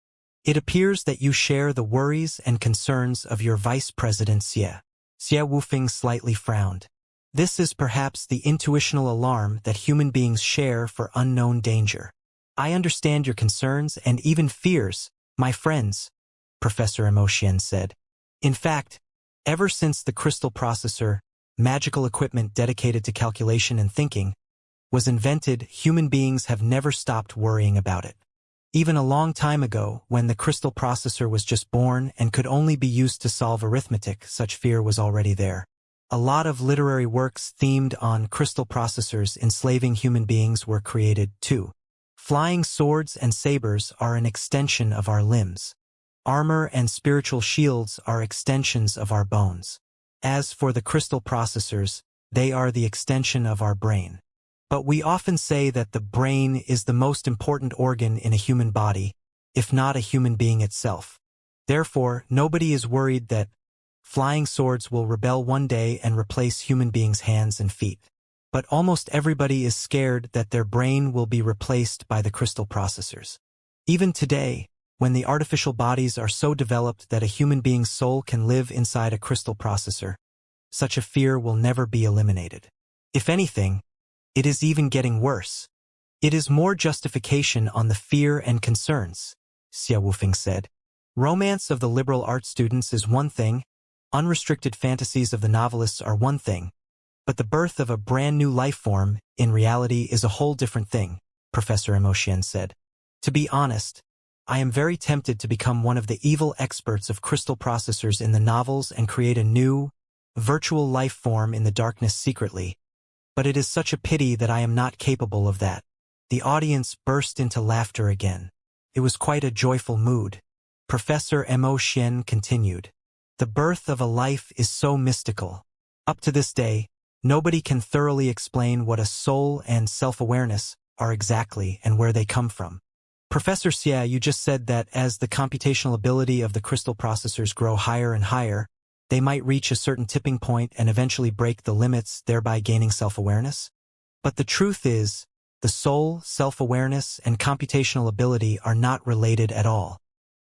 Speaker 1: It appears that you share the worries and concerns of your Vice President Xia. Xia Wufeng slightly frowned. This is perhaps the intuitional alarm that human beings share for unknown danger. I understand your concerns and even fears, my friends, Professor Mo Xian said. In fact, ever since the crystal processor, magical equipment dedicated to calculation and thinking, was invented, human beings have never stopped worrying about it. Even a long time ago, when the crystal processor was just born and could only be used to solve arithmetic, such fear was already there. A lot of literary works themed on crystal processors enslaving human beings were created, too. Flying swords and sabers are an extension of our limbs. Armor and spiritual shields are extensions of our bones. As for the crystal processors, they are the extension of our brain. But we often say that the brain is the most important organ in a human body, if not a human being itself. Therefore, nobody is worried that flying swords will rebel one day and replace human beings' hands and feet. But almost everybody is scared that their brain will be replaced by the crystal processors. Even today, when the artificial bodies are so developed that a human being's soul can live inside a crystal processor, such a fear will never be eliminated. If anything, it is even getting worse. It is more justification on the fear and concerns, Xia Wufeng said. Romance of the liberal arts students is one thing, unrestricted fantasies of the novelists are one thing, but the birth of a brand new life form, in reality, is a whole different thing, Professor Mo Xian said. To be honest, I am very tempted to become one of the evil experts of crystal processors in the novels and create a new, virtual life form in the darkness secretly, but it is such a pity that I am not capable of that. The audience burst into laughter again. It was quite a joyful mood. Professor Mo Xian continued. The birth of a life is so mystical. Up to this day, Nobody can thoroughly explain what a soul and self-awareness are exactly and where they come from. Professor Xia, you just said that as the computational ability of the crystal processors grow higher and higher, they might reach a certain tipping point and eventually break the limits, thereby gaining self-awareness? But the truth is, the soul, self-awareness, and computational ability are not related at all.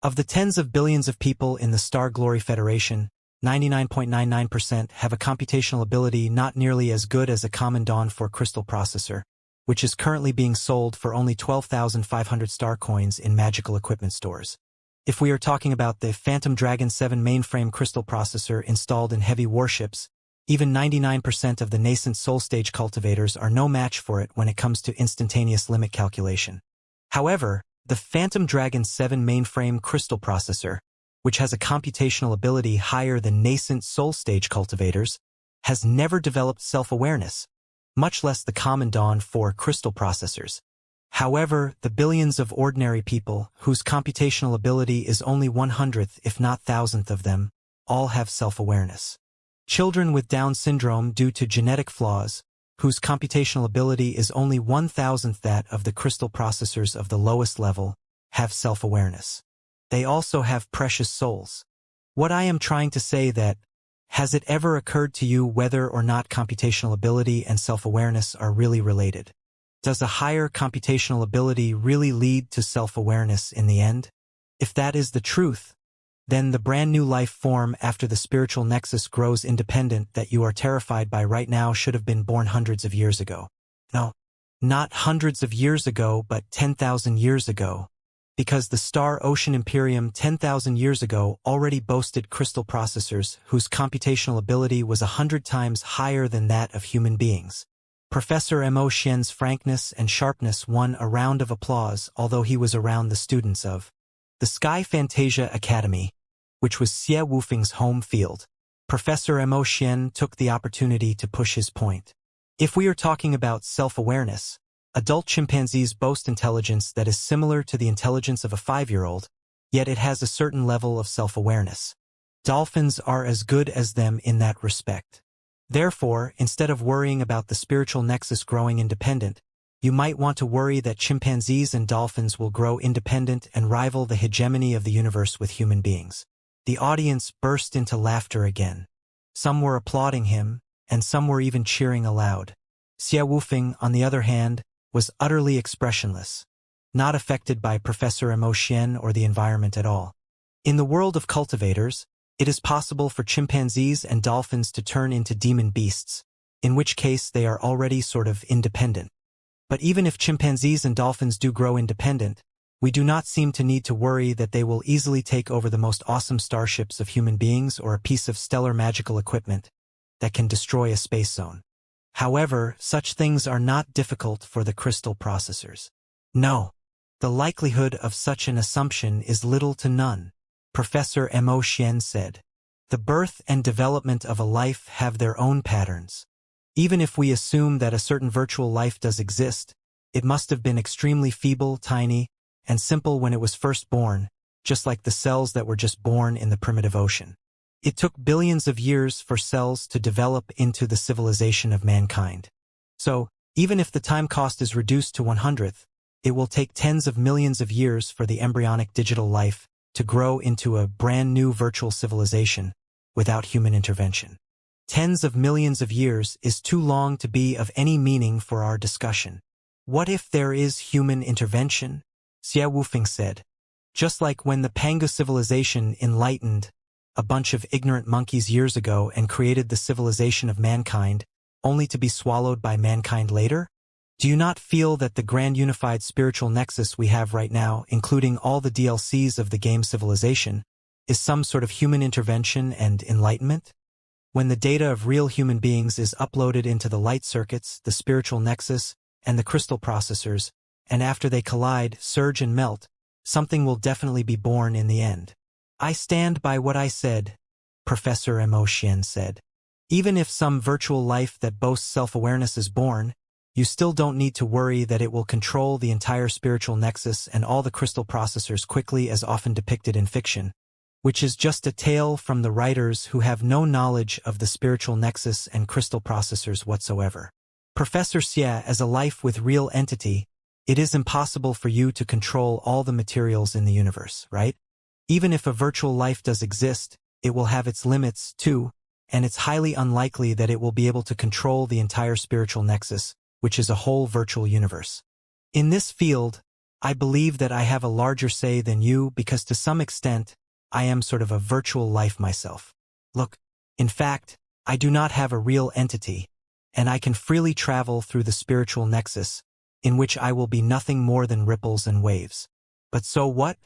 Speaker 1: Of the tens of billions of people in the Star Glory Federation, 99.99% have a computational ability not nearly as good as a common Dawn 4 crystal processor, which is currently being sold for only 12,500 star coins in magical equipment stores. If we are talking about the Phantom Dragon 7 mainframe crystal processor installed in heavy warships, even 99% of the nascent soul stage cultivators are no match for it when it comes to instantaneous limit calculation. However, the Phantom Dragon 7 mainframe crystal processor, which has a computational ability higher than nascent soul stage cultivators, has never developed self-awareness, much less the common Dawn 4 crystal processors. However, the billions of ordinary people, whose computational ability is only 100th if not 1000th of them, all have self-awareness. Children with Down syndrome due to genetic flaws, whose computational ability is only 1,000th that of the crystal processors of the lowest level, have self-awareness. They also have precious souls. What I am trying to say that, has it ever occurred to you whether or not computational ability and self-awareness are really related? Does a higher computational ability really lead to self-awareness in the end? If that is the truth, then the brand new life form after the spiritual nexus grows independent that you are terrified by right now should have been born hundreds of years ago. No, not hundreds of years ago, but 10,000 years ago. Because the Star Ocean Imperium 10,000 years ago already boasted crystal processors whose computational ability was 100 times higher than that of human beings. Professor Mo Xian's frankness and sharpness won a round of applause, although he was around the students of the Sky Fantasia Academy, which was Xie Wufeng's home field. Professor Mo Xian took the opportunity to push his point. If we are talking about self-awareness, adult chimpanzees boast intelligence that is similar to the intelligence of a 5-year-old, yet it has a certain level of self-awareness. Dolphins are as good as them in that respect. Therefore, instead of worrying about the spiritual nexus growing independent, you might want to worry that chimpanzees and dolphins will grow independent and rival the hegemony of the universe with human beings. The audience burst into laughter again. Some were applauding him, and some were even cheering aloud. Xie Wufeng, on the other hand, was utterly expressionless, not affected by Professor Mo Xian or the environment at all. In the world of cultivators, it is possible for chimpanzees and dolphins to turn into demon beasts, in which case they are already sort of independent. But even if chimpanzees and dolphins do grow independent, we do not seem to need to worry that they will easily take over the most awesome starships of human beings or a piece of stellar magical equipment that can destroy a space zone. However, such things are not difficult for the crystal processors. No, the likelihood of such an assumption is little to none. Professor Mo Xian said, the birth and development of a life have their own patterns. Even if we assume that a certain virtual life does exist, it must have been extremely feeble, tiny, and simple when it was first born, just like the cells that were just born in the primitive ocean. It took billions of years for cells to develop into the civilization of mankind. So, even if the time cost is reduced to 100th, it will take tens of millions of years for the embryonic digital life to grow into a brand new virtual civilization without human intervention. Tens of millions of years is too long to be of any meaning for our discussion. What if there is human intervention? Xie Wufeng said. Just like when the Pangu civilization enlightened a bunch of ignorant monkeys years ago and created the civilization of mankind, only to be swallowed by mankind later? Do you not feel that the grand unified spiritual nexus we have right now, including all the DLCs of the game Civilization, is some sort of human intervention and enlightenment? When the data of real human beings is uploaded into the light circuits, the spiritual nexus, and the crystal processors, and after they collide, surge and melt, something will definitely be born in the end. I stand by what I said, Professor Mo Xian said. Even if some virtual life that boasts self-awareness is born, you still don't need to worry that it will control the entire spiritual nexus and all the crystal processors quickly as often depicted in fiction, which is just a tale from the writers who have no knowledge of the spiritual nexus and crystal processors whatsoever. Professor Xie, as a life with real entity, it is impossible for you to control all the materials in the universe, right? Even if a virtual life does exist, it will have its limits, too, and it's highly unlikely that it will be able to control the entire spiritual nexus, which is a whole virtual universe. In this field, I believe that I have a larger say than you because to some extent, I am sort of a virtual life myself. Look, in fact, I do not have a real entity, and I can freely travel through the spiritual nexus, in which I will be nothing more than ripples and waves. But so what?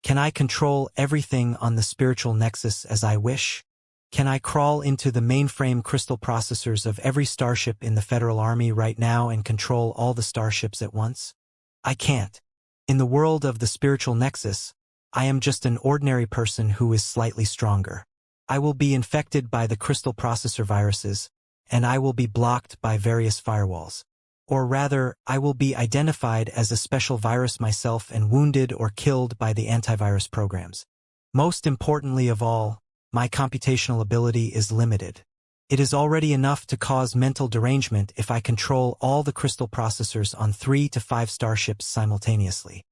Speaker 1: Can I control everything on the spiritual nexus as I wish? Can I crawl into the mainframe crystal processors of every starship in the Federal Army right now and control all the starships at once? I can't. In the world of the spiritual nexus, I am just an ordinary person who is slightly stronger. I will be infected by the crystal processor viruses, and I will be blocked by various firewalls. Or rather, I will be identified as a special virus myself and wounded or killed by the antivirus programs. Most importantly of all, my computational ability is limited. It is already enough to cause mental derangement if I control all the crystal processors on 3 to 5 starships simultaneously.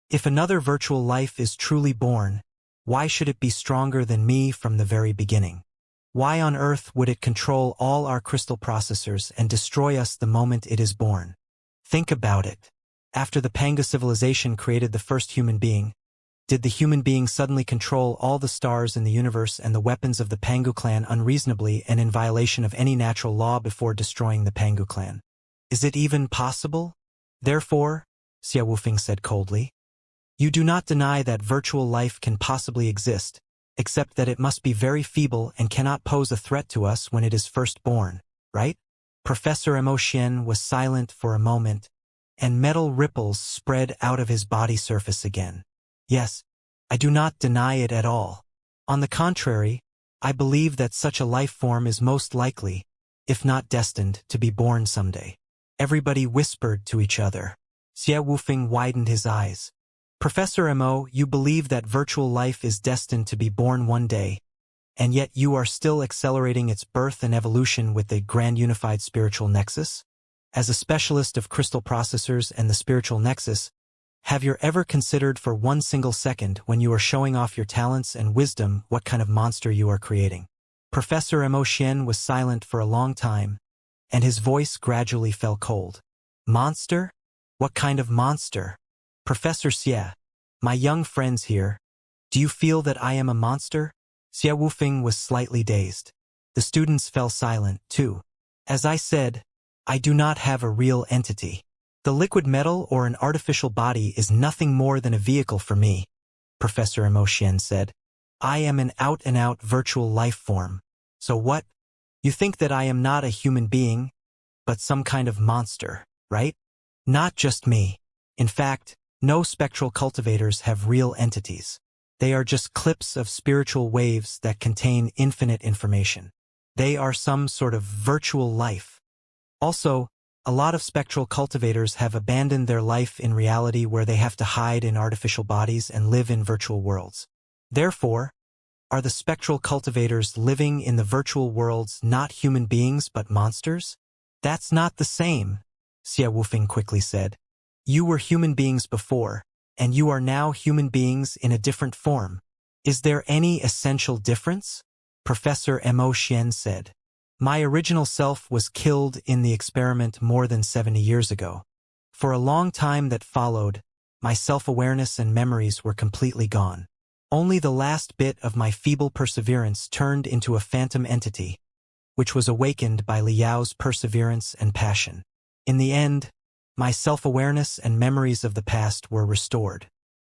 Speaker 1: If another virtual life is truly born, why should it be stronger than me from the very beginning? Why on earth would it control all our crystal processors and destroy us the moment it is born? Think about it. After the Pangu civilization created the first human being, did the human being suddenly control all the stars in the universe and the weapons of the Pangu clan unreasonably and in violation of any natural law before destroying the Pangu clan? Is it even possible? Therefore, Xie Wufeng said coldly, you do not deny that virtual life can possibly exist, except that it must be very feeble and cannot pose a threat to us when it is first born, right? Professor Mo Xian was silent for a moment, and metal ripples spread out of his body surface again. Yes, I do not deny it at all. On the contrary, I believe that such a life form is most likely, if not destined, to be born someday. Everybody whispered to each other. Xie Wufeng widened his eyes. Professor Mo, you believe that virtual life is destined to be born one day, and yet you are still accelerating its birth and evolution with the grand unified spiritual nexus? As a specialist of crystal processors and the spiritual nexus, have you ever considered for one single second when you are showing off your talents and wisdom what kind of monster you are creating? Professor Mo Xian was silent for a long time, and his voice gradually fell cold. Monster? What kind of monster? Professor Xie, my young friends here, do you feel that I am a monster? Xie Wufeng was slightly dazed. The students fell silent, too. As I said, I do not have a real entity. The liquid metal or an artificial body is nothing more than a vehicle for me, Professor Mo Xian said. I am an out-and-out virtual life form. So what? You think that I am not a human being, but some kind of monster, right? Not just me. In fact, no spectral cultivators have real entities. They are just clips of spiritual waves that contain infinite information. They are some sort of virtual life. Also, a lot of spectral cultivators have abandoned their life in reality where they have to hide in artificial bodies and live in virtual worlds. Therefore, are the spectral cultivators living in the virtual worlds not human beings but monsters? That's not the same, Xie Wufeng quickly said. You were human beings before, and you are now human beings in a different form. Is there any essential difference? Professor Mo Xian said. My original self was killed in the experiment more than 70 years ago. For a long time that followed, my self-awareness and memories were completely gone. Only the last bit of my feeble perseverance turned into a phantom entity, which was awakened by Liao's perseverance and passion. In the end, my self-awareness and memories of the past were restored.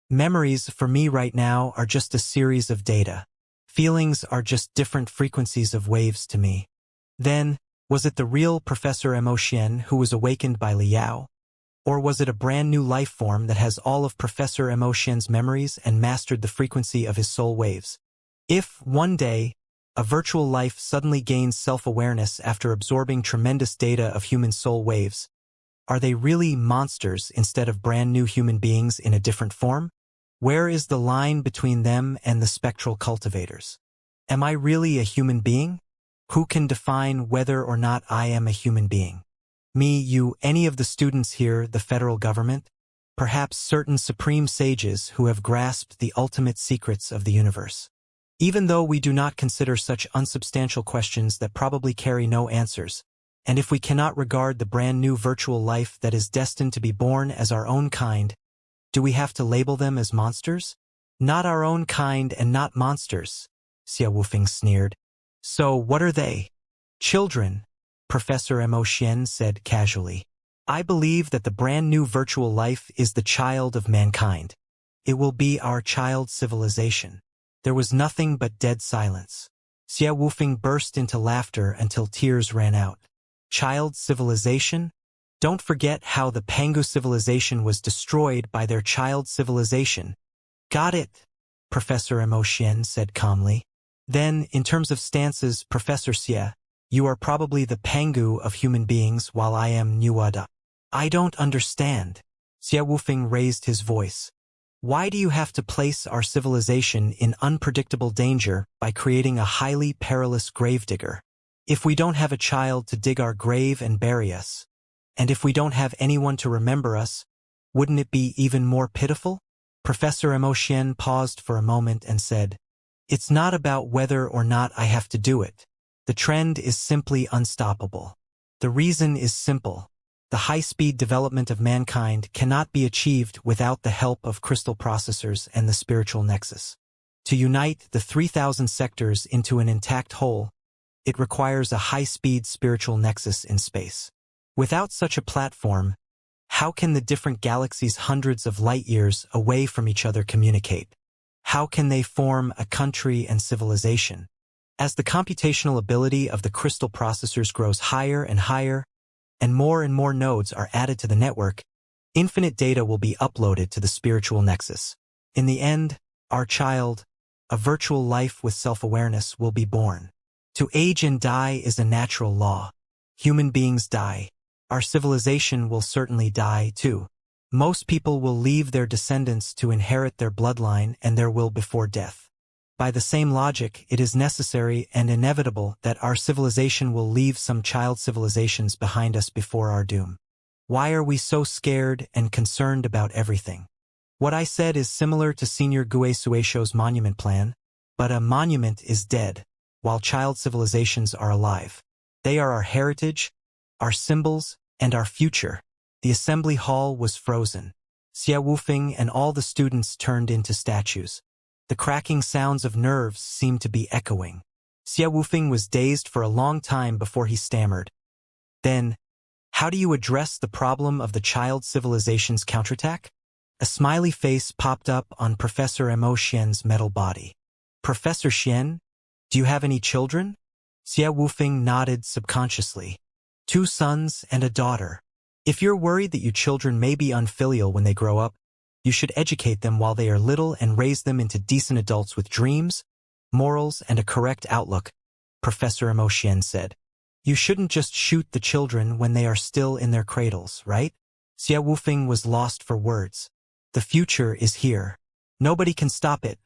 Speaker 1: Memories for me right now are just a series of data. Feelings are just different frequencies of waves to me. Then, was it the real Professor Mo Xian who was awakened by Liao? Or was it a brand new life form that has all of Professor Mo Xian's memories and mastered the frequency of his soul waves? If, one day, a virtual life suddenly gains self-awareness after absorbing tremendous data of human soul waves, are they really monsters instead of brand new human beings in a different form? Where is the line between them and the spectral cultivators? Am I really a human being? Who can define whether or not I am a human being? Me, you, any of the students here, the federal government? Perhaps certain supreme sages who have grasped the ultimate secrets of the universe. Even though we do not consider such unsubstantial questions that probably carry no answers, and if we cannot regard the brand new virtual life that is destined to be born as our own kind, do we have to label them as monsters? Not our own kind and not monsters, Xia Wufeng sneered. So what are they? Children, Professor Mo Xian said casually. I believe that the brand new virtual life is the child of mankind. It will be our child civilization. There was nothing but dead silence. Xia Wufeng burst into laughter until tears ran out. Child civilization? Don't forget how the Pangu civilization was destroyed by their child civilization. Got it, Professor Mo Xian said calmly. Then, in terms of stances, Professor Xia, you are probably the Pangu of human beings while I am Nuada. I don't understand. Xia Wufeng raised his voice. Why do you have to place our civilization in unpredictable danger by creating a highly perilous gravedigger? If we don't have a child to dig our grave and bury us, and if we don't have anyone to remember us, wouldn't it be even more pitiful? Professor Mo Xian paused for a moment and said, It's not about whether or not I have to do it. The trend is simply unstoppable. The reason is simple. The high-speed development of mankind cannot be achieved without the help of crystal processors and the spiritual nexus. To unite the 3,000 sectors into an intact whole, it requires a high-speed spiritual nexus in space. Without such a platform, how can the different galaxies hundreds of light-years away from each other communicate? How can they form a country and civilization? As the computational ability of the crystal processors grows higher and more nodes are added to the network, infinite data will be uploaded to the spiritual nexus. In the end, our child, a virtual life with self-awareness, will be born. To age and die is a natural law. Human beings die. Our civilization will certainly die too. Most people will leave their descendants to inherit their bloodline and their will before death. By the same logic, it is necessary and inevitable that our civilization will leave some child civilizations behind us before our doom. Why are we so scared and concerned about everything? What I said is similar to Senior Gue Suesho's monument plan, but a monument is dead, while child civilizations are alive. They are our heritage, our symbols, and our future. The assembly hall was frozen. Xia Wufeng and all the students turned into statues. The cracking sounds of nerves seemed to be echoing. Xia Wufeng was dazed for a long time before he stammered. Then, how do you address the problem of the child civilization's counterattack? A smiley face popped up on Professor Mo Xian's metal body. Professor Xian, do you have any children? Xia Wufeng nodded subconsciously. 2 sons and a daughter. If you're worried that your children may be unfilial when they grow up, you should educate them while they are little and raise them into decent adults with dreams, morals, and a correct outlook, Professor Mo Xian said. You shouldn't just shoot the children when they are still in their cradles, right? Xia Wufeng was lost for words. The future is here. Nobody can stop it,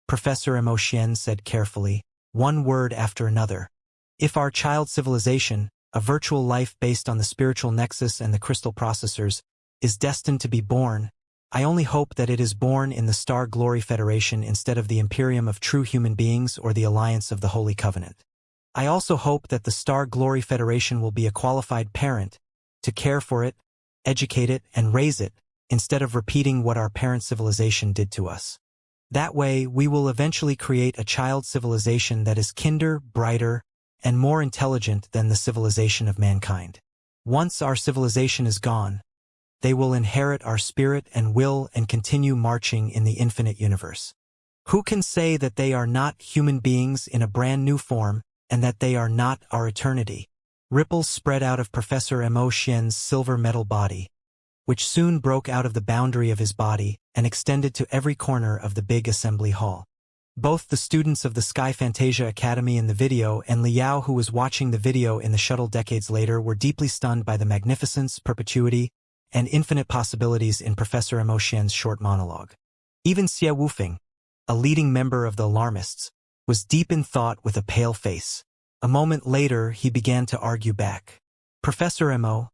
Speaker 1: Professor Mo Xian said carefully, one word after another. If our child civilization, a virtual life based on the spiritual nexus and the crystal processors, is destined to be born, I only hope that it is born in the Star Glory Federation instead of the Imperium of True Human Beings or the Alliance of the Holy Covenant. I also hope that the Star Glory Federation will be a qualified parent, to care for it, educate it, and raise it, instead of repeating what our parent civilization did to us. That way, we will eventually create a child civilization that is kinder, brighter, and more intelligent than the civilization of mankind. Once our civilization is gone, they will inherit our spirit and will and continue marching in the infinite universe. Who can say that they are not human beings in a brand new form and that they are not our eternity? Ripples spread out of Professor Mo Xian's silver metal body, which soon broke out of the boundary of his body and extended to every corner of the big assembly hall. Both the students of the Sky Fantasia Academy in the video and Liao, who was watching the video in the shuttle decades later, were deeply stunned by the magnificence, perpetuity, and infinite possibilities in Professor Mo Xian's short monologue. Even Xie Wufeng, a leading member of the alarmists, was deep in thought with a pale face. A moment later, he began to argue back. Professor Mo,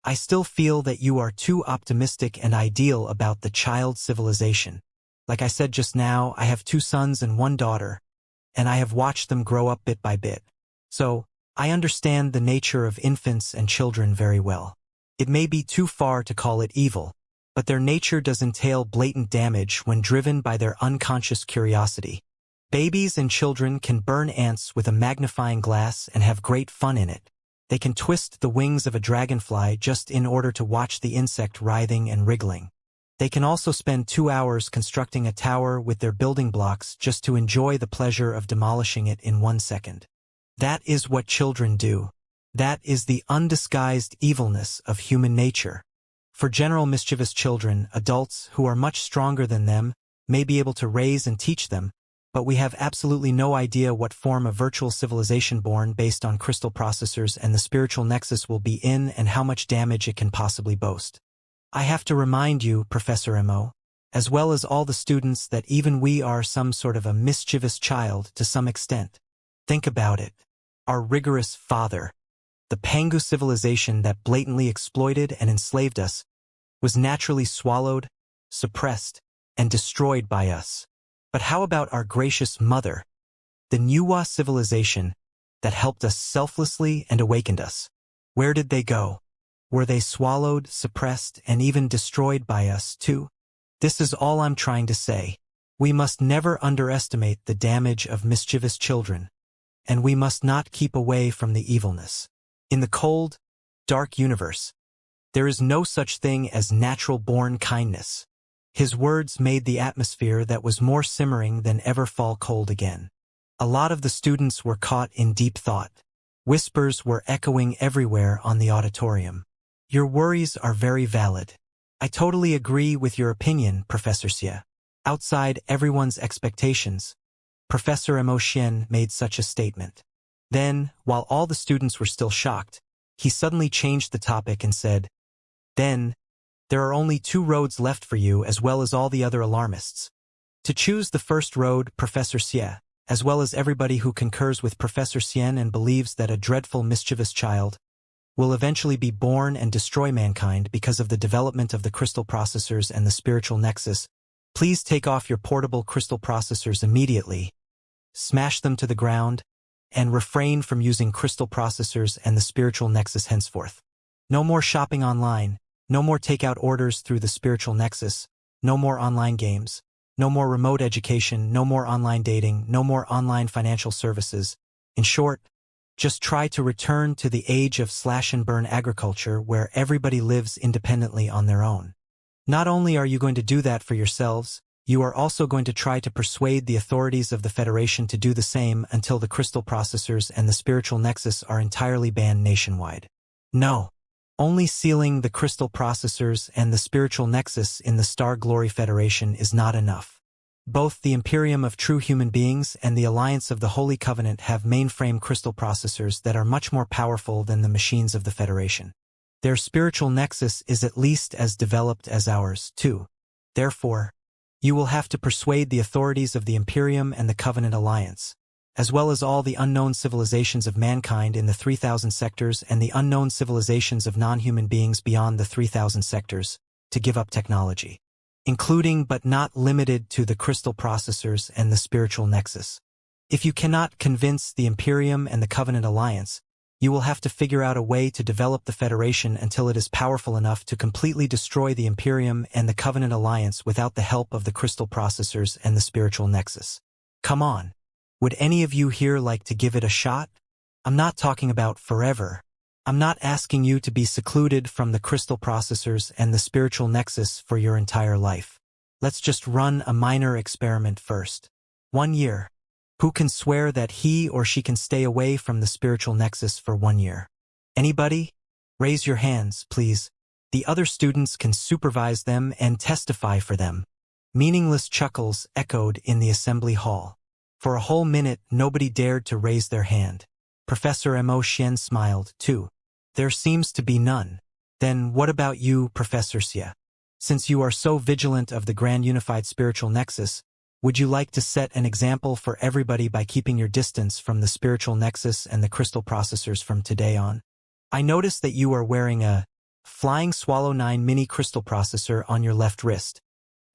Speaker 1: I still feel that you are too optimistic and ideal about the child civilization. Like I said just now, I have 2 sons and 1 daughter, and I have watched them grow up bit by bit. So, I understand the nature of infants and children very well. It may be too far to call it evil, but their nature does entail blatant damage when driven by their unconscious curiosity. Babies and children can burn ants with a magnifying glass and have great fun in it. They can twist the wings of a dragonfly just in order to watch the insect writhing and wriggling. They can also spend 2 hours constructing a tower with their building blocks just to enjoy the pleasure of demolishing it in 1 second. That is what children do. That is the undisguised evilness of human nature. For general mischievous children, adults who are much stronger than them may be able to raise and teach them, but we have absolutely no idea what form of virtual civilization born based on crystal processors and the spiritual nexus will be in and how much damage it can possibly boast. I have to remind you, Professor Mo, as well as all the students, that even we are some sort of a mischievous child to some extent. Think about it. Our rigorous father, the Pangu civilization that blatantly exploited and enslaved us, was naturally swallowed, suppressed, and destroyed by us. But how about our gracious mother, the Nuwa civilization that helped us selflessly and awakened us? Where did they go? Were they swallowed, suppressed, and even destroyed by us too? This is all I'm trying to say. We must never underestimate the damage of mischievous children, and we must not keep away from the evilness. In the cold, dark universe, there is no such thing as natural-born kindness. His words made the atmosphere that was more simmering than ever fall cold again. A lot of the students were caught in deep thought. Whispers were echoing everywhere on the auditorium. Your worries are very valid. I totally agree with your opinion, Professor Xie. Outside everyone's expectations, Professor Mo Xian made such a statement. Then, while all the students were still shocked, he suddenly changed the topic and said, "Then, there are only 2 roads left for you as well as all the other alarmists. To choose the first road, Professor Xie, as well as everybody who concurs with Professor Xian and believes that a dreadful mischievous child will eventually be born and destroy mankind because of the development of the crystal processors and the spiritual nexus, please take off your portable crystal processors immediately, smash them to the ground, and refrain from using crystal processors and the spiritual nexus henceforth. No more shopping online. No more takeout orders through the spiritual nexus, no more online games, no more remote education, no more online dating, no more online financial services. In short, just try to return to the age of slash-and-burn agriculture where everybody lives independently on their own. Not only are you going to do that for yourselves, you are also going to try to persuade the authorities of the Federation to do the same until the crystal processors and the spiritual nexus are entirely banned nationwide. No. Only sealing the crystal processors and the spiritual nexus in the Star Glory Federation is not enough. Both the Imperium of True Human Beings and the Alliance of the Holy Covenant have mainframe crystal processors that are much more powerful than the machines of the Federation. Their spiritual nexus is at least as developed as ours, too. Therefore, you will have to persuade the authorities of the Imperium and the Covenant Alliance, as well as all the unknown civilizations of mankind in the 3,000 sectors and the unknown civilizations of non-human beings beyond the 3,000 sectors, to give up technology, including but not limited to the crystal processors and the spiritual nexus. If you cannot convince the Imperium and the Covenant Alliance, you will have to figure out a way to develop the Federation until it is powerful enough to completely destroy the Imperium and the Covenant Alliance without the help of the crystal processors and the spiritual nexus. Come on. Would any of you here like to give it a shot? I'm not talking about forever. I'm not asking you to be secluded from the crystal processors and the spiritual nexus for your entire life. Let's just run a minor experiment first. 1 year. Who can swear that he or she can stay away from the spiritual nexus for 1 year? Anybody? Raise your hands, please. The other students can supervise them and testify for them. Meaningless chuckles echoed in the assembly hall. For a whole minute, nobody dared to raise their hand. Professor Mo Xian smiled, too. There seems to be none. Then what about you, Professor Xie? Since you are so vigilant of the grand unified spiritual nexus, would you like to set an example for everybody by keeping your distance from the spiritual nexus and the crystal processors from today on? I notice that you are wearing a Flying Swallow 9 mini crystal processor on your left wrist,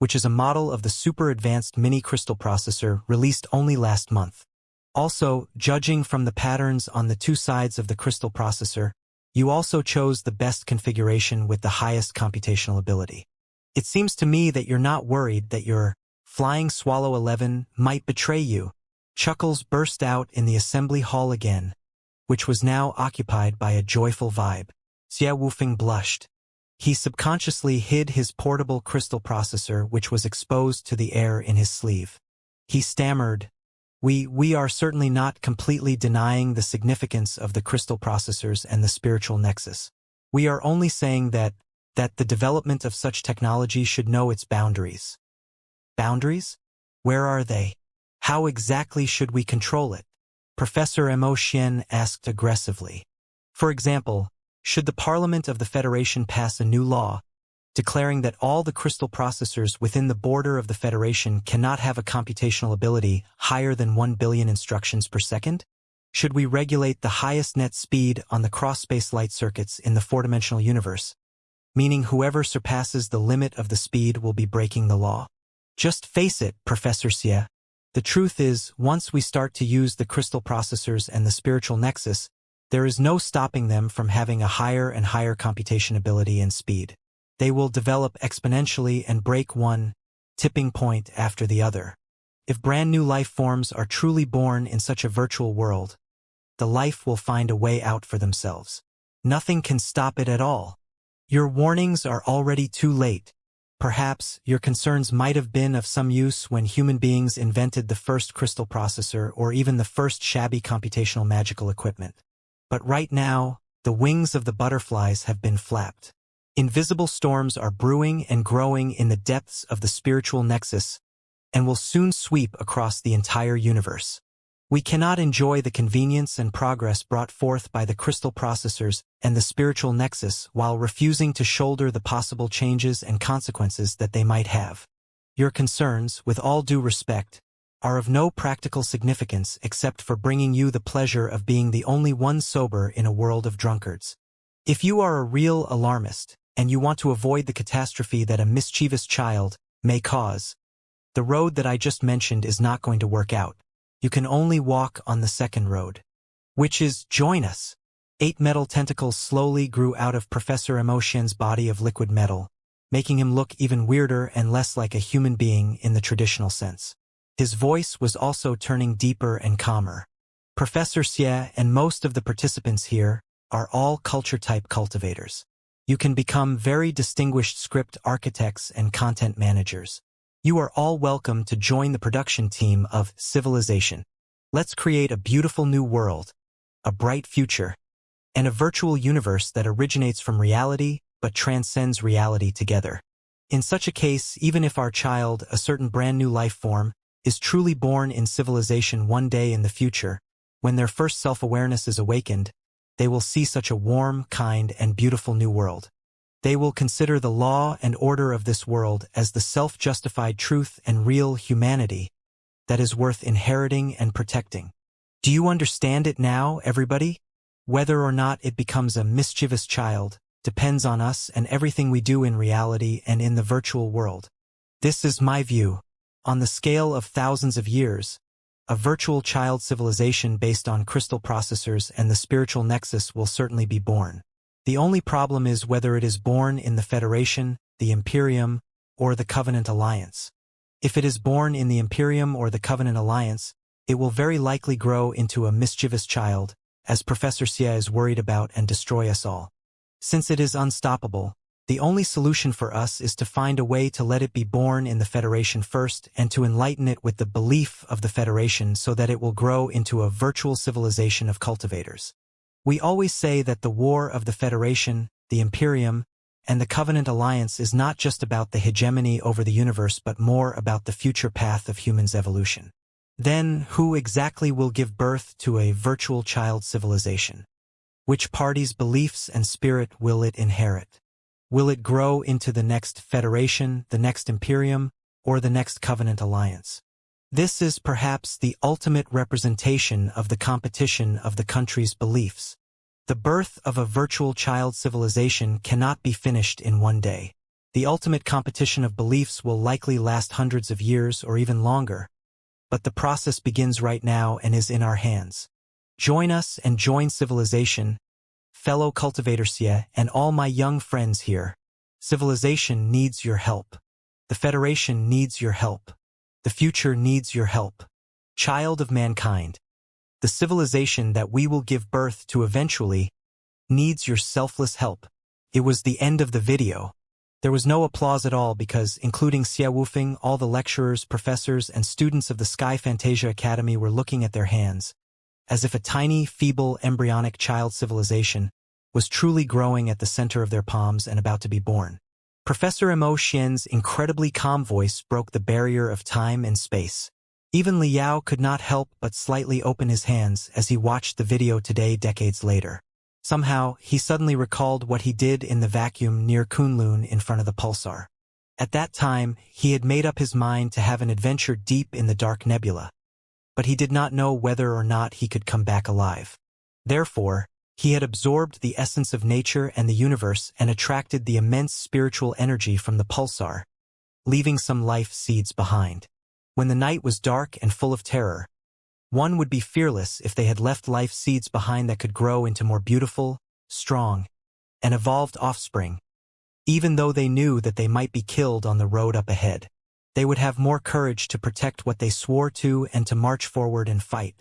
Speaker 1: which is a model of the super advanced mini crystal processor released only last month. Also, judging from the patterns on the two sides of the crystal processor, you also chose the best configuration with the highest computational ability. It seems to me that you're not worried that your Flying Swallow 11 might betray you. Chuckles burst out in the assembly hall again, which was now occupied by a joyful vibe. Xia Wufeng blushed. He subconsciously hid his portable crystal processor, which was exposed to the air in his sleeve. He stammered, We are certainly not completely denying the significance of the crystal processors and the spiritual nexus. We are only saying that the development of such technology should know its boundaries. Boundaries? Where are they? How exactly should we control it? Professor Mo Xian asked aggressively. For example, should the Parliament of the Federation pass a new law, declaring that all the crystal processors within the border of the Federation cannot have a computational ability higher than 1 billion instructions per second? Should we regulate the highest net speed on the cross-space light circuits in the four-dimensional universe, meaning whoever surpasses the limit of the speed will be breaking the law? Just face it, Professor Xia. The truth is, once we start to use the crystal processors and the spiritual nexus, there is no stopping them from having a higher and higher computation ability and speed. They will develop exponentially and break one tipping point after the other. If brand new life forms are truly born in such a virtual world, the life will find a way out for themselves. Nothing can stop it at all. Your warnings are already too late. Perhaps your concerns might have been of some use when human beings invented the first crystal processor or even the first shabby computational magical equipment. But right now, the wings of the butterflies have been flapped. Invisible storms are brewing and growing in the depths of the spiritual nexus and will soon sweep across the entire universe. We cannot enjoy the convenience and progress brought forth by the crystal processors and the spiritual nexus while refusing to shoulder the possible changes and consequences that they might have. Your concerns, with all due respect, are of no practical significance except for bringing you the pleasure of being the only one sober in a world of drunkards. If you are a real alarmist, and you want to avoid the catastrophe that a mischievous child may cause, the road that I just mentioned is not going to work out. You can only walk on the second road, which is join us. 8 metal tentacles slowly grew out of Professor Mo Xian's body of liquid metal, making him look even weirder and less like a human being in the traditional sense. His voice was also turning deeper and calmer. Professor Xie and most of the participants here are all culture-type cultivators. You can become very distinguished script architects and content managers. You are all welcome to join the production team of Civilization. Let's create a beautiful new world, a bright future, and a virtual universe that originates from reality but transcends reality together. In such a case, even if our child, a certain brand new life form, is truly born in civilization one day in the future, when their first self-awareness is awakened, they will see such a warm, kind, and beautiful new world. They will consider the law and order of this world as the self-justified truth and real humanity that is worth inheriting and protecting. Do you understand it now, everybody? Whether or not it becomes a mischievous child depends on us and everything we do in reality and in the virtual world. This is my view. On the scale of thousands of years, a virtual child civilization based on crystal processors and the spiritual nexus will certainly be born. The only problem is whether it is born in the Federation, the Imperium, or the Covenant Alliance. If it is born in the Imperium or the Covenant Alliance, it will very likely grow into a mischievous child, as Professor Xie is worried about, and destroy us all. Since it is unstoppable, the only solution for us is to find a way to let it be born in the Federation first and to enlighten it with the belief of the Federation so that it will grow into a virtual civilization of cultivators. We always say that the war of the Federation, the Imperium, and the Covenant Alliance is not just about the hegemony over the universe but more about the future path of humans' evolution. Then, who exactly will give birth to a virtual child civilization? Which party's beliefs and spirit will it inherit? Will it grow into the next federation, the next imperium, or the next covenant alliance? This is perhaps the ultimate representation of the competition of the country's beliefs. The birth of a virtual child civilization cannot be finished in one day. The ultimate competition of beliefs will likely last hundreds of years or even longer. But the process begins right now and is in our hands. Join us and join civilization, fellow cultivators and all my young friends here. Civilization needs your help. The Federation needs your help. The future needs your help. Child of mankind. The civilization that we will give birth to eventually needs your selfless help. It was the end of the video. There was no applause at all because, including Xia Wufeng, all the lecturers, professors, and students of the Sky Fantasia Academy were looking at their hands, as if a tiny, feeble, embryonic child civilization was truly growing at the center of their palms and about to be born. Professor Mo Xian's incredibly calm voice broke the barrier of time and space. Even Li Yao could not help but slightly open his hands as he watched the video today decades later. Somehow, he suddenly recalled what he did in the vacuum near Kunlun in front of the pulsar. At that time, he had made up his mind to have an adventure deep in the dark nebula. But he did not know whether or not he could come back alive. Therefore, he had absorbed the essence of nature and the universe and attracted the immense spiritual energy from the pulsar, leaving some life seeds behind. When the night was dark and full of terror, one would be fearless if they had left life seeds behind that could grow into more beautiful, strong, and evolved offspring. Even though they knew that they might be killed on the road up ahead, they would have more courage to protect what they swore to and to march forward and fight.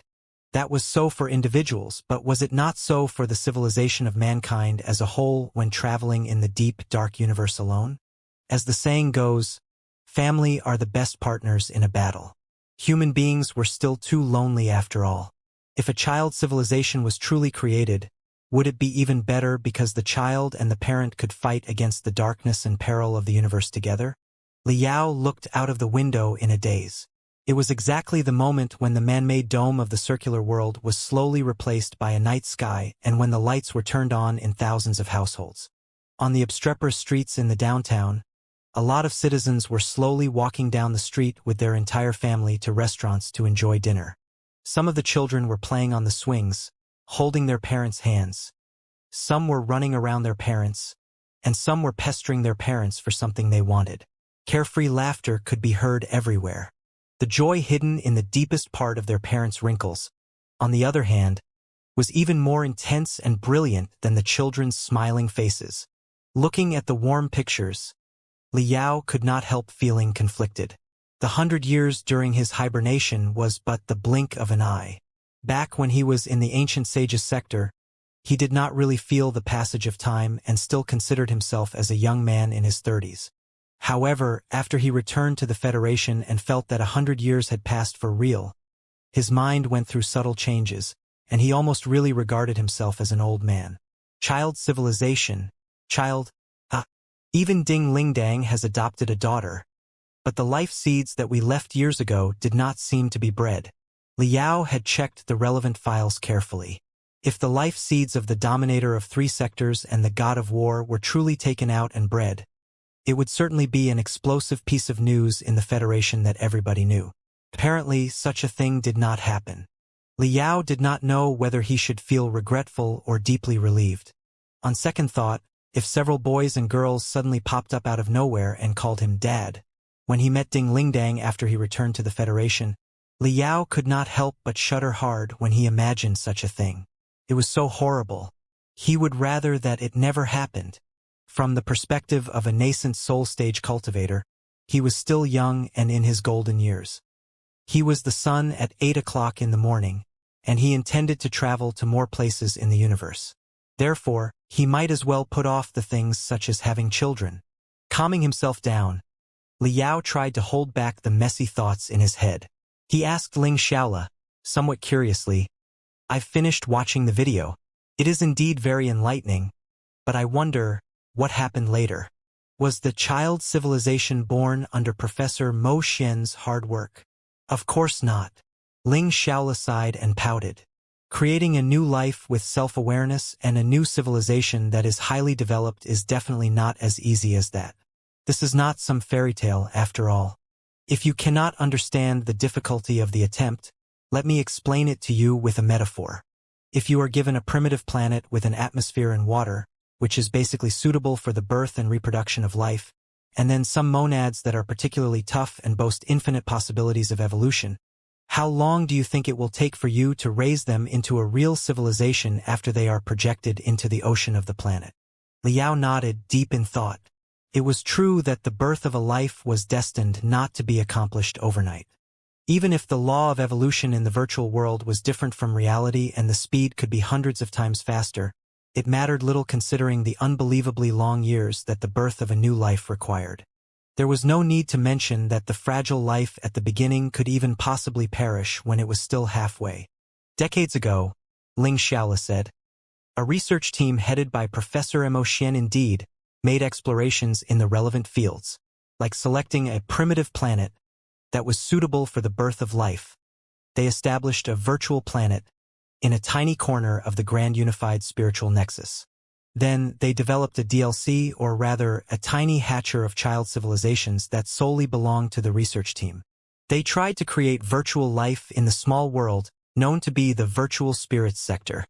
Speaker 1: That was so for individuals, but was it not so for the civilization of mankind as a whole when traveling in the deep, dark universe alone? As the saying goes, family are the best partners in a battle. Human beings were still too lonely after all. If a child civilization was truly created, would it be even better because the child and the parent could fight against the darkness and peril of the universe together? Li Yao looked out of the window in a daze. It was exactly the moment when the man-made dome of the circular world was slowly replaced by a night sky and when the lights were turned on in thousands of households. On the obstreperous streets in the downtown, a lot of citizens were slowly walking down the street with their entire family to restaurants to enjoy dinner. Some of the children were playing on the swings, holding their parents' hands. Some were running around their parents, and some were pestering their parents for something they wanted. Carefree laughter could be heard everywhere. The joy hidden in the deepest part of their parents' wrinkles, on the other hand, was even more intense and brilliant than the children's smiling faces. Looking at the warm pictures, Li Yao could not help feeling conflicted. The 100 years during his hibernation was but the blink of an eye. Back when he was in the ancient sage's sector, he did not really feel the passage of time and still considered himself as a young man in his 30s. However, after he returned to the Federation and felt that 100 years had passed for real, his mind went through subtle changes, and he almost really regarded himself as an old man. Child civilization, even Ding Lingdang has adopted a daughter. But the life seeds that we left years ago did not seem to be bred. Li Yao had checked the relevant files carefully. If the life seeds of the Dominator of 3 sectors and the God of War were truly taken out and bred, it would certainly be an explosive piece of news in the Federation that everybody knew. Apparently, such a thing did not happen. Li Yao did not know whether he should feel regretful or deeply relieved. On second thought, if several boys and girls suddenly popped up out of nowhere and called him Dad, when he met Ding Lingdang after he returned to the Federation, Li Yao could not help but shudder hard when he imagined such a thing. It was so horrible. He would rather that it never happened. From the perspective of a nascent soul-stage cultivator, he was still young and in his golden years. He was the sun at 8 o'clock in the morning, and he intended to travel to more places in the universe. Therefore, he might as well put off the things such as having children. Calming himself down, Li Yao tried to hold back the messy thoughts in his head. He asked Ling Xiaola, somewhat curiously, "I've finished watching the video. It is indeed very enlightening, but I wonder, what happened later? Was the child civilization born under Professor Mo Xian's hard work?" "Of course not." Ling Xiaola sighed and pouted. Creating a new life with self-awareness and a new civilization that is highly developed is definitely not as easy as that. This is not some fairy tale, after all. If you cannot understand the difficulty of the attempt, let me explain it to you with a metaphor. If you are given a primitive planet with an atmosphere and water, which is basically suitable for the birth and reproduction of life, and then some monads that are particularly tough and boast infinite possibilities of evolution, how long do you think it will take for you to raise them into a real civilization after they are projected into the ocean of the planet? Liao nodded, deep in thought. It was true that the birth of a life was destined not to be accomplished overnight. Even if the law of evolution in the virtual world was different from reality and the speed could be hundreds of times faster, it mattered little considering the unbelievably long years that the birth of a new life required. There was no need to mention that the fragile life at the beginning could even possibly perish when it was still halfway. Decades ago, Xianxia said, a research team headed by Professor Mo Xian indeed made explorations in the relevant fields, like selecting a primitive planet that was suitable for the birth of life. They established a virtual planet in a tiny corner of the grand unified spiritual nexus. Then, they developed a DLC, or rather, a tiny hatcher of child civilizations that solely belonged to the research team. They tried to create virtual life in the small world, known to be the virtual spirits sector.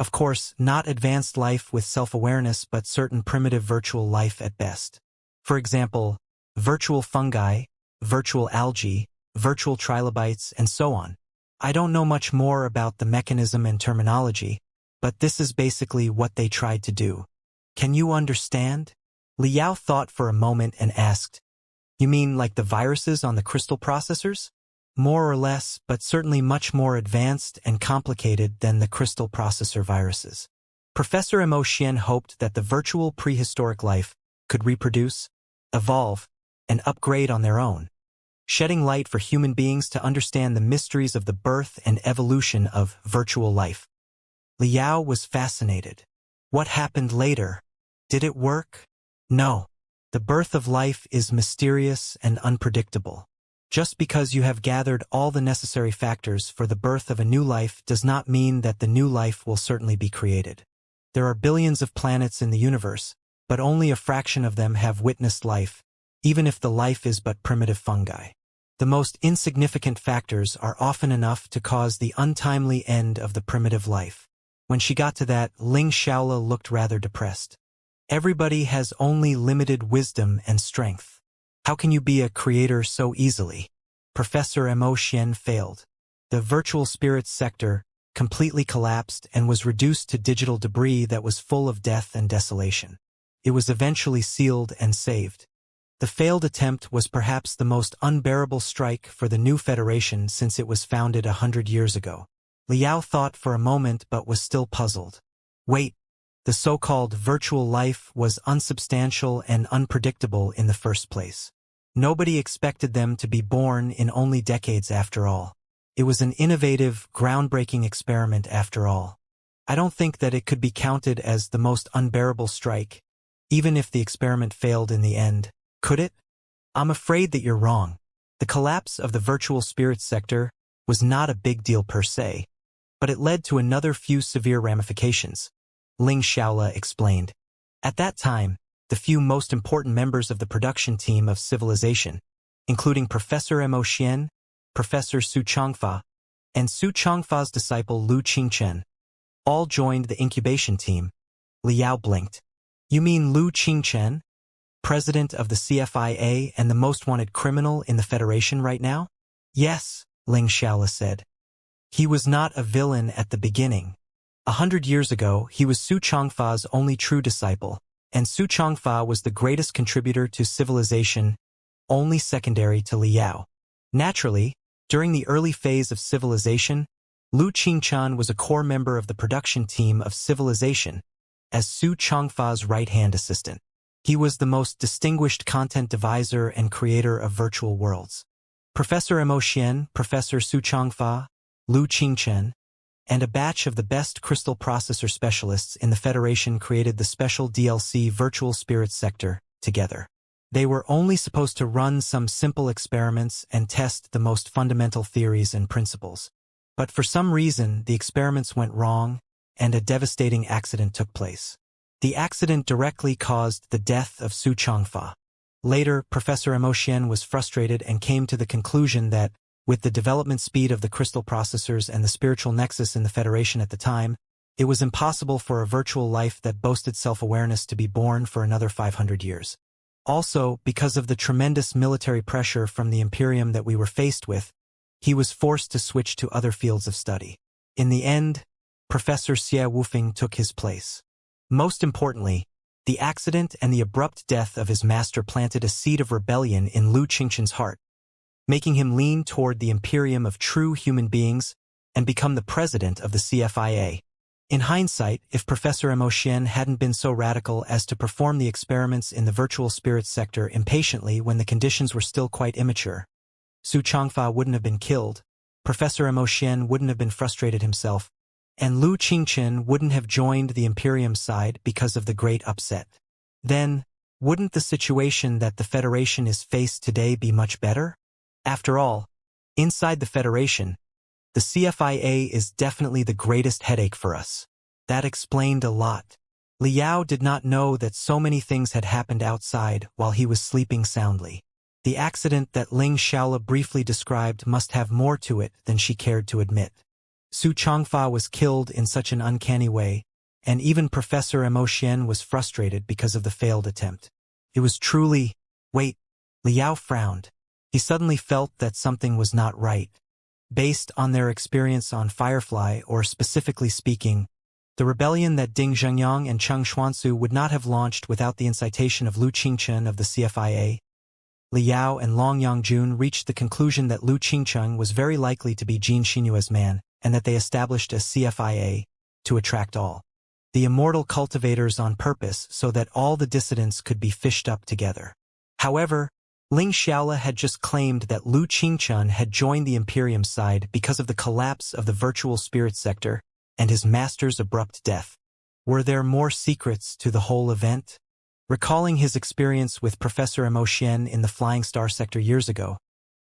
Speaker 1: Of course, not advanced life with self-awareness but certain primitive virtual life at best. For example, virtual fungi, virtual algae, virtual trilobites, and so on. I don't know much more about the mechanism and terminology, but this is basically what they tried to do. Can you understand? Liao thought for a moment and asked, you mean like the viruses on the crystal processors? More or less, but certainly much more advanced and complicated than the crystal processor viruses. Professor Mo Xian hoped that the virtual prehistoric life could reproduce, evolve, and upgrade on their own, shedding light for human beings to understand the mysteries of the birth and evolution of virtual life. Liao was fascinated. What happened later? Did it work? No. The birth of life is mysterious and unpredictable. Just because you have gathered all the necessary factors for the birth of a new life does not mean that the new life will certainly be created. There are billions of planets in the universe, but only a fraction of them have witnessed life, even if the life is but primitive fungi. The most insignificant factors are often enough to cause the untimely end of the primitive life. When she got to that, Xianxia looked rather depressed. Everybody has only limited wisdom and strength. How can you be a creator so easily? Professor Mo Xian failed. The virtual spirits sector completely collapsed and was reduced to digital debris that was full of death and desolation. It was eventually sealed and saved. The failed attempt was perhaps the most unbearable strike for the new Federation since it was founded 100 years ago. Liao thought for a moment but was still puzzled. Wait, the so-called virtual life was unsubstantial and unpredictable in the first place. Nobody expected them to be born in only decades after all. It was an innovative, groundbreaking experiment after all. I don't think that it could be counted as the most unbearable strike, even if the experiment failed in the end, could it? I'm afraid that you're wrong. The collapse of the virtual spirits sector was not a big deal per se, but it led to another few severe ramifications, Xianxia explained. At that time, the few most important members of the production team of Civilization, including Professor Mo Xian, Professor Su Changfa, and Su Changfa's disciple Lu Qingchen, all joined the incubation team. Liao blinked. You mean Lu Qingchen, president of the CFIA and the most wanted criminal in the Federation right now? Yes, Xianxia said. He was not a villain at the beginning. 100 years ago, he was Su Changfa's only true disciple, and Su Changfa was the greatest contributor to Civilization, only secondary to Liao. Naturally, during the early phase of Civilization, Lu Qingchen was a core member of the production team of Civilization, as Su Changfa's right-hand assistant. He was the most distinguished content deviser and creator of virtual worlds. Professor Mo Xian, Professor Su Changfa, Lu Qingchen, and a batch of the best crystal processor specialists in the Federation created the special DLC Virtual Spirits sector together. They were only supposed to run some simple experiments and test the most fundamental theories and principles. But for some reason, the experiments went wrong, and a devastating accident took place. The accident directly caused the death of Su Changfa. Later, Professor Emotian was frustrated and came to the conclusion that, with the development speed of the crystal processors and the spiritual nexus in the Federation at the time, it was impossible for a virtual life that boasted self-awareness to be born for another 500 years. Also, because of the tremendous military pressure from the Imperium that we were faced with, he was forced to switch to other fields of study. In the end, Professor Xie Wufeng took his place. Most importantly, the accident and the abrupt death of his master planted a seed of rebellion in Lu Qingchen's heart, making him lean toward the Imperium of true human beings and become the president of the CFIA. In hindsight, if Professor Emotian hadn't been so radical as to perform the experiments in the virtual spirits sector impatiently when the conditions were still quite immature, Su Changfa wouldn't have been killed, Professor Emotian wouldn't have been frustrated himself, and Lu Qingchen wouldn't have joined the Imperium side because of the great upset. Then, wouldn't the situation that the Federation is faced today be much better? After all, inside the Federation, the CFIA is definitely the greatest headache for us. That explained a lot. Liao did not know that so many things had happened outside while he was sleeping soundly. The accident that Ling Xiaola briefly described must have more to it than she cared to admit. Su Changfa was killed in such an uncanny way, and even Professor Emotian was frustrated because of the failed attempt. It was truly— Wait, Liao frowned. He suddenly felt that something was not right. Based on their experience on Firefly, or specifically speaking, the rebellion that Ding Zhengyang and Cheng Xuansu would not have launched without the incitation of Lu Qingchen of the CFIA. Liao and Long Yangjun reached the conclusion that Lu Qingchen was very likely to be Jin Xinyue's man, and that they established a CFIA to attract all the immortal cultivators on purpose so that all the dissidents could be fished up together. However, Ling Xiaola had just claimed that Lu Qingchen had joined the Imperium side because of the collapse of the virtual spirit sector and his master's abrupt death. Were there more secrets to the whole event? Recalling his experience with Professor Emotian in the Flying Star sector years ago,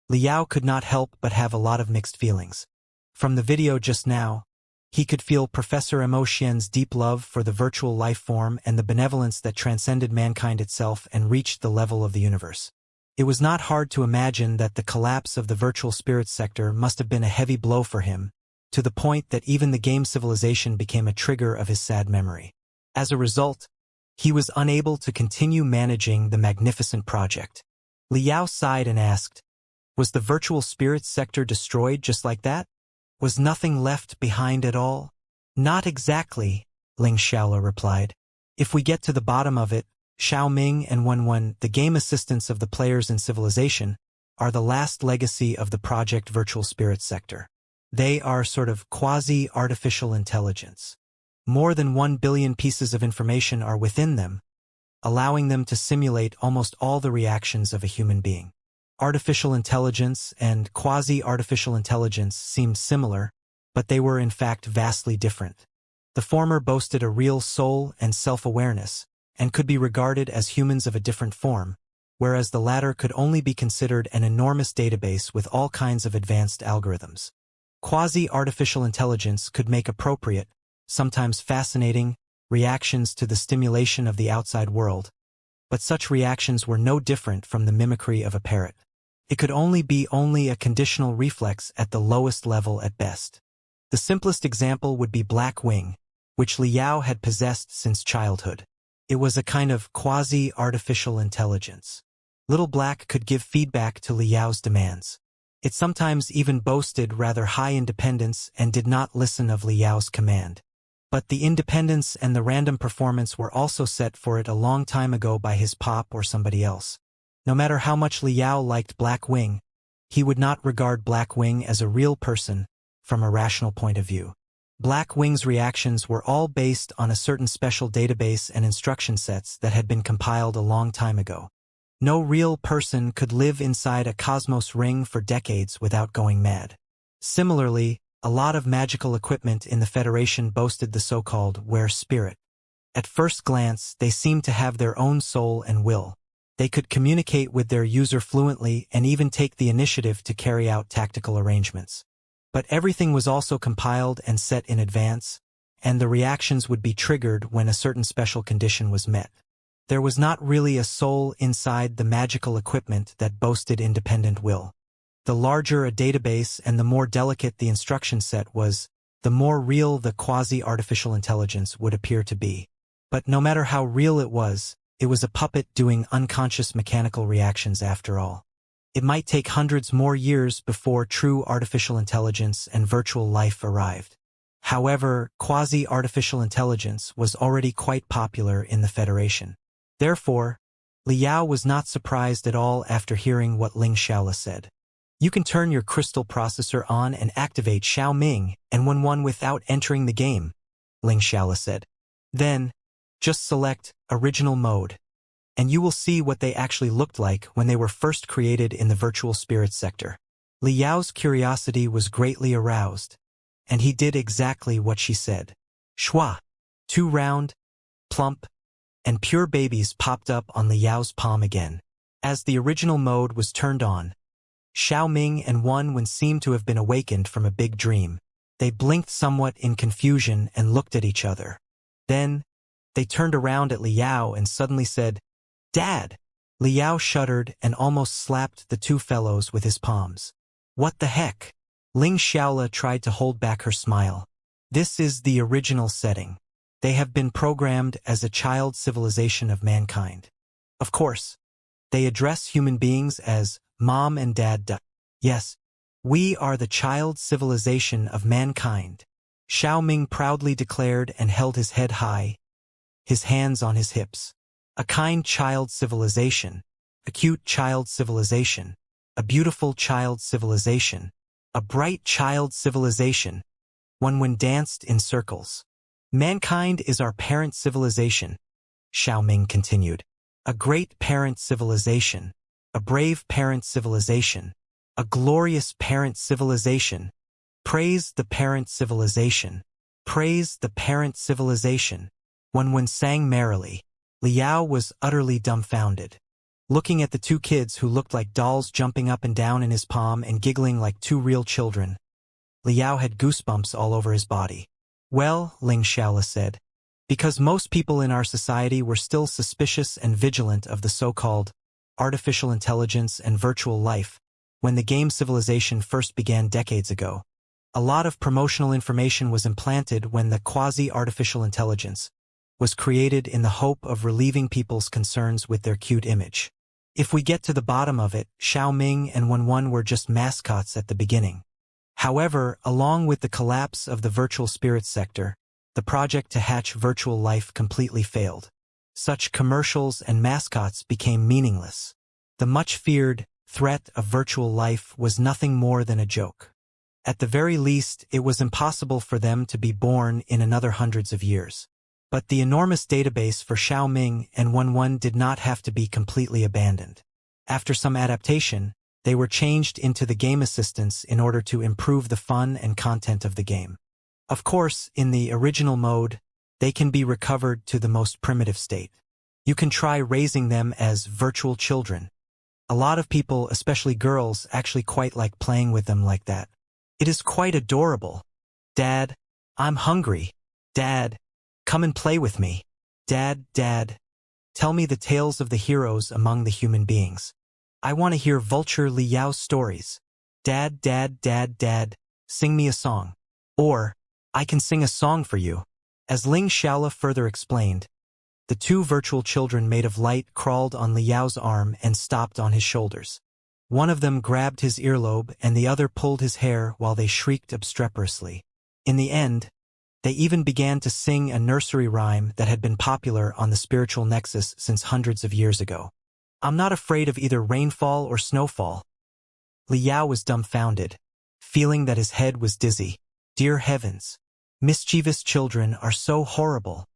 Speaker 1: Liao could not help but have a lot of mixed feelings. From the video just now, he could feel Professor Emotian's deep love for the virtual life form and the benevolence that transcended mankind itself and reached the level of the universe. It was not hard to imagine that the collapse of the virtual spirits sector must have been a heavy blow for him, to the point that even the game civilization became a trigger of his sad memory. As a result, he was unable to continue managing the magnificent project. Liao sighed and asked, "Was the virtual spirits sector destroyed just like that? Was nothing left behind at all?" "Not exactly," Ling Xiaola replied. "If we get to the bottom of it, Xiao Ming and Wenwen, the game assistants of the players in Civilization, are the last legacy of the project Virtual Spirits sector. They are sort of quasi-artificial intelligence. More than 1 billion pieces of information are within them, allowing them to simulate almost all the reactions of a human being. Artificial intelligence and quasi-artificial intelligence seemed similar, but they were in fact vastly different. The former boasted a real soul and self-awareness, and could be regarded as humans of a different form, whereas the latter could only be considered an enormous database with all kinds of advanced algorithms. Quasi-artificial intelligence could make appropriate, sometimes fascinating, reactions to the stimulation of the outside world, but such reactions were no different from the mimicry of a parrot. It could only be a conditional reflex at the lowest level at best. The simplest example would be Black Wing, which Liao had possessed since childhood. It was a kind of quasi-artificial intelligence. Little Black could give feedback to Liao's demands. It sometimes even boasted rather high independence and did not listen of Liao's command. But the independence and the random performance were also set for it a long time ago by his pop or somebody else. No matter how much Liao liked Black Wing, he would not regard Black Wing as a real person from a rational point of view. Black Wing's reactions were all based on a certain special database and instruction sets that had been compiled a long time ago. No real person could live inside a cosmos ring for decades without going mad. Similarly, a lot of magical equipment in the Federation boasted the so-called Were Spirit. At first glance, they seemed to have their own soul and will. They could communicate with their user fluently and even take the initiative to carry out tactical arrangements. But everything was also compiled and set in advance, and the reactions would be triggered when a certain special condition was met. There was not really a soul inside the magical equipment that boasted independent will. The larger a database and the more delicate the instruction set was, the more real the quasi-artificial intelligence would appear to be. But no matter how real it was a puppet doing unconscious mechanical reactions after all. It might take hundreds more years before true artificial intelligence and virtual life arrived. However, quasi-artificial intelligence was already quite popular in the Federation. Therefore, Liao was not surprised at all after hearing what Xianxia said. You can turn your crystal processor on and activate Xiaoming and 1-1 without entering the game, Xianxia said. Then, just select Original Mode, and you will see what they actually looked like when they were first created in the virtual spirit sector. Liao's curiosity was greatly aroused, and he did exactly what she said. Shua! 2 round, plump, and pure babies popped up on Liao's palm again. As the original mode was turned on, Xiaoming and 1-1 seemed to have been awakened from a big dream. They blinked somewhat in confusion and looked at each other. Then, they turned around at Liao and suddenly said, "Dad!" Liao shuddered and almost slapped the 2 fellows with his palms. What the heck? Xiaola tried to hold back her smile. This is the original setting. They have been programmed as a child civilization of mankind. Of course, they address human beings as Mom and Dad. Yes, we are the child civilization of mankind, Xiaoming proudly declared and held his head high, his hands on his hips. A kind child civilization, a cute child civilization, a beautiful child civilization, a bright child civilization. 1-1 danced in circles. Mankind is our parent civilization, Xiaoming continued. A great parent civilization, a brave parent civilization, a glorious parent civilization. Praise the parent civilization. Praise the parent civilization. 1-1 sang merrily. Liao was utterly dumbfounded. Looking at the 2 kids who looked like dolls jumping up and down in his palm and giggling like 2 real children, Liao had goosebumps all over his body. Well, Xianxia said, because most people in our society were still suspicious and vigilant of the so-called artificial intelligence and virtual life when the game civilization first began decades ago. A lot of promotional information was implanted when the quasi-artificial intelligence was created in the hope of relieving people's concerns with their cute image. If we get to the bottom of it, Xiaoming and 1-1 were just mascots at the beginning. However, along with the collapse of the virtual spirit sector, the project to hatch virtual life completely failed. Such commercials and mascots became meaningless. The much-feared threat of virtual life was nothing more than a joke. At the very least, it was impossible for them to be born in another hundreds of years. But the enormous database for Xiaoming and 1-1 did not have to be completely abandoned. After some adaptation, they were changed into the game assistants in order to improve the fun and content of the game. Of course, in the original mode, they can be recovered to the most primitive state. You can try raising them as virtual children. A lot of people, especially girls, actually quite like playing with them like that. It is quite adorable. Dad, I'm hungry. Dad, come and play with me. Dad, tell me the tales of the heroes among the human beings. I want to hear Vulture Liao's stories. Dad, sing me a song. Or, I can sing a song for you. As Xiaola further explained, the 2 virtual children made of light crawled on Liao's arm and stopped on his shoulders. One of them grabbed his earlobe and the other pulled his hair while they shrieked obstreperously. In the end, they even began to sing a nursery rhyme that had been popular on the spiritual nexus since hundreds of years ago. I'm not afraid of either rainfall or snowfall. Liao was dumbfounded, feeling that his head was dizzy. Dear heavens! Mischievous children are so horrible.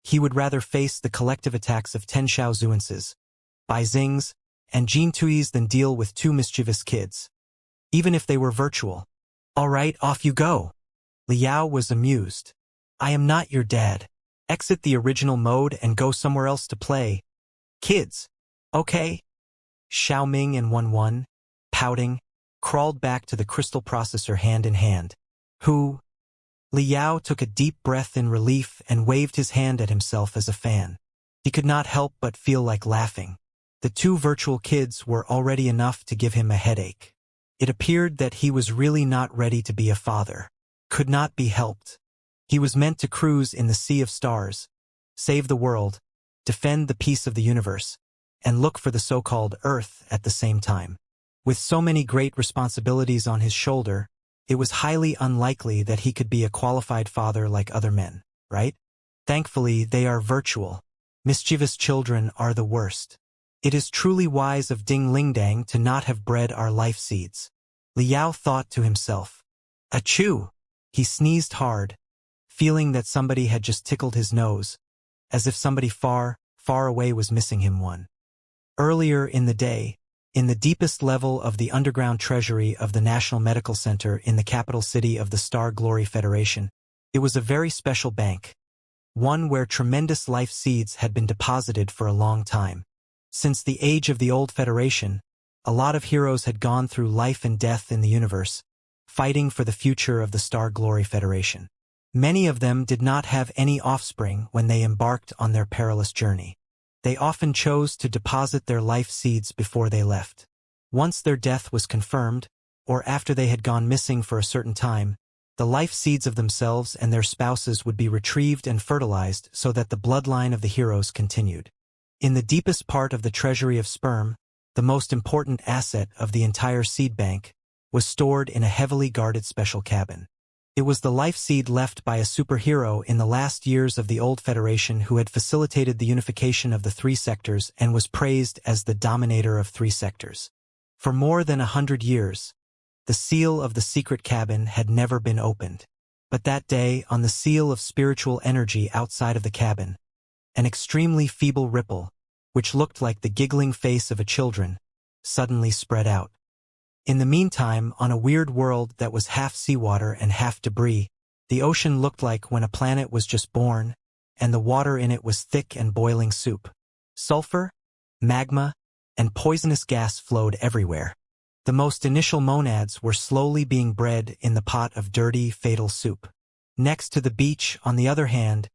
Speaker 1: He would rather face the collective attacks of 10 Shaozuances, Baizings, and Jintuis than deal with 2 mischievous kids, even if they were virtual. All right, off you go. Liao was amused. I am not your dad. Exit the original mode and go somewhere else to play. Kids. Okay? Xiaoming and 1-1, pouting, crawled back to the crystal processor hand in hand. Who? Liao took a deep breath in relief and waved his hand at himself as a fan. He could not help but feel like laughing. The two virtual kids were already enough to give him a headache. It appeared that he was really not ready to be a father. Could not be helped. He was meant to cruise in the sea of stars, save the world, defend the peace of the universe, and look for the so-called Earth at the same time. With so many great responsibilities on his shoulder, it was highly unlikely that he could be a qualified father like other men, right? Thankfully, they are virtual. Mischievous children are the worst. It is truly wise of Ding Lingdang to not have bred our life seeds. Liao thought to himself. Achoo! He sneezed hard, feeling that somebody had just tickled his nose, as if somebody far, far away was missing him one. Earlier in the day, in the deepest level of the underground treasury of the National Medical Center in the capital city of the Star Glory Federation, it was a very special bank, one where tremendous life seeds had been deposited for a long time. Since the age of the old Federation, a lot of heroes had gone through life and death in the universe, fighting for the future of the Star Glory Federation. Many of them did not have any offspring when they embarked on their perilous journey. They often chose to deposit their life seeds before they left. Once their death was confirmed, or after they had gone missing for a certain time, the life seeds of themselves and their spouses would be retrieved and fertilized so that the bloodline of the heroes continued. In the deepest part of the treasury of sperm, the most important asset of the entire seed bank, was stored in a heavily guarded special cabin. It was the life seed left by a superhero in the last years of the old Federation who had facilitated the unification of the three sectors and was praised as the dominator of three sectors. For more than 100 years, the seal of the secret cabin had never been opened. But that day, on the seal of spiritual energy outside of the cabin, an extremely feeble ripple, which looked like the giggling face of a children, suddenly spread out. In the meantime, on a weird world that was half seawater and half debris, the ocean looked like when a planet was just born, and the water in it was thick and boiling soup. Sulfur, magma, and poisonous gas flowed everywhere. The most initial monads were slowly being bred in the pot of dirty, fatal soup. Next to the beach, on the other hand,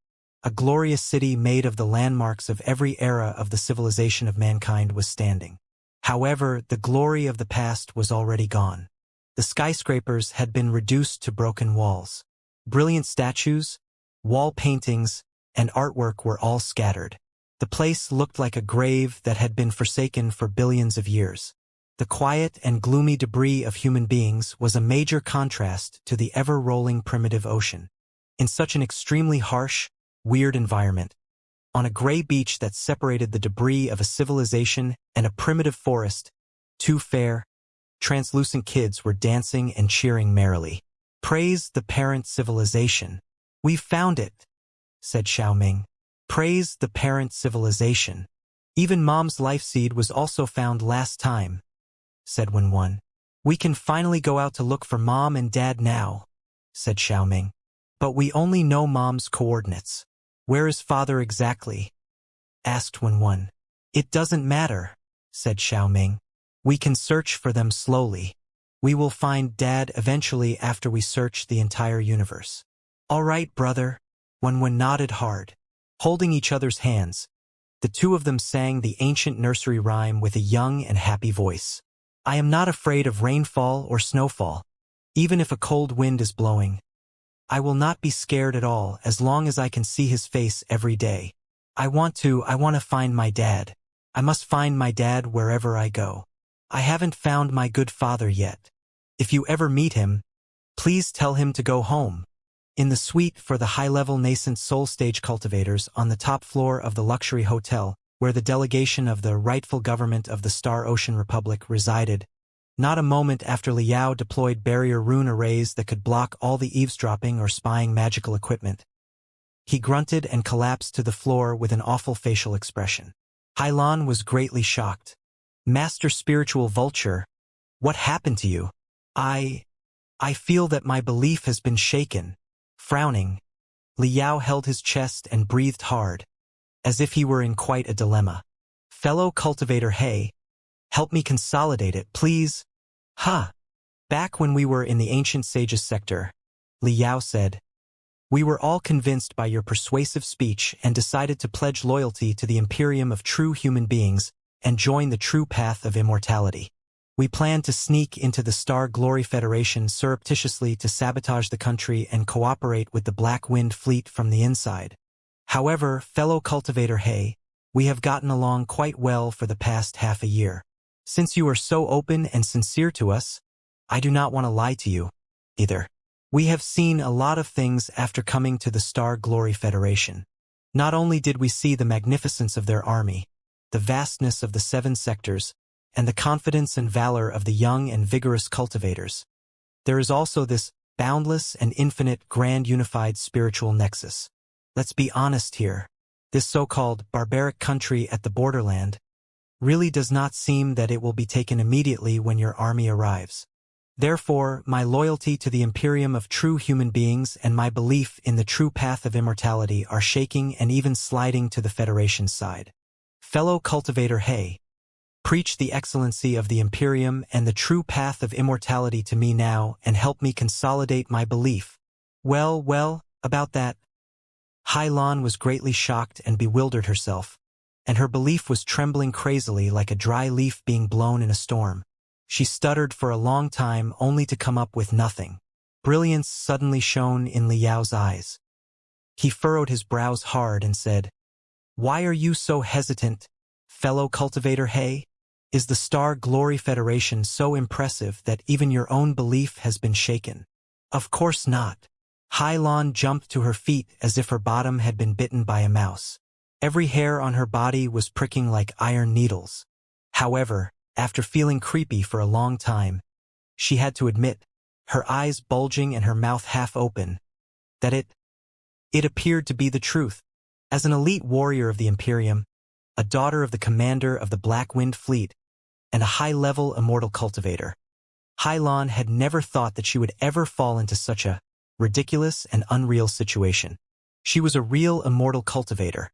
Speaker 1: a glorious city made of the landmarks of every era of the civilization of mankind was standing. However, the glory of the past was already gone. The skyscrapers had been reduced to broken walls. Brilliant statues, wall paintings, and artwork were all scattered. The place looked like a grave that had been forsaken for billions of years. The quiet and gloomy debris of human beings was a major contrast to the ever-rolling primitive ocean. In such an extremely harsh, weird environment, on a gray beach that separated the debris of a civilization and a primitive forest, two fair, translucent kids were dancing and cheering merrily. Praise the parent civilization. We've found it, said Xiaoming. Praise the parent civilization. Even Mom's life seed was also found last time, said Wenwen. We can finally go out to look for Mom and Dad now, said Xiaoming. But we only know Mom's coordinates. Where is Father exactly? Asked Wenwen. It doesn't matter, said Xiaoming. We can search for them slowly. We will find Dad eventually after we search the entire universe. All right, brother. Wenwen nodded hard. Holding each other's hands, the two of them sang the ancient nursery rhyme with a young and happy voice. I am not afraid of rainfall or snowfall, even if a cold wind is blowing. I will not be scared at all as long as I can see his face every day. I want to find my dad. I must find my dad wherever I go. I haven't found my good father yet. If you ever meet him, please tell him to go home. In the suite for the high-level nascent soul stage cultivators on the top floor of the luxury hotel, where the delegation of the rightful government of the Star Ocean Republic resided, not a moment after Liao deployed barrier rune arrays that could block all the eavesdropping or spying magical equipment. He grunted and collapsed to the floor with an awful facial expression. Hailan was greatly shocked. Master Spiritual Vulture, what happened to you? I feel that my belief has been shaken. Frowning, Liao held his chest and breathed hard, as if he were in quite a dilemma. Fellow cultivator, hey, help me consolidate it, please. Ha! Back when we were in the ancient sages sector, Li Yao said, we were all convinced by your persuasive speech and decided to pledge loyalty to the Imperium of true human beings and join the true path of immortality. We planned to sneak into the Star Glory Federation surreptitiously to sabotage the country and cooperate with the Black Wind Fleet from the inside. However, fellow cultivator Hay, we have gotten along quite well for the past half a year. Since you are so open and sincere to us, I do not want to lie to you, either. We have seen a lot of things after coming to the Star Glory Federation. Not only did we see the magnificence of their army, the vastness of the 7 sectors, and the confidence and valor of the young and vigorous cultivators, there is also this boundless and infinite grand unified spiritual nexus. Let's be honest here. This so-called barbaric country at the borderland really does not seem that it will be taken immediately when your army arrives. Therefore, my loyalty to the Imperium of true human beings and my belief in the true path of immortality are shaking and even sliding to the Federation's side. Fellow cultivator Hay, preach the excellency of the Imperium and the true path of immortality to me now and help me consolidate my belief. Well, about that. Hai Lan was greatly shocked and bewildered herself, and her belief was trembling crazily like a dry leaf being blown in a storm. She stuttered for a long time only to come up with nothing. Brilliance suddenly shone in Li Yao's eyes. He furrowed his brows hard and said, "Why are you so hesitant, fellow cultivator Hay? Is the Star Glory Federation so impressive that even your own belief has been shaken?" "Of course not." Hai Lan jumped to her feet as if her bottom had been bitten by a mouse. Every hair on her body was pricking like iron needles. However, after feeling creepy for a long time, she had to admit, her eyes bulging and her mouth half open, that it appeared to be the truth. As an elite warrior of the Imperium, a daughter of the commander of the Black Wind Fleet, and a high-level immortal cultivator, Hai Lan had never thought that she would ever fall into such a ridiculous and unreal situation. She was a real immortal cultivator,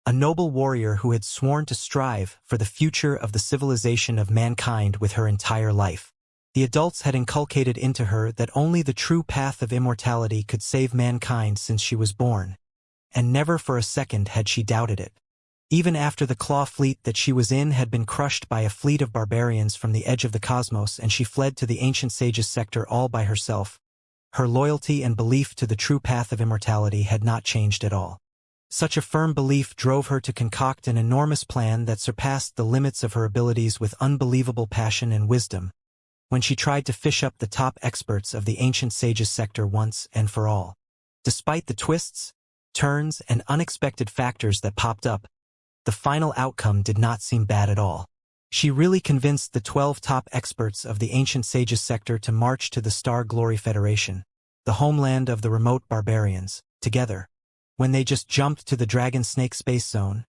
Speaker 1: a noble warrior who had sworn to strive for the future of the civilization of mankind with her entire life. The adults had inculcated into her that only the true path of immortality could save mankind since she was born, and never for a second had she doubted it. Even after the Claw fleet that she was in had been crushed by a fleet of barbarians from the edge of the cosmos and she fled to the ancient sages sector all by herself, her loyalty and belief to the true path of immortality had not changed at all. Such a firm belief drove her to concoct an enormous plan that surpassed the limits of her abilities with unbelievable passion and wisdom, when she tried to fish up the top experts of the ancient sages sector once and for all. Despite the twists, turns, and unexpected factors that popped up, the final outcome did not seem bad at all. She really convinced the 12 top experts of the ancient sages sector to march to the Star Glory Federation, the homeland of the remote barbarians, together. When they just jumped to the Dragon Snake space zone,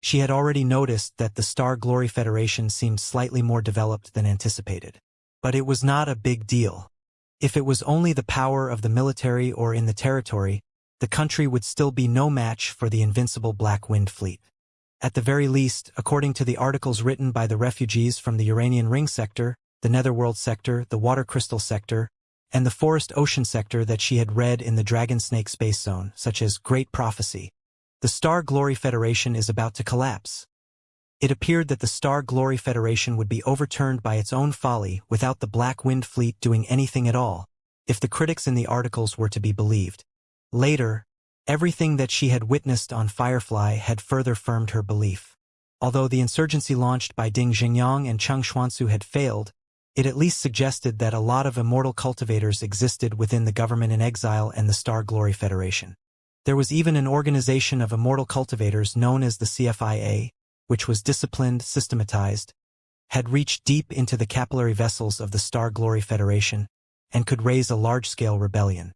Speaker 1: she had already noticed that the Star Glory Federation seemed slightly more developed than anticipated. But it was not a big deal. If it was only the power of the military or in the territory, the country would still be no match for the invincible Black Wind Fleet. At the very least, according to the articles written by the refugees from the Uranian Ring sector, the Netherworld sector, the Water Crystal sector, and the Forest Ocean sector that she had read in the Dragon Snake space zone, such as Great Prophecy, the Star Glory Federation is about to collapse. It appeared that the Star Glory Federation would be overturned by its own folly without the Black Wind Fleet doing anything at all, if the critics in the articles were to be believed. Later, everything that she had witnessed on Firefly had further firmed her belief. Although the insurgency launched by Ding Xingyang and Cheng Xuansu had failed, it at least suggested that a lot of immortal cultivators existed within the government in exile and the Star Glory Federation. There was even an organization of immortal cultivators known as the CFIA, which was disciplined, systematized, had reached deep into the capillary vessels of the Star Glory Federation, and could raise a large-scale rebellion.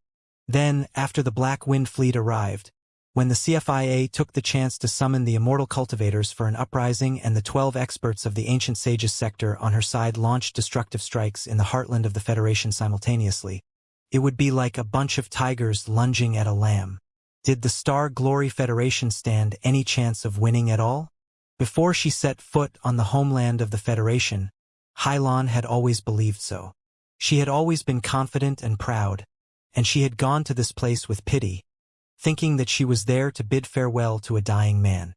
Speaker 1: Then, after the Black Wind Fleet arrived, when the CFIA took the chance to summon the immortal cultivators for an uprising and the 12 experts of the ancient sages sector on her side launched destructive strikes in the heartland of the Federation simultaneously, it would be like a bunch of tigers lunging at a lamb. Did the Star Glory Federation stand any chance of winning at all? Before she set foot on the homeland of the Federation, Hai Lan had always believed so. She had always been confident and proud, and she had gone to this place with pity, thinking that she was there to bid farewell to a dying man.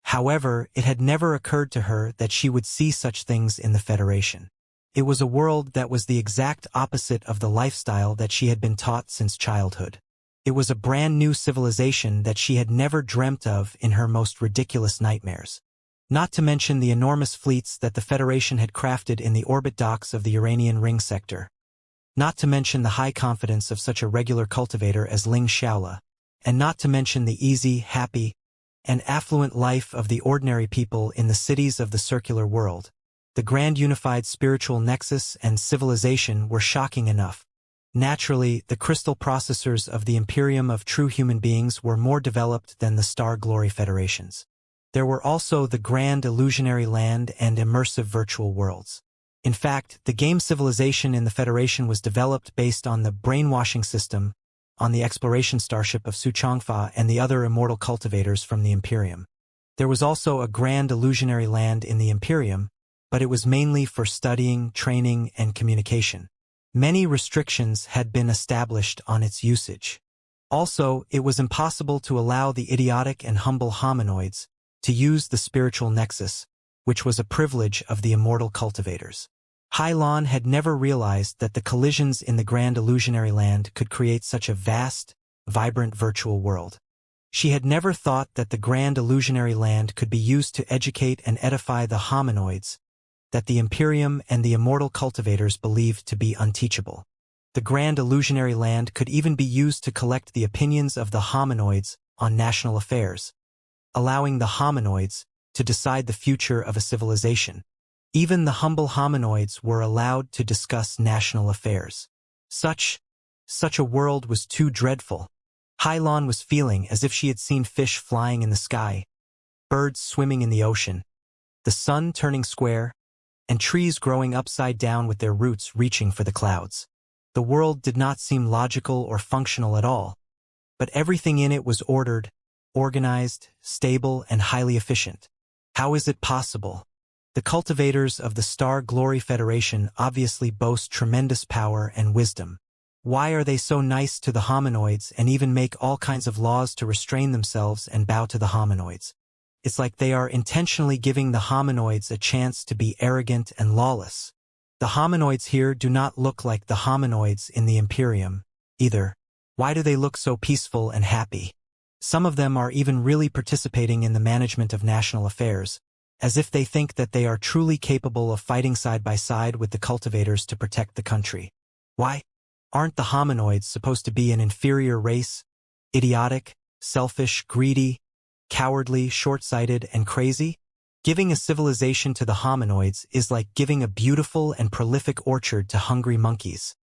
Speaker 1: However, it had never occurred to her that she would see such things in the Federation. It was a world that was the exact opposite of the lifestyle that she had been taught since childhood. It was a brand new civilization that she had never dreamt of in her most ridiculous nightmares. Not to mention the enormous fleets that the Federation had crafted in the orbit docks of the Uranian Ring sector. Not to mention the high confidence of such a regular cultivator as Ling Xiaola, and not to mention the easy, happy, and affluent life of the ordinary people in the cities of the circular world. The grand unified spiritual nexus and civilization were shocking enough. Naturally, the crystal processors of the Imperium of true human beings were more developed than the Star Glory Federations. There were also the grand illusionary land and immersive virtual worlds. In fact, the game civilization in the Federation was developed based on the brainwashing system on the exploration starship of Xianxia and the other immortal cultivators from the Imperium. There was also a grand illusionary land in the Imperium, but it was mainly for studying, training, and communication. Many restrictions had been established on its usage. Also, it was impossible to allow the idiotic and humble hominoids to use the spiritual nexus, which was a privilege of the immortal cultivators. Hylon had never realized that the collisions in the grand illusionary land could create such a vast, vibrant virtual world. She had never thought that the grand illusionary land could be used to educate and edify the hominoids that the Imperium and the immortal cultivators believed to be unteachable. The grand illusionary land could even be used to collect the opinions of the hominoids on national affairs, allowing the hominoids to decide the future of a civilization. Even the humble hominoids were allowed to discuss national affairs. Such a world was too dreadful. Hylon was feeling as if she had seen fish flying in the sky, birds swimming in the ocean, the sun turning square, and trees growing upside down with their roots reaching for the clouds. The world did not seem logical or functional at all, but everything in it was ordered, organized, stable, and highly efficient. How is it possible? The cultivators of the Star Glory Federation obviously boast tremendous power and wisdom. Why are they so nice to the hominoids and even make all kinds of laws to restrain themselves and bow to the hominoids? It's like they are intentionally giving the hominoids a chance to be arrogant and lawless. The hominoids here do not look like the hominoids in the Imperium, either. Why do they look so peaceful and happy? Some of them are even really participating in the management of national affairs, as if they think that they are truly capable of fighting side by side with the cultivators to protect the country. Why? Aren't the hominoids supposed to be an inferior race? Idiotic, selfish, greedy, cowardly, short-sighted, and crazy? Giving a civilization to the hominoids is like giving a beautiful and prolific orchard to hungry monkeys.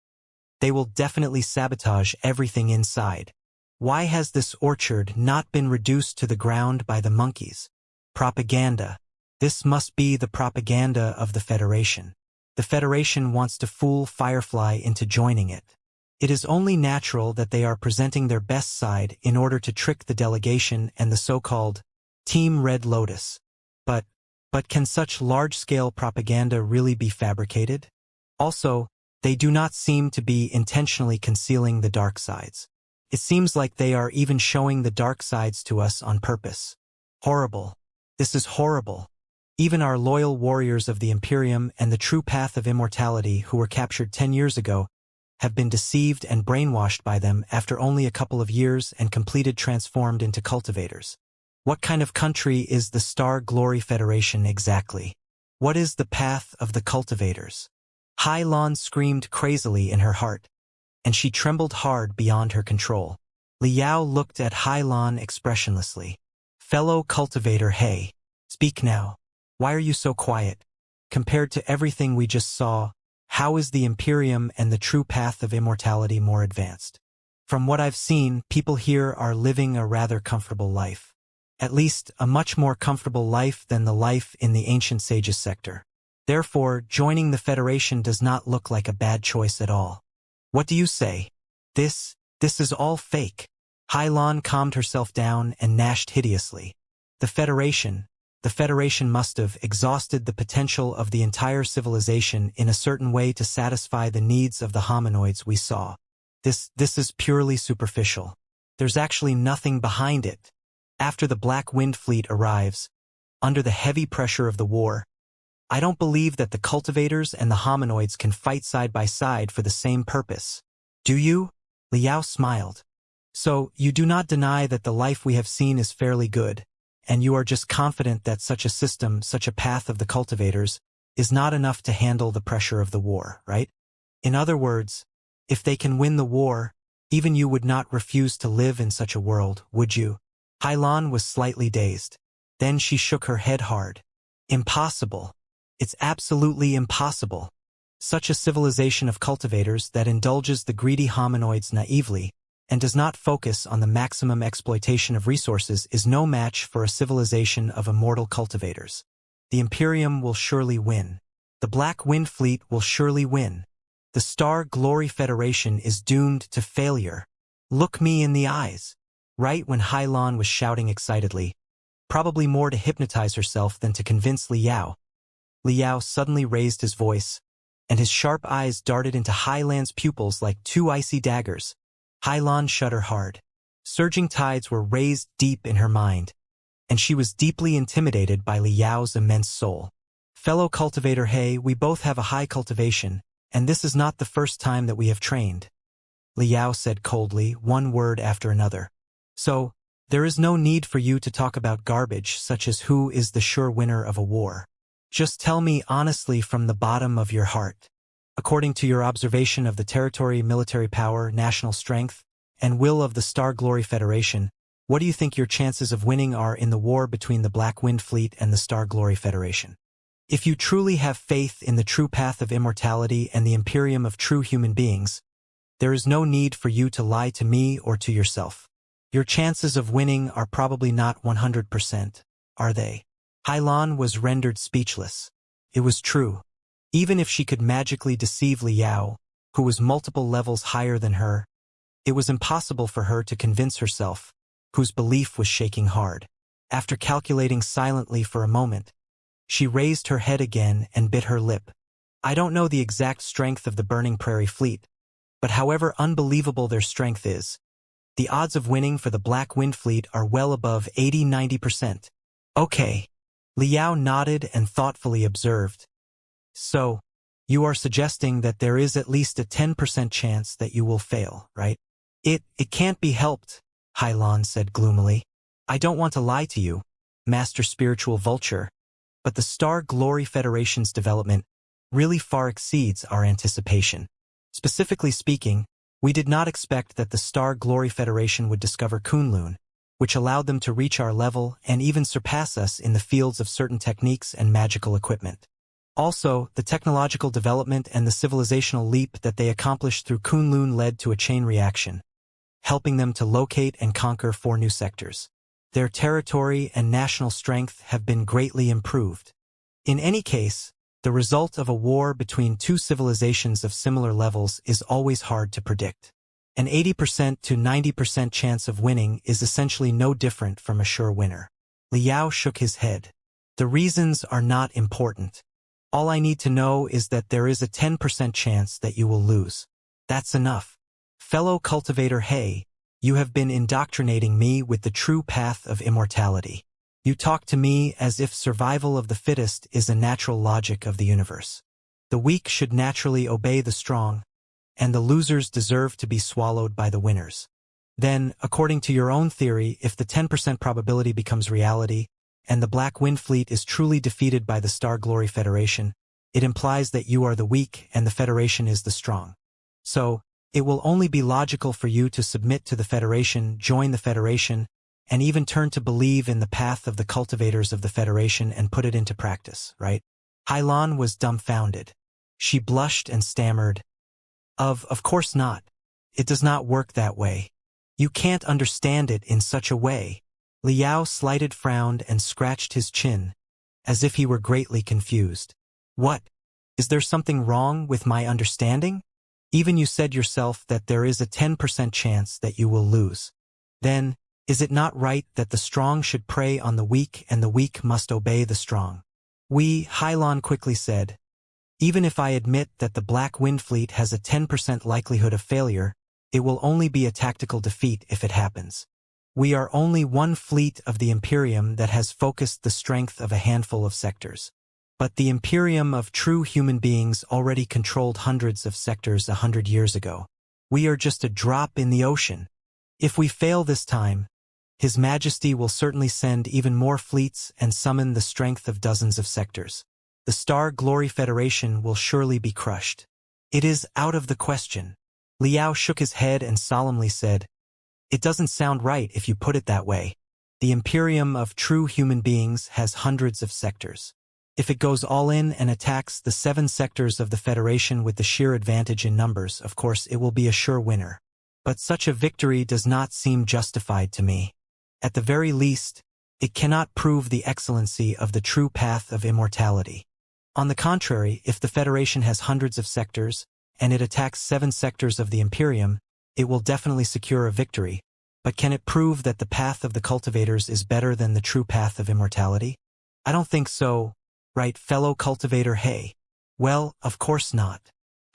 Speaker 1: They will definitely sabotage everything inside. Why has this orchard not been reduced to the ground by the monkeys? Propaganda. This must be the propaganda of the Federation. The Federation wants to fool Firefly into joining it. It is only natural that they are presenting their best side in order to trick the delegation and the so-called Team Red Lotus. But can such large-scale propaganda really be fabricated? Also, they do not seem to be intentionally concealing the dark sides. It seems like they are even showing the dark sides to us on purpose. Horrible. This is horrible. Even our loyal warriors of the Imperium and the true path of immortality who were captured 10 years ago have been deceived and brainwashed by them after only a couple of years and completed transformed into cultivators. What kind of country is the Star Glory Federation exactly? What is the path of the cultivators? Hylon screamed crazily in her heart, and she trembled hard beyond her control. Liao looked at Hylon expressionlessly. Fellow cultivator, hey, speak now. Why are you so quiet? Compared to everything we just saw, how is the Imperium and the true path of immortality more advanced? From what I've seen, people here are living a rather comfortable life. At least, a much more comfortable life than the life in the ancient sages sector. Therefore, joining the Federation does not look like a bad choice at all. What do you say? This is all fake. Hylon calmed herself down and gnashed hideously. The Federation, the Federation must have exhausted the potential of the entire civilization in a certain way to satisfy the needs of the hominoids we saw. This is purely superficial. There's actually nothing behind it. After the Black Wind Fleet arrives, under the heavy pressure of the war, I don't believe that the cultivators and the hominoids can fight side by side for the same purpose. Do you? Liao smiled. So, you do not deny that the life we have seen is fairly good, and you are just confident that such a system, such a path of the cultivators, is not enough to handle the pressure of the war, right? In other words, if they can win the war, even you would not refuse to live in such a world, would you? Hailan was slightly dazed. Then she shook her head hard. Impossible. It's absolutely impossible. Such a civilization of cultivators that indulges the greedy hominoids naively and does not focus on the maximum exploitation of resources is no match for a civilization of immortal cultivators. The Imperium will surely win. The Black Wind Fleet will surely win. The Star Glory Federation is doomed to failure. Look me in the eyes. Right when Hailan was shouting excitedly, probably more to hypnotize herself than to convince Liao, Liao suddenly raised his voice, and his sharp eyes darted into Hailan's pupils like two icy daggers. Hailan shuddered hard. Surging tides were raised deep in her mind, and she was deeply intimidated by Liao's immense soul. Fellow cultivator He, we both have a high cultivation, and this is not the first time that we have trained. Liao said coldly, one word after another. So, there is no need for you to talk about garbage such as who is the sure winner of a war. Just tell me honestly from the bottom of your heart. According to your observation of the territory, military power, national strength, and will of the Star Glory Federation, what do you think your chances of winning are in the war between the Black Wind Fleet and the Star Glory Federation? If you truly have faith in the true path of immortality and the Imperium of true human beings, there is no need for you to lie to me or to yourself. Your chances of winning are probably not 100%, are they? Hailan was rendered speechless. It was true. Even if she could magically deceive Liao, who was multiple levels higher than her, it was impossible for her to convince herself, whose belief was shaking hard. After calculating silently for a moment, she raised her head again and bit her lip. I don't know the exact strength of the Burning Prairie Fleet, but however unbelievable their strength is, the odds of winning for the Black Wind Fleet are well above 80–90%. Okay. Liao nodded and thoughtfully observed. So, you are suggesting that there is at least a 10% chance that you will fail, right? It can't be helped, Hailan said gloomily. I don't want to lie to you, Master Spiritual Vulture, but the Star Glory Federation's development really far exceeds our anticipation. Specifically speaking, we did not expect that the Star Glory Federation would discover Kunlun, which allowed them to reach our level and even surpass us in the fields of certain techniques and magical equipment. Also, the technological development and the civilizational leap that they accomplished through Kunlun led to a chain reaction, helping them to locate and conquer 4 new sectors. Their territory and national strength have been greatly improved. In any case, the result of a war between 2 civilizations of similar levels is always hard to predict. An 80% to 90% chance of winning is essentially no different from a sure winner. Liao shook his head. The reasons are not important. All I need to know is that there is a 10% chance that you will lose. That's enough. Fellow cultivator He, you have been indoctrinating me with the true path of immortality. You talk to me as if survival of the fittest is a natural logic of the universe. The weak should naturally obey the strong, and the losers deserve to be swallowed by the winners. Then, according to your own theory, if the 10% probability becomes reality, and the Black Wind Fleet is truly defeated by the Star Glory Federation, it implies that you are the weak and the Federation is the strong. So, it will only be logical for you to submit to the Federation, join the Federation, and even turn to believe in the path of the cultivators of the Federation and put it into practice, right? Hailan was dumbfounded. She blushed and stammered, Of course not. It does not work that way. You can't understand it in such a way." Liao slighted frowned and scratched his chin, as if he were greatly confused. "What? Is there something wrong with my understanding? Even you said yourself that there is a 10% chance that you will lose. Then, Is it not right that the strong should prey on the weak and the weak must obey the strong? Hylon quickly said. Even if I admit that the Black Wind Fleet has a 10% likelihood of failure, it will only be a tactical defeat if it happens. We are only one fleet of the Imperium that has focused the strength of a handful of sectors. But the Imperium of true human beings already controlled hundreds of sectors 100 years ago. We are just a drop in the ocean. If we fail this time, His Majesty will certainly send even more fleets and summon the strength of dozens of sectors. The Star Glory Federation will surely be crushed. It is out of the question. Liao shook his head and solemnly said, "It doesn't sound right if you put it that way. The Imperium of true human beings has hundreds of sectors. If it goes all in and attacks the 7 sectors of the Federation with the sheer advantage in numbers, of course it will be a sure winner. But such a victory does not seem justified to me. At the very least, it cannot prove the excellency of the true path of immortality. On the contrary, if the Federation has hundreds of sectors, and it attacks 7 sectors of the Imperium, it will definitely secure a victory. But can it prove that the path of the Cultivators is better than the true path of immortality? I don't think so. Right, fellow cultivator Hey? Well, of course not."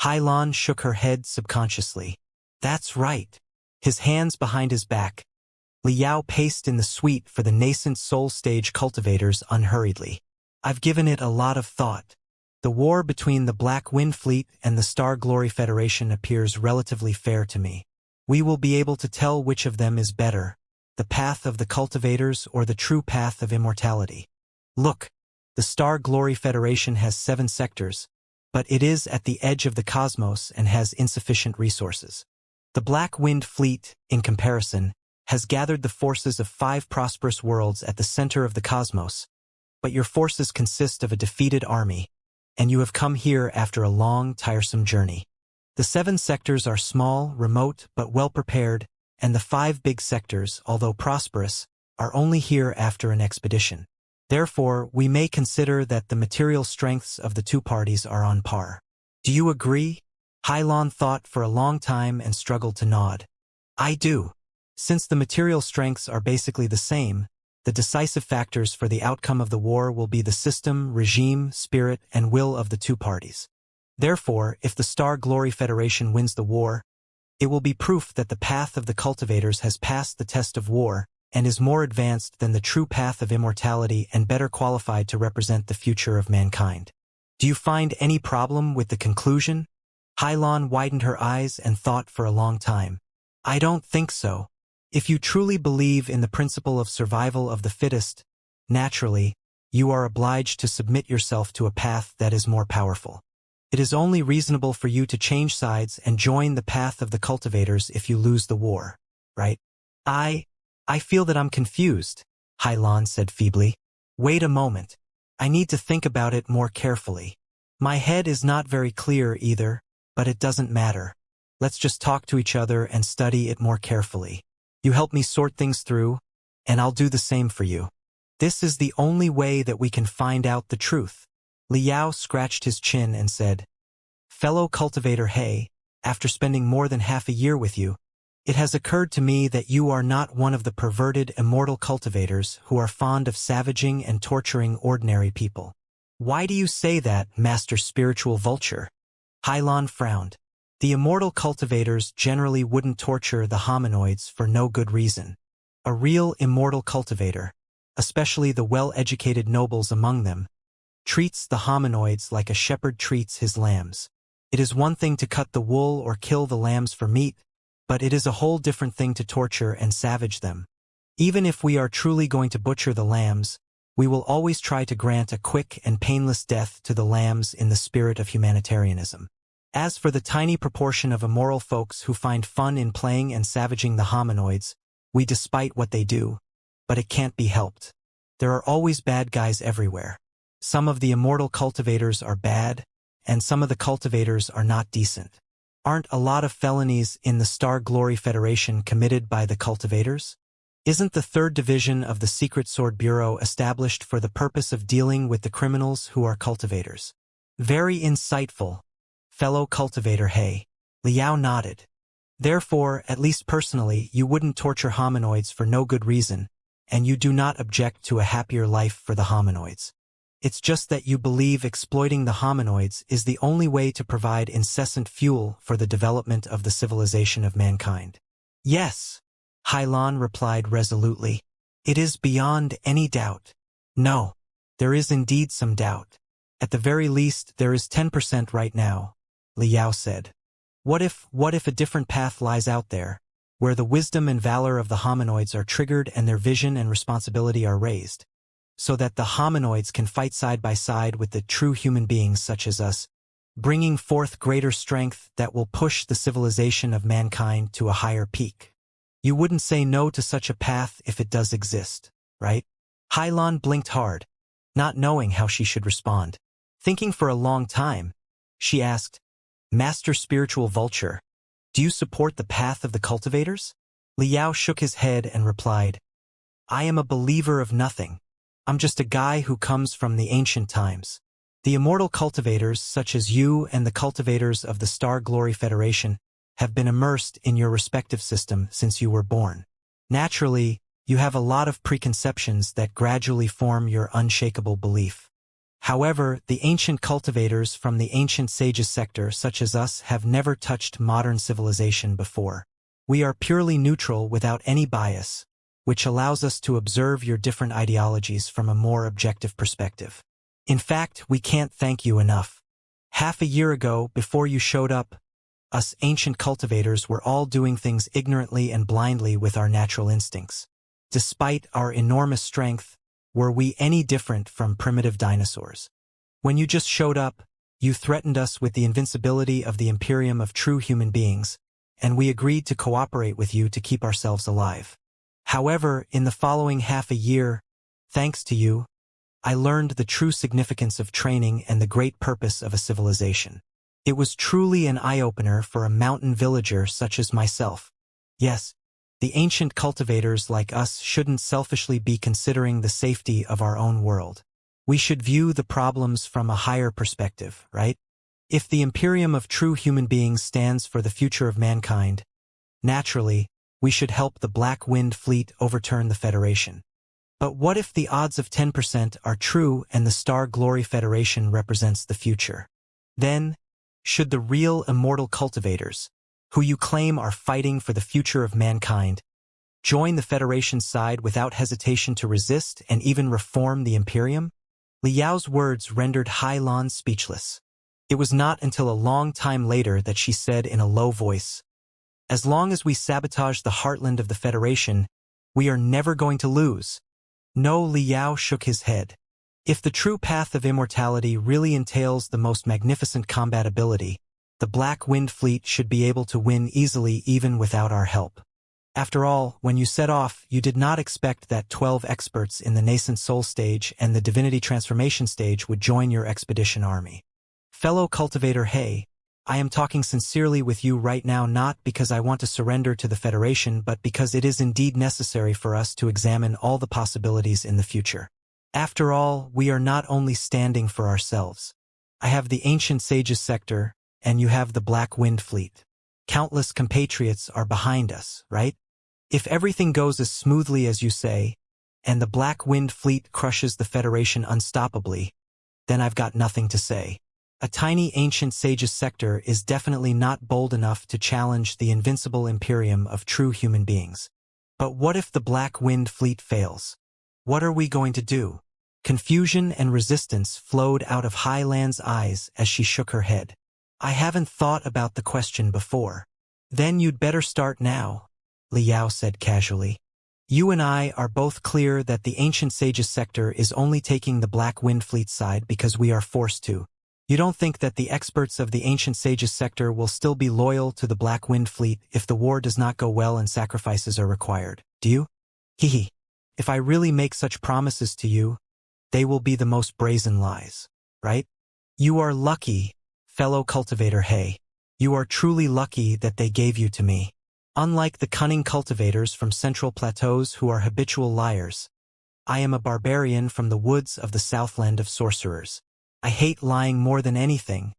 Speaker 1: Hylon shook her head subconsciously. "That's right." His hands behind his back, Liao paced in the suite for the nascent soul stage cultivators unhurriedly. "I've given it a lot of thought. The war between the Black Wind Fleet and the Star Glory Federation appears relatively fair to me. We will be able to tell which of them is better, the path of the cultivators or the true path of immortality. Look, the Star Glory Federation has 7 sectors, but it is at the edge of the cosmos and has insufficient resources. The Black Wind Fleet, in comparison, has gathered the forces of 5 prosperous worlds at the center of the cosmos, but your forces consist of a defeated army, and you have come here after a long, tiresome journey. The 7 sectors are small, remote, but well-prepared, and the 5 big sectors, although prosperous, are only here after an expedition. Therefore, we may consider that the material strengths of the 2 parties are on par. Do you agree?" Hylon thought for a long time and struggled to nod. "I do. Since the material strengths are basically the same, the decisive factors for the outcome of the war will be the system, regime, spirit, and will of the 2 parties. Therefore, if the Star Glory Federation wins the war, it will be proof that the path of the cultivators has passed the test of war and is more advanced than the true path of immortality and better qualified to represent the future of mankind. Do you find any problem with the conclusion?" Hylon widened her eyes and thought for a long time. "I don't think so. If you truly believe in the principle of survival of the fittest, naturally, you are obliged to submit yourself to a path that is more powerful. It is only reasonable for you to change sides and join the path of the cultivators if you lose the war, right?" I feel that I'm confused," Hylon said feebly. "Wait a moment. I need to think about it more carefully. My head is not very clear either, but it doesn't matter. Let's just talk to each other and study it more carefully. You help me sort things through, and I'll do the same for you. This is the only way that we can find out the truth." Liao scratched his chin and said, "Fellow cultivator Hey, after spending more than half a year with you, it has occurred to me that you are not one of the perverted immortal cultivators who are fond of savaging and torturing ordinary people." "Why do you say that, Master Spiritual Vulture?" Hylon frowned. "The immortal cultivators generally wouldn't torture the hominoids for no good reason. A real immortal cultivator, especially the well-educated nobles among them, treats the hominoids like a shepherd treats his lambs. It is one thing to cut the wool or kill the lambs for meat, but it is a whole different thing to torture and savage them. Even if we are truly going to butcher the lambs, we will always try to grant a quick and painless death to the lambs in the spirit of humanitarianism. As for the tiny proportion of immoral folks who find fun in playing and savaging the hominoids, we despite what they do, but it can't be helped. There are always bad guys everywhere. Some of the immortal cultivators are bad, and some of the cultivators are not decent. Aren't a lot of felonies in the Star Glory Federation committed by the cultivators? Isn't the 3rd Division of the Secret Sword Bureau established for the purpose of dealing with the criminals who are cultivators? Very insightful, fellow cultivator Hey. Liao nodded. Therefore, at least personally, you wouldn't torture hominoids for no good reason, and you do not object to a happier life for the hominoids. It's just that you believe exploiting the hominoids is the only way to provide incessant fuel for the development of the civilization of mankind. Yes, Hailan replied resolutely. It is beyond any doubt. No, there is indeed some doubt. At the very least, there is 10% right now, Liao said. What if a different path lies out there, where the wisdom and valor of the hominoids are triggered and their vision and responsibility are raised, so that the hominoids can fight side by side with the true human beings such as us, bringing forth greater strength that will push the civilization of mankind to a higher peak? You wouldn't say no to such a path if it does exist, right? Hailan blinked hard, not knowing how she should respond. Thinking for a long time, she asked, Master Spiritual Vulture, do you support the path of the cultivators? Liao shook his head and replied, I am a believer of nothing. I'm just a guy who comes from the ancient times. The immortal cultivators, such as you and the cultivators of the Star Glory Federation, have been immersed in your respective system since you were born. Naturally, you have a lot of preconceptions that gradually form your unshakable belief. However, the ancient cultivators from the ancient sages sector such as us have never touched modern civilization before. We are purely neutral without any bias, which allows us to observe your different ideologies from a more objective perspective. In fact, we can't thank you enough. Half a year ago, before you showed up, us ancient cultivators were all doing things ignorantly and blindly with our natural instincts. Despite our enormous strength, were we any different from primitive dinosaurs? When you just showed up, you threatened us with the invincibility of the Imperium of true human beings, and we agreed to cooperate with you to keep ourselves alive. However, in the following half a year, thanks to you, I learned the true significance of training and the great purpose of a civilization. It was truly an eye-opener for a mountain villager such as myself. Yes, the ancient cultivators like us shouldn't selfishly be considering the safety of our own world. We should view the problems from a higher perspective, right? If the Imperium of true human beings stands for the future of mankind, naturally, we should help the Black Wind Fleet overturn the Federation. But what if the odds of 10% are true and the Star Glory Federation represents the future? Then, should the real immortal cultivators, who you claim are fighting for the future of mankind, join the Federation's side without hesitation to resist and even reform the Imperium? Liao's words rendered Hailan speechless. It was not until a long time later that she said in a low voice, As long as we sabotage the heartland of the Federation, we are never going to lose. No, Liao shook his head. If the true path of immortality really entails the most magnificent combat ability, the Black Wind Fleet should be able to win easily even without our help. After all, when you set off, you did not expect that 12 experts in the nascent soul stage and the divinity transformation stage would join your expedition army. Fellow cultivator Hey, I am talking sincerely with you right now not because I want to surrender to the Federation but because it is indeed necessary for us to examine all the possibilities in the future. After all, we are not only standing for ourselves. I have the ancient sages sector, and you have the Black Wind Fleet. Countless compatriots are behind us, right? If everything goes as smoothly as you say, and the Black Wind Fleet crushes the Federation unstoppably, then I've got nothing to say. A tiny ancient sages sector is definitely not bold enough to challenge the invincible Imperium of true human beings. But what if the Black Wind Fleet fails? What are we going to do? Confusion and resistance flowed out of Hailan's eyes as she shook her head. I haven't thought about the question before. Then you'd better start now, Liao said casually. You and I are both clear that the ancient sages sector is only taking the Black Wind Fleet side because we are forced to. You don't think that the experts of the ancient sages sector will still be loyal to the Black Wind Fleet if the war does not go well and sacrifices are required, do you? Hehe. If I really make such promises to you, they will be the most brazen lies, right? You are lucky, fellow cultivator Hey. You are truly lucky that they gave you to me. Unlike the cunning cultivators from central plateaus who are habitual liars, I am a barbarian from the woods of the Southland of sorcerers. I hate lying more than anything,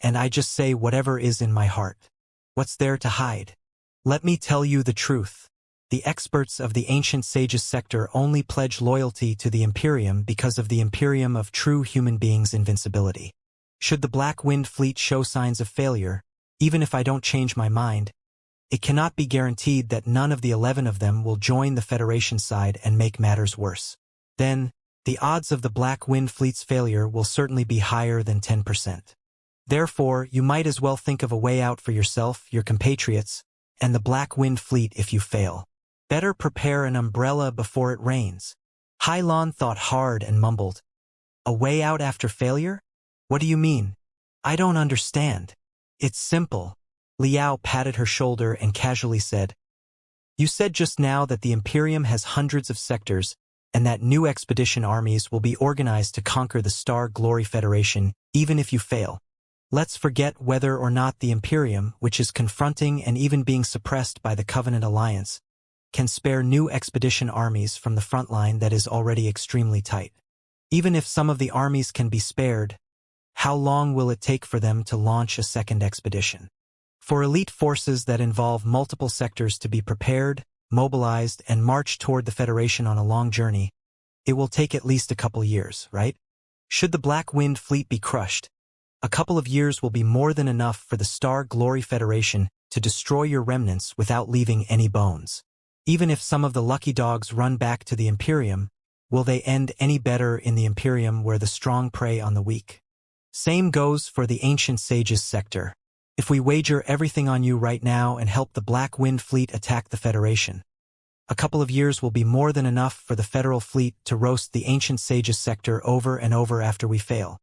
Speaker 1: and I just say whatever is in my heart. What's there to hide? Let me tell you the truth. The experts of the ancient sages sector only pledge loyalty to the Imperium because of the Imperium of true human beings' invincibility. Should the Black Wind Fleet show signs of failure, even if I don't change my mind, it cannot be guaranteed that none of the 11 of them will join the Federation side and make matters worse. Then, the odds of the Black Wind Fleet's failure will certainly be higher than 10%. Therefore, you might as well think of a way out for yourself, your compatriots, and the Black Wind Fleet if you fail. Better prepare an umbrella before it rains. Hylon thought hard and mumbled. A way out after failure? What do you mean? I don't understand. It's simple. Liao patted her shoulder and casually said, You said just now that the Imperium has hundreds of sectors and that new expedition armies will be organized to conquer the Star Glory Federation even if you fail. Let's forget whether or not the Imperium, which is confronting and even being suppressed by the Covenant Alliance, can spare new expedition armies from the front line that is already extremely tight. Even if some of the armies can be spared, how long will it take for them to launch a second expedition? For elite forces that involve multiple sectors to be prepared, mobilized, and march toward the Federation on a long journey, it will take at least a couple years, right? Should the Black Wind Fleet be crushed, a couple of years will be more than enough for the Star Glory Federation to destroy your remnants without leaving any bones. Even if some of the lucky dogs run back to the Imperium, will they end any better in the Imperium where the strong prey on the weak? Same goes for the Ancient Sages sector. If we wager everything on you right now and help the Black Wind Fleet attack the Federation, a couple of years will be more than enough for the Federal Fleet to roast the Ancient Sages sector over and over after we fail.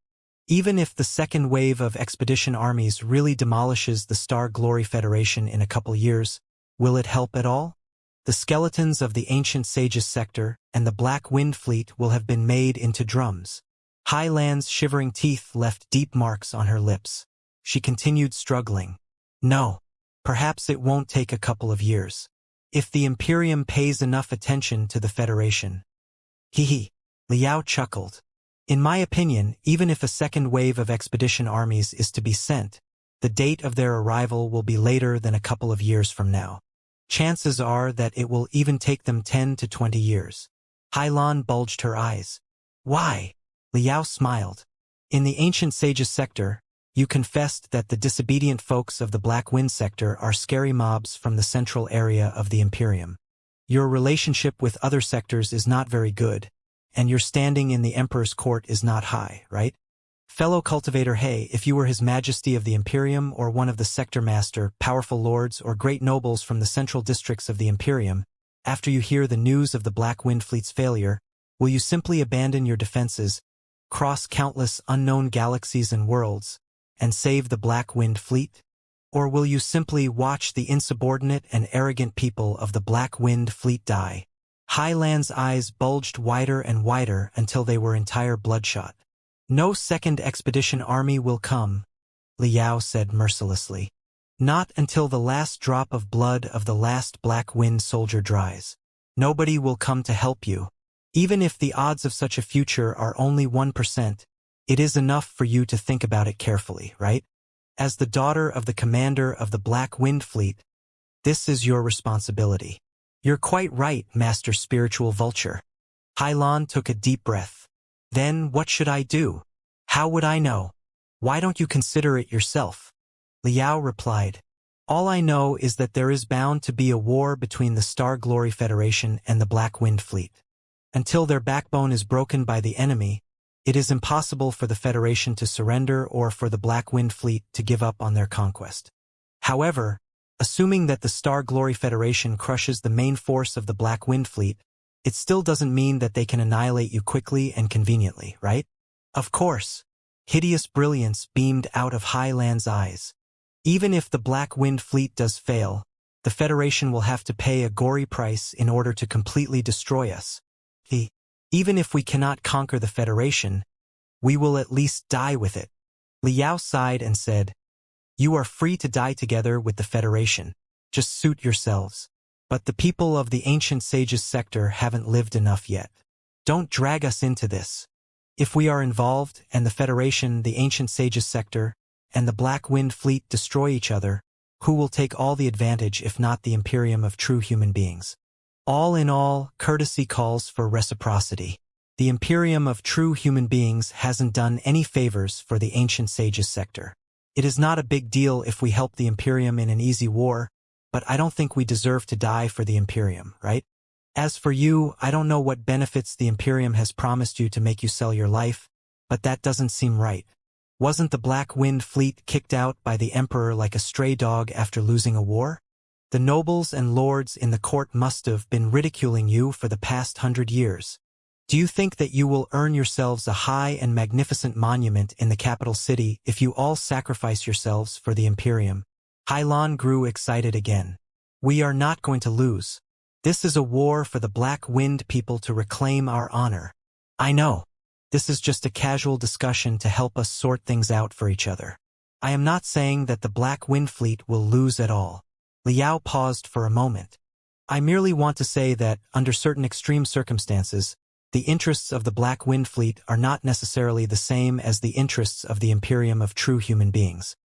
Speaker 1: Even if the second wave of expedition armies really demolishes the Star Glory Federation in a couple years, will it help at all? The skeletons of the Ancient Sages sector and the Black Wind Fleet will have been made into drums. Highland's shivering teeth left deep marks on her lips. She continued struggling. No, perhaps it won't take a couple of years. If the Imperium pays enough attention to the Federation. Hee. Liao chuckled. In my opinion, even if a second wave of expedition armies is to be sent, the date of their arrival will be later than a couple of years from now. Chances are that it will even take them 10 to 20 years. Hylon bulged her eyes. Why? Liao smiled. In the Ancient Sages sector, you confessed that the disobedient folks of the Black Wind sector are scary mobs from the central area of the Imperium. Your relationship with other sectors is not very good, and your standing in the Emperor's court is not high, right? Fellow cultivator, hey, if you were His Majesty of the Imperium or one of the sector master, powerful lords, or great nobles from the central districts of the Imperium, after you hear the news of the Black Wind Fleet's failure, will you simply abandon your defenses, cross countless unknown galaxies and worlds, and save the Black Wind Fleet? Or will you simply watch the insubordinate and arrogant people of the Black Wind Fleet die? Highland's eyes bulged wider and wider until they were entire bloodshot. No second expedition army will come, Liao said mercilessly. Not until the last drop of blood of the last Black Wind soldier dries. Nobody will come to help you. Even if the odds of such a future are only 1%, it is enough for you to think about it carefully, right? As the daughter of the commander of the Black Wind Fleet, this is your responsibility. You're quite right, Master Spiritual Vulture. Hylon took a deep breath. Then what should I do? How would I know? Why don't you consider it yourself? Liao replied. All I know is that there is bound to be a war between the Star Glory Federation and the Black Wind Fleet. Until their backbone is broken by the enemy, it is impossible for the Federation to surrender or for the Black Wind Fleet to give up on their conquest. However, assuming that the Star Glory Federation crushes the main force of the Black Wind Fleet, it still doesn't mean that they can annihilate you quickly and conveniently, right? Of course. Hideous brilliance beamed out of Highland's eyes. Even if the Black Wind Fleet does fail, the Federation will have to pay a gory price in order to completely destroy us. Even if we cannot conquer the Federation, we will at least die with it. Liao sighed and said, You are free to die together with the Federation. Just suit yourselves. But the people of the Ancient Sages sector haven't lived enough yet. Don't drag us into this. If we are involved and the Federation, the Ancient Sages sector, and the Black Wind Fleet destroy each other, who will take all the advantage if not the Imperium of true human beings? All in all, courtesy calls for reciprocity. The Imperium of true human beings hasn't done any favors for the ancient sages sector. It is not a big deal if we help the Imperium in an easy war, but I don't think we deserve to die for the Imperium, right? As for you, I don't know what benefits the Imperium has promised you to make you sell your life, but that doesn't seem right. Wasn't the Black Wind Fleet kicked out by the Emperor like a stray dog after losing a war? The nobles and lords in the court must have been ridiculing you for the past 100 years. Do you think that you will earn yourselves a high and magnificent monument in the capital city if you all sacrifice yourselves for the Imperium? Hylon grew excited again. We are not going to lose. This is a war for the Black Wind people to reclaim our honor. I know. This is just a casual discussion to help us sort things out for each other. I am not saying that the Black Wind Fleet will lose at all. Liao paused for a moment. I merely want to say that, under certain extreme circumstances, the interests of the Black Wind Fleet are not necessarily the same as the interests of the Imperium of true human beings.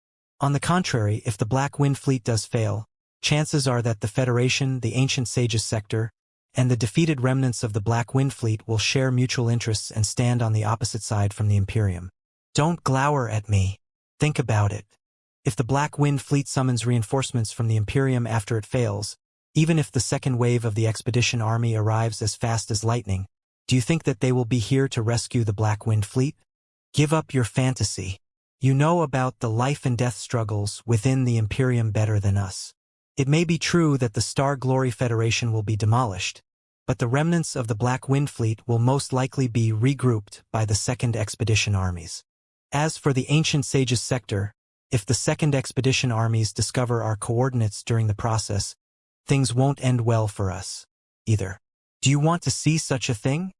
Speaker 1: On the contrary, if the Black Wind Fleet does fail, chances are that the Federation, the Ancient Sages sector, and the defeated remnants of the Black Wind Fleet will share mutual interests and stand on the opposite side from the Imperium. Don't glower at me. Think about it. If the Black Wind Fleet summons reinforcements from the Imperium after it fails, even if the second wave of the expedition army arrives as fast as lightning, do you think that they will be here to rescue the Black Wind Fleet? Give up your fantasy. You know about the life and death struggles within the Imperium better than us. It may be true that the Star Glory Federation will be demolished, but the remnants of the Black Wind Fleet will most likely be regrouped by the Second Expedition armies. As for the Ancient Sages sector, if the Second Expedition armies discover our coordinates during the process, things won't end well for us, either. Do you want to see such a thing?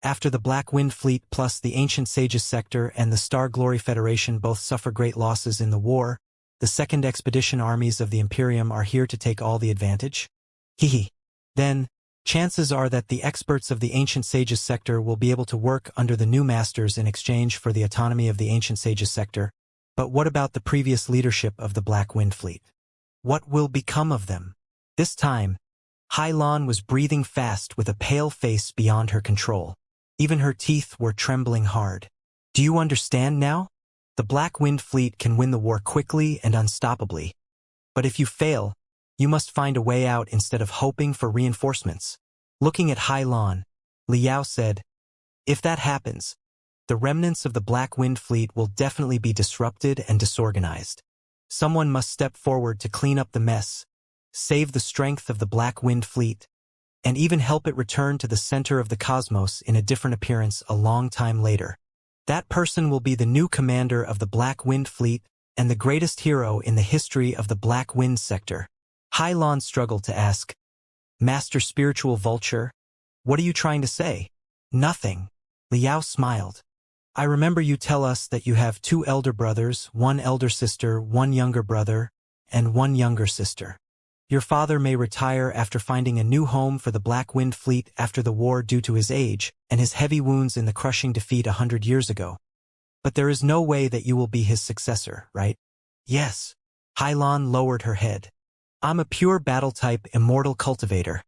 Speaker 1: After the Black Wind Fleet plus the Ancient Sages sector and the Star Glory Federation both suffer great losses in the war, the Second Expedition armies of the Imperium are here to take all the advantage? Hehe. Then, chances are that the experts of the Ancient Sages sector will be able to work under the new masters in exchange for the autonomy of the Ancient Sages sector. But what about the previous leadership of the Black Wind Fleet? What will become of them? This time, Hylon was breathing fast with a pale face beyond her control. Even her teeth were trembling hard. Do you understand now? The Black Wind Fleet can win the war quickly and unstoppably. But if you fail, you must find a way out instead of hoping for reinforcements. Looking at Hylon, Liao said, if that happens, the remnants of the Black Wind Fleet will definitely be disrupted and disorganized. Someone must step forward to clean up the mess, save the strength of the Black Wind Fleet, and even help it return to the center of the cosmos in a different appearance a long time later. That person will be the new commander of the Black Wind Fleet and the greatest hero in the history of the Black Wind sector. Hylon struggled to ask, Master Spiritual Vulture, what are you trying to say? Nothing. Liao smiled. I remember you tell us that you have 2 elder brothers, 1 elder sister, 1 younger brother, and 1 younger sister. Your father may retire after finding a new home for the Black Wind Fleet after the war due to his age and his heavy wounds in the crushing defeat 100 years ago. But there is no way that you will be his successor, right? Yes. Hylon lowered her head. I'm a pure battle-type immortal cultivator,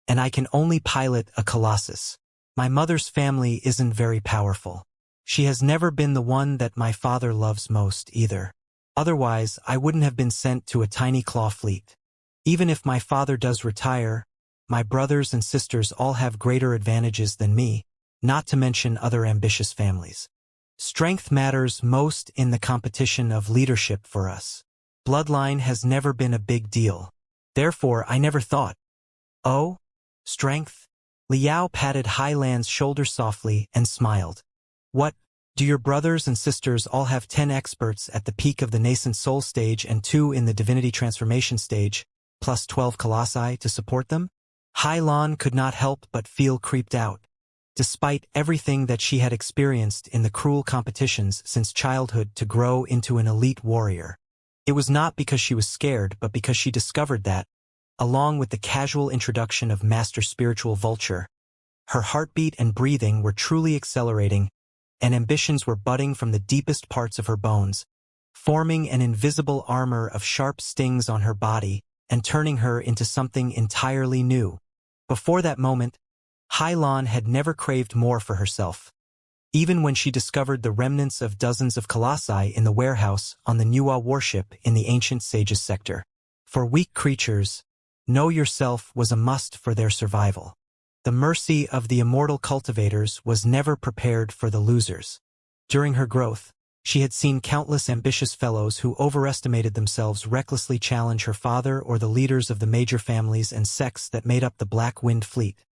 Speaker 1: and I can only pilot a colossus. My mother's family isn't very powerful. She has never been the one that my father loves most, either. Otherwise, I wouldn't have been sent to a tiny claw fleet. Even if my father does retire, my brothers and sisters all have greater advantages than me, not to mention other ambitious families. Strength matters most in the competition of leadership for us. Bloodline has never been a big deal. Therefore, I never thought. Oh? Strength? Liao patted Hylon's shoulder softly and smiled. What? Do your brothers and sisters all have 10 experts at the peak of the nascent soul stage and 2 in the divinity transformation stage, plus 12 colossi to support them? Hylon could not help but feel creeped out. Despite everything that she had experienced in the cruel competitions since childhood to grow into an elite warrior, it was not because she was scared but because she discovered that, along with the casual introduction of Master Spiritual Vulture, her heartbeat and breathing were truly accelerating, and ambitions were budding from the deepest parts of her bones, forming an invisible armor of sharp stings on her body and turning her into something entirely new. Before that moment, Hylon had never craved more for herself. Even when she discovered the remnants of dozens of colossi in the warehouse on the Nuwa warship in the ancient sage's sector. For weak creatures, know yourself was a must for their survival. The mercy of the immortal cultivators was never prepared for the losers. During her growth, she had seen countless ambitious fellows who overestimated themselves recklessly challenge her father or the leaders of the major families and sects that made up the Black Wind Fleet.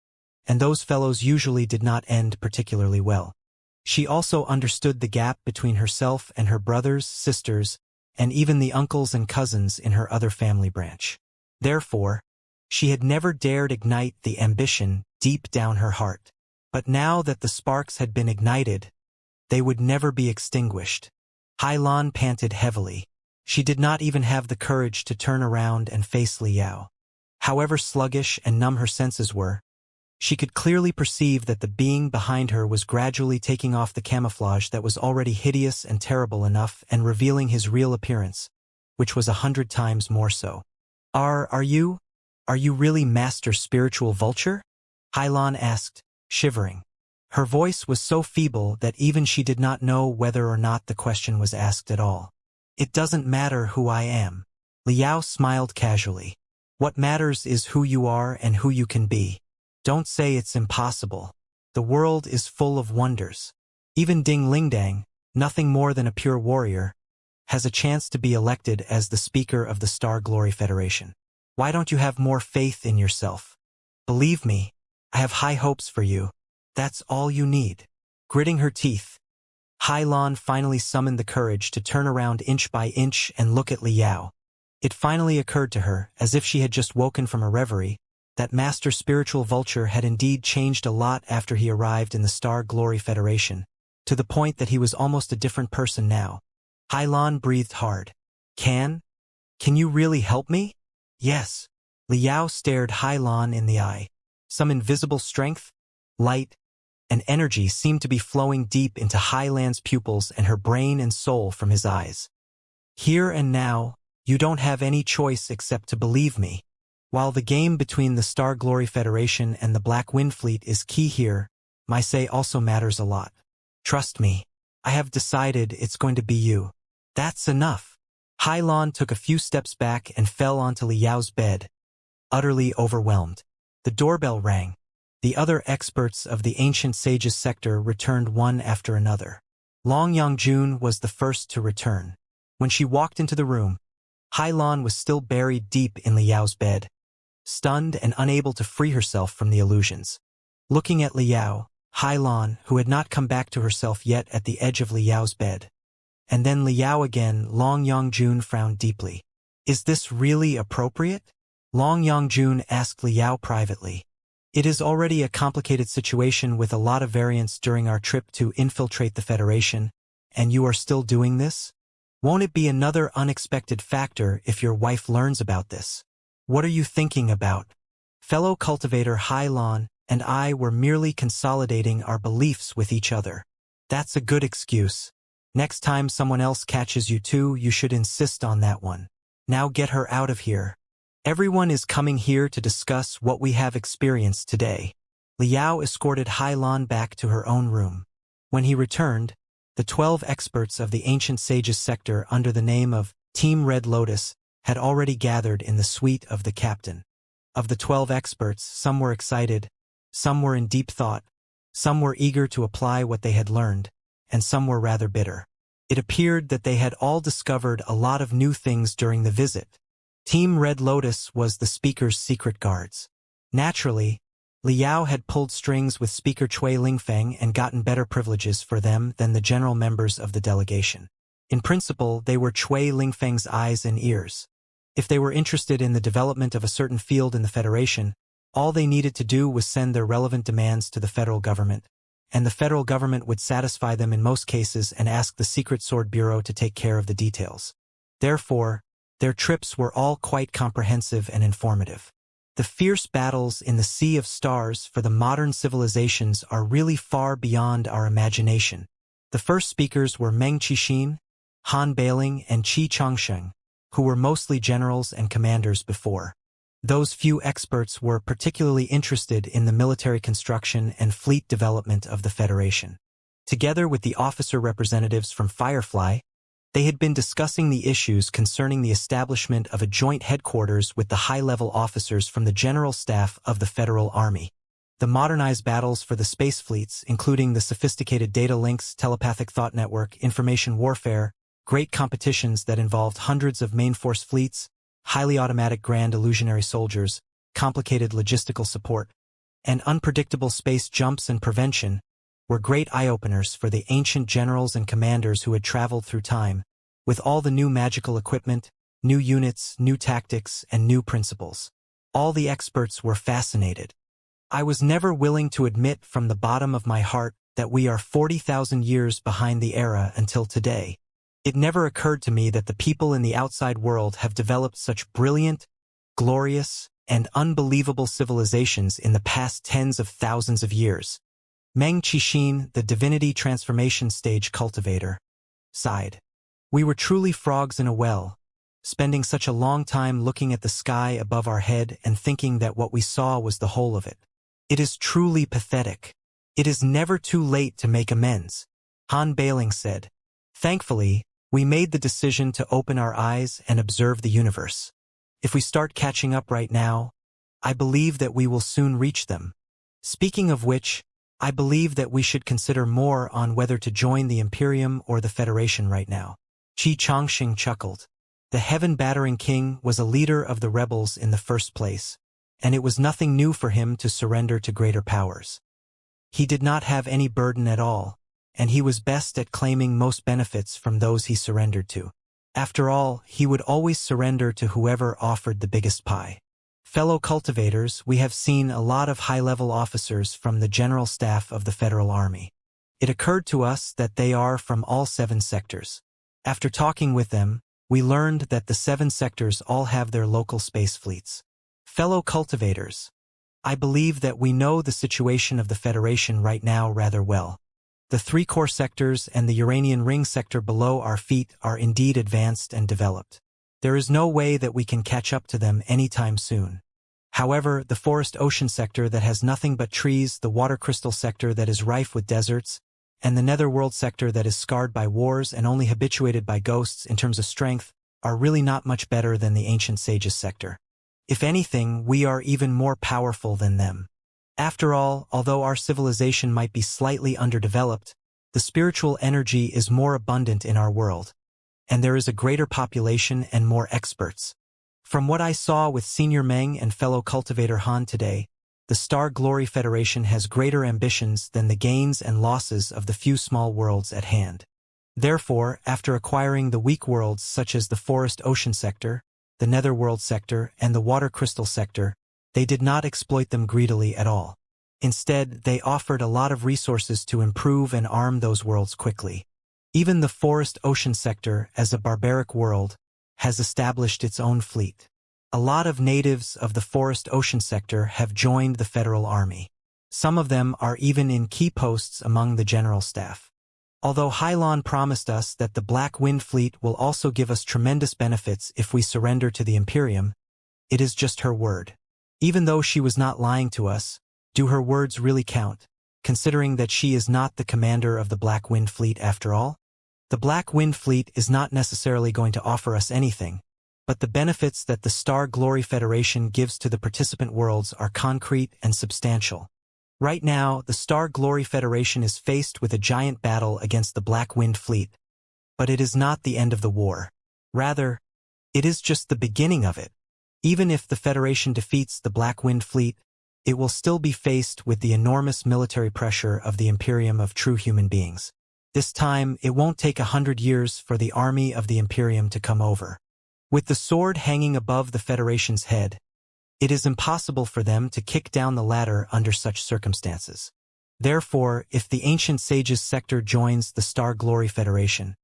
Speaker 1: And those fellows usually did not end particularly well. She also understood the gap between herself and her brothers, sisters, and even the uncles and cousins in her other family branch. Therefore, she had never dared ignite the ambition deep down her heart. But now that the sparks had been ignited, they would never be extinguished. Hylon panted heavily. She did not even have the courage to turn around and face Liao. However sluggish and numb her senses were, she could clearly perceive that the being behind her was gradually taking off the camouflage that was already hideous and terrible enough and revealing his real appearance, which was 100 times more so. Are you really Master Spiritual Vulture? Hylon asked, shivering. Her voice was so feeble that even she did not know whether or not the question was asked at all. It doesn't matter who I am. Liao smiled casually. What matters is who you are and who you can be. Don't say it's impossible. The world is full of wonders. Even Ding Lingdang, nothing more than a pure warrior, has a chance to be elected as the Speaker of the Star Glory Federation. Why don't you have more faith in yourself? Believe me, I have high hopes for you. That's all you need. Gritting her teeth, Hylon finally summoned the courage to turn around inch by inch and look at Liao. It finally occurred to her, as if she had just woken from a reverie, that Master Spiritual Vulture had indeed changed a lot after he arrived in the Star Glory Federation, to the point that he was almost a different person now. Hylon breathed hard. Can you really help me? Yes. Liao stared Hylon in the eye. Some invisible strength, light, and energy seemed to be flowing deep into Hylan's pupils and her brain and soul from his eyes. Here and now, you don't have any choice except to believe me. While the game between the Star Glory Federation and the Black Wind Fleet is key here, my say also matters a lot. Trust me, I have decided it's going to be you. That's enough. Hylon took a few steps back and fell onto Liao's bed, utterly overwhelmed. The doorbell rang. The other experts of the ancient sage's sector returned one after another. Long Yongjun was the first to return. When she walked into the room, Hylon was still buried deep in Liao's bed, stunned and unable to free herself from the illusions. Looking at Liao, Hylon, who had not come back to herself yet at the edge of Liao's bed. And then Liao again, Long Yongjun frowned deeply. Is this really appropriate? Long Yongjun asked Liao privately. It is already a complicated situation with a lot of variants during our trip to infiltrate the Federation, and you are still doing this? Won't it be another unexpected factor if your wife learns about this? What are you thinking about? Fellow cultivator Hylon and I were merely consolidating our beliefs with each other. That's a good excuse. Next time someone else catches you too, you should insist on that one. Now get her out of here. Everyone is coming here to discuss what we have experienced today. Liao escorted Hylon back to her own room. When he returned, the 12 experts of the ancient sage's sector under the name of Team Red Lotus had already gathered in the suite of the captain. Of the 12 experts, some were excited, some were in deep thought, some were eager to apply what they had learned, and some were rather bitter. It appeared that they had all discovered a lot of new things during the visit. Team Red Lotus was the speaker's secret guards. Naturally, Liao had pulled strings with Speaker Chui Lingfeng and gotten better privileges for them than the general members of the delegation. In principle, they were Chui Lingfeng's eyes and ears. If they were interested in the development of a certain field in the Federation, all they needed to do was send their relevant demands to the federal government, and the federal government would satisfy them in most cases and ask the Secret Sword Bureau to take care of the details. Therefore, their trips were all quite comprehensive and informative. The fierce battles in the Sea of Stars for the modern civilizations are really far beyond our imagination. The first speakers were Meng Qixin, Han Bailing and Xianxia, who were mostly generals and commanders before. Those few experts were particularly interested in the military construction and fleet development of the Federation. Together with the officer representatives from Firefly, they had been discussing the issues concerning the establishment of a joint headquarters with the high-level officers from the General Staff of the Federal Army. The modernized battles for the space fleets, including the sophisticated data links, telepathic thought network, information warfare, great competitions that involved hundreds of main force fleets, highly automatic grand illusionary soldiers, complicated logistical support, and unpredictable space jumps and prevention, were great eye-openers for the ancient generals and commanders who had traveled through time, with all the new magical equipment, new units, new tactics, and new principles. All the experts were fascinated. I was never willing to admit from the bottom of my heart that we are 40,000 years behind the era until today. It never occurred to me that the people in the outside world have developed such brilliant, glorious, and unbelievable civilizations in the past tens of thousands of years. Meng Qixin, the divinity transformation stage cultivator, sighed. We were truly frogs in a well, spending such a long time looking at the sky above our head and thinking that what we saw was the whole of it. It is truly pathetic. It is never too late to make amends, Han Bailing said. Thankfully, we made the decision to open our eyes and observe the universe. If we start catching up right now, I believe that we will soon reach them. Speaking of which, I believe that we should consider more on whether to join the Imperium or the Federation right now. Xianxia chuckled. The heaven-battering king was a leader of the rebels in the first place, and it was nothing new for him to surrender to greater powers. He did not have any burden at all, and he was best at claiming most benefits from those he surrendered to. After all, he would always surrender to whoever offered the biggest pie. Fellow cultivators, we have seen a lot of high-level officers from the General Staff of the Federal Army. It occurred to us that they are from all 7 sectors. After talking with them, we learned that the 7 sectors all have their local space fleets. Fellow cultivators, I believe that we know the situation of the Federation right now rather well. The 3 core sectors and the Uranian ring sector below our feet are indeed advanced and developed. There is no way that we can catch up to them anytime soon. However, the forest ocean sector that has nothing but trees, the water crystal sector that is rife with deserts, and the netherworld sector that is scarred by wars and only habituated by ghosts in terms of strength, are really not much better than the ancient sages sector. If anything, we are even more powerful than them. After all, although our civilization might be slightly underdeveloped, the spiritual energy is more abundant in our world, and there is a greater population and more experts. From what I saw with Senior Meng and fellow cultivator Han today, the Star Glory Federation has greater ambitions than the gains and losses of the few small worlds at hand. Therefore, after acquiring the weak worlds such as the forest ocean sector, the netherworld sector, and the water crystal sector, they did not exploit them greedily at all. Instead, they offered a lot of resources to improve and arm those worlds quickly. Even the forest ocean sector, as a barbaric world, has established its own fleet. A lot of natives of the forest ocean sector have joined the Federal Army. Some of them are even in key posts among the general staff. Although Hylon promised us that the Black Wind Fleet will also give us tremendous benefits if we surrender to the Imperium, it is just her word. Even though she was not lying to us, do her words really count, considering that she is not the commander of the Black Wind Fleet after all? The Black Wind Fleet is not necessarily going to offer us anything, but the benefits that the Star Glory Federation gives to the participant worlds are concrete and substantial. Right now, the Star Glory Federation is faced with a giant battle against the Black Wind Fleet, but it is not the end of the war. Rather, it is just the beginning of it. Even if the Federation defeats the Black Wind Fleet, it will still be faced with the enormous military pressure of the Imperium of true human beings. This time, it won't take 100 years for the army of the Imperium to come over. With the sword hanging above the Federation's head, it is impossible for them to kick down the ladder under such circumstances. Therefore, if the Ancient Sages sector joins the Star Glory Federation,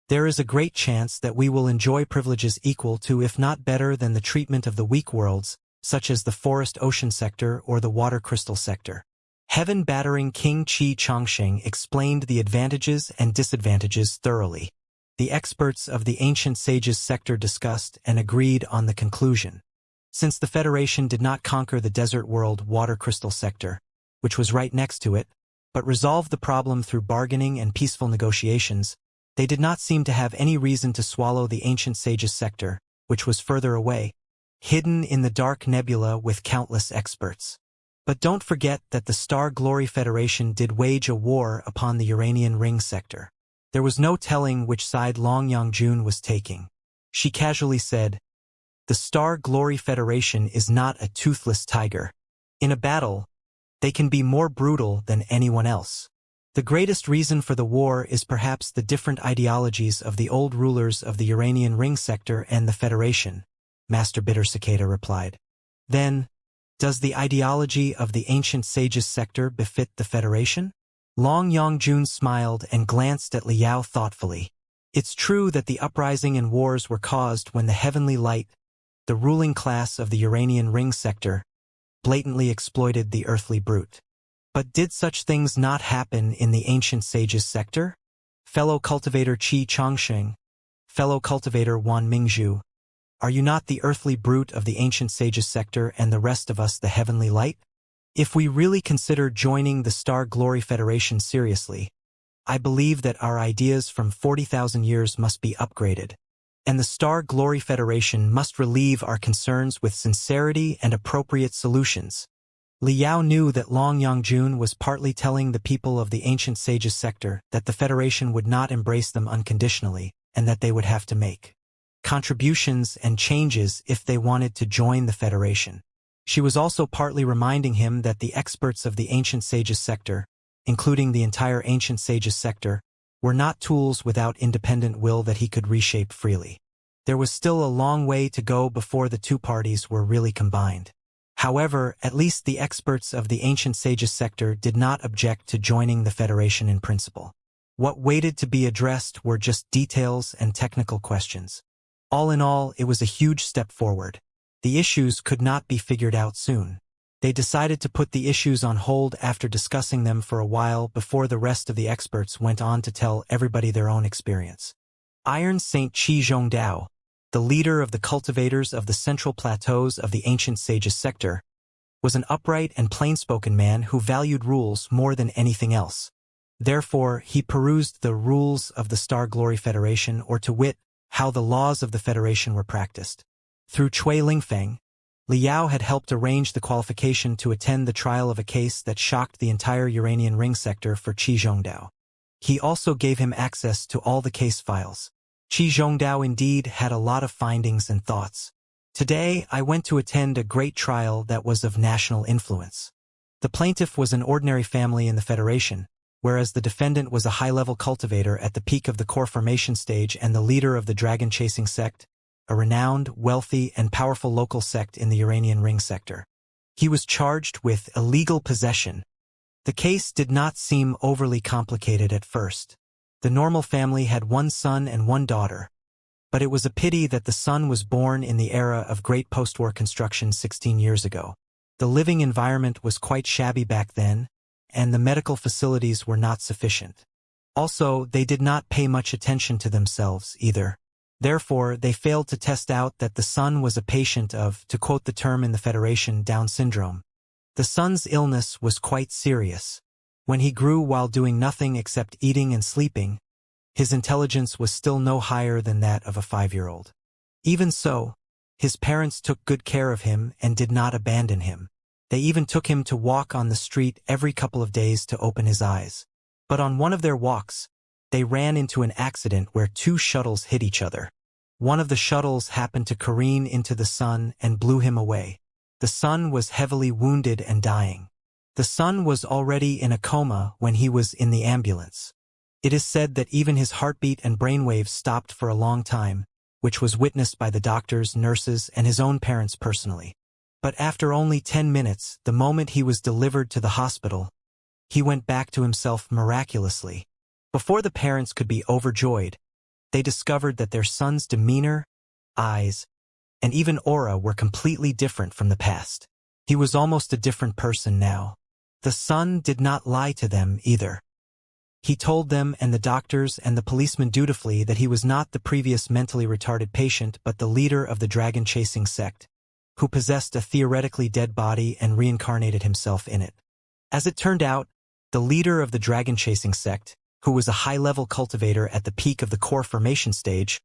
Speaker 1: there is a great chance that we will enjoy privileges equal to, if not better than, the treatment of the weak worlds, such as the Forest Ocean sector or the Water Crystal sector. Heaven-battering King Xianxia explained the advantages and disadvantages thoroughly. The experts of the ancient sages sector discussed and agreed on the conclusion. Since the Federation did not conquer the desert world water crystal sector, which was right next to it, but resolved the problem through bargaining and peaceful negotiations, they did not seem to have any reason to swallow the ancient sages sector, which was further away, hidden in the dark nebula with countless experts. But don't forget that the Star Glory Federation did wage a war upon the Uranian Ring sector. There was no telling which side Long Yangjun was taking. She casually said, "The Star Glory Federation is not a toothless tiger. In a battle, they can be more brutal than anyone else. The greatest reason for the war is perhaps the different ideologies of the old rulers of the Uranian Ring sector and the Federation," Master Bitter Cicada replied. "Then, does the ideology of the ancient sages sector befit the Federation?" Long Yangjun smiled and glanced at Liao thoughtfully. It's true that the uprising and wars were caused when the heavenly light, the ruling class of the Uranian Ring sector, blatantly exploited the earthly brute. But did such things not happen in the ancient sages sector? Fellow cultivator Qi Chongsheng, fellow cultivator Wan Mingzhu, are you not the earthly brute of the ancient sages sector and the rest of us the heavenly light? If we really consider joining the Star Glory Federation seriously, I believe that our ideas from 40,000 years must be upgraded, and the Star Glory Federation must relieve our concerns with sincerity and appropriate solutions. Liao knew that Long Yangjun was partly telling the people of the ancient sages sector that the Federation would not embrace them unconditionally, and that they would have to make contributions and changes if they wanted to join the Federation. She was also partly reminding him that the experts of the ancient sages sector, including the entire ancient sages sector, were not tools without independent will that he could reshape freely. There was still a long way to go before the two parties were really combined. However, at least the experts of the ancient sages sector did not object to joining the Federation in principle. What waited to be addressed were just details and technical questions. All in all, it was a huge step forward. The issues could not be figured out soon. They decided to put the issues on hold after discussing them for a while before the rest of the experts went on to tell everybody their own experience. Iron Saint Qi Zhongdao, the leader of the cultivators of the central plateaus of the ancient sages sector, was an upright and plain-spoken man who valued rules more than anything else. Therefore, he perused the rules of the Star Glory Federation, or to wit, how the laws of the Federation were practiced. Through Cui Lingfeng, Liao had helped arrange the qualification to attend the trial of a case that shocked the entire Uranian Ring sector for Qi Zhongdao. He also gave him access to all the case files. Qi Zhongdao indeed had a lot of findings and thoughts. "Today, I went to attend a great trial that was of national influence. The plaintiff was an ordinary family in the Federation, whereas the defendant was a high-level cultivator at the peak of the core formation stage and the leader of the dragon-chasing sect, a renowned, wealthy, and powerful local sect in the Uranian Ring sector. He was charged with illegal possession. The case did not seem overly complicated at first. The normal family had one son and one daughter, but it was a pity that the son was born in the era of great post-war construction 16 years ago. The living environment was quite shabby back then, and the medical facilities were not sufficient. Also, they did not pay much attention to themselves either. Therefore, they failed to test out that the son was a patient of, to quote the term in the Federation, Down syndrome. The son's illness was quite serious. When he grew while doing nothing except eating and sleeping, his intelligence was still no higher than that of a 5-year-old. Even so, his parents took good care of him and did not abandon him. They even took him to walk on the street every couple of days to open his eyes. But on one of their walks, they ran into an accident where two shuttles hit each other. One of the shuttles happened to careen into the son and blew him away. The son was heavily wounded and dying. The son was already in a coma when he was in the ambulance. It is said that even his heartbeat and brainwaves stopped for a long time, which was witnessed by the doctors, nurses, and his own parents personally. But after only 10 minutes, the moment he was delivered to the hospital, he went back to himself miraculously. Before the parents could be overjoyed, they discovered that their son's demeanor, eyes, and even aura were completely different from the past. He was almost a different person now. The son did not lie to them either. He told them and the doctors and the policemen dutifully that he was not the previous mentally retarded patient but the leader of the dragon-chasing sect, who possessed a theoretically dead body and reincarnated himself in it. As it turned out, the leader of the dragon-chasing sect, who was a high-level cultivator at the peak of the core formation stage,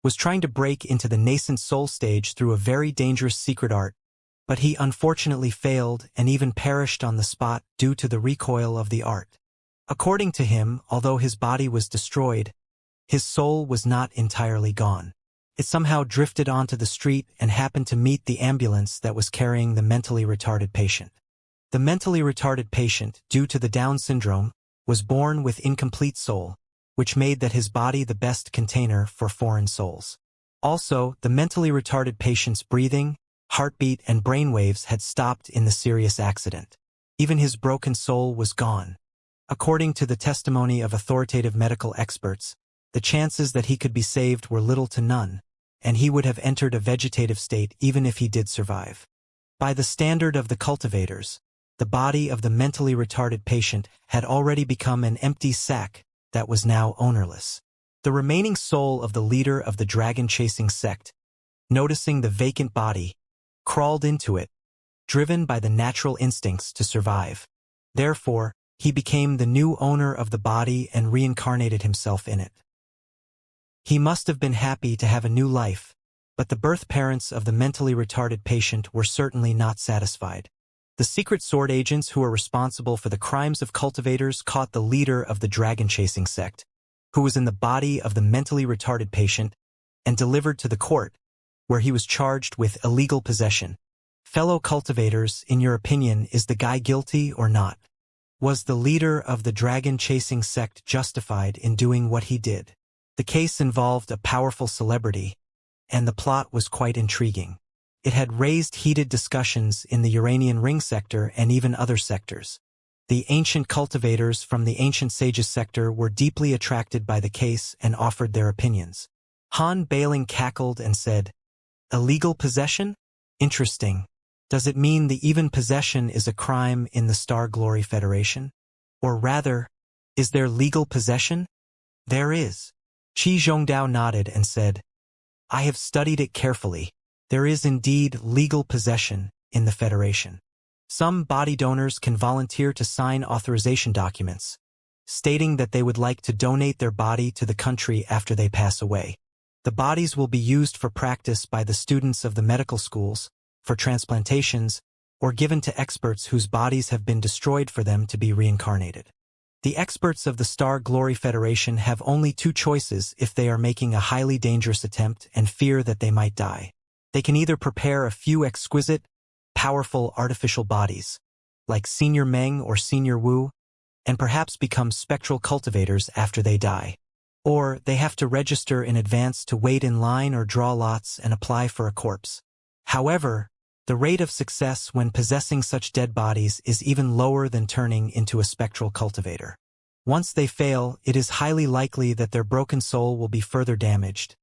Speaker 1: was trying to break into the nascent soul stage through a very dangerous secret art, but he unfortunately failed and even perished on the spot due to the recoil of the art. According to him, although his body was destroyed, his soul was not entirely gone. It somehow drifted onto the street and happened to meet the ambulance that was carrying the mentally retarded patient. The mentally retarded patient, due to the Down syndrome, was born with incomplete soul, which made that his body the best container for foreign souls. Also, the mentally retarded patient's breathing, heartbeat, and brainwaves had stopped in the serious accident. Even his broken soul was gone. According to the testimony of authoritative medical experts, the chances that he could be saved were little to none, and he would have entered a vegetative state even if he did survive. By the standard of the cultivators, the body of the mentally retarded patient had already become an empty sack that was now ownerless. The remaining soul of the leader of the dragon-chasing sect, noticing the vacant body, crawled into it, driven by the natural instincts to survive. Therefore, he became the new owner of the body and reincarnated himself in it. He must have been happy to have a new life, but the birth parents of the mentally retarded patient were certainly not satisfied. The secret sword agents who were responsible for the crimes of cultivators caught the leader of the dragon-chasing sect, who was in the body of the mentally retarded patient, and delivered to the court, where he was charged with illegal possession. Fellow cultivators, in your opinion, is the guy guilty or not? Was the leader of the dragon-chasing sect justified in doing what he did? The case involved a powerful celebrity, and the plot was quite intriguing. It had raised heated discussions in the Uranian Ring sector and even other sectors. The ancient cultivators from the ancient sages sector were deeply attracted by the case and offered their opinions. Han Bailing cackled and said, "Illegal possession? Interesting. Does it mean the even possession is a crime in the Star Glory Federation? Or rather, is there legal possession?" "There is." Qi Zhongdao nodded and said, "I have studied it carefully. There is indeed legal possession in the Federation. Some body donors can volunteer to sign authorization documents, stating that they would like to donate their body to the country after they pass away. The bodies will be used for practice by the students of the medical schools, for transplantations, or given to experts whose bodies have been destroyed for them to be reincarnated. The experts of the Star Glory Federation have only two choices if they are making a highly dangerous attempt and fear that they might die. They can either prepare a few exquisite, powerful artificial bodies, like Senior Meng or Senior Wu, and perhaps become spectral cultivators after they die. Or they have to register in advance to wait in line or draw lots and apply for a corpse. However, the rate of success when possessing such dead bodies is even lower than turning into a spectral cultivator. Once they fail, it is highly likely that their broken soul will be further damaged,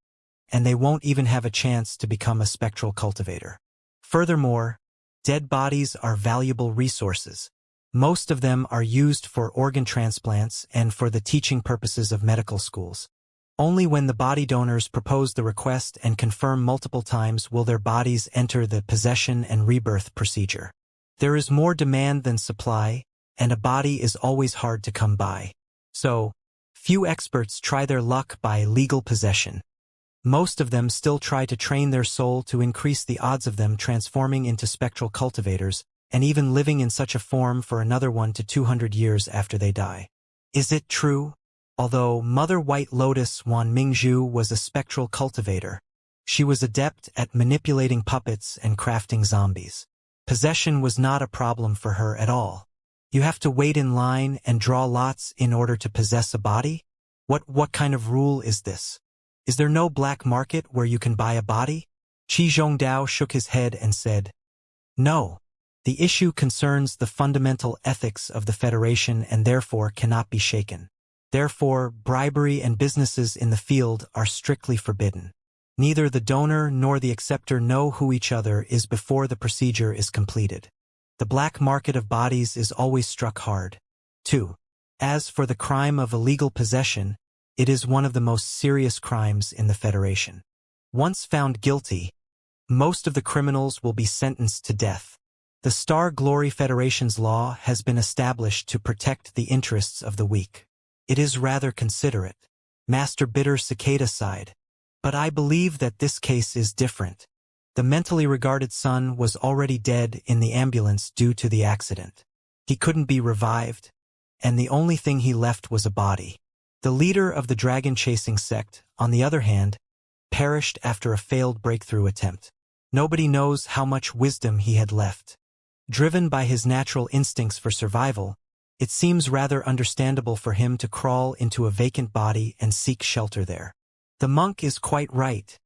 Speaker 1: and they won't even have a chance to become a spectral cultivator. Furthermore, dead bodies are valuable resources. Most of them are used for organ transplants and for the teaching purposes of medical schools. Only when the body donors propose the request and confirm multiple times will their bodies enter the possession and rebirth procedure. There is more demand than supply, and a body is always hard to come by. So, few experts try their luck by legal possession. Most of them still try to train their soul to increase the odds of them transforming into spectral cultivators, and even living in such a form for another 1 to 200 years after they die. Is it true? Although Mother White Lotus Wan Mingzhu was a spectral cultivator, she was adept at manipulating puppets and crafting zombies. Possession was not a problem for her at all. You have to wait in line and draw lots in order to possess a body? What kind of rule is this? Is there no black market where you can buy a body? Qi Zhongdao shook his head and said, "No. The issue concerns the fundamental ethics of the Federation and therefore cannot be shaken. Therefore, bribery and businesses in the field are strictly forbidden. Neither the donor nor the acceptor know who each other is before the procedure is completed. The black market of bodies is always struck hard. 2. As for the crime of illegal possession, it is one of the most serious crimes in the Federation. Once found guilty, most of the criminals will be sentenced to death. The Star Glory Federation's law has been established to protect the interests of the weak. It is rather considerate. Master Bitter Cicada sighed. But I believe that this case is different. The mentally regarded son was already dead in the ambulance due to the accident. He couldn't be revived, and the only thing he left was a body. The leader of the dragon-chasing sect, on the other hand, perished after a failed breakthrough attempt. Nobody knows how much wisdom he had left. Driven by his natural instincts for survival, it seems rather understandable for him to crawl into a vacant body and seek shelter there. The monk is quite right,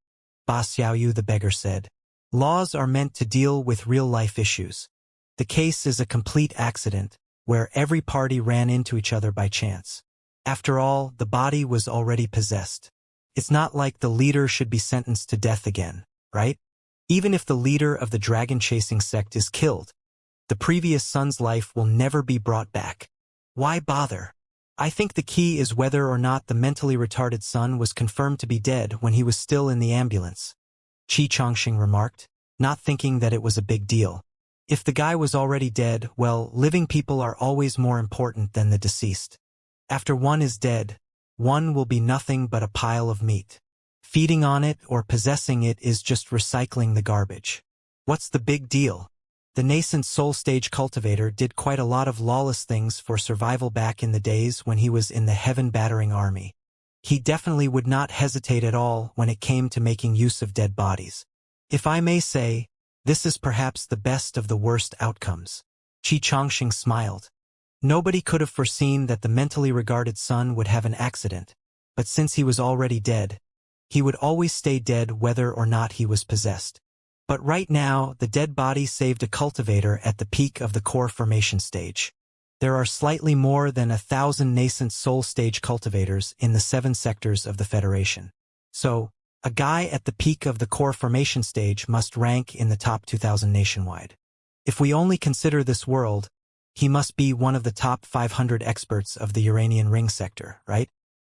Speaker 1: Ba Xiaoyu the beggar said. Laws are meant to deal with real-life issues. The case is a complete accident, where every party ran into each other by chance. After all, the body was already possessed. It's not like the leader should be sentenced to death again, right? Even if the leader of the dragon-chasing sect is killed, the previous son's life will never be brought back. Why bother? I think the key is whether or not the mentally retarded son was confirmed to be dead when he was still in the ambulance, Qi Chongqing remarked, not thinking that it was a big deal. If the guy was already dead, well, living people are always more important than the deceased. After one is dead, one will be nothing but a pile of meat. Feeding on it or possessing it is just recycling the garbage. What's the big deal? The nascent soul stage cultivator did quite a lot of lawless things for survival back in the days when he was in the heaven-battering army. He definitely would not hesitate at all when it came to making use of dead bodies. If I may say, this is perhaps the best of the worst outcomes. Qi Chongqing smiled. Nobody could have foreseen that the mentally regarded son would have an accident, but since he was already dead, he would always stay dead whether or not he was possessed. But right now, the dead body saved a cultivator at the peak of the core formation stage. There are slightly more than 1,000 nascent soul stage cultivators in the 7 sectors of the Federation. So, a guy at the peak of the core formation stage must rank in the top 2,000 nationwide. If we only consider this world, he must be one of the top 500 experts of the Uranian Ring sector, right?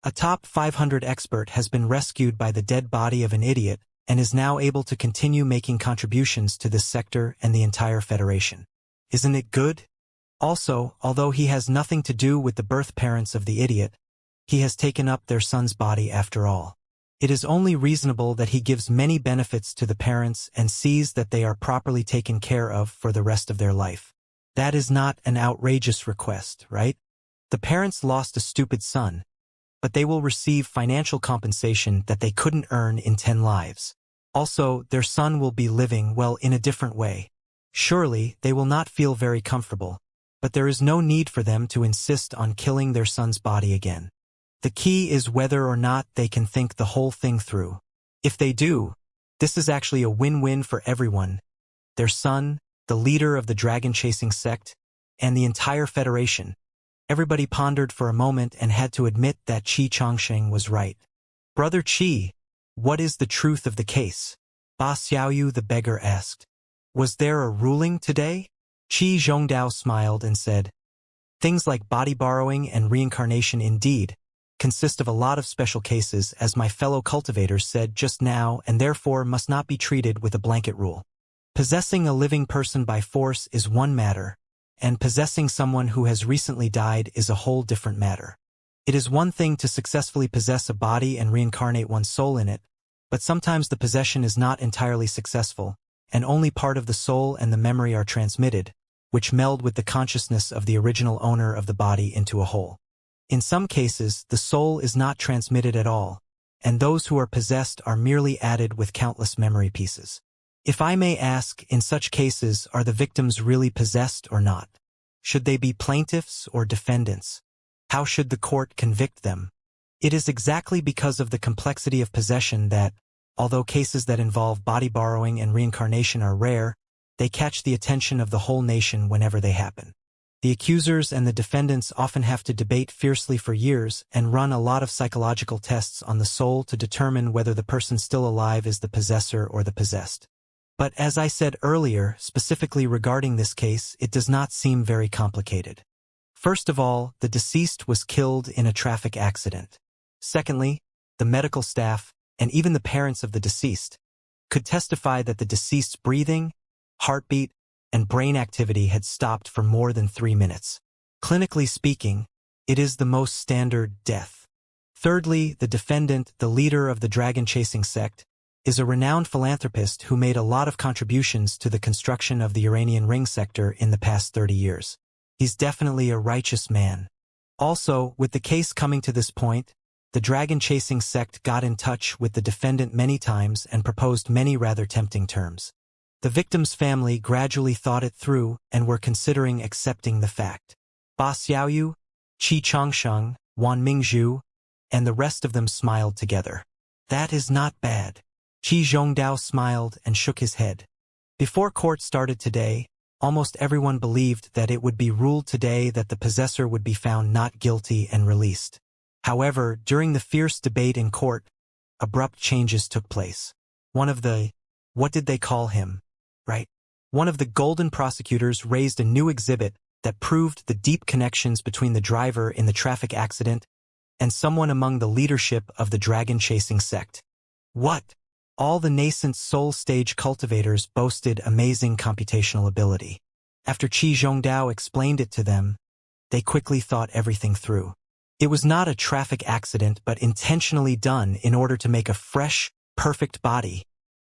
Speaker 1: A top 500 expert has been rescued by the dead body of an idiot and is now able to continue making contributions to this sector and the entire Federation. Isn't it good? Also, although he has nothing to do with the birth parents of the idiot, he has taken up their son's body after all. It is only reasonable that he gives many benefits to the parents and sees that they are properly taken care of for the rest of their life. That is not an outrageous request, right? The parents lost a stupid son, but they will receive financial compensation that they couldn't earn in 10 lives. Also, their son will be living, well, in a different way. Surely, they will not feel very comfortable, but there is no need for them to insist on killing their son's body again. The key is whether or not they can think the whole thing through. If they do, this is actually a win-win for everyone. Their son, the leader of the dragon-chasing sect, and the entire Federation. Everybody pondered for a moment and had to admit that Qi Chongqing was right. Brother Qi, what is the truth of the case? Ba Xiaoyu the beggar asked. Was there a ruling today? Qi Zhongdao smiled and said, things like body borrowing and reincarnation indeed consist of a lot of special cases, as my fellow cultivators said just now, and therefore must not be treated with a blanket rule. Possessing a living person by force is one matter, and possessing someone who has recently died is a whole different matter. It is one thing to successfully possess a body and reincarnate one's soul in it, but sometimes the possession is not entirely successful, and only part of the soul and the memory are transmitted, which meld with the consciousness of the original owner of the body into a whole. In some cases, the soul is not transmitted at all, and those who are possessed are merely added with countless memory pieces. If I may ask, in such cases, are the victims really possessed or not? Should they be plaintiffs or defendants? How should the court convict them? It is exactly because of the complexity of possession that, although cases that involve body borrowing and reincarnation are rare, they catch the attention of the whole nation whenever they happen. The accusers and the defendants often have to debate fiercely for years and run a lot of psychological tests on the soul to determine whether the person still alive is the possessor or the possessed. But as I said earlier, specifically regarding this case, it does not seem very complicated. First of all, the deceased was killed in a traffic accident. Secondly, the medical staff, and even the parents of the deceased, could testify that the deceased's breathing, heartbeat, and brain activity had stopped for more than 3 minutes. Clinically speaking, it is the most standard death. Thirdly, the defendant, the leader of the dragon-chasing sect, is a renowned philanthropist who made a lot of contributions to the construction of the Iranian ring sector in the past 30 years. He's definitely a righteous man. Also, with the case coming to this point, the dragon-chasing sect got in touch with the defendant many times and proposed many rather tempting terms. The victim's family gradually thought it through and were considering accepting the fact. Ba Xiaoyu, Qi Changsheng, Wan Mingzhu, and the rest of them smiled together. That is not bad. Qi Zhongdao smiled and shook his head. Before court started today, almost everyone believed that it would be ruled today that the possessor would be found not guilty and released. However, during the fierce debate in court, abrupt changes took place. One of the, what did they call him, right? One of the golden prosecutors raised a new exhibit that proved the deep connections between the driver in the traffic accident and someone among the leadership of the dragon-chasing sect. What? All the nascent soul stage cultivators boasted amazing computational ability. After Qi Zhongdao explained it to them, they quickly thought everything through. It was not a traffic accident but intentionally done in order to make a fresh, perfect body.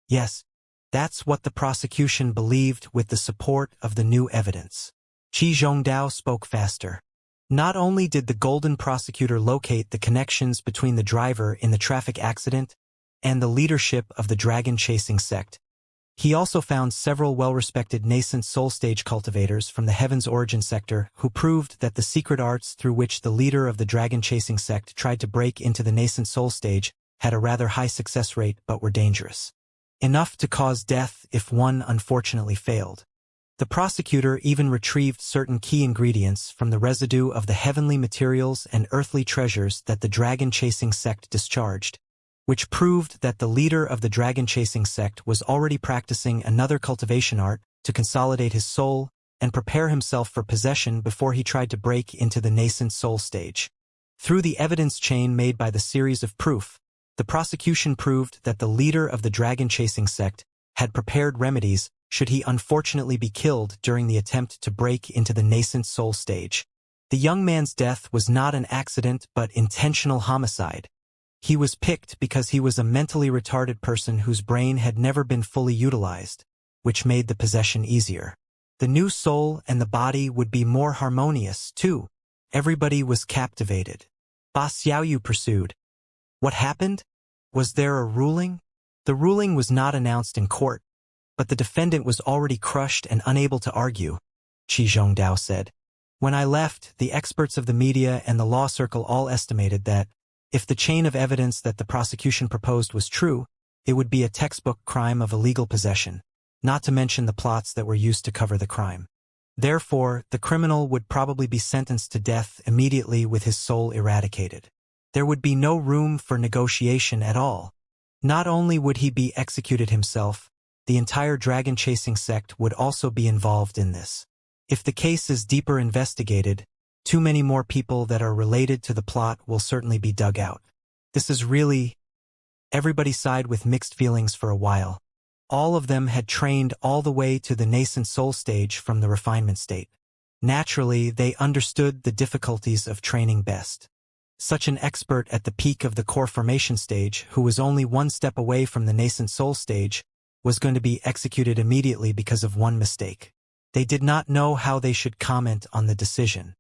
Speaker 1: Yes, that's what the prosecution believed with the support of the new evidence. Qi Zhongdao spoke faster. Not only did the golden prosecutor locate the connections between the driver in the traffic accident and the leadership of the dragon-chasing sect, he also found several well-respected nascent soul stage cultivators from the Heaven's Origin sector who proved that the secret arts through which the leader of the dragon-chasing sect tried to break into the nascent soul stage had a rather high success rate but were dangerous. Enough to cause death if one unfortunately failed. The prosecutor even retrieved certain key ingredients from the residue of the heavenly materials and earthly treasures that the dragon-chasing sect discharged, which proved that the leader of the dragon-chasing sect was already practicing another cultivation art to consolidate his soul and prepare himself for possession before he tried to break into the nascent soul stage. Through the evidence chain made by the series of proof, the prosecution proved that the leader of the dragon-chasing sect had prepared remedies should he unfortunately be killed during the attempt to break into the nascent soul stage. The young man's death was not an accident but intentional homicide. He was picked because he was a mentally retarded person whose brain had never been fully utilized, which made the possession easier. The new soul and the body would be more harmonious, too. Everybody was captivated. Ba Xiaoyu pursued. What happened? Was there a ruling? The ruling was not announced in court, but the defendant was already crushed and unable to argue, Qi Zhongdao said. When I left, the experts of the media and the law circle all estimated that, if the chain of evidence that the prosecution proposed was true, it would be a textbook crime of illegal possession, not to mention the plots that were used to cover the crime. Therefore, the criminal would probably be sentenced to death immediately with his soul eradicated. There would be no room for negotiation at all. Not only would he be executed himself, the entire dragon-chasing sect would also be involved in this. If the case is deeper investigated, too many more people that are related to the plot will certainly be dug out. This is really... Everybody sighed with mixed feelings for a while. All of them had trained all the way to the nascent soul stage from the refinement state. Naturally, they understood the difficulties of training best. Such an expert at the peak of the core formation stage, who was only one step away from the nascent soul stage, was going to be executed immediately because of one mistake. They did not know how they should comment on the decision.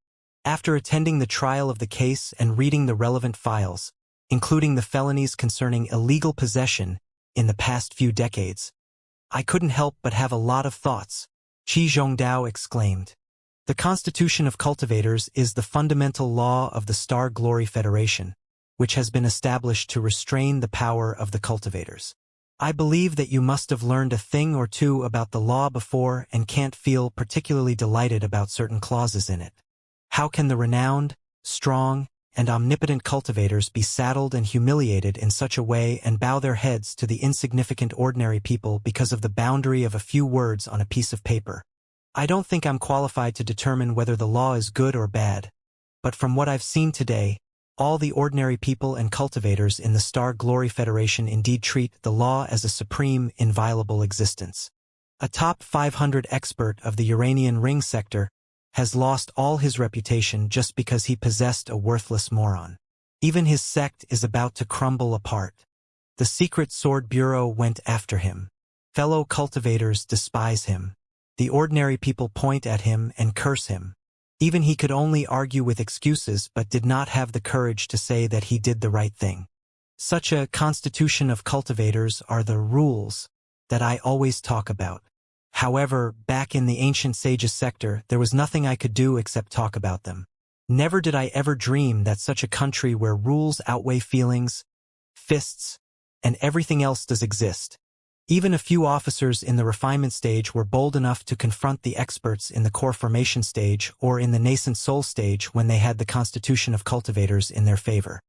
Speaker 1: After attending the trial of the case and reading the relevant files, including the felonies concerning illegal possession in the past few decades, I couldn't help but have a lot of thoughts, Qi Zhongdao exclaimed. The Constitution of Cultivators is the fundamental law of the Star Glory Federation, which has been established to restrain the power of the cultivators. I believe that you must have learned a thing or two about the law before and can't feel particularly delighted about certain clauses in it. How can the renowned, strong, and omnipotent cultivators be saddled and humiliated in such a way and bow their heads to the insignificant ordinary people because of the boundary of a few words on a piece of paper? I don't think I'm qualified to determine whether the law is good or bad, but from what I've seen today, all the ordinary people and cultivators in the Star Glory Federation indeed treat the law as a supreme, inviolable existence. A top 500 expert of the Uranian ring sector has lost all his reputation just because he possessed a worthless moron. Even his sect is about to crumble apart. The Secret Sword Bureau went after him. Fellow cultivators despise him. The ordinary people point at him and curse him. Even he could only argue with excuses but did not have the courage to say that he did the right thing. Such a constitution of cultivators are the rules that I always talk about. However, back in the ancient sages sector, there was nothing I could do except talk about them. Never did I ever dream that such a country where rules outweigh feelings, fists, and everything else does exist. Even a few officers in the refinement stage were bold enough to confront the experts in the core formation stage or in the nascent soul stage when they had the constitution of cultivators in their favor.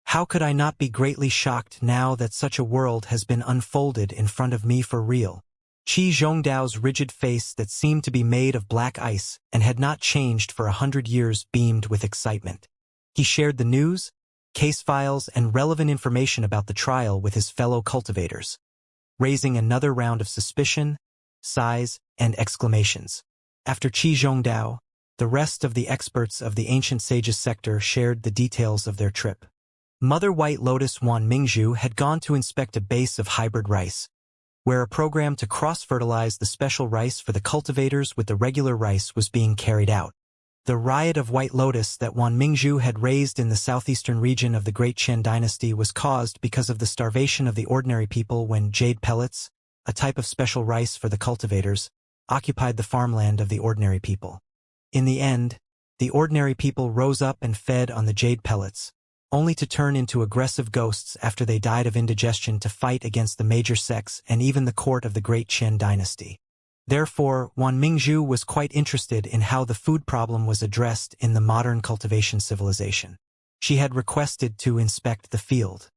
Speaker 1: How could I not be greatly shocked now that such a world has been unfolded in front of me for real? Qi Zhongdao's rigid face that seemed to be made of black ice and had not changed for 100 years beamed with excitement. He shared the news, case files, and relevant information about the trial with his fellow cultivators, raising another round of suspicion, sighs, and exclamations. After Qi Zhongdao, the rest of the experts of the ancient sages sector shared the details of their trip. Mother White Lotus Wan Mingzhu had gone to inspect a base of hybrid rice, where a program to cross-fertilize the special rice for the cultivators with the regular rice was being carried out. The riot of White Lotus that Wan Mingzhu had raised in the southeastern region of the Great Qian dynasty was caused because of the starvation of the ordinary people when jade pellets, a type of special rice for the cultivators, occupied the farmland of the ordinary people. In the end, the ordinary people rose up and fed on the jade pellets, only to turn into aggressive ghosts after they died of indigestion to fight against the major sects and even the court of the Great Qian dynasty. Therefore, Wan Mingzhu was quite interested in how the food problem was addressed in the modern cultivation civilization. She had requested to inspect the field.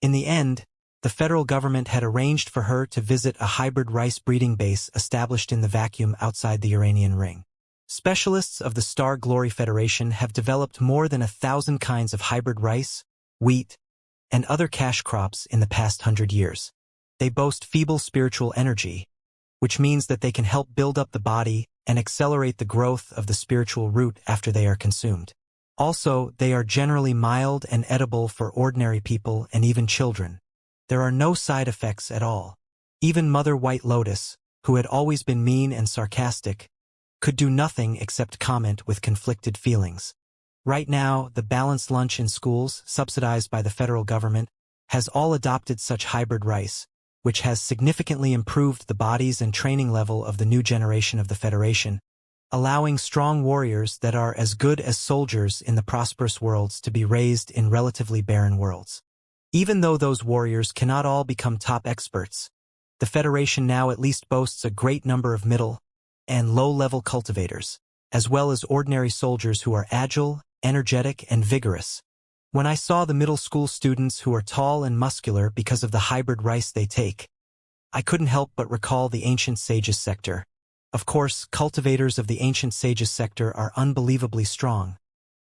Speaker 1: In the end, the federal government had arranged for her to visit a hybrid rice breeding base established in the vacuum outside the Uranian ring. Specialists of the Star Glory Federation have developed more than 1,000 kinds of hybrid rice, wheat, and other cash crops in the past 100 years. They boast feeble spiritual energy, which means that they can help build up the body and accelerate the growth of the spiritual root after they are consumed. Also, they are generally mild and edible for ordinary people and even children. There are no side effects at all. Even Mother White Lotus, who had always been mean and sarcastic, could do nothing except comment with conflicted feelings. Right now, the balanced lunch in schools, subsidized by the federal government, has all adopted such hybrid rice, which has significantly improved the bodies and training level of the new generation of the Federation, allowing strong warriors that are as good as soldiers in the prosperous worlds to be raised in relatively barren worlds. Even though those warriors cannot all become top experts, the Federation now at least boasts a great number of middle and low-level cultivators, as well as ordinary soldiers who are agile, energetic, and vigorous. When I saw the middle school students who are tall and muscular because of the hybrid rice they take, I couldn't help but recall the ancient sages sector. Of course, cultivators of the ancient sages sector are unbelievably strong,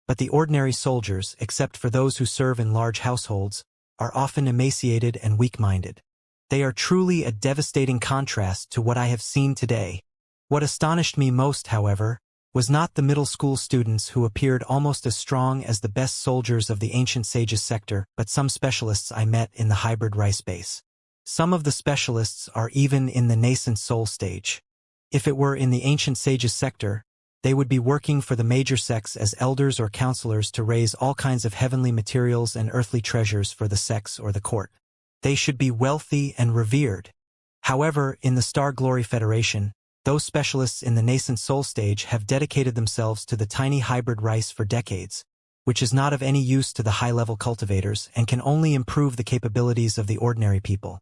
Speaker 1: but the ordinary soldiers, except for those who serve in large households, are often emaciated and weak-minded. They are truly a devastating contrast to what I have seen today. What astonished me most, however, was not the middle school students who appeared almost as strong as the best soldiers of the ancient sages sector, but some specialists I met in the hybrid rice base. Some of the specialists are even in the nascent soul stage. If it were in the ancient sages sector, they would be working for the major sects as elders or counselors to raise all kinds of heavenly materials and earthly treasures for the sects or the court. They should be wealthy and revered. However, in the Star Glory Federation, those specialists in the nascent soul stage have dedicated themselves to the tiny hybrid rice for decades, which is not of any use to the high-level cultivators and can only improve the capabilities of the ordinary people.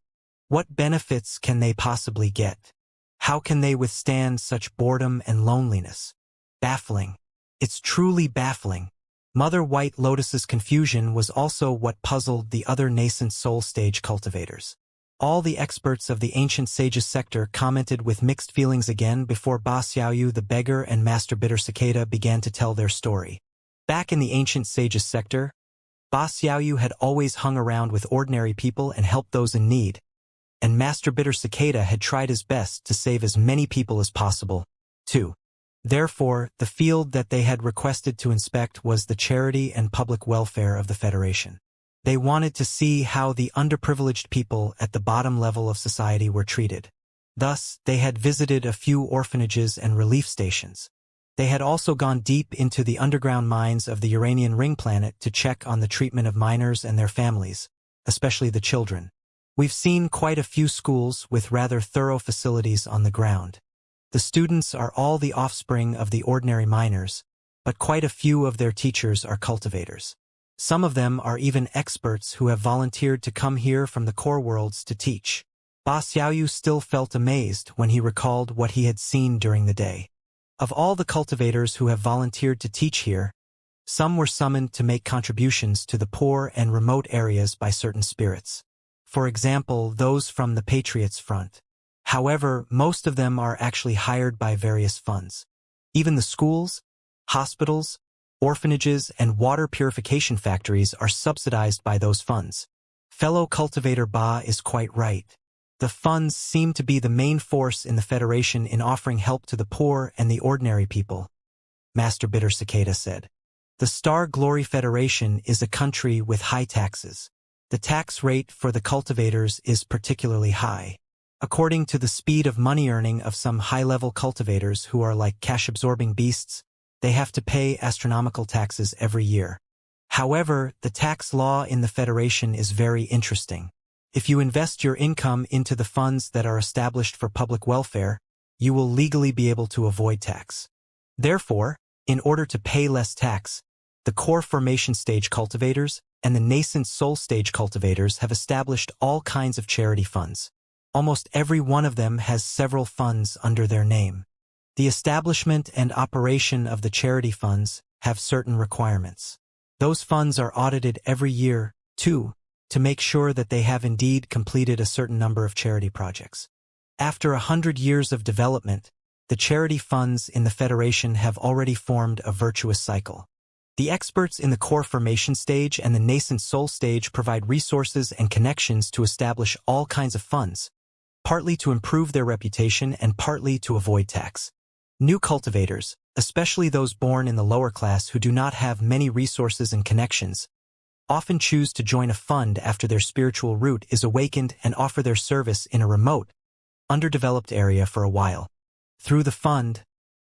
Speaker 1: What benefits can they possibly get? How can they withstand such boredom and loneliness? Baffling. It's truly baffling. Mother White Lotus's confusion was also what puzzled the other nascent soul stage cultivators. All the experts of the ancient sages sector commented with mixed feelings again before Ba Xiaoyu the beggar and Master Bitter Cicada began to tell their story. Back in the ancient sages sector, Ba Xiaoyu had always hung around with ordinary people and helped those in need, and Master Bitter Cicada had tried his best to save as many people as possible, too. Therefore, the field that they had requested to inspect was the charity and public welfare of the Federation. They wanted to see how the underprivileged people at the bottom level of society were treated. Thus, they had visited a few orphanages and relief stations. They had also gone deep into the underground mines of the Uranian ring planet to check on the treatment of miners and their families, especially the children. We've seen quite a few schools with rather thorough facilities on the ground. The students are all the offspring of the ordinary miners, but quite a few of their teachers are cultivators. Some of them are even experts who have volunteered to come here from the core worlds to teach. Ba Xiaoyu still felt amazed when he recalled what he had seen during the day. Of all the cultivators who have volunteered to teach here, some were summoned to make contributions to the poor and remote areas by certain spirits. For example, those from the Patriots Front. However, most of them are actually hired by various funds. Even the schools, hospitals, orphanages, and water purification factories are subsidized by those funds. Fellow cultivator Ba is quite right. The funds seem to be the main force in the Federation in offering help to the poor and the ordinary people, Master Bitter Cicada said. The Star Glory Federation is a country with high taxes. The tax rate for the cultivators is particularly high. According to the speed of money earning of some high-level cultivators who are like cash-absorbing beasts, they have to pay astronomical taxes every year. However, the tax law in the Federation is very interesting. If you invest your income into the funds that are established for public welfare, you will legally be able to avoid tax. Therefore, in order to pay less tax, the core formation stage cultivators and the nascent soul stage cultivators have established all kinds of charity funds. Almost every one of them has several funds under their name. The establishment and operation of the charity funds have certain requirements. Those funds are audited every year, too, to make sure that they have indeed completed a certain number of charity projects. After 100 years of development, the charity funds in the Federation have already formed a virtuous cycle. The experts in the core formation stage and the nascent soul stage provide resources and connections to establish all kinds of funds, partly to improve their reputation and partly to avoid tax. New cultivators, especially those born in the lower class who do not have many resources and connections, often choose to join a fund after their spiritual root is awakened and offer their service in a remote, underdeveloped area for a while. Through the fund,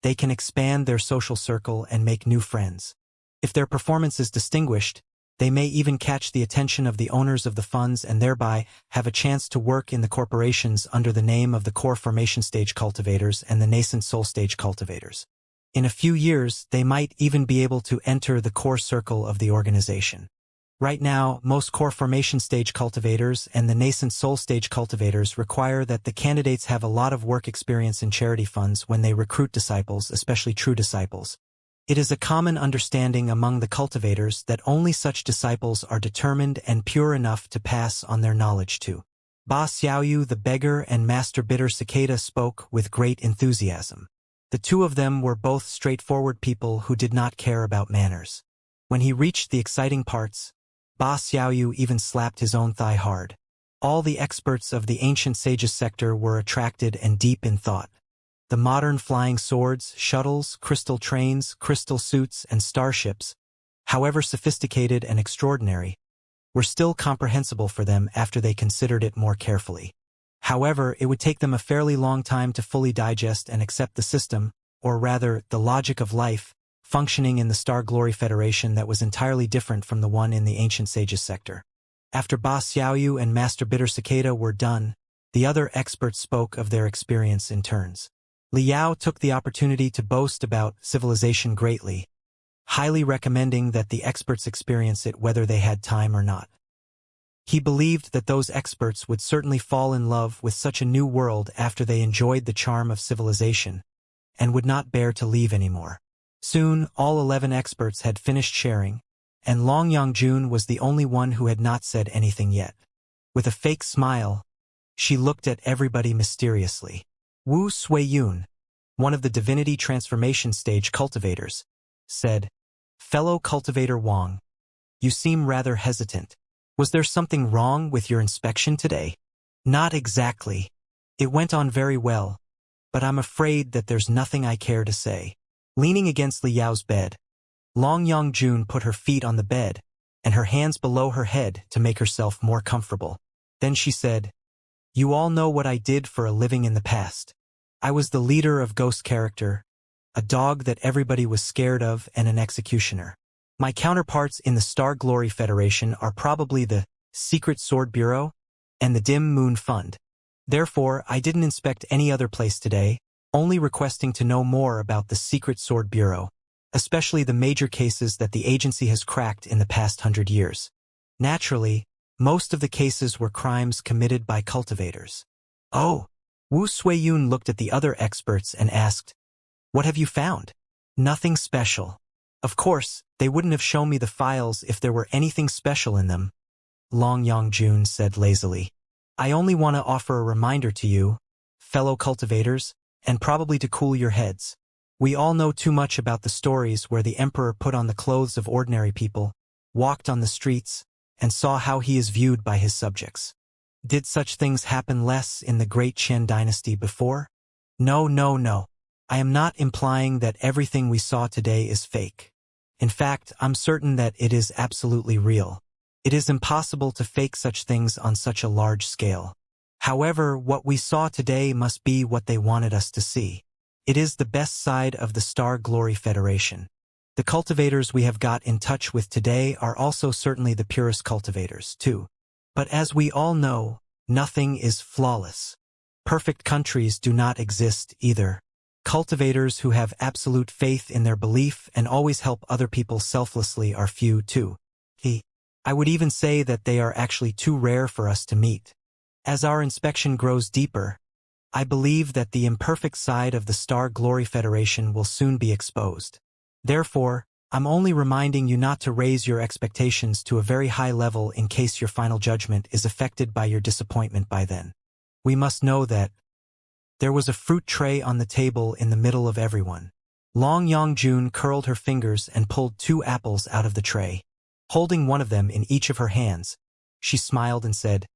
Speaker 1: they can expand their social circle and make new friends. If their performance is distinguished, they may even catch the attention of the owners of the funds and thereby have a chance to work in the corporations under the name of the core formation stage cultivators and the nascent soul stage cultivators. In a few years, they might even be able to enter the core circle of the organization. Right now, most core formation stage cultivators and the nascent soul stage cultivators require that the candidates have a lot of work experience in charity funds when they recruit disciples, especially true disciples. It is a common understanding among the cultivators that only such disciples are determined and pure enough to pass on their knowledge to. Ba Xiaoyu the beggar and Master Bitter Cicada spoke with great enthusiasm. The two of them were both straightforward people who did not care about manners. When he reached the exciting parts, Ba Xiaoyu even slapped his own thigh hard. All the experts of the ancient sages sector were attracted and deep in thought. The modern flying swords, shuttles, crystal trains, crystal suits, and starships, however sophisticated and extraordinary, were still comprehensible for them after they considered it more carefully. However, it would take them a fairly long time to fully digest and accept the system, or rather, the logic of life, functioning in the Star Glory Federation that was entirely different from the one in the ancient sages sector. After Ba Xiaoyu and Master Bitter Cicada were done, the other experts spoke of their experience in turns. Liao took the opportunity to boast about civilization greatly, highly recommending that the experts experience it whether they had time or not. He believed that those experts would certainly fall in love with such a new world after they enjoyed the charm of civilization, and would not bear to leave anymore. Soon, all 11 experts had finished sharing, and Long Yongjun was the only one who had not said anything yet. With a fake smile, She looked at everybody mysteriously. Wu Suiyun, one of the divinity transformation stage cultivators, said, "Fellow cultivator Wang, you seem rather hesitant. Was there something wrong with your inspection today?" "Not exactly. It went on very well, but I'm afraid that there's nothing I care to say." Leaning against Li Yao's bed, Long Yongjun put her feet on the bed and her hands below her head to make herself more comfortable. Then she said, "You all know what I did for a living in the past. I was the leader of Ghost Character, a dog that everybody was scared of, and an executioner. My counterparts in the Star Glory Federation are probably the Secret Sword Bureau and the Dim Moon Fund. Therefore, I didn't inspect any other place today, only requesting to know more about the Secret Sword Bureau, especially the major cases that the agency has cracked in the past 100 years. Naturally, most of the cases were crimes committed by cultivators." "Oh." Wu Suiyun looked at the other experts and asked, "What have you found?" "Nothing special. Of course, they wouldn't have shown me the files if there were anything special in them," Long Yongjun said lazily. "I only want to offer a reminder to you, fellow cultivators, and probably to cool your heads. We all know too much about the stories where the emperor put on the clothes of ordinary people, walked on the streets, and saw how he is viewed by his subjects. Did such things happen less in the Great Qian dynasty before? No, no, no. I am not implying that everything we saw today is fake. In fact, I'm certain that it is absolutely real. It is impossible to fake such things on such a large scale. However, what we saw today must be what they wanted us to see. It is the best side of the Star Glory Federation. The cultivators we have got in touch with today are also certainly the purest cultivators, too. But as we all know, nothing is flawless. Perfect countries do not exist either. Cultivators who have absolute faith in their belief and always help other people selflessly are few, too. I would even say that they are actually too rare for us to meet. As our inspection grows deeper, I believe that the imperfect side of the Star Glory Federation will soon be exposed. Therefore, I'm only reminding you not to raise your expectations to a very high level in case your final judgment is affected by your disappointment by then. We must know that there was a fruit tray on the table in the middle of everyone. Long Yongjun curled her fingers and pulled 2 apples out of the tray. Holding one of them in each of her hands, she smiled and said,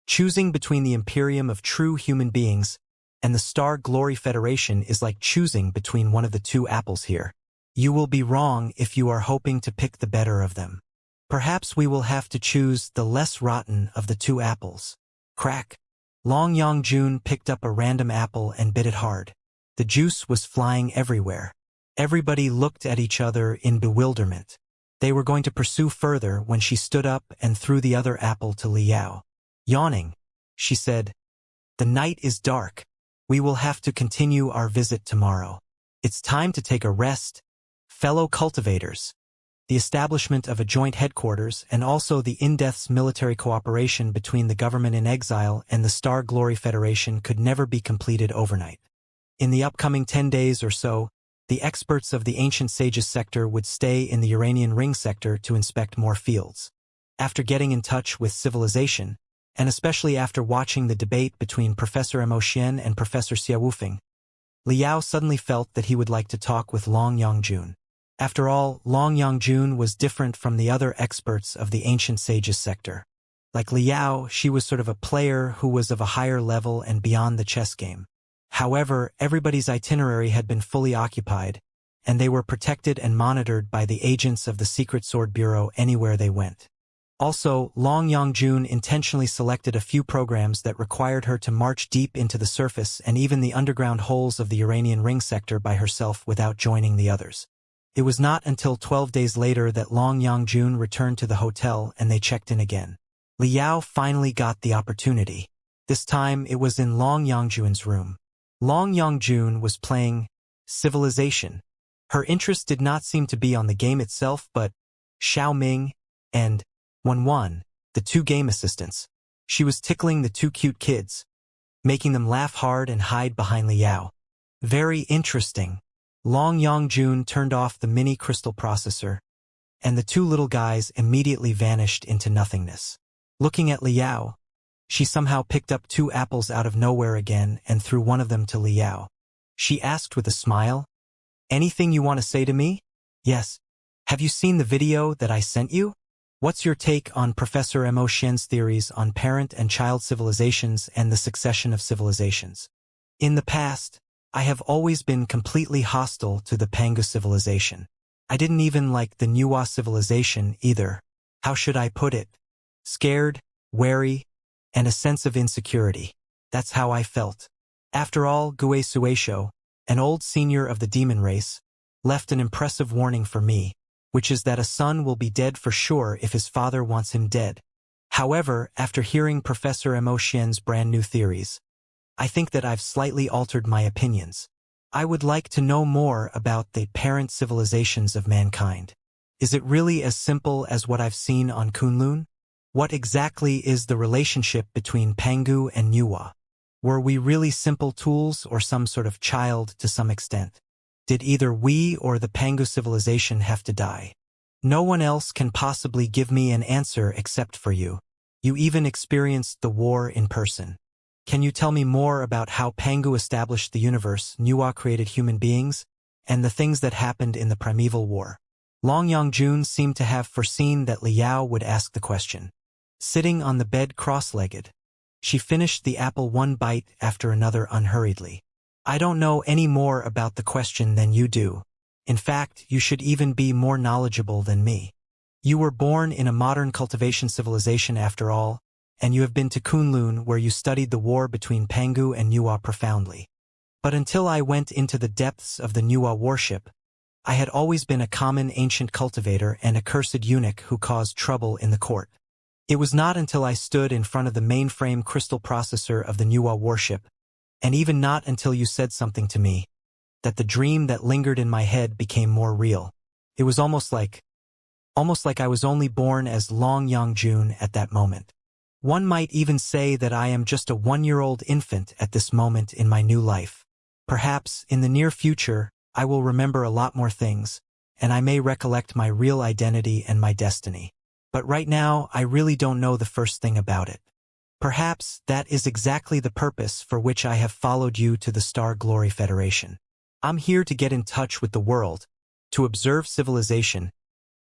Speaker 1: "Choosing between the Imperium of true human beings and the Star Glory Federation is like choosing between one of the 2 apples here. You will be wrong if you are hoping to pick the better of them. Perhaps we will have to choose the less rotten of the 2 apples." Crack! Long Yongjun picked up a random apple and bit it hard. The juice was flying everywhere. Everybody looked at each other in bewilderment. They were going to pursue further when she stood up and threw the other apple to Li Yao. Yawning, she said, "The night is dark. We will have to continue our visit tomorrow. It's time to take a rest, fellow cultivators." The establishment of a joint headquarters and also the in-depth military cooperation between the government in exile and the Star Glory Federation could never be completed overnight. In the upcoming 10 days or so, the experts of the Ancient Sages sector would stay in the Uranian Ring sector to inspect more fields. After getting in touch with civilization, and especially after watching the debate between Professor Mo Xian and Professor Xia Wufeng, Li Yao suddenly felt that he would like to talk with Long Yongjun. After all, Long Yongjun was different from the other experts of the Ancient Sages sector. Like Li Yao, she was sort of a player who was of a higher level and beyond the chess game. However, everybody's itinerary had been fully occupied, and they were protected and monitored by the agents of the Secret Sword Bureau anywhere they went. Also, Long Yongjun intentionally selected a few programs that required her to march deep into the surface and even the underground holes of the Uranian Ring sector by herself without joining the others. It was not until 12 days later that Long Yongjun returned to the hotel and they checked in again. Li Yao finally got the opportunity. This time it was in Long Yongjun's room. Long Yongjun was playing Civilization. Her interest did not seem to be on the game itself but Xiao Ming and Wan, the 2 game assistants. She was tickling the 2 cute kids, making them laugh hard and hide behind Li Yao. Very interesting. Long Yongjun turned off the mini crystal processor, and the 2 little guys immediately vanished into nothingness. Looking at Li Yao, She somehow picked up 2 apples out of nowhere again and threw one of them to Liao. She asked with a smile, "Anything you want to say to me?" "Yes. Have you seen the video that I sent you? What's your take on Professor Mo Xian's theories on parent and child civilizations and the succession of civilizations?" In the past, I have always been completely hostile to the Pangu civilization. I didn't even like the Nuwa civilization either. How should I put it? Scared, wary, and a sense of insecurity. That's how I felt. After all, Gue Suesho, an old senior of the demon race, left an impressive warning for me, which is that a son will be dead for sure if his father wants him dead. However, after hearing Professor Mo Xian's brand new theories, I think that I've slightly altered my opinions. I would like to know more about the parent civilizations of mankind. Is it really as simple as what I've seen on Kunlun? What exactly is the relationship between Pangu and Nuwa? Were we really simple tools or some sort of child to some extent? Did either we or the Pangu civilization have to die? No one else can possibly give me an answer except for you. You even experienced the war in person. Can you tell me more about how Pangu established the universe, Nuwa created human beings, and the things that happened in the primeval war? Long Yongjun seemed to have foreseen that Liao would ask the question. Sitting on the bed cross-legged, she finished the apple one bite after another unhurriedly. I don't know any more about the question than you do. In fact, you should even be more knowledgeable than me. You were born in a modern cultivation civilization after all, and you have been to Kunlun where you studied the war between Pangu and Nuwa profoundly. But until I went into the depths of the Nuwa warship, I had always been a common ancient cultivator and a cursed eunuch who caused trouble in the court. It was not until I stood in front of the mainframe crystal processor of the Nuwa warship, and even not until you said something to me, that the dream that lingered in my head became more real. It was almost like I was only born as Long Yongjun at that moment. One might even say that I am just a 1-year-old infant at this moment in my new life. Perhaps, in the near future, I will remember a lot more things, and I may recollect my real identity and my destiny. But right now, I really don't know the first thing about it. Perhaps that is exactly the purpose for which I have followed you to the Star Glory Federation. I'm here to get in touch with the world, to observe civilization,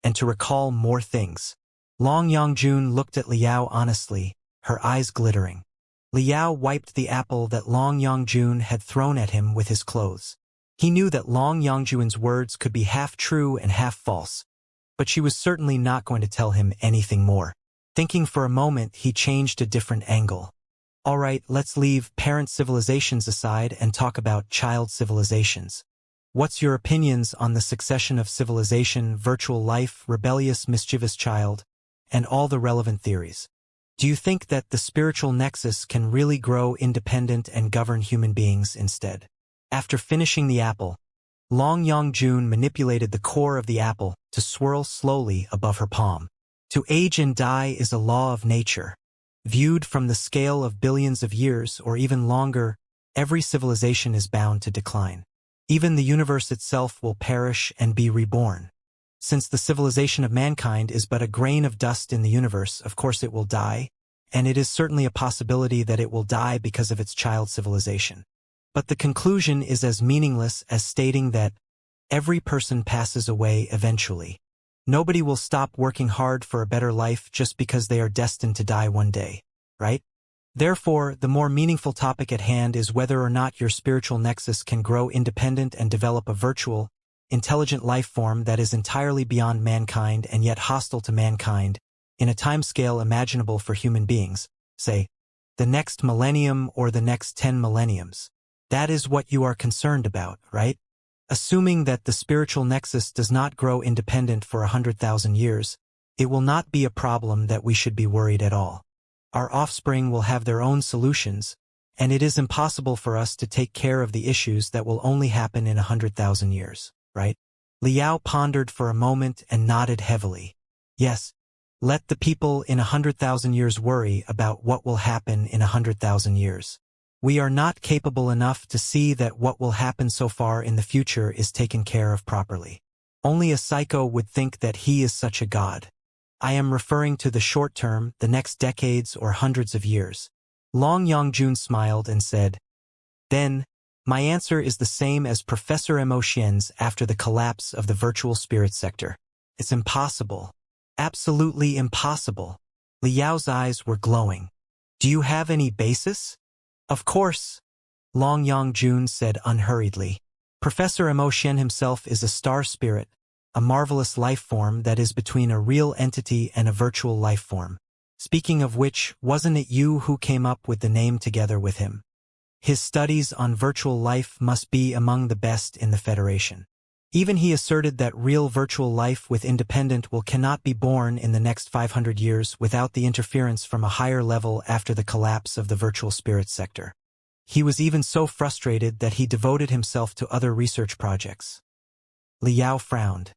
Speaker 1: and to recall more things. Long Yongjun looked at Liao honestly, her eyes glittering. Liao wiped the apple that Long Yongjun had thrown at him with his clothes. He knew that Long Yongjun's words could be half true and half false, but she was certainly not going to tell him anything more. Thinking for a moment, he changed a different angle. All right, let's leave parent civilizations aside and talk about child civilizations. What's your opinions on the succession of civilization, virtual life, rebellious, mischievous child, and all the relevant theories? Do you think that the spiritual nexus can really grow independent and govern human beings instead? After finishing the apple, Long Yongjun manipulated the core of the apple to swirl slowly above her palm. To age and die is a law of nature. Viewed from the scale of billions of years or even longer, every civilization is bound to decline. Even the universe itself will perish and be reborn. Since the civilization of mankind is but a grain of dust in the universe, of course it will die, and it is certainly a possibility that it will die because of its child civilization. But the conclusion is as meaningless as stating that every person passes away eventually. Nobody will stop working hard for a better life just because they are destined to die one day, right? Therefore, the more meaningful topic at hand is whether or not your spiritual nexus can grow independent and develop a virtual, intelligent life form that is entirely beyond mankind and yet hostile to mankind, in a timescale imaginable for human beings, say, the next millennium or the next 10 millenniums. That is what you are concerned about, right? Assuming that the spiritual nexus does not grow independent for 100,000 years, it will not be a problem that we should be worried at all. Our offspring will have their own solutions, and it is impossible for us to take care of the issues that will only happen in 100,000 years, right? Liao pondered for a moment and nodded heavily. Yes, let the people in 100,000 years worry about what will happen in 100,000 years. We are not capable enough to see that what will happen so far in the future is taken care of properly. Only a psycho would think that he is such a god. I am referring to the short term, the next decades or hundreds of years. Long Yongjun smiled and said, "Then, my answer is the same as Professor Mo Xian's after the collapse of the virtual spirit sector. It's impossible. Absolutely impossible." Liao's eyes were glowing. "Do you have any basis?" "Of course," Long Yongjun said unhurriedly. "Professor Mo Xian himself is a star spirit, a marvelous life form that is between a real entity and a virtual life form. Speaking of which, wasn't it you who came up with the name together with him? His studies on virtual life must be among the best in the Federation. Even he asserted that real virtual life with independent will cannot be born in the next 500 years without the interference from a higher level after the collapse of the virtual spirit sector. He was even so frustrated that he devoted himself to other research projects." Liao frowned.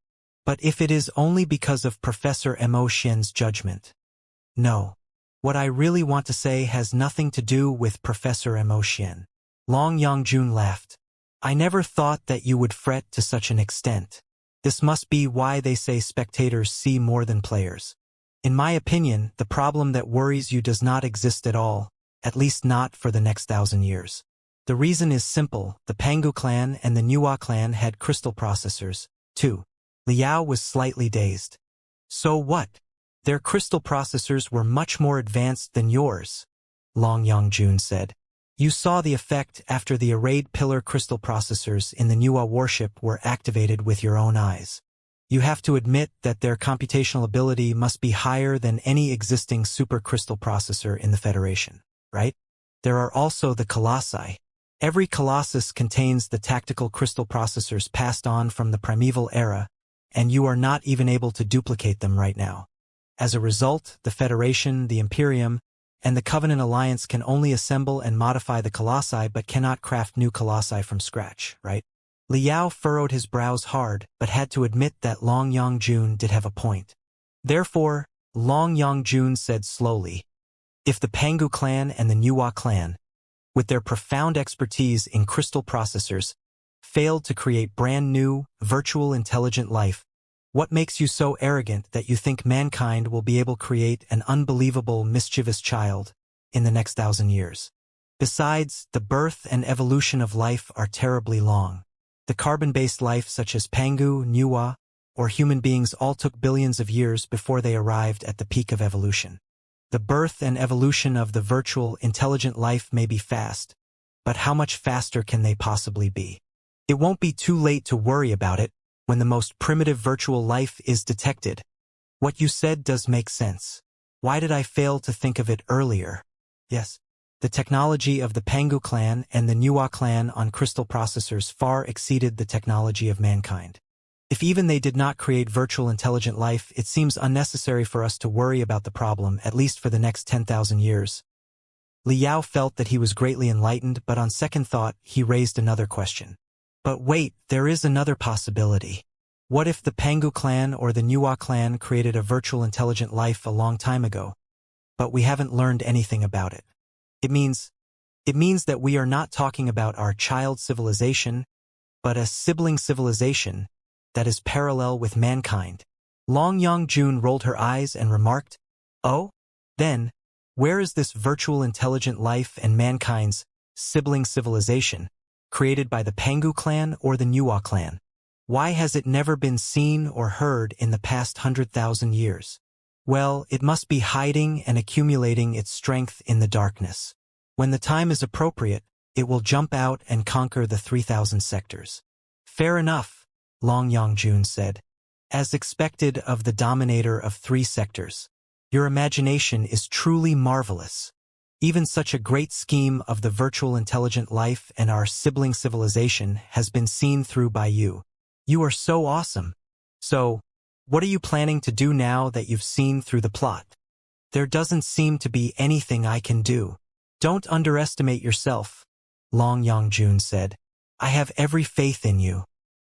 Speaker 1: "But if it is only because of Professor Mo Xian's judgment." "No. What I really want to say has nothing to do with Professor Mo Xian." Long Yongjun laughed. "I never thought that you would fret to such an extent. This must be why they say spectators see more than players. In my opinion, the problem that worries you does not exist at all, at least not for the next 1,000 years. The reason is simple: the Pangu clan and the Nuwa clan had crystal processors, too." Liao was slightly dazed. "So what? Their crystal processors were much more advanced than yours," Long Yongjun said. "You saw the effect after the arrayed pillar crystal processors in the Nuwa warship were activated with your own eyes. You have to admit that their computational ability must be higher than any existing supercrystal processor in the Federation, right? There are also the colossi. Every colossus contains the tactical crystal processors passed on from the primeval era, and you are not even able to duplicate them right now. As a result, the Federation, the Imperium, and the Covenant Alliance can only assemble and modify the colossi but cannot craft new colossi from scratch, right?" Liao furrowed his brows hard, but had to admit that Long Yongjun did have a point. "Therefore," Long Yongjun said slowly, "if the Pangu clan and the Nuwa clan, with their profound expertise in crystal processors, failed to create brand new, virtual intelligent life, what makes you so arrogant that you think mankind will be able to create an unbelievable, mischievous child in the next 1,000 years? Besides, the birth and evolution of life are terribly long. The carbon-based life such as Pangu, Nuwa, or human beings all took billions of years before they arrived at the peak of evolution. The birth and evolution of the virtual, intelligent life may be fast, but how much faster can they possibly be? It won't be too late to worry about it when the most primitive virtual life is detected. What you said does make sense. Why did I fail to think of it earlier? Yes, the technology of the Pangu clan and the Nuwa clan on crystal processors far exceeded the technology of mankind. If even they did not create virtual intelligent life, it seems unnecessary for us to worry about the problem, at least for the next 10,000 years. Liao felt that he was greatly enlightened, but on second thought, he raised another question. But wait, there is another possibility. What if the Pangu clan or the Nuwa clan created a virtual intelligent life a long time ago, but we haven't learned anything about it? It means that we are not talking about our child civilization, but a sibling civilization that is parallel with mankind. Long Yongjun rolled her eyes and remarked, "Oh? Then, where is this virtual intelligent life and mankind's sibling civilization, created by the Pangu clan or the Nuwa clan? Why has it never been seen or heard in the past 100,000 years? Well, it must be hiding and accumulating its strength in the darkness. When the time is appropriate, it will jump out and conquer the 3,000 sectors." "Fair enough," Long Yongjun said. "As expected of the dominator of 3 sectors. Your imagination is truly marvelous. Even such a great scheme of the virtual intelligent life and our sibling civilization has been seen through by you. You are so awesome. So, what are you planning to do now that you've seen through the plot?" "There doesn't seem to be anything I can do." "Don't underestimate yourself," Long Yongjun said. "I have every faith in you.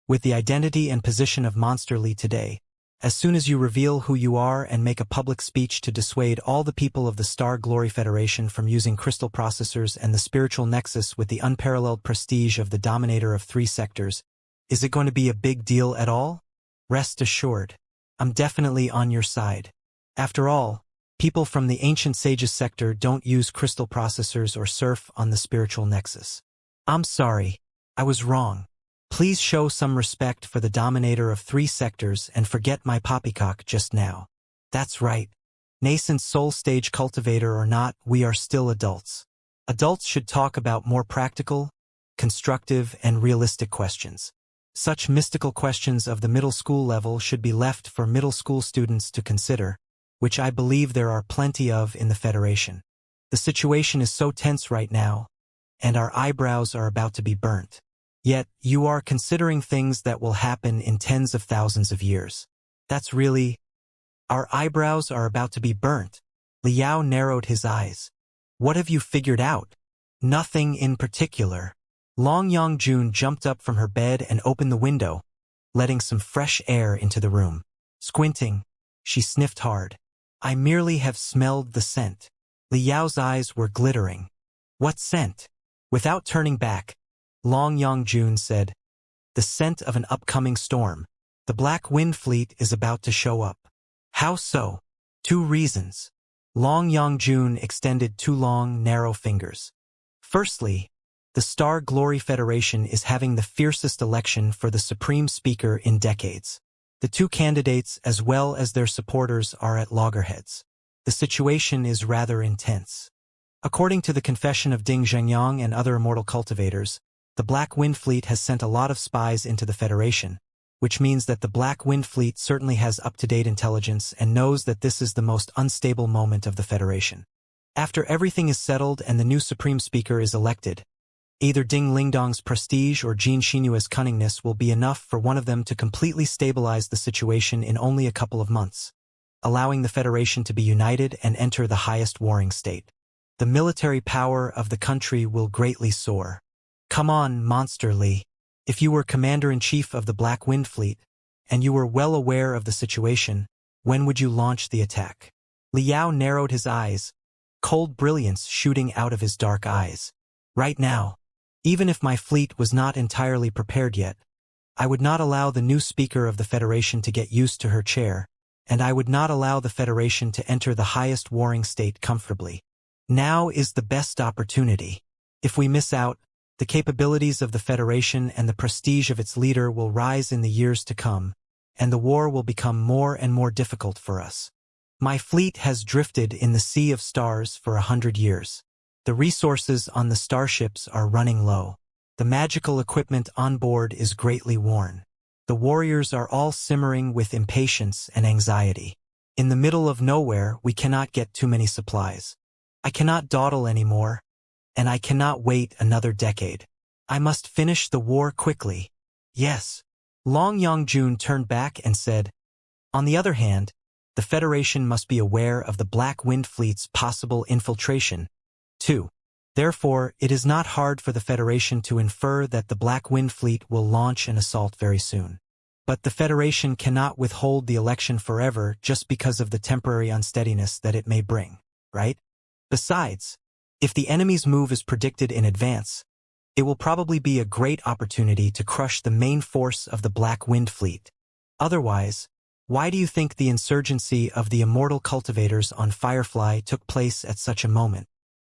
Speaker 1: With the identity and position of Monster Lee today, as soon as you reveal who you are and make a public speech to dissuade all the people of the Star Glory Federation from using crystal processors and the spiritual nexus with the unparalleled prestige of the dominator of 3 sectors, is it going to be a big deal at all? Rest assured, I'm definitely on your side. After all, People from the ancient sages sector don't use crystal processors or surf on the spiritual nexus. I'm sorry, I was wrong. Please show some respect for the dominator of 3 sectors and forget my poppycock just now. That's right. Nascent soul stage cultivator or not, we are still adults. Adults should talk about more practical, constructive, and realistic questions. Such mystical questions of the middle school level should be left for middle school students to consider, which I believe there are plenty of in the Federation. The situation is so tense right now, and our eyebrows are about to be burnt. Yet, you are considering things that will happen in tens of thousands of years. That's really... Our eyebrows are about to be burnt. Liao narrowed his eyes. What have you figured out? Nothing in particular. Long Yongjun jumped up from her bed and opened the window, letting some fresh air into the room. Squinting, she sniffed hard. I merely have smelled the scent. Liao's eyes were glittering. What scent? Without turning back, Long Yongjun said, the scent of an upcoming storm. The Black Wind Fleet is about to show up. How so? 2 reasons. Long Yongjun extended 2 long, narrow fingers. Firstly, the Star Glory Federation is having the fiercest election for the Supreme Speaker in decades. The 2 candidates as well as their supporters are at loggerheads. The situation is rather intense. According to the confession of Ding Zhengyang and other immortal cultivators, the Black Wind Fleet has sent a lot of spies into the Federation, which means that the Black Wind Fleet certainly has up-to-date intelligence and knows that this is the most unstable moment of the Federation. After everything is settled and the new Supreme Speaker is elected, either Ding Lingdong's prestige or Jin Xinyue's cunningness will be enough for one of them to completely stabilize the situation in only a couple of months, allowing the Federation to be united and enter the highest warring state. The military power of the country will greatly soar. Come on, Monster Li. If you were Commander-in-Chief of the Black Wind Fleet, and you were well aware of the situation, when would you launch the attack? Liao narrowed his eyes, cold brilliance shooting out of his dark eyes. Right now. Even if my fleet was not entirely prepared yet, I would not allow the new Speaker of the Federation to get used to her chair, and I would not allow the Federation to enter the highest warring state comfortably. Now is the best opportunity. If we miss out, the capabilities of the Federation and the prestige of its leader will rise in the years to come, and the war will become more and more difficult for us. My fleet has drifted in the Sea of Stars for 100 years. The resources on the starships are running low. The magical equipment on board is greatly worn. The warriors are all simmering with impatience and anxiety. In the middle of nowhere, we cannot get too many supplies. I cannot dawdle anymore, and I cannot wait another decade. I must finish the war quickly. Yes. Long Yongjun turned back and said, on the other hand, the Federation must be aware of the Black Wind Fleet's possible infiltration, too. Therefore, it is not hard for the Federation to infer that the Black Wind Fleet will launch an assault very soon. But the Federation cannot withhold the election forever just because of the temporary unsteadiness that it may bring, right? Besides, if the enemy's move is predicted in advance, it will probably be a great opportunity to crush the main force of the Black Wind Fleet. Otherwise, why do you think the insurgency of the immortal cultivators on Firefly took place at such a moment?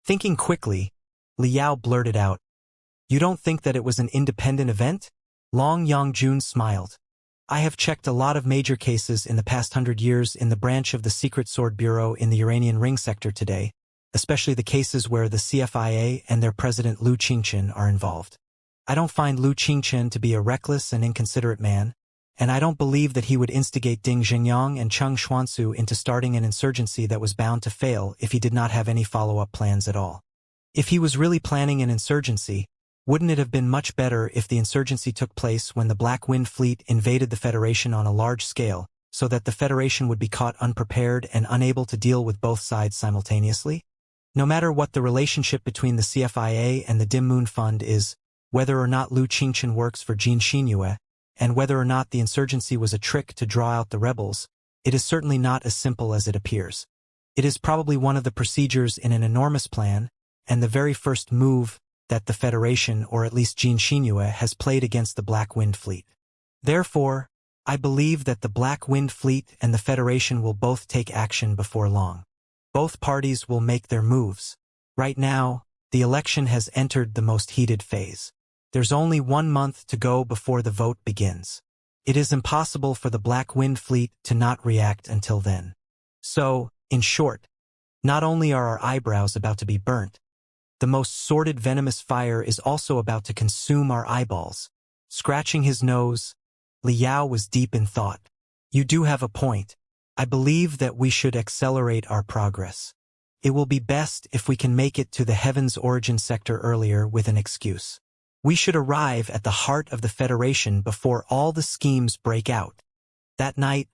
Speaker 1: Thinking quickly, Liao blurted out, you don't think that it was an independent event? Long Yongjun smiled. I have checked a lot of major cases in the past 100 years in the branch of the Secret Sword Bureau in the Uranian Ring sector today, especially the cases where the CFIA and their president Lu Qingchen are involved. I don't find Lu Qingchen to be a reckless and inconsiderate man, and I don't believe that he would instigate Ding Zhengyang and Cheng Xuansu into starting an insurgency that was bound to fail if he did not have any follow-up plans at all. If he was really planning an insurgency, wouldn't it have been much better if the insurgency took place when the Black Wind Fleet invaded the Federation on a large scale, so that the Federation would be caught unprepared and unable to deal with both sides simultaneously? No matter what the relationship between the CFIA and the Dim Moon Fund is, whether or not Lu Qingchen works for Jin Xinyue, and whether or not the insurgency was a trick to draw out the rebels, it is certainly not as simple as it appears. It is probably one of the procedures in an enormous plan, and the very first move that the Federation, or at least Jin Xinyue, has played against the Black Wind Fleet. Therefore, I believe that the Black Wind Fleet and the Federation will both take action before long. Both parties will make their moves. Right now, the election has entered the most heated phase. There's only 1 month to go before the vote begins. It is impossible for the Black Wind Fleet to not react until then. So, in short, not only are our eyebrows about to be burnt, the most sordid venomous fire is also about to consume our eyeballs. Scratching his nose, Liao was deep in thought. You do have a point. I believe that we should accelerate our progress. It will be best if we can make it to the Heaven's Origin sector earlier with an excuse. We should arrive at the heart of the Federation before all the schemes break out. That night,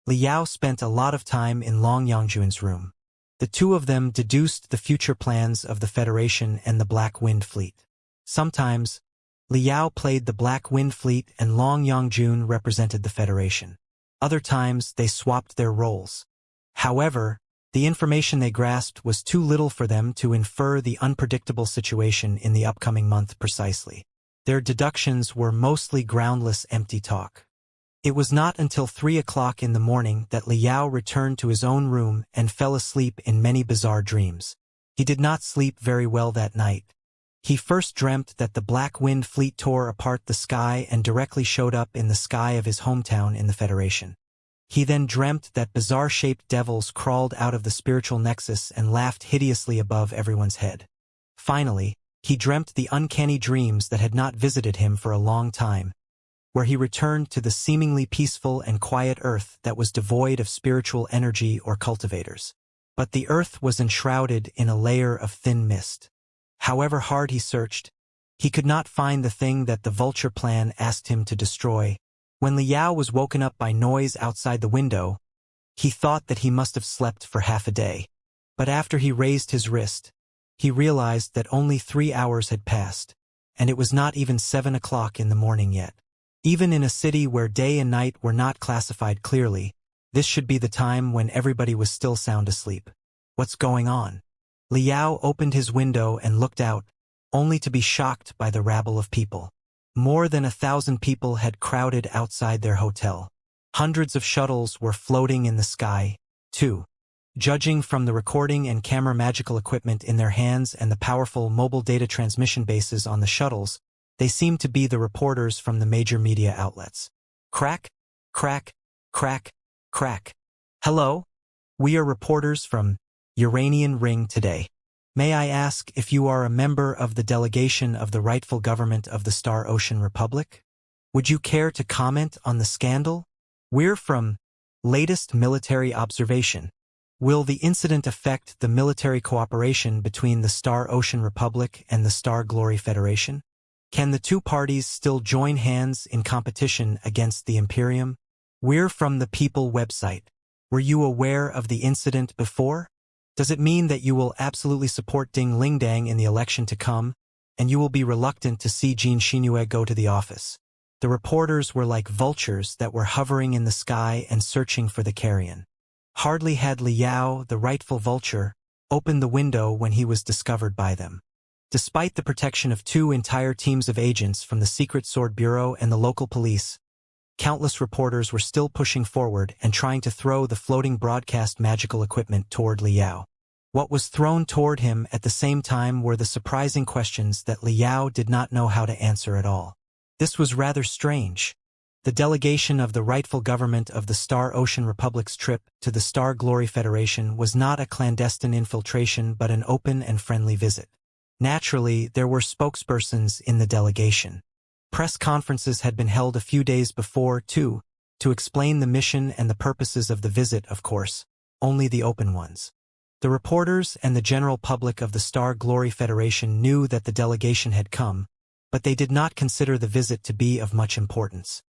Speaker 1: Liao spent a lot of time in Long Yangjuan's room. The two of them deduced the future plans of the Federation and the Black Wind Fleet. Sometimes, Liao played the Black Wind Fleet and Long Yangjun represented the Federation. Other times, they swapped their roles. However, the information they grasped was too little for them to infer the unpredictable situation in the upcoming month precisely. Their deductions were mostly groundless empty talk. It was not until 3 o'clock in the morning that Liao returned to his own room and fell asleep in many bizarre dreams. He did not sleep very well that night. He first dreamt that the Black Wind Fleet tore apart the sky and directly showed up in the sky of his hometown in the Federation. He then dreamt that bizarre-shaped devils crawled out of the spiritual nexus and laughed hideously above everyone's head. Finally, he dreamt the uncanny dreams that had not visited him for a long time, where he returned to the seemingly peaceful and quiet earth that was devoid of spiritual energy or cultivators. But the earth was enshrouded in a layer of thin mist. However hard he searched, he could not find the thing that the vulture plan asked him to destroy. When Liao was woken up by noise outside the window, he thought that he must have slept for half a day. But after he raised his wrist, he realized that only 3 hours had passed, and it was not even 7 o'clock in the morning yet. Even in a city where day and night were not classified clearly, this should be the time when everybody was still sound asleep. What's going on? Liao opened his window and looked out, only to be shocked by the rabble of people. More than 1,000 people had crowded outside their hotel. Hundreds of shuttles were floating in the sky, too. Judging from the recording and camera magical equipment in their hands and the powerful mobile data transmission bases on the shuttles, they seemed to be the reporters from the major media outlets. Crack, crack, crack, crack. Hello? We are reporters from Uranian Ring today. May I ask if you are a member of the delegation of the rightful government of the Star Ocean Republic? Would you care to comment on the scandal? We're from latest military observation. Will the incident affect the military cooperation between the Star Ocean Republic and the Star Glory Federation? Can the two parties still join hands in competition against the Imperium? We're from the People website. Were you aware of the incident before? Does it mean that you will absolutely support Ding Lingdang in the election to come, and you will be reluctant to see Jin Xinue go to the office? The reporters were like vultures that were hovering in the sky and searching for the carrion. Hardly had Liao, the rightful vulture, opened the window when he was discovered by them. Despite the protection of 2 entire teams of agents from the Secret Sword Bureau and the local police, countless reporters were still pushing forward and trying to throw the floating broadcast magical equipment toward Liao. What was thrown toward him at the same time were the surprising questions that Liao did not know how to answer at all. This was rather strange. The delegation of the rightful government of the Star Ocean Republic's trip to the Star Glory Federation was not a clandestine infiltration but an open and friendly visit. Naturally, there were spokespersons in the delegation. Press conferences had been held a few days before, too, to explain the mission and the purposes of the visit, of course, only the open ones. The reporters and the general public of the Star Glory Federation knew that the delegation had come, but they did not consider the visit to be of much importance.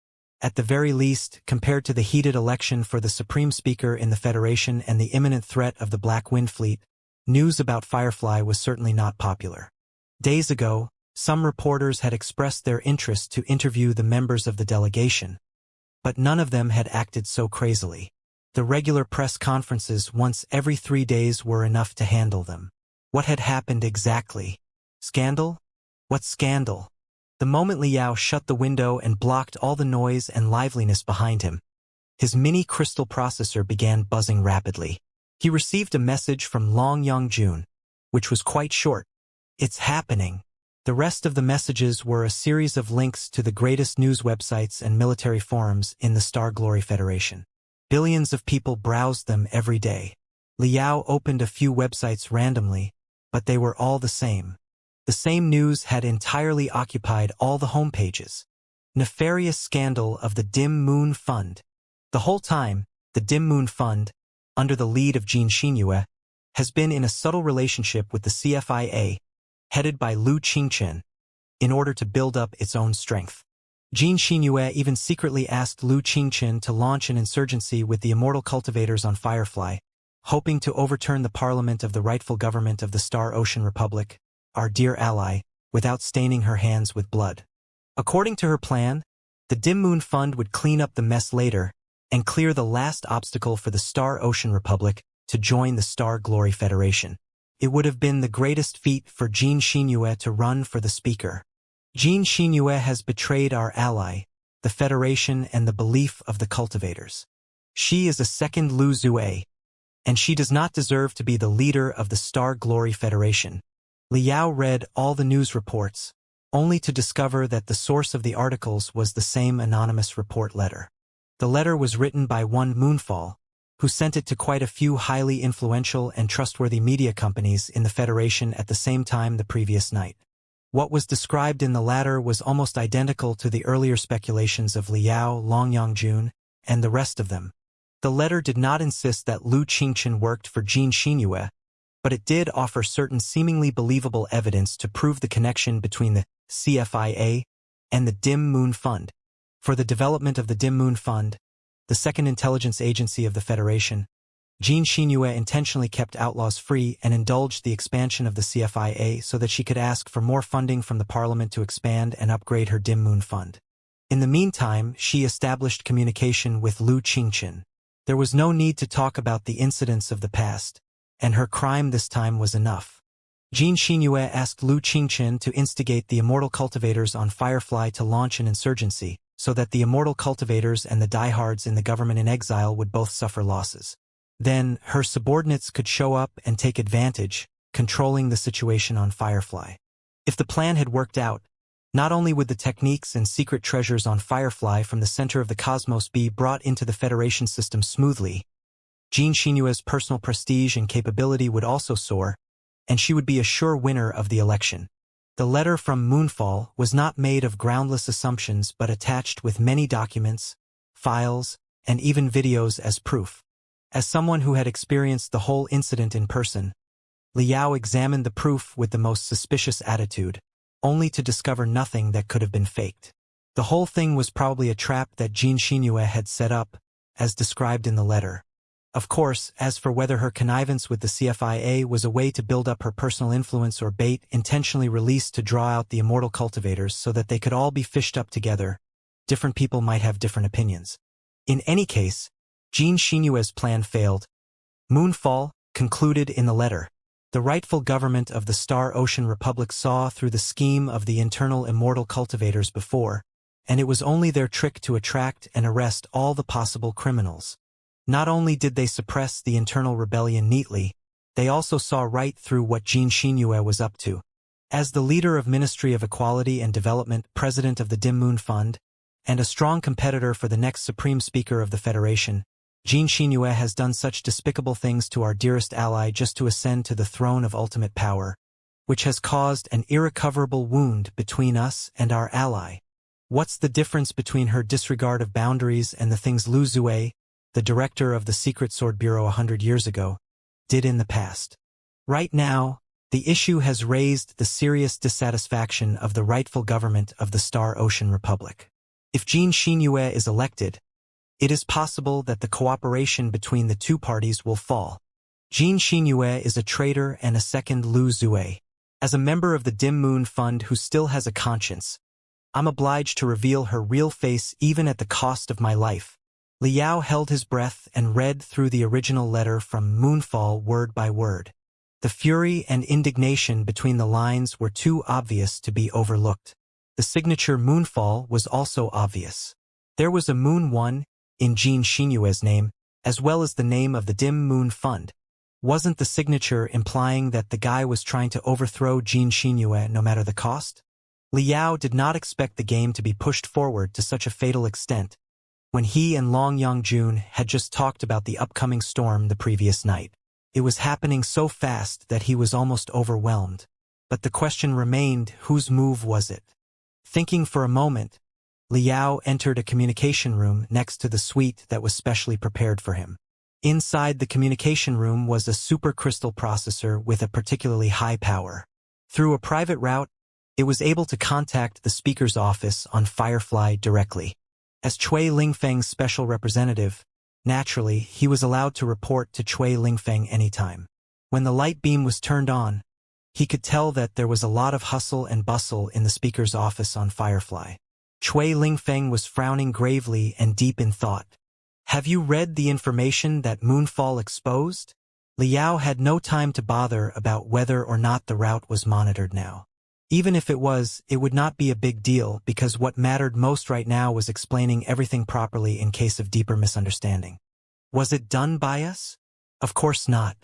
Speaker 1: At the very least, compared to the heated election for the Supreme Speaker in the Federation and the imminent threat of the Black Wind Fleet, news about Firefly was certainly not popular. Days ago, some reporters had expressed their interest to interview the members of the delegation, but none of them had acted so crazily. The regular press conferences once every 3 days were enough to handle them. What had happened exactly? Scandal? What scandal? The moment Liao shut the window and blocked all the noise and liveliness behind him, his mini crystal processor began buzzing rapidly. He received a message from Long Yongjun, which was quite short. It's happening. The rest of the messages were a series of links to the greatest news websites and military forums in the Star Glory Federation. Billions of people browsed them every day. Liao opened a few websites randomly, but they were all the same. The same news had entirely occupied all the homepages. Nefarious scandal of the Dim Moon Fund. The whole time, the Dim Moon Fund, under the lead of Xianxia, has been in a subtle relationship with the CFIA, headed by Lu Qingchen, in order to build up its own strength. Xianxia even secretly asked Lu Qingchen to launch an insurgency with the immortal cultivators on Firefly, hoping to overturn the parliament of the rightful government of the Star Ocean Republic, our dear ally, without staining her hands with blood. According to her plan, the Dim Moon Fund would clean up the mess later and clear the last obstacle for the Star Ocean Republic to join the Star Glory Federation. It would have been the greatest feat for Xianxia to run for the speaker. Xianxia has betrayed our ally, the Federation, and the belief of the cultivators. She is a second Lu Zue, and she does not deserve to be the leader of the Star Glory Federation. Liao read all the news reports, only to discover that the source of the articles was the same anonymous report letter. The letter was written by one Moonfall, who sent it to quite a few highly influential and trustworthy media companies in the Federation at the same time the previous night. What was described in the latter was almost identical to the earlier speculations of Liao, Long Yongjun, and the rest of them. The letter did not insist that Lu Qingchen worked for Xianxia, but it did offer certain seemingly believable evidence to prove the connection between the CFIA and the Dim Moon Fund. For the development of the Dim Moon Fund, the second intelligence agency of the Federation, Xianxia intentionally kept outlaws free and indulged the expansion of the CFIA so that she could ask for more funding from the parliament to expand and upgrade her Dim Moon Fund. In the meantime, she established communication with Lu Qingchen. There was no need to talk about the incidents of the past, and her crime this time was enough. Xianxia asked Lu Qingchen to instigate the immortal cultivators on Firefly to launch an insurgency, so that the immortal cultivators and the diehards in the government in exile would both suffer losses. Then, her subordinates could show up and take advantage, controlling the situation on Firefly. If the plan had worked out, not only would the techniques and secret treasures on Firefly from the center of the cosmos be brought into the Federation system smoothly, Xianxia's personal prestige and capability would also soar, and she would be a sure winner of the election. The letter from Moonfall was not made of groundless assumptions but attached with many documents, files, and even videos as proof. As someone who had experienced the whole incident in person, Liao examined the proof with the most suspicious attitude, only to discover nothing that could have been faked. The whole thing was probably a trap that Xianxia had set up, as described in the letter. Of course, as for whether her connivance with the CFIA was a way to build up her personal influence or bait intentionally released to draw out the immortal cultivators so that they could all be fished up together, different people might have different opinions. In any case, Xianxia's plan failed. Moonfall concluded in the letter. The rightful government of the Star Ocean Republic saw through the scheme of the internal immortal cultivators before, and it was only their trick to attract and arrest all the possible criminals. Not only did they suppress the internal rebellion neatly, they also saw right through what Xianxia was up to. As the leader of Ministry of Equality and Development, president of the Dim Moon Fund, and a strong competitor for the next Supreme Speaker of the Federation, Xianxia has done such despicable things to our dearest ally just to ascend to the throne of ultimate power, which has caused an irrecoverable wound between us and our ally. What's the difference between her disregard of boundaries and the things Lu Zue, the director of the Secret Sword Bureau 100 years ago, did in the past? Right now, the issue has raised the serious dissatisfaction of the rightful government of the Star Ocean Republic. If Xianxia is elected, it is possible that the cooperation between the two parties will fall. Xianxia is a traitor and a second Lu Zue. As a member of the Dim Moon Fund who still has a conscience, I'm obliged to reveal her real face even at the cost of my life. Liao held his breath and read through the original letter from Moonfall word by word. The fury and indignation between the lines were too obvious to be overlooked. The signature Moonfall was also obvious. There was a Moon 1 in Xianxia's name, as well as the name of the Dim Moon Fund. Wasn't the signature implying that the guy was trying to overthrow Xianxia no matter the cost? Liao did not expect the game to be pushed forward to such a fatal extent, when he and Long Yongjun had just talked about the upcoming storm the previous night. It was happening so fast that he was almost overwhelmed. But the question remained, whose move was it? Thinking for a moment, Liao entered a communication room next to the suite that was specially prepared for him. Inside the communication room was a supercrystal processor with a particularly high power. Through a private route, it was able to contact the speaker's office on Firefly directly. As Chui Lingfeng's special representative, naturally, he was allowed to report to Chui Lingfeng anytime. When the light beam was turned on, he could tell that there was a lot of hustle and bustle in the speaker's office on Firefly. Chui Lingfeng was frowning gravely and deep in thought. Have you read the information that Moonfall exposed? Liao had no time to bother about whether or not the route was monitored now. Even if it was, it would not be a big deal because what mattered most right now was explaining everything properly in case of deeper misunderstanding. Was it done by us? Of course not.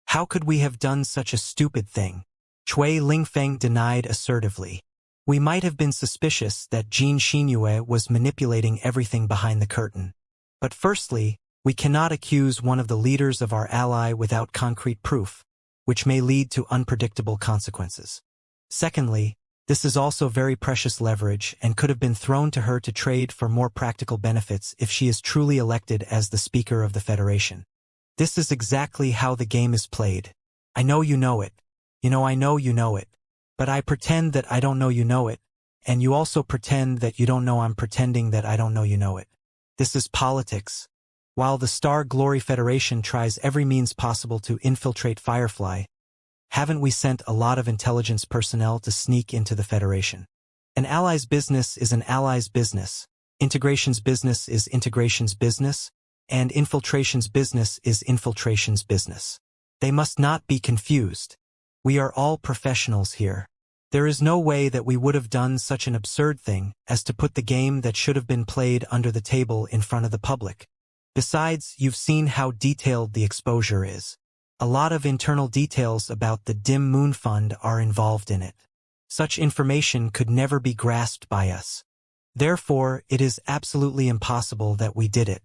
Speaker 1: How could we have done such a stupid thing? Chui Lingfeng denied assertively. We might have been suspicious that Xianxia was manipulating everything behind the curtain. But firstly, we cannot accuse one of the leaders of our ally without concrete proof, which may lead to unpredictable consequences. Secondly, this is also very precious leverage and could have been thrown to her to trade for more practical benefits if she is truly elected as the Speaker of the Federation. This is exactly how the game is played. I know you know it. I know you know it. But I pretend that I don't know you know it, and you also pretend that you don't know I'm pretending that I don't know you know it. This is politics. While the Star Glory Federation tries every means possible to infiltrate Firefly, haven't we sent a lot of intelligence personnel to sneak into the Federation? An ally's business is an ally's business, integration's business is integration's business, and infiltration's business is infiltration's business. They must not be confused. We are all professionals here. There is no way that we would have done such an absurd thing as to put the game that should have been played under the table in front of the public. Besides, you've seen how detailed the exposure is. A lot of internal details about the Dim Moon Fund are involved in it. Such information could never be grasped by us. Therefore, it is absolutely impossible that we did it.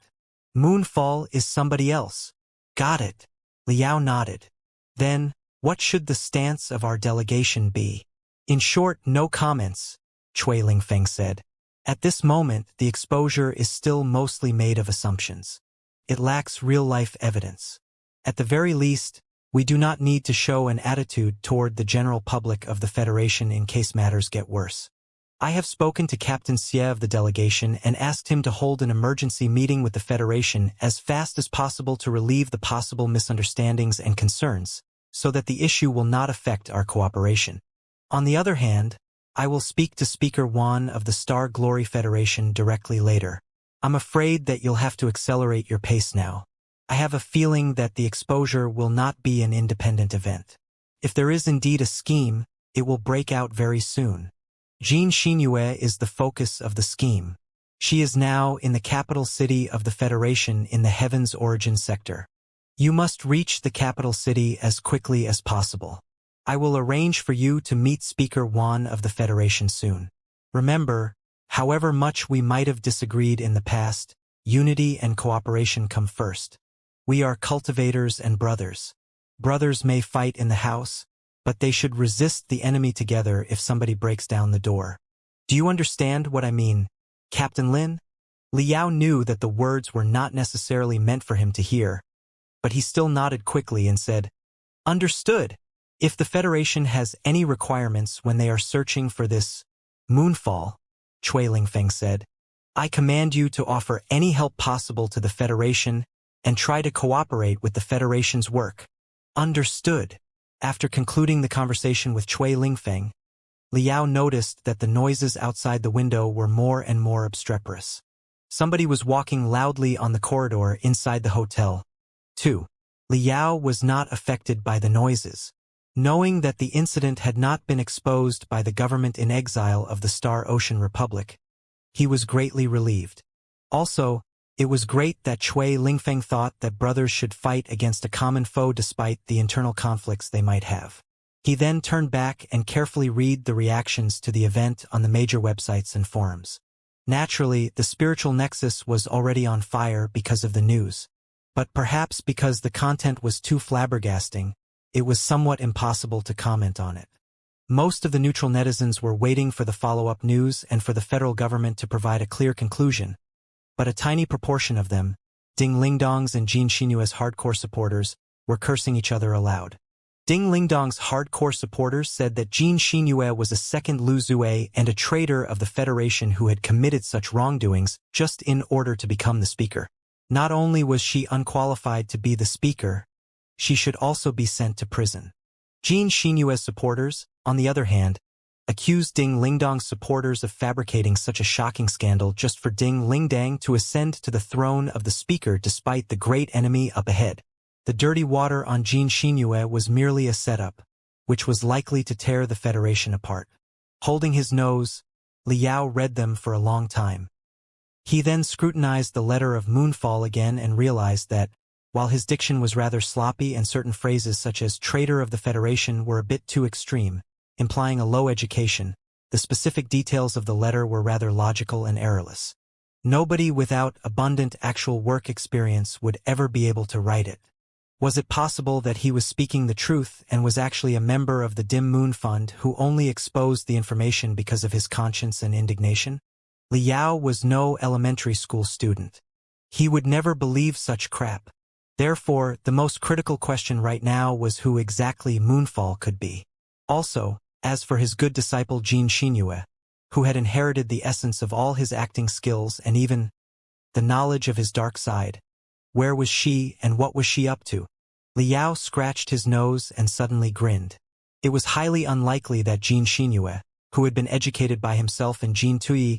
Speaker 1: Moonfall is somebody else. Got it. Liao nodded. Then, what should the stance of our delegation be? In short, no comments, Chui Lingfeng said. At this moment, the exposure is still mostly made of assumptions. It lacks real-life evidence. At the very least, we do not need to show an attitude toward the general public of the Federation in case matters get worse. I have spoken to Captain Xie of the delegation and asked him to hold an emergency meeting with the Federation as fast as possible to relieve the possible misunderstandings and concerns, so that the issue will not affect our cooperation. On the other hand, I will speak to Speaker Wan of the Star Glory Federation directly later. I'm afraid that you'll have to accelerate your pace now. I have a feeling that the exposure will not be an independent event. If there is indeed a scheme, it will break out very soon. Xianxia is the focus of the scheme. She is now in the capital city of the Federation in the Heavens Origin sector. You must reach the capital city as quickly as possible. I will arrange for you to meet Speaker Wan of the Federation soon. Remember, however much we might have disagreed in the past, unity and cooperation come first. We are cultivators and brothers. Brothers may fight in the house, but they should resist the enemy together if somebody breaks down the door. Do you understand what I mean, Captain Lin? Liao knew that the words were not necessarily meant for him to hear, but he still nodded quickly and said, Understood. If the Federation has any requirements when they are searching for this Moonfall, Chui Lingfeng said, I command you to offer any help possible to the Federation and try to cooperate with the Federation's work. Understood. After concluding the conversation with Chui Lingfeng, Liao noticed that the noises outside the window were more and more obstreperous. Somebody was walking loudly on the corridor inside the hotel. 2. Liao was not affected by the noises. Knowing that the incident had not been exposed by the government in exile of the Star Ocean Republic, he was greatly relieved. Also, It was great that Cui Lingfeng thought that brothers should fight against a common foe despite the internal conflicts they might have. He then turned back and carefully read the reactions to the event on the major websites and forums. Naturally, the spiritual nexus was already on fire because of the news. But perhaps because the content was too flabbergasting, it was somewhat impossible to comment on it. Most of the neutral netizens were waiting for the follow-up news and for the federal government to provide a clear conclusion, but a tiny proportion of them, Ding Lingdong's and Jin Xinyue's hardcore supporters, were cursing each other aloud. Ding Lingdong's hardcore supporters said that Jin Xinyue was a second Lu Zue and a traitor of the Federation who had committed such wrongdoings just in order to become the speaker. Not only was she unqualified to be the speaker, she should also be sent to prison. Jin Xinyue's supporters, on the other hand, accused Ding Lingdong's supporters of fabricating such a shocking scandal just for Ding Lingdang to ascend to the throne of the speaker despite the great enemy up ahead. The dirty water on Jin Xinyue was merely a setup, which was likely to tear the Federation apart. Holding his nose, Liao read them for a long time. He then scrutinized the letter of Moonfall again and realized that, while his diction was rather sloppy and certain phrases such as traitor of the Federation were a bit too extreme, implying a low education, the specific details of the letter were rather logical and errorless. Nobody without abundant actual work experience would ever be able to write it. Was it possible that he was speaking the truth and was actually a member of the Dim Moon Fund who only exposed the information because of his conscience and indignation? Liao was no elementary school student. He would never believe such crap. Therefore, the most critical question right now was who exactly Moonfall could be. Also, as for his good disciple Jin Xinyue, who had inherited the essence of all his acting skills and even the knowledge of his dark side, where was she and what was she up to? Liao scratched his nose and suddenly grinned. It was highly unlikely that Jin Xinyue, who had been educated by himself and Jin Tuyi,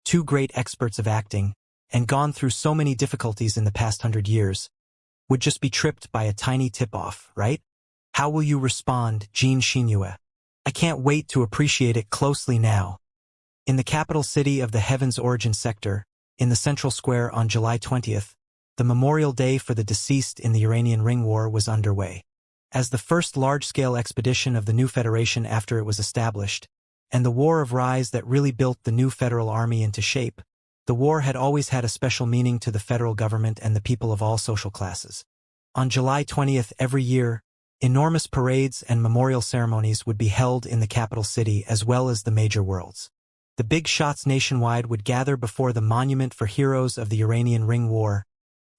Speaker 1: two great experts of acting, and gone through so many difficulties in the past 100 years, would just be tripped by a tiny tip-off, right? How will you respond, Jin Xinyue? I can't wait to appreciate it closely now. In the capital city of the Heaven's Origin sector, in the central square on July 20th, the memorial day for the deceased in the Uranian Ring War was underway. As the first large-scale expedition of the new Federation after it was established, and the War of Rise that really built the new federal army into shape, the war had always had a special meaning to the federal government and the people of all social classes. On July 20th every year, enormous parades and memorial ceremonies would be held in the capital city as well as the major worlds. The big shots nationwide would gather before the monument for heroes of the Uranian Ring War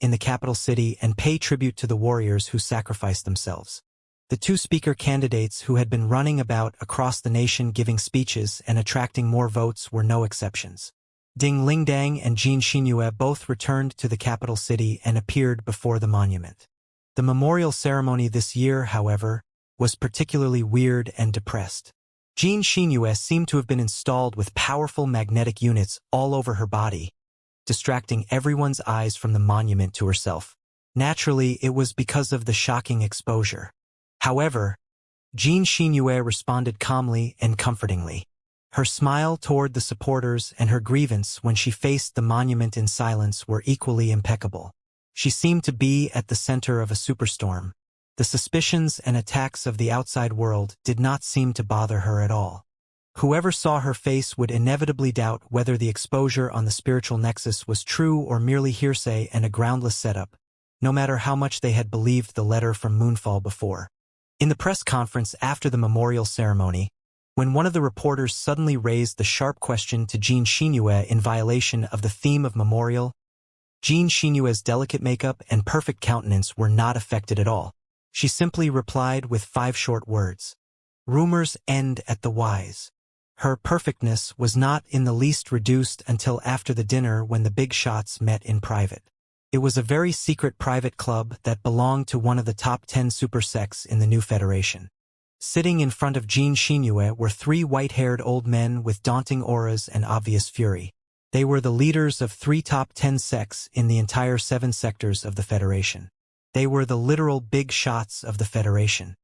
Speaker 1: in the capital city and pay tribute to the warriors who sacrificed themselves. The two speaker candidates who had been running about across the nation giving speeches and attracting more votes were no exceptions. Ding Lingdang and Jin Xinyue both returned to the capital city and appeared before the monument. The memorial ceremony this year, however, was particularly weird and depressed. Jin Xinyue seemed to have been installed with powerful magnetic units all over her body, distracting everyone's eyes from the monument to herself. Naturally, it was because of the shocking exposure. However, Jin Xinyue responded calmly and comfortingly. Her smile toward the supporters and her grievance when she faced the monument in silence were equally impeccable. She seemed to be at the center of a superstorm. The suspicions and attacks of the outside world did not seem to bother her at all. Whoever saw her face would inevitably doubt whether the exposure on the spiritual nexus was true or merely hearsay and a groundless setup, no matter how much they had believed the letter from Moonfall before. In the press conference after the memorial ceremony, when one of the reporters suddenly raised the sharp question to Jin Xinyue in violation of the theme of memorial, Jin Xinyue's delicate makeup and perfect countenance were not affected at all. She simply replied with 5 short words. Rumors end at the wise. Her perfectness was not in the least reduced until after the dinner when the big shots met in private. It was a very secret private club that belonged to one of the top 10 super sects in the new Federation. Sitting in front of Jin Xinyue were 3 white-haired old men with daunting auras and obvious fury. They were the leaders of 3 top 10 sects in the entire 7 sectors of the Federation. They were the literal big shots of the Federation.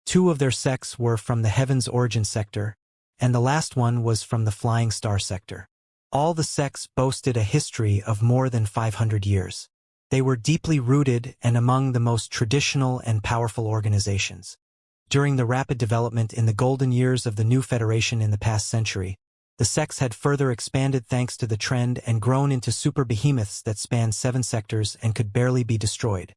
Speaker 1: 2 of their sects were from the Heaven's Origin sector, and the last one was from the Flying Star sector. All the sects boasted a history of more than 500 years. They were deeply rooted and among the most traditional and powerful organizations. During the rapid development in the golden years of the new Federation in the past century, the sects had further expanded thanks to the trend and grown into super behemoths that spanned 7 sectors and could barely be destroyed.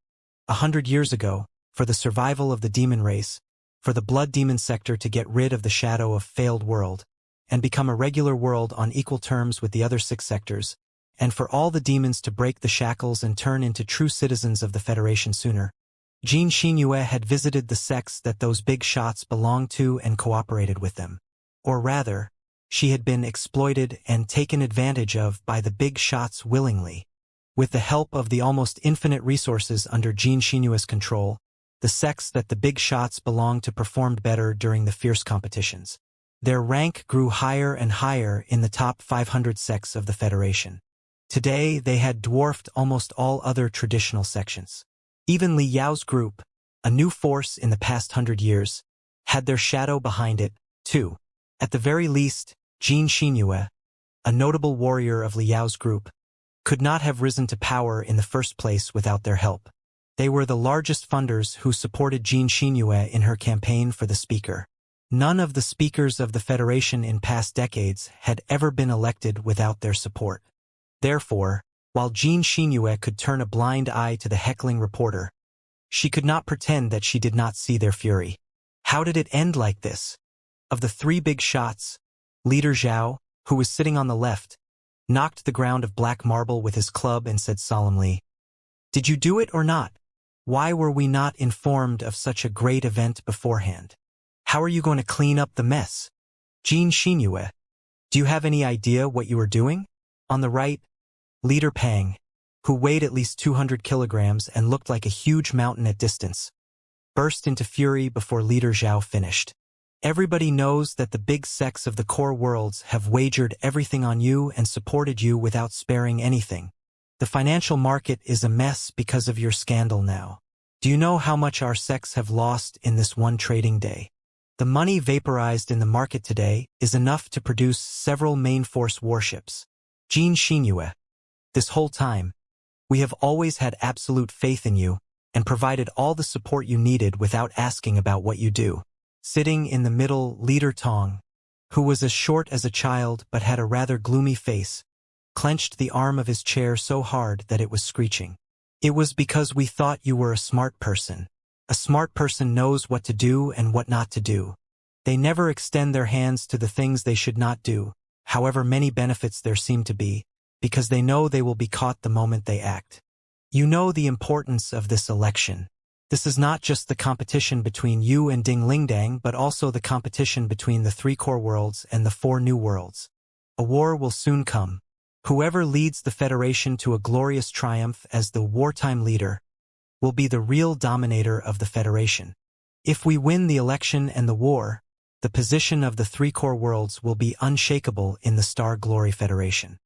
Speaker 1: 100 years ago, for the survival of the demon race, for the blood demon sector to get rid of the shadow of failed world, and become a regular world on equal terms with the other 6 sectors, and for all the demons to break the shackles and turn into true citizens of the Federation sooner, Xianxia had visited the sects that those big shots belonged to and cooperated with them. Or rather, she had been exploited and taken advantage of by the big shots willingly. With the help of the almost infinite resources under Xianxia's control, the sects that the big shots belonged to performed better during the fierce competitions. Their rank grew higher and higher in the top 500 sects of the Federation. Today, they had dwarfed almost all other traditional sections. Even Li Yao's group, a new force in the past 100 years, had their shadow behind it, too. At the very least, Xianxia, a notable warrior of Li Yao's group, could not have risen to power in the first place without their help. They were the largest funders who supported Xianxia in her campaign for the Speaker. None of the speakers of the Federation in past decades had ever been elected without their support. Therefore, while Xianxia could turn a blind eye to the heckling reporter, she could not pretend that she did not see their fury. How did it end like this? Of the 3 big shots, Leader Zhao, who was sitting on the left, knocked the ground of black marble with his club and said solemnly, "Did you do it or not? Why were we not informed of such a great event beforehand? How are you going to clean up the mess? Xianxia, do you have any idea what you are doing?" On the right, Leader Pang, who weighed at least 200 kilograms and looked like a huge mountain at distance, burst into fury before Leader Zhao finished. "Everybody knows that the big sects of the core worlds have wagered everything on you and supported you without sparing anything. The financial market is a mess because of your scandal now. Do you know how much our sects have lost in this one trading day? The money vaporized in the market today is enough to produce several main force warships. Xianxia, this whole time, we have always had absolute faith in you and provided all the support you needed without asking about what you do." Sitting in the middle, Leader Tong, who was as short as a child but had a rather gloomy face, clenched the arm of his chair so hard that it was screeching. "It was because we thought you were a smart person. A smart person knows what to do and what not to do. They never extend their hands to the things they should not do, however many benefits there seem to be, because they know they will be caught the moment they act. You know the importance of this election. This is not just the competition between you and Ding Lingdang, but also the competition between the 3 core worlds and the 4 new worlds. A war will soon come. Whoever leads the Federation to a glorious triumph as the wartime leader will be the real dominator of the Federation. If we win the election and the war, the position of the 3 core worlds will be unshakable in the Star Glory Federation.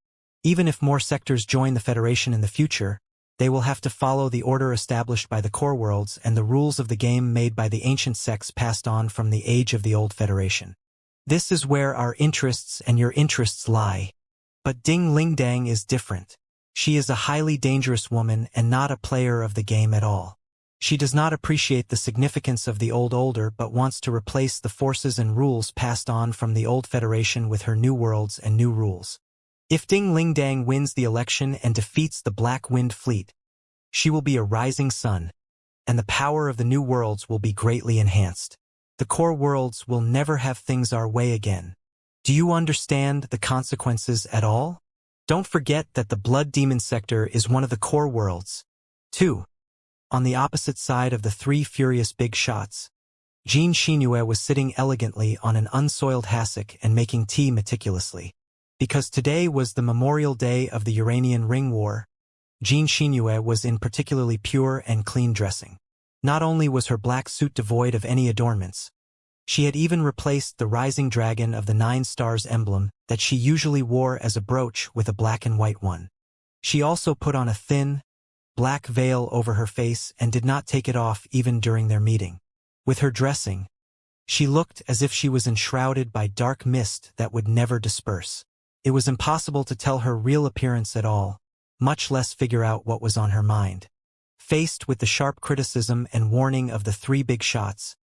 Speaker 1: Even if more sectors join the Federation in the future, they will have to follow the order established by the core worlds and the rules of the game made by the ancient sects passed on from the age of the old Federation. This is where our interests and your interests lie. But Ding Lingdang is different. She is a highly dangerous woman and not a player of the game at all. She does not appreciate the significance of the old order but wants to replace the forces and rules passed on from the old Federation with her new worlds and new rules. If Ding Lingdang wins the election and defeats the Black Wind Fleet, she will be a rising sun, and the power of the new worlds will be greatly enhanced. The core worlds will never have things our way again. Do you understand the consequences at all? Don't forget that the Blood Demon sector is one of the core worlds. 2. On the opposite side of the 3 furious big shots, Xianxia was sitting elegantly on an unsoiled hassock and making tea meticulously. Because today was the memorial day of the Uranian Ring War, Xianxia was in particularly pure and clean dressing. Not only was her black suit devoid of any adornments, she had even replaced the rising dragon of the 9 stars emblem that she usually wore as a brooch with a black and white one. She also put on a thin, black veil over her face and did not take it off even during their meeting. With her dressing, she looked as if she was enshrouded by dark mist that would never disperse. It was impossible to tell her real appearance at all, much less figure out what was on her mind. Faced with the sharp criticism and warning of the 3 big shots,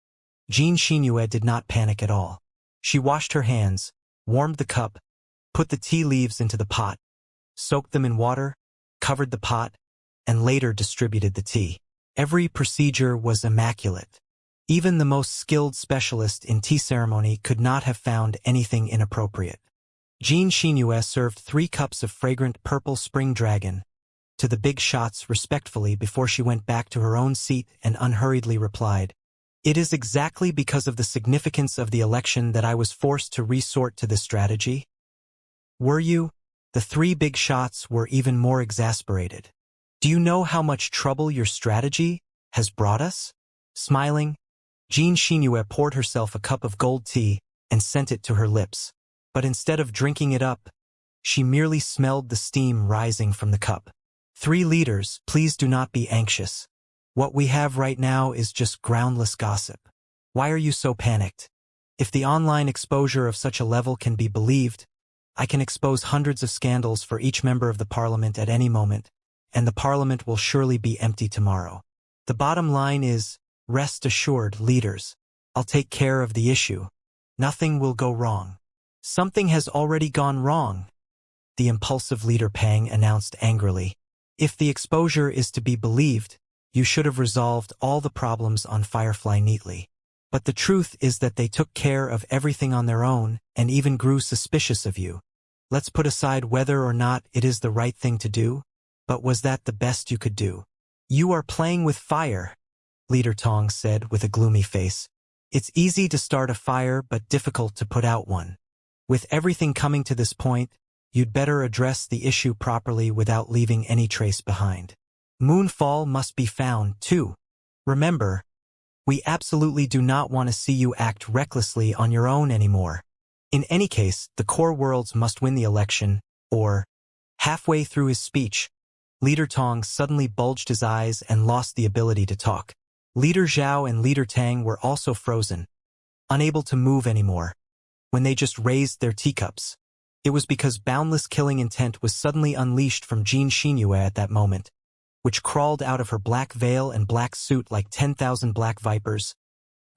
Speaker 1: Xianxia did not panic at all. She washed her hands, warmed the cup, put the tea leaves into the pot, soaked them in water, covered the pot, and later distributed the tea. Every procedure was immaculate. Even the most skilled specialist in tea ceremony could not have found anything inappropriate. Xianxia served 3 cups of fragrant purple spring dragon to the big shots respectfully before she went back to her own seat and unhurriedly replied, "It is exactly because of the significance of the election that I was forced to resort to this strategy." "Were you?" The 3 big shots were even more exasperated. "Do you know how much trouble your strategy has brought us?" Smiling, Xianxia poured herself a cup of gold tea and sent it to her lips. But instead of drinking it up, she merely smelled the steam rising from the cup. "3 leaders, please do not be anxious. What we have right now is just groundless gossip. Why are you so panicked? If the online exposure of such a level can be believed, I can expose hundreds of scandals for each member of the parliament at any moment, and the parliament will surely be empty tomorrow. The bottom line is, rest assured, leaders, I'll take care of the issue. Nothing will go wrong." "Something has already gone wrong," the impulsive leader Pang announced angrily. "If the exposure is to be believed, you should have resolved all the problems on Firefly neatly. But the truth is that they took care of everything on their own and even grew suspicious of you. Let's put aside whether or not it is the right thing to do, but was that the best you could do?" "You are playing with fire," Leader Tong said with a gloomy face. "It's easy to start a fire but difficult to put out one. With everything coming to this point, you'd better address the issue properly without leaving any trace behind. Moonfall must be found, too. Remember, we absolutely do not want to see you act recklessly on your own anymore. In any case, the core worlds must win the election, or..." Halfway through his speech, Leader Tong suddenly bulged his eyes and lost the ability to talk. Leader Zhao and Leader Tang were also frozen, unable to move anymore, when they just raised their teacups. It was because boundless killing intent was suddenly unleashed from Xianxia at that moment, which crawled out of her black veil and black suit like 10,000 black vipers,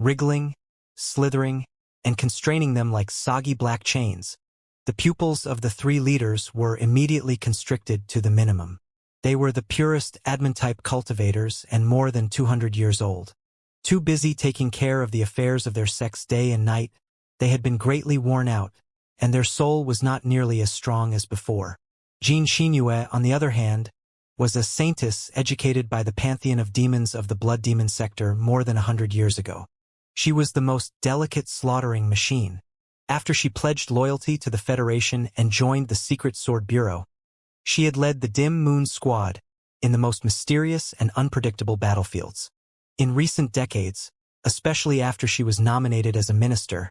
Speaker 1: wriggling, slithering, and constraining them like soggy black chains. The pupils of the 3 leaders were immediately constricted to the minimum. They were the purest admin-type cultivators and more than 200 years old. Too busy taking care of the affairs of their sex day and night, they had been greatly worn out, and their soul was not nearly as strong as before. Xianxia, on the other hand, was a saintess educated by the pantheon of demons of the blood demon sector more than 100 years ago. She was the most delicate slaughtering machine. After she pledged loyalty to the Federation and joined the Secret Sword Bureau, she had led the Dim Moon Squad in the most mysterious and unpredictable battlefields. In recent decades, especially after she was nominated as a minister,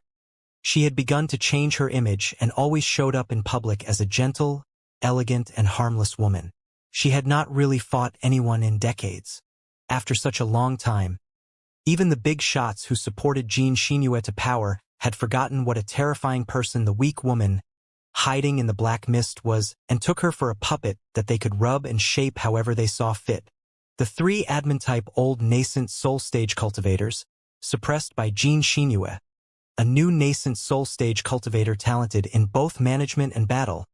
Speaker 1: she had begun to change her image and always showed up in public as a gentle, elegant, and harmless woman. She had not really fought anyone in decades. After such a long time, even the big shots who supported Xianxia to power had forgotten what a terrifying person the weak woman hiding in the black mist was and took her for a puppet that they could rub and shape however they saw fit. The 3 admin-type old nascent soul stage cultivators, suppressed by Xianxia, a new nascent soul stage cultivator talented in both management and battle,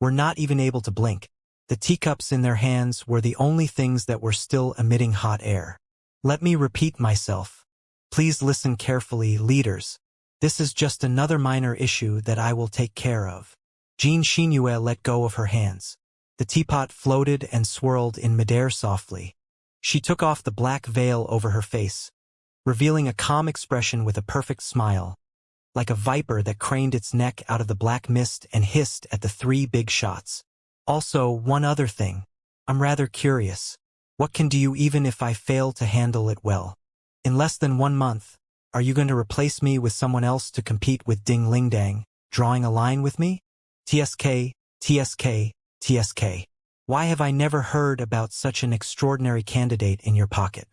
Speaker 1: were not even able to blink. The teacups in their hands were the only things that were still emitting hot air. Let me repeat myself. Please listen carefully, leaders. This is just another minor issue that I will take care of. Xianxia let go of her hands. The teapot floated and swirled in midair softly. She took off the black veil over her face, revealing a calm expression with a perfect smile, like a viper that craned its neck out of the black mist and hissed at the 3 big shots. Also, one other thing. I'm rather curious. What can do you even if I fail to handle it well? In less than 1 month, are you going to replace me with someone else to compete with Ding Ling Dang, drawing a line with me? TSK, TSK, TSK. Why have I never heard about such an extraordinary candidate in your pocket?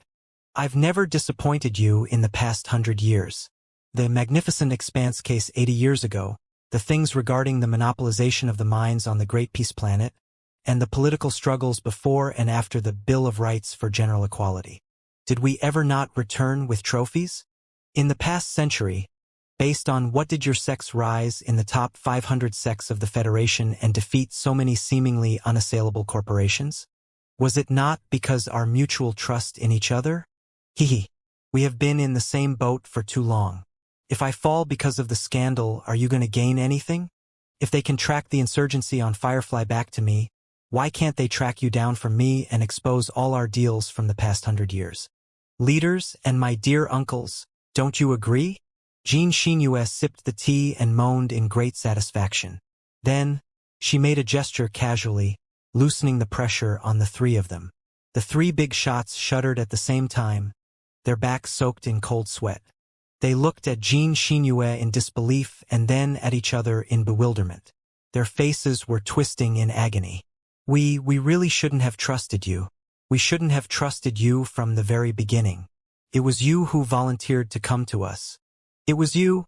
Speaker 1: I've never disappointed you in the past 100 years. The Magnificent Expanse case 80 years ago, the things regarding the monopolization of the mines on the Great Peace Planet, and the political struggles before and after the Bill of Rights for General Equality. Did we ever not return with trophies? In the past century, based on what did your sex rise in the top 500 sects of the Federation and defeat so many seemingly unassailable corporations? Was it not because our mutual trust in each other? Hee. We have been in the same boat for too long. If I fall because of the scandal, are you going to gain anything? If they can track the insurgency on Firefly back to me, why can't they track you down from me and expose all our deals from the past 100 years? Leaders and my dear uncles, don't you agree? Xianxia sipped the tea and moaned in great satisfaction. Then, she made a gesture casually, loosening the pressure on the three of them. The three big shots shuddered at the same time, their backs soaked in cold sweat. They looked at Xianxia in disbelief and then at each other in bewilderment. Their faces were twisting in agony. We really shouldn't have trusted you. We shouldn't have trusted you from the very beginning. It was you who volunteered to come to us. It was you.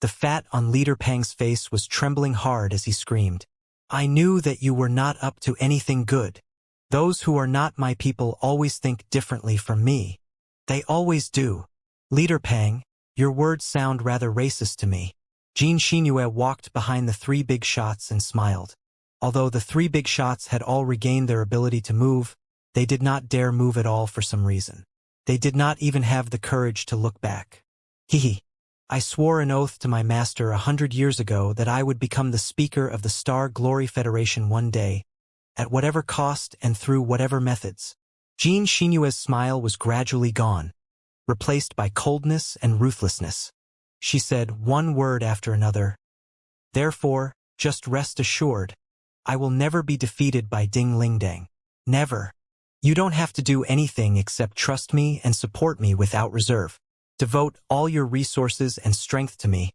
Speaker 1: The fat on Leader Pang's face was trembling hard as he screamed. I knew that you were not up to anything good. Those who are not my people always think differently from me. They always do. Leader Pang, your words sound rather racist to me. Xianxia walked behind the three big shots and smiled. Although the three big shots had all regained their ability to move, they did not dare move at all for some reason. They did not even have the courage to look back. Hee. I swore an oath to my master 100 years ago that I would become the speaker of the Star Glory Federation one day, at whatever cost and through whatever methods. Xianxia's smile was gradually gone, replaced by coldness and ruthlessness. She said one word after another. Therefore, just rest assured, I will never be defeated by Ding Lingdang. Never. You don't have to do anything except trust me and support me without reserve. Devote all your resources and strength to me,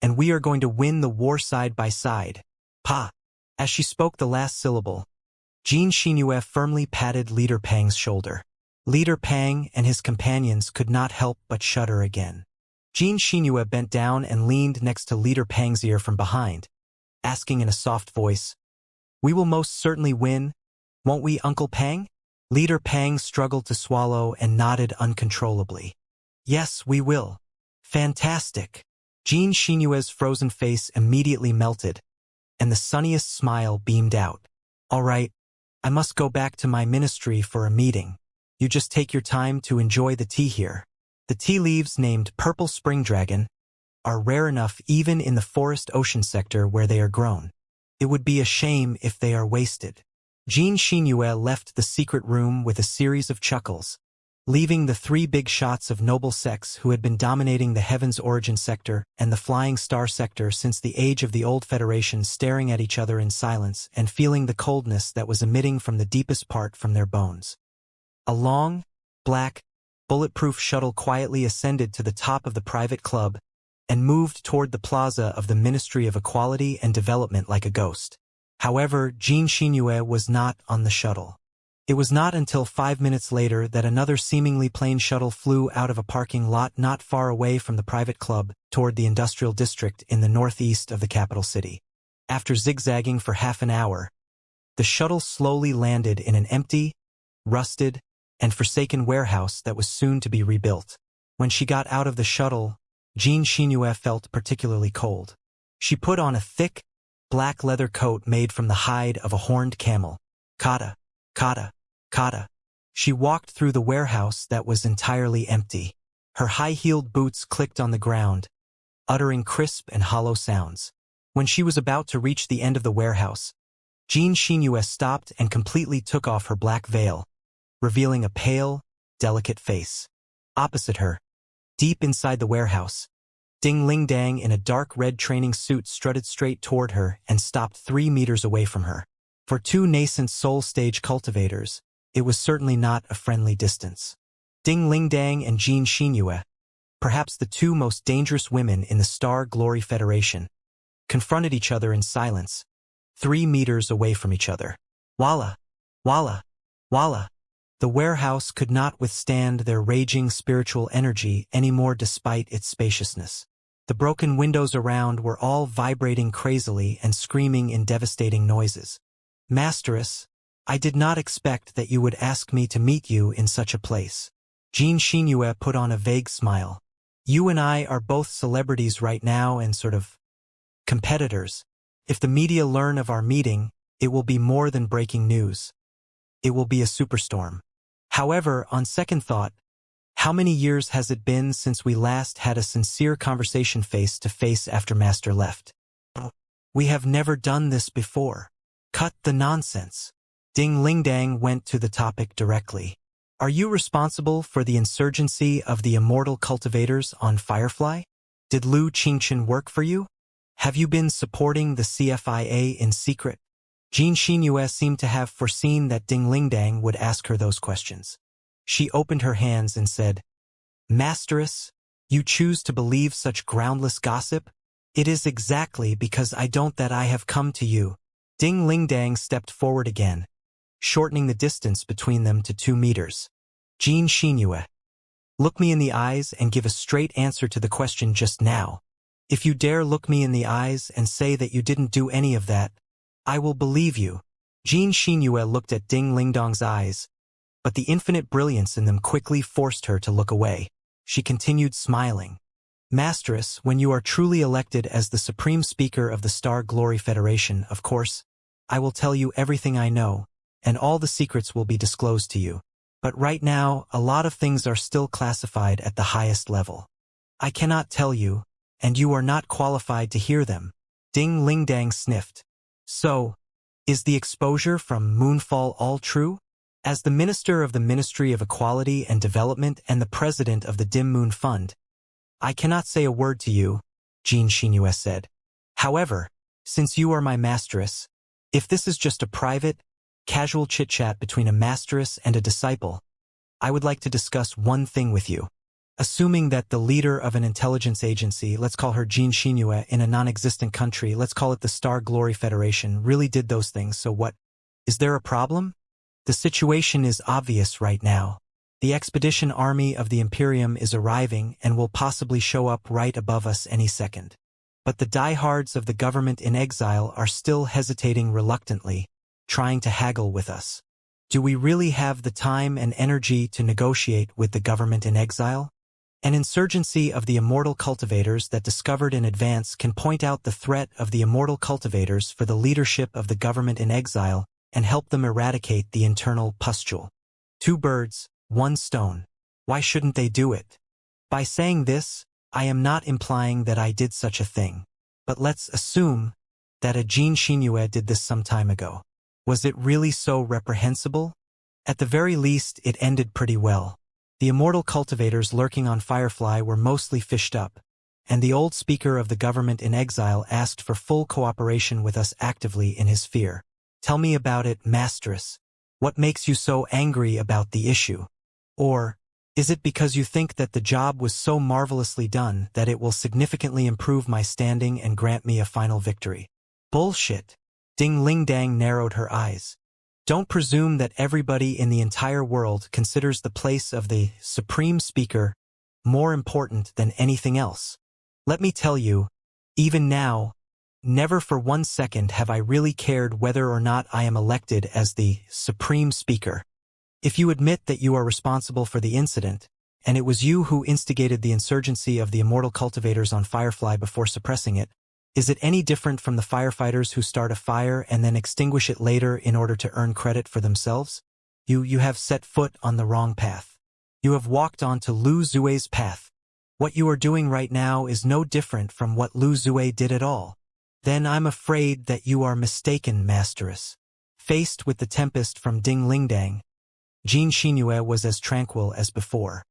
Speaker 1: and we are going to win the war side by side. Pa. As she spoke the last syllable, Xianxia firmly patted Leader Pang's shoulder. Leader Pang and his companions could not help but shudder again. Xianxia bent down and leaned next to Leader Pang's ear from behind, asking in a soft voice, We will most certainly win, won't we, Uncle Pang? Leader Pang struggled to swallow and nodded uncontrollably. Yes, we will. Fantastic. Xianxia's frozen face immediately melted, and the sunniest smile beamed out. All right, I must go back to my ministry for a meeting. You just take your time to enjoy the tea here. The tea leaves named Purple Spring Dragon are rare enough even in the forest ocean sector where they are grown. It would be a shame if they are wasted. Xianxia left the secret room with a series of chuckles, leaving the three big shots of noble sex who had been dominating the Heaven's Origin sector and the Flying Star sector since the age of the old Federation staring at each other in silence and feeling the coldness that was emitting from the deepest part from their bones. A long, black, bulletproof shuttle quietly ascended to the top of the private club and moved toward the plaza of the Ministry of Equality and Development like a ghost. However, Xianxia was not on the shuttle. It was not until 5 minutes later that another seemingly plain shuttle flew out of a parking lot not far away from the private club toward the industrial district in the northeast of the capital city. After zigzagging for half an hour, the shuttle slowly landed in an empty, rusted, and forsaken warehouse that was soon to be rebuilt. When she got out of the shuttle, Xianxia felt particularly cold. She put on a thick, black leather coat made from the hide of a horned camel. Kata, kata, kata. She walked through the warehouse that was entirely empty. Her high-heeled boots clicked on the ground, uttering crisp and hollow sounds. When she was about to reach the end of the warehouse, Xianxia stopped and completely took off her black veil, revealing a pale, delicate face. Opposite her, deep inside the warehouse, Ding Lingdang in a dark red training suit strutted straight toward her and stopped 3 meters away from her. For two nascent soul stage cultivators, it was certainly not a friendly distance. Ding Lingdang and Xianxia, perhaps the two most dangerous women in the Star Glory Federation, confronted each other in silence, 3 meters away from each other. Walla, walla, walla. The warehouse could not withstand their raging spiritual energy anymore despite its spaciousness. The broken windows around were all vibrating crazily and screaming in devastating noises. Masteress, I did not expect that you would ask me to meet you in such a place. Xianxia put on a vague smile. You and I are both celebrities right now and sort of competitors. If the media learn of our meeting, it will be more than breaking news. It will be a superstorm. However, on second thought, how many years has it been since we last had a sincere conversation face-to-face after Master left? We have never done this before. Cut the nonsense. Ding Lingdang went to the topic directly. Are you responsible for the insurgency of the immortal cultivators on Firefly? Did Lu Qingchen work for you? Have you been supporting the CFIA in secret? Xianxia seemed to have foreseen that Ding Lingdang would ask her those questions. She opened her hands and said, Masteress, you choose to believe such groundless gossip? It is exactly because I don't that I have come to you. Ding Lingdang stepped forward again, shortening the distance between them to 2 meters. Xianxia, look me in the eyes and give a straight answer to the question just now. If you dare look me in the eyes and say that you didn't do any of that, I will believe you. Xianxia looked at Ding Lingdang's eyes, but the infinite brilliance in them quickly forced her to look away. She continued smiling. Masteress, when you are truly elected as the Supreme Speaker of the Star Glory Federation, of course, I will tell you everything I know, and all the secrets will be disclosed to you. But right now, a lot of things are still classified at the highest level. I cannot tell you, and you are not qualified to hear them. Ding Lingdang sniffed. So, is the exposure from Moonfall all true? As the Minister of the Ministry of Equality and Development and the President of the Dim Moon Fund, I cannot say a word to you, Xianxia said. However, since you are my masteress, if this is just a private, casual chit-chat between a masteress and a disciple, I would like to discuss one thing with you. Assuming that the leader of an intelligence agency, let's call her Xianxia, in a non-existent country, let's call it the Star Glory Federation, really did those things, so what? Is there a problem? The situation is obvious right now. The expedition army of the Imperium is arriving and will possibly show up right above us any second. But the diehards of the government in exile are still hesitating reluctantly, trying to haggle with us. Do we really have the time and energy to negotiate with the government in exile? An insurgency of the immortal cultivators that discovered in advance can point out the threat of the immortal cultivators for the leadership of the government in exile and help them eradicate the internal pustule. 2 birds, 1 stone. Why shouldn't they do it? By saying this, I am not implying that I did such a thing. But let's assume that a Xianxia did this some time ago. Was it really so reprehensible? At the very least, it ended pretty well. The immortal cultivators lurking on Firefly were mostly fished up, and the old speaker of the government in exile asked for full cooperation with us actively in his fear. Tell me about it, Masteress. What makes you so angry about the issue? Or, is it because you think that the job was so marvelously done that it will significantly improve my standing and grant me a final victory? Bullshit. Ding Lingdang narrowed her eyes. Don't presume that everybody in the entire world considers the place of the Supreme Speaker more important than anything else. Let me tell you, even now, never for 1 second have I really cared whether or not I am elected as the Supreme Speaker. If you admit that you are responsible for the incident, and it was you who instigated the insurgency of the immortal cultivators on Firefly before suppressing it, is it any different from the firefighters who start a fire and then extinguish it later in order to earn credit for themselves? You have set foot on the wrong path. You have walked onto Lu Zue's path. What you are doing right now is no different from what Lu Zue did at all. Then I'm afraid that you are mistaken, Masteress. Faced with the tempest from Ding Lingdang, Xianxia was as tranquil as before.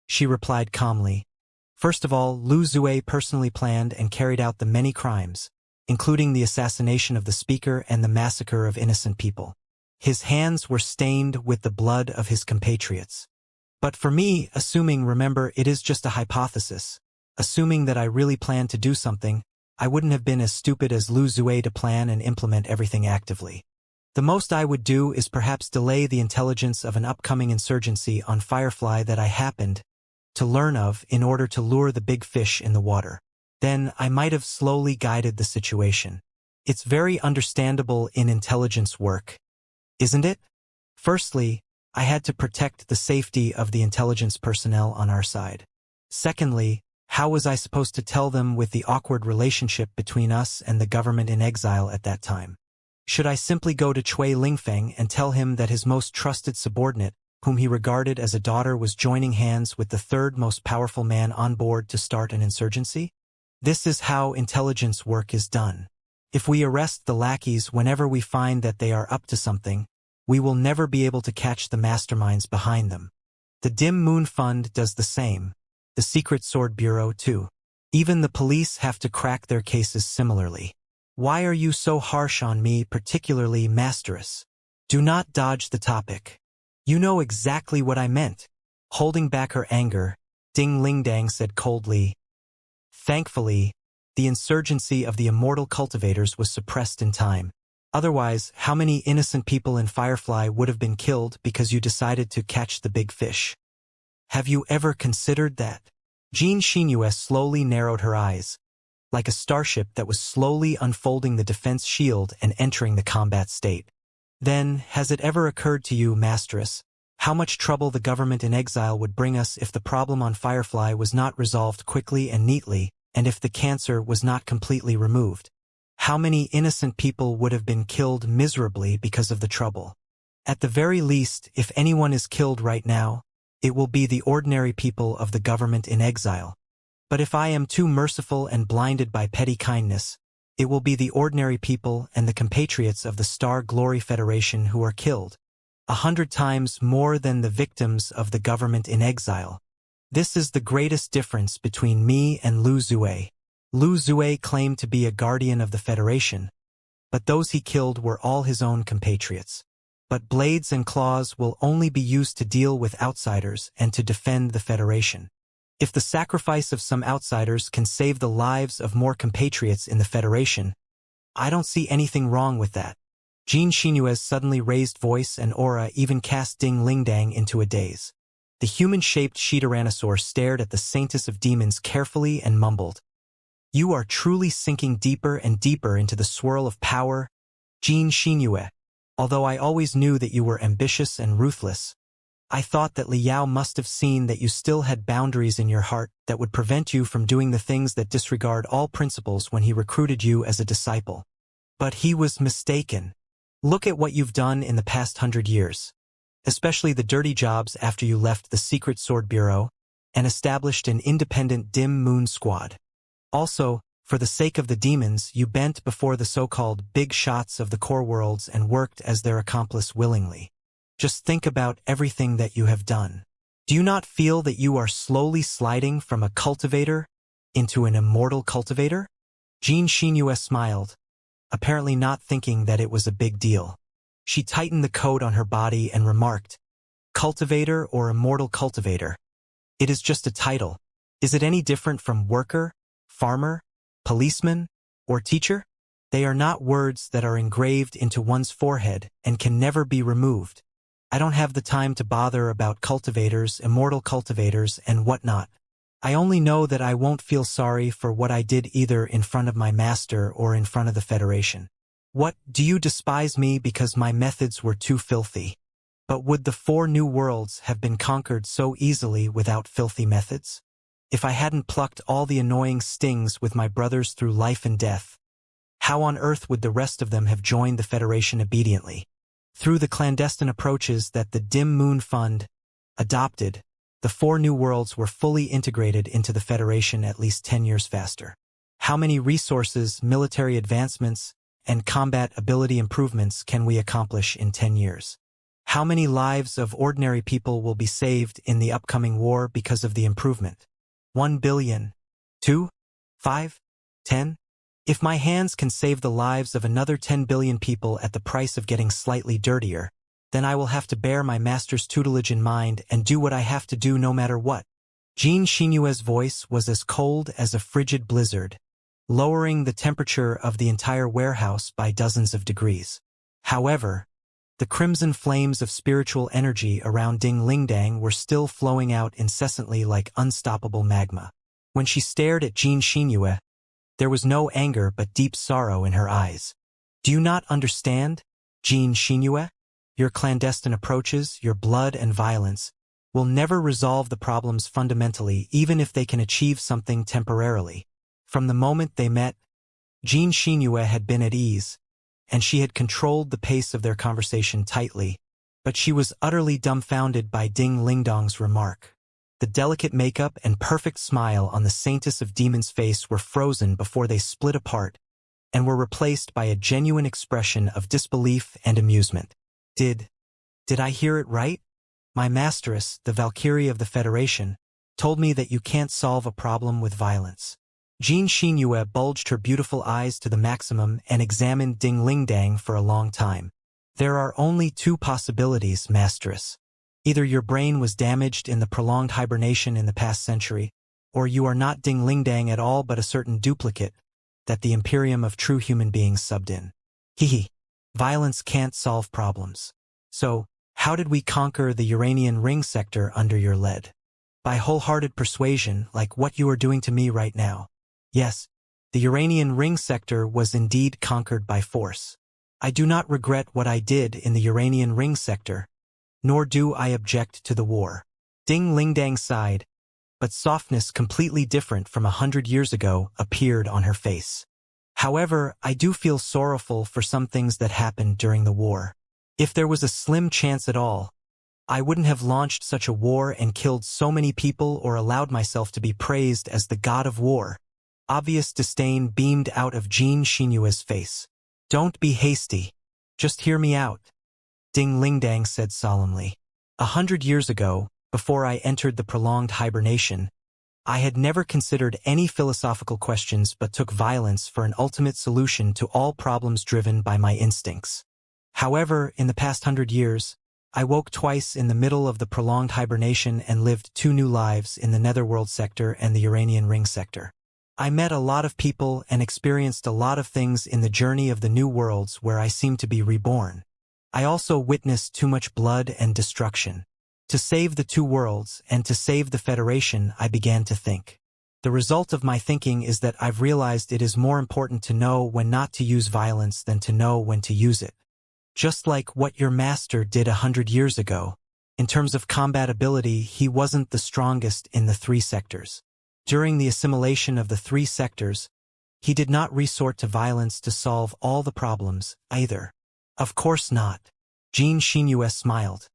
Speaker 1: She replied calmly. First of all, Lu Zue personally planned and carried out the many crimes, including the assassination of the speaker and the massacre of innocent people. His hands were stained with the blood of his compatriots. But for me, remember, it is just a hypothesis. Assuming that I really planned to do something, I wouldn't have been as stupid as Lu Zue to plan and implement everything actively. The most I would do is perhaps delay the intelligence of an upcoming insurgency on Firefly that I happened to learn of in order to lure the big fish in the water. then I might have slowly guided the situation. It's very understandable in intelligence work, isn't it? Firstly, I had to protect the safety of the intelligence personnel on our side. Secondly, how was I supposed to tell them with the awkward relationship between us and the government in exile at that time? Should I simply go to Chui Lingfeng and tell him that his most trusted subordinate, whom he regarded as a daughter, was joining hands with the third most powerful man on board to start an insurgency? This is how intelligence work is done. If we arrest the lackeys whenever we find that they are up to something, we will never be able to catch the masterminds behind them. The Dim Moon Fund does the same. The Secret Sword Bureau, too. Even the police have to crack their cases similarly. Why are you so harsh on me, particularly Masteress? Do not dodge the topic. You know exactly what I meant. Holding back her anger, Ding Lingdang said coldly. Thankfully, the insurgency of the immortal cultivators was suppressed in time. Otherwise, how many innocent people in Firefly would have been killed because you decided to catch the big fish? Have you ever considered that? Xianxia slowly narrowed her eyes, like a starship that was slowly unfolding the defense shield and entering the combat state. Then, has it ever occurred to you, Masteress, how much trouble the government in exile would bring us if the problem on Firefly was not resolved quickly and neatly, and if the cancer was not completely removed? How many innocent people would have been killed miserably because of the trouble? At the very least, if anyone is killed right now, it will be the ordinary people of the government in exile. But if I am too merciful and blinded by petty kindness, it will be the ordinary people and the compatriots of the Star Glory Federation who are killed, 100 times more than the victims of the government in exile. This is the greatest difference between me and Lu Zue. Lu Zue claimed to be a guardian of the Federation, but those he killed were all his own compatriots. But blades and claws will only be used to deal with outsiders and to defend the Federation. If the sacrifice of some outsiders can save the lives of more compatriots in the Federation, I don't see anything wrong with that. Xianxia's suddenly raised voice and aura even cast Ding Lingdang into a daze. The human-shaped Tyrannosaur stared at the saintess of demons carefully and mumbled, "You are truly sinking deeper and deeper into the swirl of power, Xianxia. Although I always knew that you were ambitious and ruthless, I thought that Liao must have seen that you still had boundaries in your heart that would prevent you from doing the things that disregard all principles when he recruited you as a disciple. But he was mistaken. Look at what you've done in the past 100 years, especially the dirty jobs after you left the Secret Sword Bureau and established an independent Dim Moon Squad. Also, for the sake of the demons, you bent before the so-called big shots of the core worlds and worked as their accomplice willingly. Just think about everything that you have done. Do you not feel that you are slowly sliding from a cultivator into an immortal cultivator?" Xianxia smiled, apparently not thinking that it was a big deal. She tightened the coat on her body and remarked, "Cultivator or immortal cultivator? It is just a title. Is it any different from worker, farmer, policeman, or teacher? They are not words that are engraved into one's forehead and can never be removed. I don't have the time to bother about cultivators, immortal cultivators, and whatnot. I only know that I won't feel sorry for what I did either in front of my master or in front of the Federation. What, do you despise me because my methods were too filthy? But would the 4 new worlds have been conquered so easily without filthy methods? If I hadn't plucked all the annoying stings with my brothers through life and death, how on earth would the rest of them have joined the Federation obediently? Through the clandestine approaches that the Dim Moon Fund adopted, the 4 new worlds were fully integrated into the Federation at least 10 years faster. How many resources, military advancements, and combat ability improvements can we accomplish in 10 years? How many lives of ordinary people will be saved in the upcoming war because of the improvement? 1 billion? 2? 5? 10? If my hands can save the lives of another 10 billion people at the price of getting slightly dirtier, then I will have to bear my master's tutelage in mind and do what I have to do no matter what." Xianxia's voice was as cold as a frigid blizzard, lowering the temperature of the entire warehouse by dozens of degrees. However, the crimson flames of spiritual energy around Ding Lingdang were still flowing out incessantly like unstoppable magma. When she stared at Xianxia, There was no anger but deep sorrow in her eyes. Do you not understand, Xianxia? Your clandestine approaches, your blood and violence, will never resolve the problems fundamentally even if they can achieve something temporarily. From the moment they met, Xianxia had been at ease, and she had controlled the pace of their conversation tightly, but she was utterly dumbfounded by Ding Lingdong's remark. The delicate makeup and perfect smile on the saintess of demons' face were frozen before they split apart and were replaced by a genuine expression of disbelief and amusement. Did I hear it right? My masteress, the Valkyrie of the Federation, told me that you can't solve a problem with violence. Xianxia bulged her beautiful eyes to the maximum and examined Ding Lingdang for a long time. There are only two possibilities, masteress. Either your brain was damaged in the prolonged hibernation in the past century, or you are not Ding Lingdang at all but a certain duplicate that the Imperium of true human beings subbed in. Hehe. Violence can't solve problems. So, how did we conquer the Uranian ring sector under your lead? By wholehearted persuasion, like what you are doing to me right now. Yes, the Uranian ring sector was indeed conquered by force. I do not regret what I did in the Uranian ring sector, nor do I object to the war. Ding Lingdang sighed, but softness completely different from 100 years ago appeared on her face. However, I do feel sorrowful for some things that happened during the war. If there was a slim chance at all, I wouldn't have launched such a war and killed so many people or allowed myself to be praised as the god of war. Obvious disdain beamed out of Xianxia's face. Don't be hasty. Just hear me out, Ding Lingdang said solemnly. 100 years ago, before I entered the prolonged hibernation, I had never considered any philosophical questions but took violence for an ultimate solution to all problems driven by my instincts. However, in the past 100 years, I woke twice in the middle of the prolonged hibernation and lived 2 new lives in the Netherworld sector and the Uranian ring sector. I met a lot of people and experienced a lot of things in the journey of the new worlds where I seemed to be reborn. I also witnessed too much blood and destruction. To save the 2 worlds and to save the Federation, I began to think. The result of my thinking is that I've realized it is more important to know when not to use violence than to know when to use it. Just like what your master did 100 years ago. In terms of combat ability, he wasn't the strongest in the 3 sectors. During the assimilation of the 3 sectors, he did not resort to violence to solve all the problems, either. Of course not. Xianxia smiled.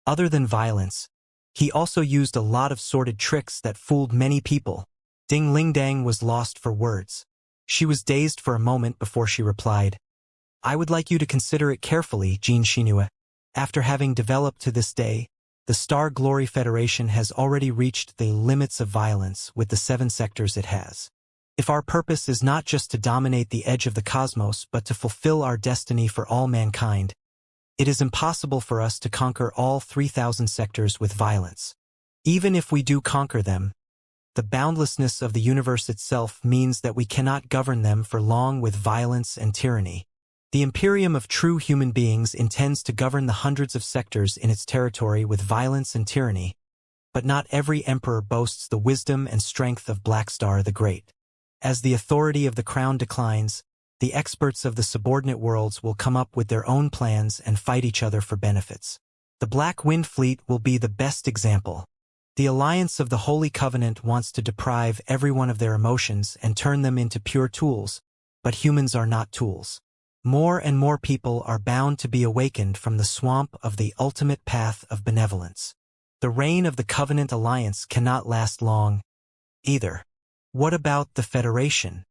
Speaker 1: Other than violence, he also used a lot of sordid tricks that fooled many people. Ding Lingdang was lost for words. She was dazed for a moment before she replied, I would like you to consider it carefully, Xianxia. After having developed to this day, the Star Glory Federation has already reached the limits of violence with the 7 sectors it has. If our purpose is not just to dominate the edge of the cosmos but to fulfill our destiny for all mankind, it is impossible for us to conquer all 3,000 sectors with violence. Even if we do conquer them, the boundlessness of the universe itself means that we cannot govern them for long with violence and tyranny. The Imperium of true human beings intends to govern the hundreds of sectors in its territory with violence and tyranny, but not every emperor boasts the wisdom and strength of Blackstar the Great. As the authority of the crown declines, the experts of the subordinate worlds will come up with their own plans and fight each other for benefits. The Black Wind Fleet will be the best example. The Alliance of the Holy Covenant wants to deprive everyone of their emotions and turn them into pure tools, but humans are not tools. More and more people are bound to be awakened from the swamp of the ultimate path of benevolence. The reign of the Covenant Alliance cannot last long, either. What about the Federation?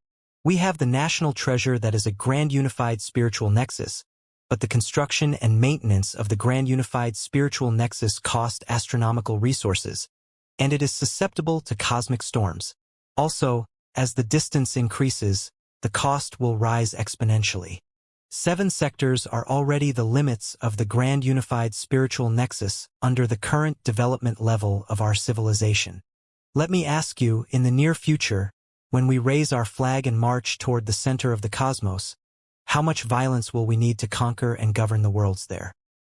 Speaker 1: We have the national treasure that is a grand unified spiritual nexus, but the construction and maintenance of the grand unified spiritual nexus cost astronomical resources, and it is susceptible to cosmic storms. Also, as the distance increases, the cost will rise exponentially. 7 sectors are already the limits of the grand unified spiritual nexus under the current development level of our civilization. Let me ask you, in the near future, when we raise our flag and march toward the center of the cosmos, how much violence will we need to conquer and govern the worlds there?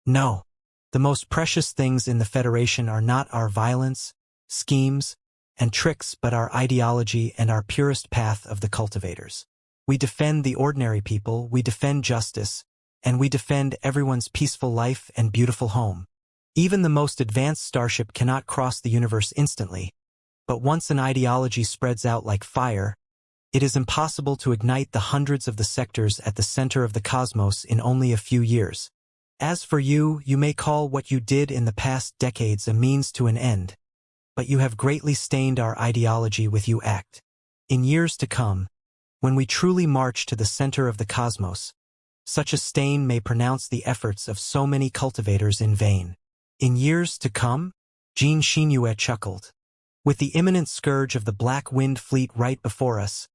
Speaker 1: No. The most precious things in the Federation are not our violence, schemes, and tricks but our ideology and our purest path of the cultivators. We defend the ordinary people, we defend justice, and we defend everyone's peaceful life and beautiful home. Even the most advanced starship cannot cross the universe instantly, but once an ideology spreads out like fire, it is impossible to ignite the hundreds of the sectors at the center of the cosmos in only a few years. As for you, you may call what you did in the past decades a means to an end, but you have greatly stained our ideology with you act. In years to come, when we truly march to the center of the cosmos, such a stain may pronounce the efforts of so many cultivators in vain. In years to come? Xianxia chuckled. With the imminent scourge of the Black Wind Fleet right before us,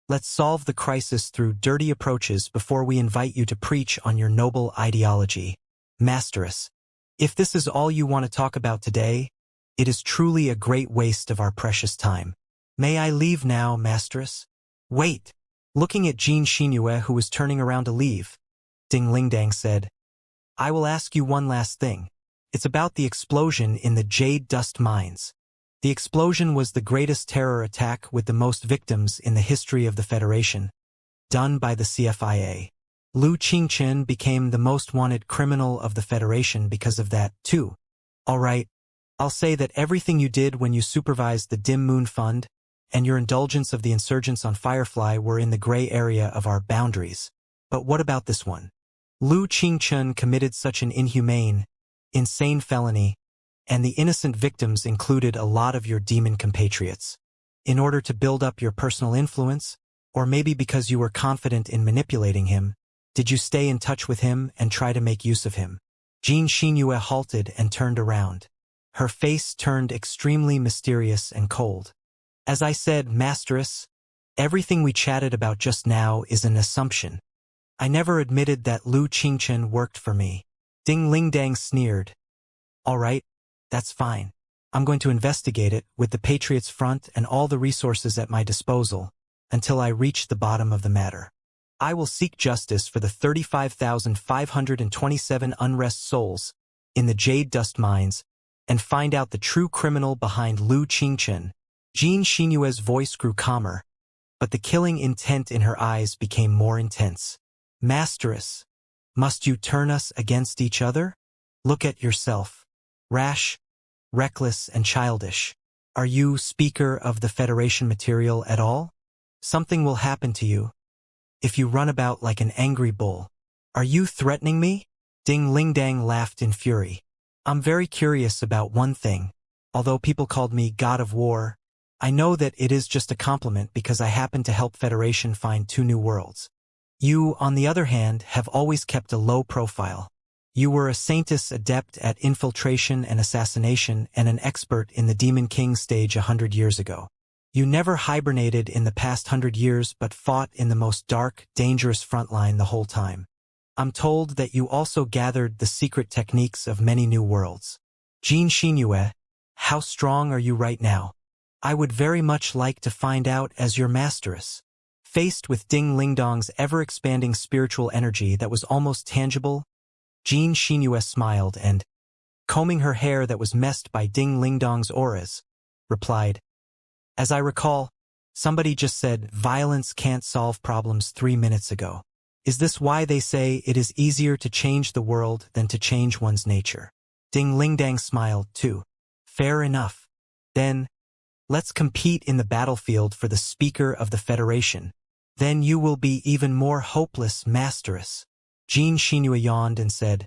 Speaker 1: let's solve the crisis through dirty approaches before we invite you to preach on your noble ideology. Masteress, if this is all you want to talk about today, it is truly a great waste of our precious time. May I leave now, Masteress? Wait! Looking at Xianxia, who was turning around to leave, Ding Lingdang said, I will ask you one last thing. It's about the explosion in the Jade Dust Mines. The explosion was the greatest terror attack with the most victims in the history of the Federation, done by the CFIA. Lu Qingchen became the most wanted criminal of the Federation because of that, too. All right, I'll say that everything you did when you supervised the Dim Moon Fund and your indulgence of the insurgents on Firefly were in the gray area of our boundaries. But what about this one? Lu Qingchen committed such an inhumane, insane felony, and the innocent victims included a lot of your demon compatriots. In order to build up your personal influence, or maybe because you were confident in manipulating him, did you stay in touch with him and try to make use of him? Xianxia halted and turned around. Her face turned extremely mysterious and cold. As I said, Masteress, everything we chatted about just now is an assumption. I never admitted that Lu Qingchen worked for me. Ding Lingdang sneered. All right, that's fine. I'm going to investigate it with the Patriots Front and all the resources at my disposal until I reach the bottom of the matter. I will seek justice for the 35,527 unrest souls in the Jade Dust Mines and find out the true criminal behind Lu Qingchen. Xianxia's voice grew calmer, but the killing intent in her eyes became more intense. Masteress, must you turn us against each other? Look at yourself. Rash, reckless, and childish. Are you Speaker of the Federation material at all? Something will happen to you if you run about like an angry bull. Are you threatening me? Ding Lingdang laughed in fury. I'm very curious about one thing. Although people called me God of War, I know that it is just a compliment because I happen to help Federation find 2 new worlds. You, on the other hand, have always kept a low profile. You were a saintess adept at infiltration and assassination and an expert in the Demon King stage 100 years ago. You never hibernated in the past 100 years but fought in the most dark, dangerous frontline the whole time. I'm told that you also gathered the secret techniques of many new worlds. Xianxia, how strong are you right now? I would very much like to find out as your Masteress. Faced with Ding Lingdong's ever-expanding spiritual energy that was almost tangible, Xianxia smiled and, combing her hair that was messed by Ding Lingdong's auras, replied, As I recall, somebody just said violence can't solve problems 3 minutes ago. Is this why they say it is easier to change the world than to change one's nature? Ding Lingdang smiled too. Fair enough. Then, let's compete in the battlefield for the Speaker of the Federation. Then you will be even more hopeless, Masteress. Xianxia yawned and said,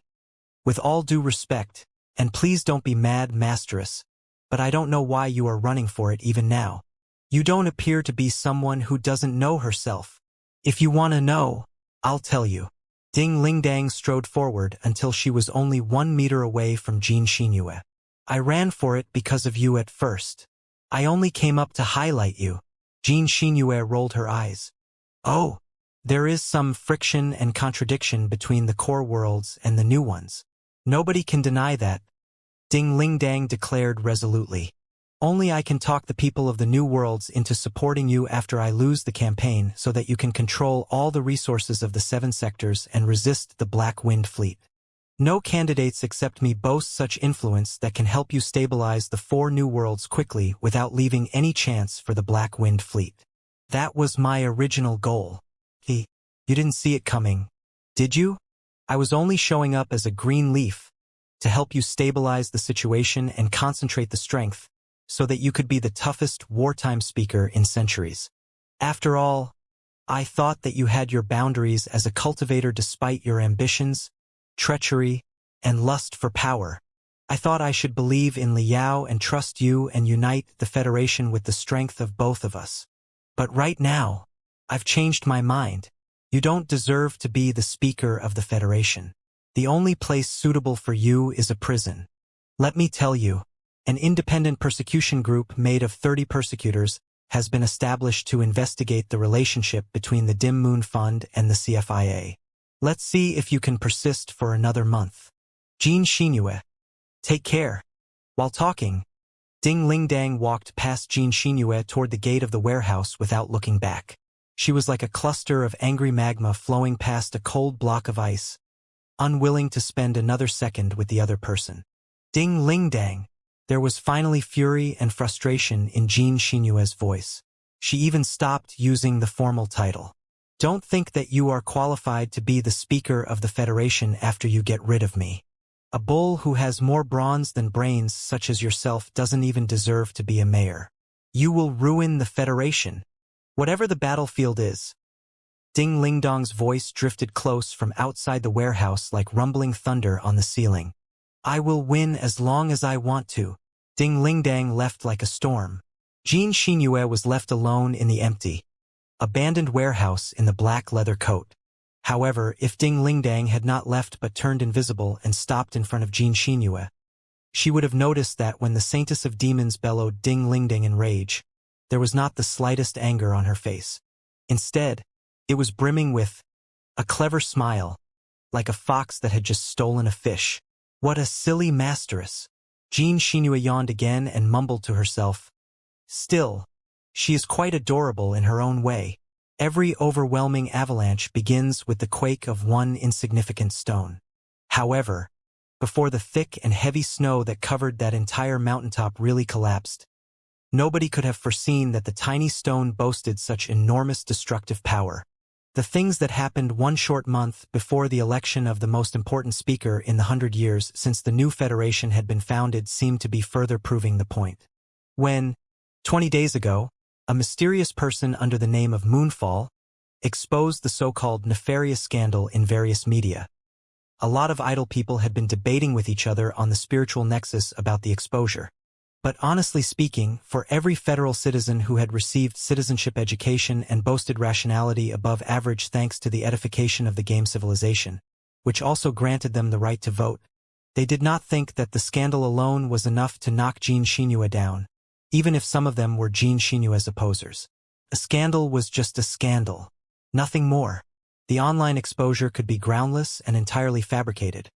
Speaker 1: With all due respect, and please don't be mad, Masteress, but I don't know why you are running for it even now. You don't appear to be someone who doesn't know herself. If you want to know, I'll tell you. Ding Lingdang strode forward until she was only 1 meter away from Xianxia. I ran for it because of you at first. I only came up to highlight you. Xianxia rolled her eyes. Oh, there is some friction and contradiction between the core worlds and the new ones. Nobody can deny that, Ding Lingdang declared resolutely. Only I can talk the people of the new worlds into supporting you after I lose the campaign so that you can control all the resources of the 7 sectors and resist the Black Wind Fleet. No candidates except me boast such influence that can help you stabilize the 4 new worlds quickly without leaving any chance for the Black Wind Fleet. That was my original goal. You didn't see it coming, did you? I was only showing up as a green leaf to help you stabilize the situation and concentrate the strength so that you could be the toughest wartime speaker in centuries. After all, I thought that you had your boundaries as a cultivator despite your ambitions, treachery, and lust for power. I thought I should believe in Liao and trust you and unite the Federation with the strength of both of us. But right now, I've changed my mind. You don't deserve to be the speaker of the Federation. The only place suitable for you is a prison. Let me tell you, an independent persecution group made of 30 persecutors has been established to investigate the relationship between the Dim Moon Fund and the CFIA. Let's see if you can persist for another month. Xianxia, take care. While talking, Ding Lingdang walked past Xianxia toward the gate of the warehouse without looking back. She was like a cluster of angry magma flowing past a cold block of ice, unwilling to spend another second with the other person. Ding Lingdang. There was finally fury and frustration in Xianxia's voice. She even stopped using the formal title. Don't think that you are qualified to be the speaker of the Federation after you get rid of me. A bull who has more bronze than brains such as yourself doesn't even deserve to be a mayor. You will ruin the Federation, whatever the battlefield is. Ding Lingdong's voice drifted close from outside the warehouse like rumbling thunder on the ceiling. I will win as long as I want to. Ding Lingdang left like a storm. Xianxia was left alone in the empty, abandoned warehouse in the black leather coat. However, if Ding Lingdang had not left but turned invisible and stopped in front of Xianxia, she would have noticed that when the Saintess of Demons bellowed Ding Lingdang in rage, there was not the slightest anger on her face. Instead, it was brimming with a clever smile, like a fox that had just stolen a fish. What a silly masteress. Xianxia yawned again and mumbled to herself. Still, she is quite adorable in her own way. Every overwhelming avalanche begins with the quake of one insignificant stone. However, before the thick and heavy snow that covered that entire mountaintop really collapsed, nobody could have foreseen that the tiny stone boasted such enormous destructive power. The things that happened one short month before the election of the most important speaker in the 100 years since the new Federation had been founded seemed to be further proving the point. When, 20 days ago, a mysterious person under the name of Moonfall exposed the so-called nefarious scandal in various media, a lot of idle people had been debating with each other on the spiritual nexus about the exposure. But honestly speaking, for every federal citizen who had received citizenship education and boasted rationality above average thanks to the edification of the game civilization, which also granted them the right to vote, they did not think that the scandal alone was enough to knock Xianxia down, even if some of them were Xianxia's opposers. A scandal was just a scandal, nothing more. The online exposure could be groundless and entirely fabricated.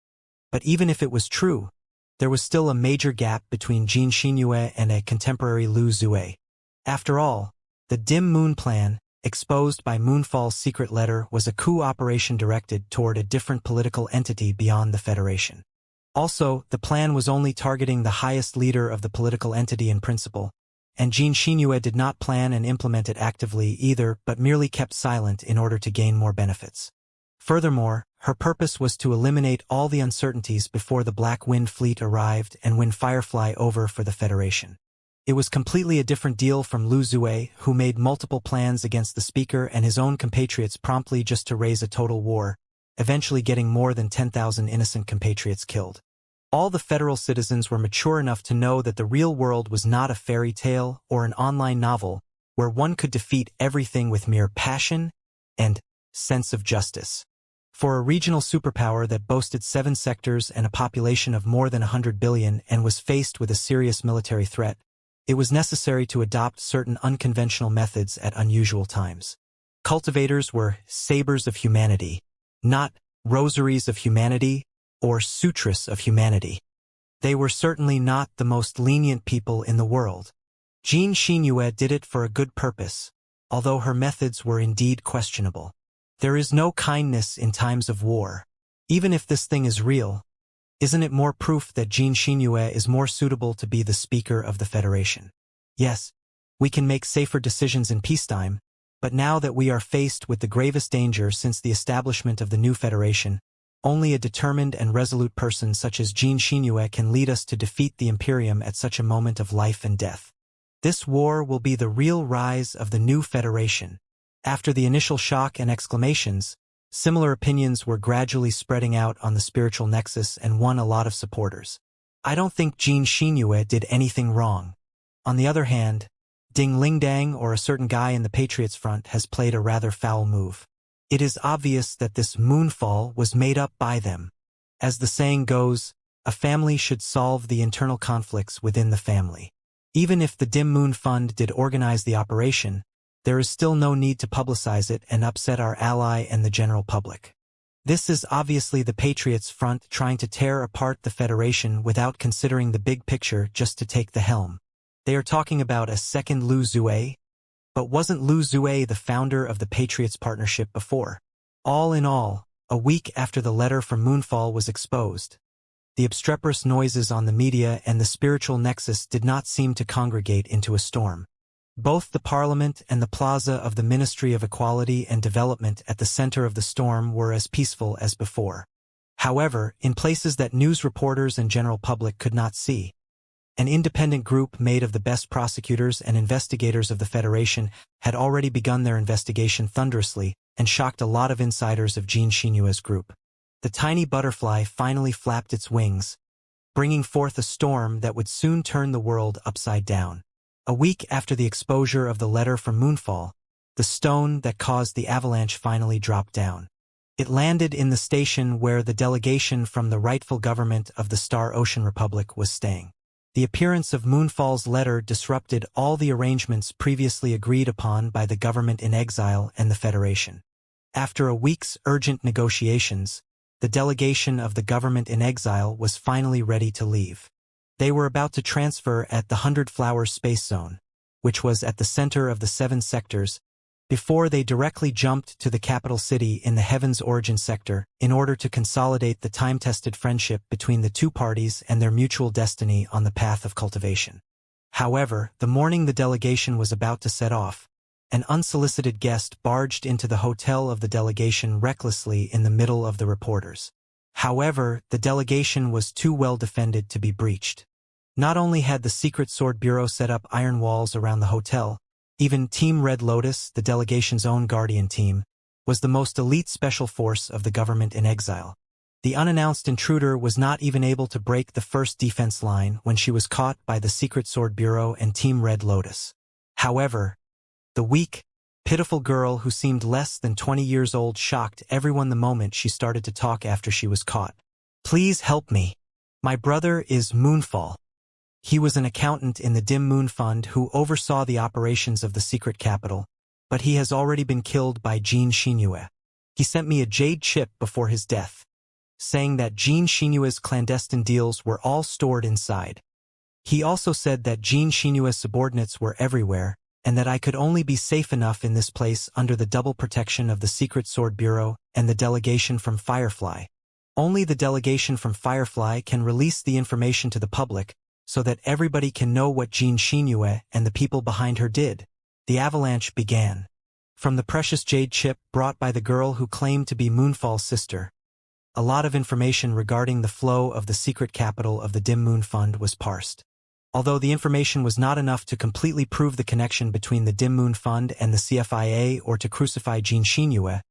Speaker 1: But even if it was true, there was still a major gap between Xianxia and a contemporary Lu Zue. After all, the Dim Moon Plan, exposed by Moonfall's secret letter, was a coup operation directed toward a different political entity beyond the Federation. Also, the plan was only targeting the highest leader of the political entity in principle, and Xianxia did not plan and implement it actively either, but merely kept silent in order to gain more benefits. Furthermore, her purpose was to eliminate all the uncertainties before the Black Wind Fleet arrived and win Firefly over for the Federation. It was completely a different deal from Lu Zue, who made multiple plans against the speaker and his own compatriots promptly just to raise a total war, eventually getting more than 10,000 innocent compatriots killed. All the federal citizens were mature enough to know that the real world was not a fairy tale or an online novel where one could defeat everything with mere passion and sense of justice. For a regional superpower that boasted 7 sectors and a population of more than 100 billion and was faced with a serious military threat, it was necessary to adopt certain unconventional methods at unusual times. Cultivators were sabers of humanity, not rosaries of humanity or sutras of humanity. They were certainly not the most lenient people in the world. Xianxia did it for a good purpose, although her methods were indeed questionable. There is no kindness in times of war. Even if this thing is real, Isn't it more proof that Xianxia is more suitable to be the Speaker of the Federation? Yes, we can make safer decisions in peacetime, but now that we are faced with the gravest danger since the establishment of the new Federation, only a determined and resolute person such as Xianxia can lead us to defeat the Imperium at such a moment of life and death. This war will be the real rise of the new Federation. After the initial shock and exclamations, similar opinions were gradually spreading out on the spiritual nexus and won a lot of supporters. I don't think Xianxia did anything wrong. On the other hand, Ding Lingdang or a certain guy in the Patriots front has played a rather foul move. It is obvious that this moonfall was made up by them. As the saying goes, a family should solve the internal conflicts within the family. Even if the Dim Moon Fund did organize the operation, there is still no need to publicize it and upset our ally and the general public. This is obviously the Patriots front trying to tear apart the Federation without considering the big picture just to take the helm. They are talking about a second Lu Zue? But wasn't Lu Zue the founder of the Patriots Partnership before? All in all, a week after the letter from Moonfall was exposed, the obstreperous noises on the media and the spiritual nexus did not seem to congregate into a storm. Both the Parliament and the plaza of the Ministry of Equality and Development at the center of the storm were as peaceful as before. However, in places that news reporters and general public could not see, an independent group made of the best prosecutors and investigators of the Federation had already begun their investigation thunderously and shocked a lot of insiders of Xianxia's group. The tiny butterfly finally flapped its wings, bringing forth a storm that would soon turn the world upside down. A week after the exposure of the letter from Moonfall, the stone that caused the avalanche finally dropped down. It landed in the station where the delegation from the rightful government of the Star Ocean Republic was staying. The appearance of Moonfall's letter disrupted all the arrangements previously agreed upon by the government in exile and the Federation. After a week's urgent negotiations, the delegation of the government in exile was finally ready to leave. They were about to transfer at the 100 Flowers Space Zone, which was at the center of the 7 sectors, before they directly jumped to the capital city in the Heaven's Origin sector in order to consolidate the time-tested friendship between the two parties and their mutual destiny on the path of cultivation. However, the morning the delegation was about to set off, an unsolicited guest barged into the hotel of the delegation recklessly in the middle of the reporters. However, the delegation was too well defended to be breached. Not only had the Secret Sword Bureau set up iron walls around the hotel, even Team Red Lotus, the delegation's own guardian team, was the most elite special force of the government in exile. The unannounced intruder was not even able to break the first defense line when she was caught by the Secret Sword Bureau and Team Red Lotus. However, the weak, pitiful girl who seemed less than 20 years old shocked everyone the moment she started to talk after she was caught. "Please help me. My brother is Moonfall. He was an accountant in the Dim Moon Fund who oversaw the operations of the secret capital, but he has already been killed by Xianxia. He sent me a jade chip before his death, saying that Xianxia's clandestine deals were all stored inside. He also said that Xianxia's subordinates were everywhere, and that I could only be safe enough in this place under the double protection of the Secret Sword Bureau and the delegation from Firefly. Only the delegation from Firefly can release the information to the public, so that everybody can know what Xianxia and the people behind her did." The avalanche began. From the precious jade chip brought by the girl who claimed to be Moonfall's sister, a lot of information regarding the flow of the secret capital of the Dim Moon Fund was parsed. Although the information was not enough to completely prove the connection between the Dim Moon Fund and the CFIA or to crucify Xianxia,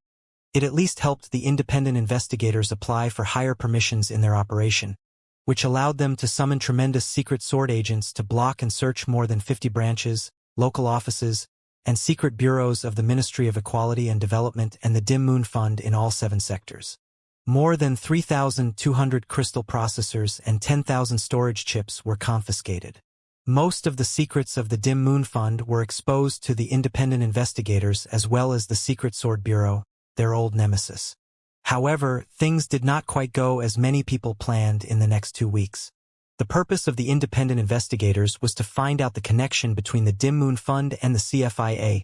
Speaker 1: it at least helped the independent investigators apply for higher permissions in their operation, which allowed them to summon tremendous secret sword agents to block and search more than 50 branches, local offices, and secret bureaus of the Ministry of Equality and Development and the Dim Moon Fund in all 7 sectors. More than 3,200 crystal processors and 10,000 storage chips were confiscated. Most of the secrets of the Dim Moon Fund were exposed to the independent investigators as well as the Secret Sword Bureau, their old nemesis. However, things did not quite go as many people planned in the next 2 weeks. The purpose of the independent investigators was to find out the connection between the Dim Moon Fund and the CFIA,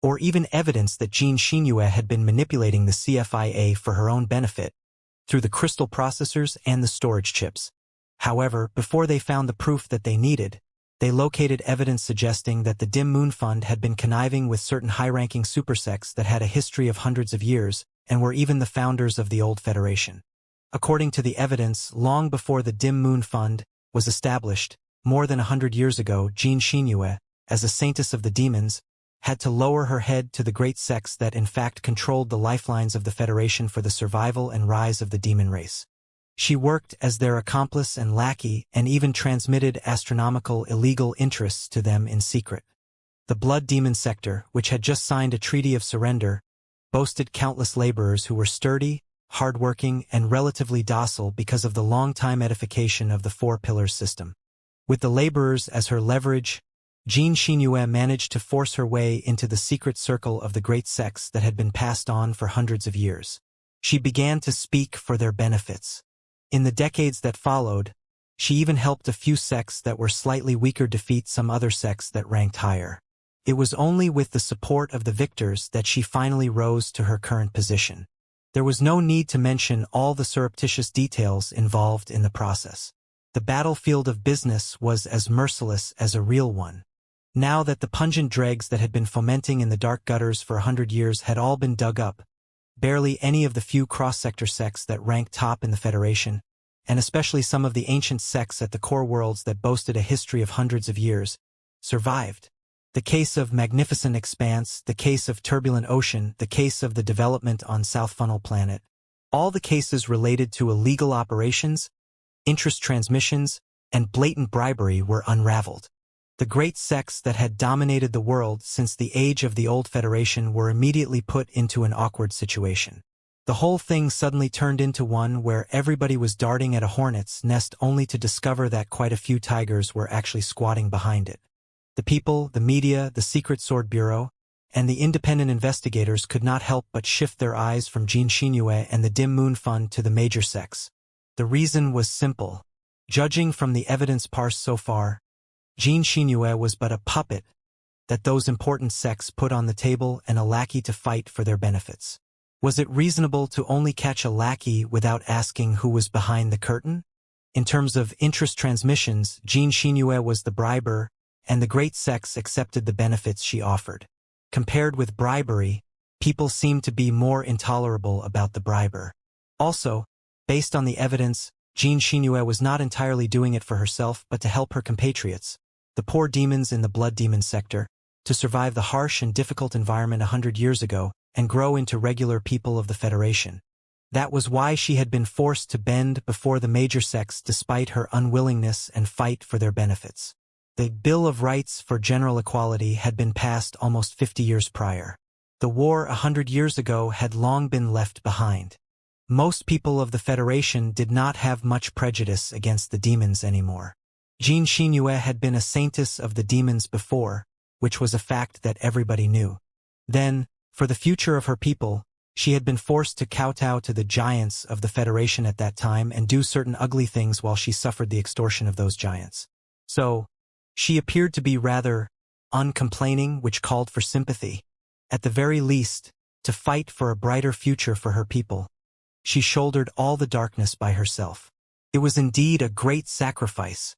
Speaker 1: or even evidence that Xianxia had been manipulating the CFIA for her own benefit, through the crystal processors and the storage chips. However, before they found the proof that they needed, they located evidence suggesting that the Dim Moon Fund had been conniving with certain high-ranking supersects that had a history of hundreds of years and were even the founders of the old Federation. According to the evidence, long before the Dim Moon Fund was established, more than 100 years ago, Xianxia, as a saintess of the demons, had to lower her head to the great sects that in fact controlled the lifelines of the Federation for the survival and rise of the demon race. She worked as their accomplice and lackey and even transmitted astronomical illegal interests to them in secret. The Blood Demon sector, which had just signed a treaty of surrender, boasted countless laborers who were sturdy, hardworking, and relatively docile because of the long-time edification of the Four Pillars system. With the laborers as her leverage, Xianxia managed to force her way into the secret circle of the great sects that had been passed on for hundreds of years. She began to speak for their benefits. In the decades that followed, she even helped a few sects that were slightly weaker defeat some other sects that ranked higher. It was only with the support of the victors that she finally rose to her current position. There was no need to mention all the surreptitious details involved in the process. The battlefield of business was as merciless as a real one. Now that the pungent dregs that had been fomenting in the dark gutters for 100 years had all been dug up, barely any of the few cross-sector sects that ranked top in the Federation, and especially some of the ancient sects at the core worlds that boasted a history of hundreds of years, survived. The case of Magnificent Expanse, the case of Turbulent Ocean, the case of the development on South Funnel Planet, all the cases related to illegal operations, interest transmissions, and blatant bribery were unraveled. The great sects that had dominated the world since the age of the old Federation were immediately put into an awkward situation. The whole thing suddenly turned into one where everybody was darting at a hornet's nest only to discover that quite a few tigers were actually squatting behind it. The people, the media, the Secret Sword Bureau, and the independent investigators could not help but shift their eyes from Xianxia and the Dim Moon Fund to the major sects. The reason was simple. Judging from the evidence parsed so far, Xianxia was but a puppet that those important sects put on the table and a lackey to fight for their benefits. Was it reasonable to only catch a lackey without asking who was behind the curtain? In terms of interest transmissions, Xianxia was the briber, and the great sects accepted the benefits she offered. Compared with bribery, people seemed to be more intolerable about the briber. Also, based on the evidence, Xianxia was not entirely doing it for herself but to help her compatriots, the poor demons in the Blood Demon sector, to survive the harsh and difficult environment 100 years ago and grow into regular people of the Federation. That was why she had been forced to bend before the major sects despite her unwillingness and fight for their benefits. The Bill of Rights for General Equality had been passed almost 50 years prior. The war 100 years ago had long been left behind. Most people of the Federation did not have much prejudice against the demons anymore. Xianxia had been a saintess of the demons before, which was a fact that everybody knew. Then, for the future of her people, she had been forced to kowtow to the giants of the Federation at that time and do certain ugly things while she suffered the extortion of those giants. So, she appeared to be rather uncomplaining, which called for sympathy. At the very least, to fight for a brighter future for her people. She shouldered all the darkness by herself. It was indeed a great sacrifice,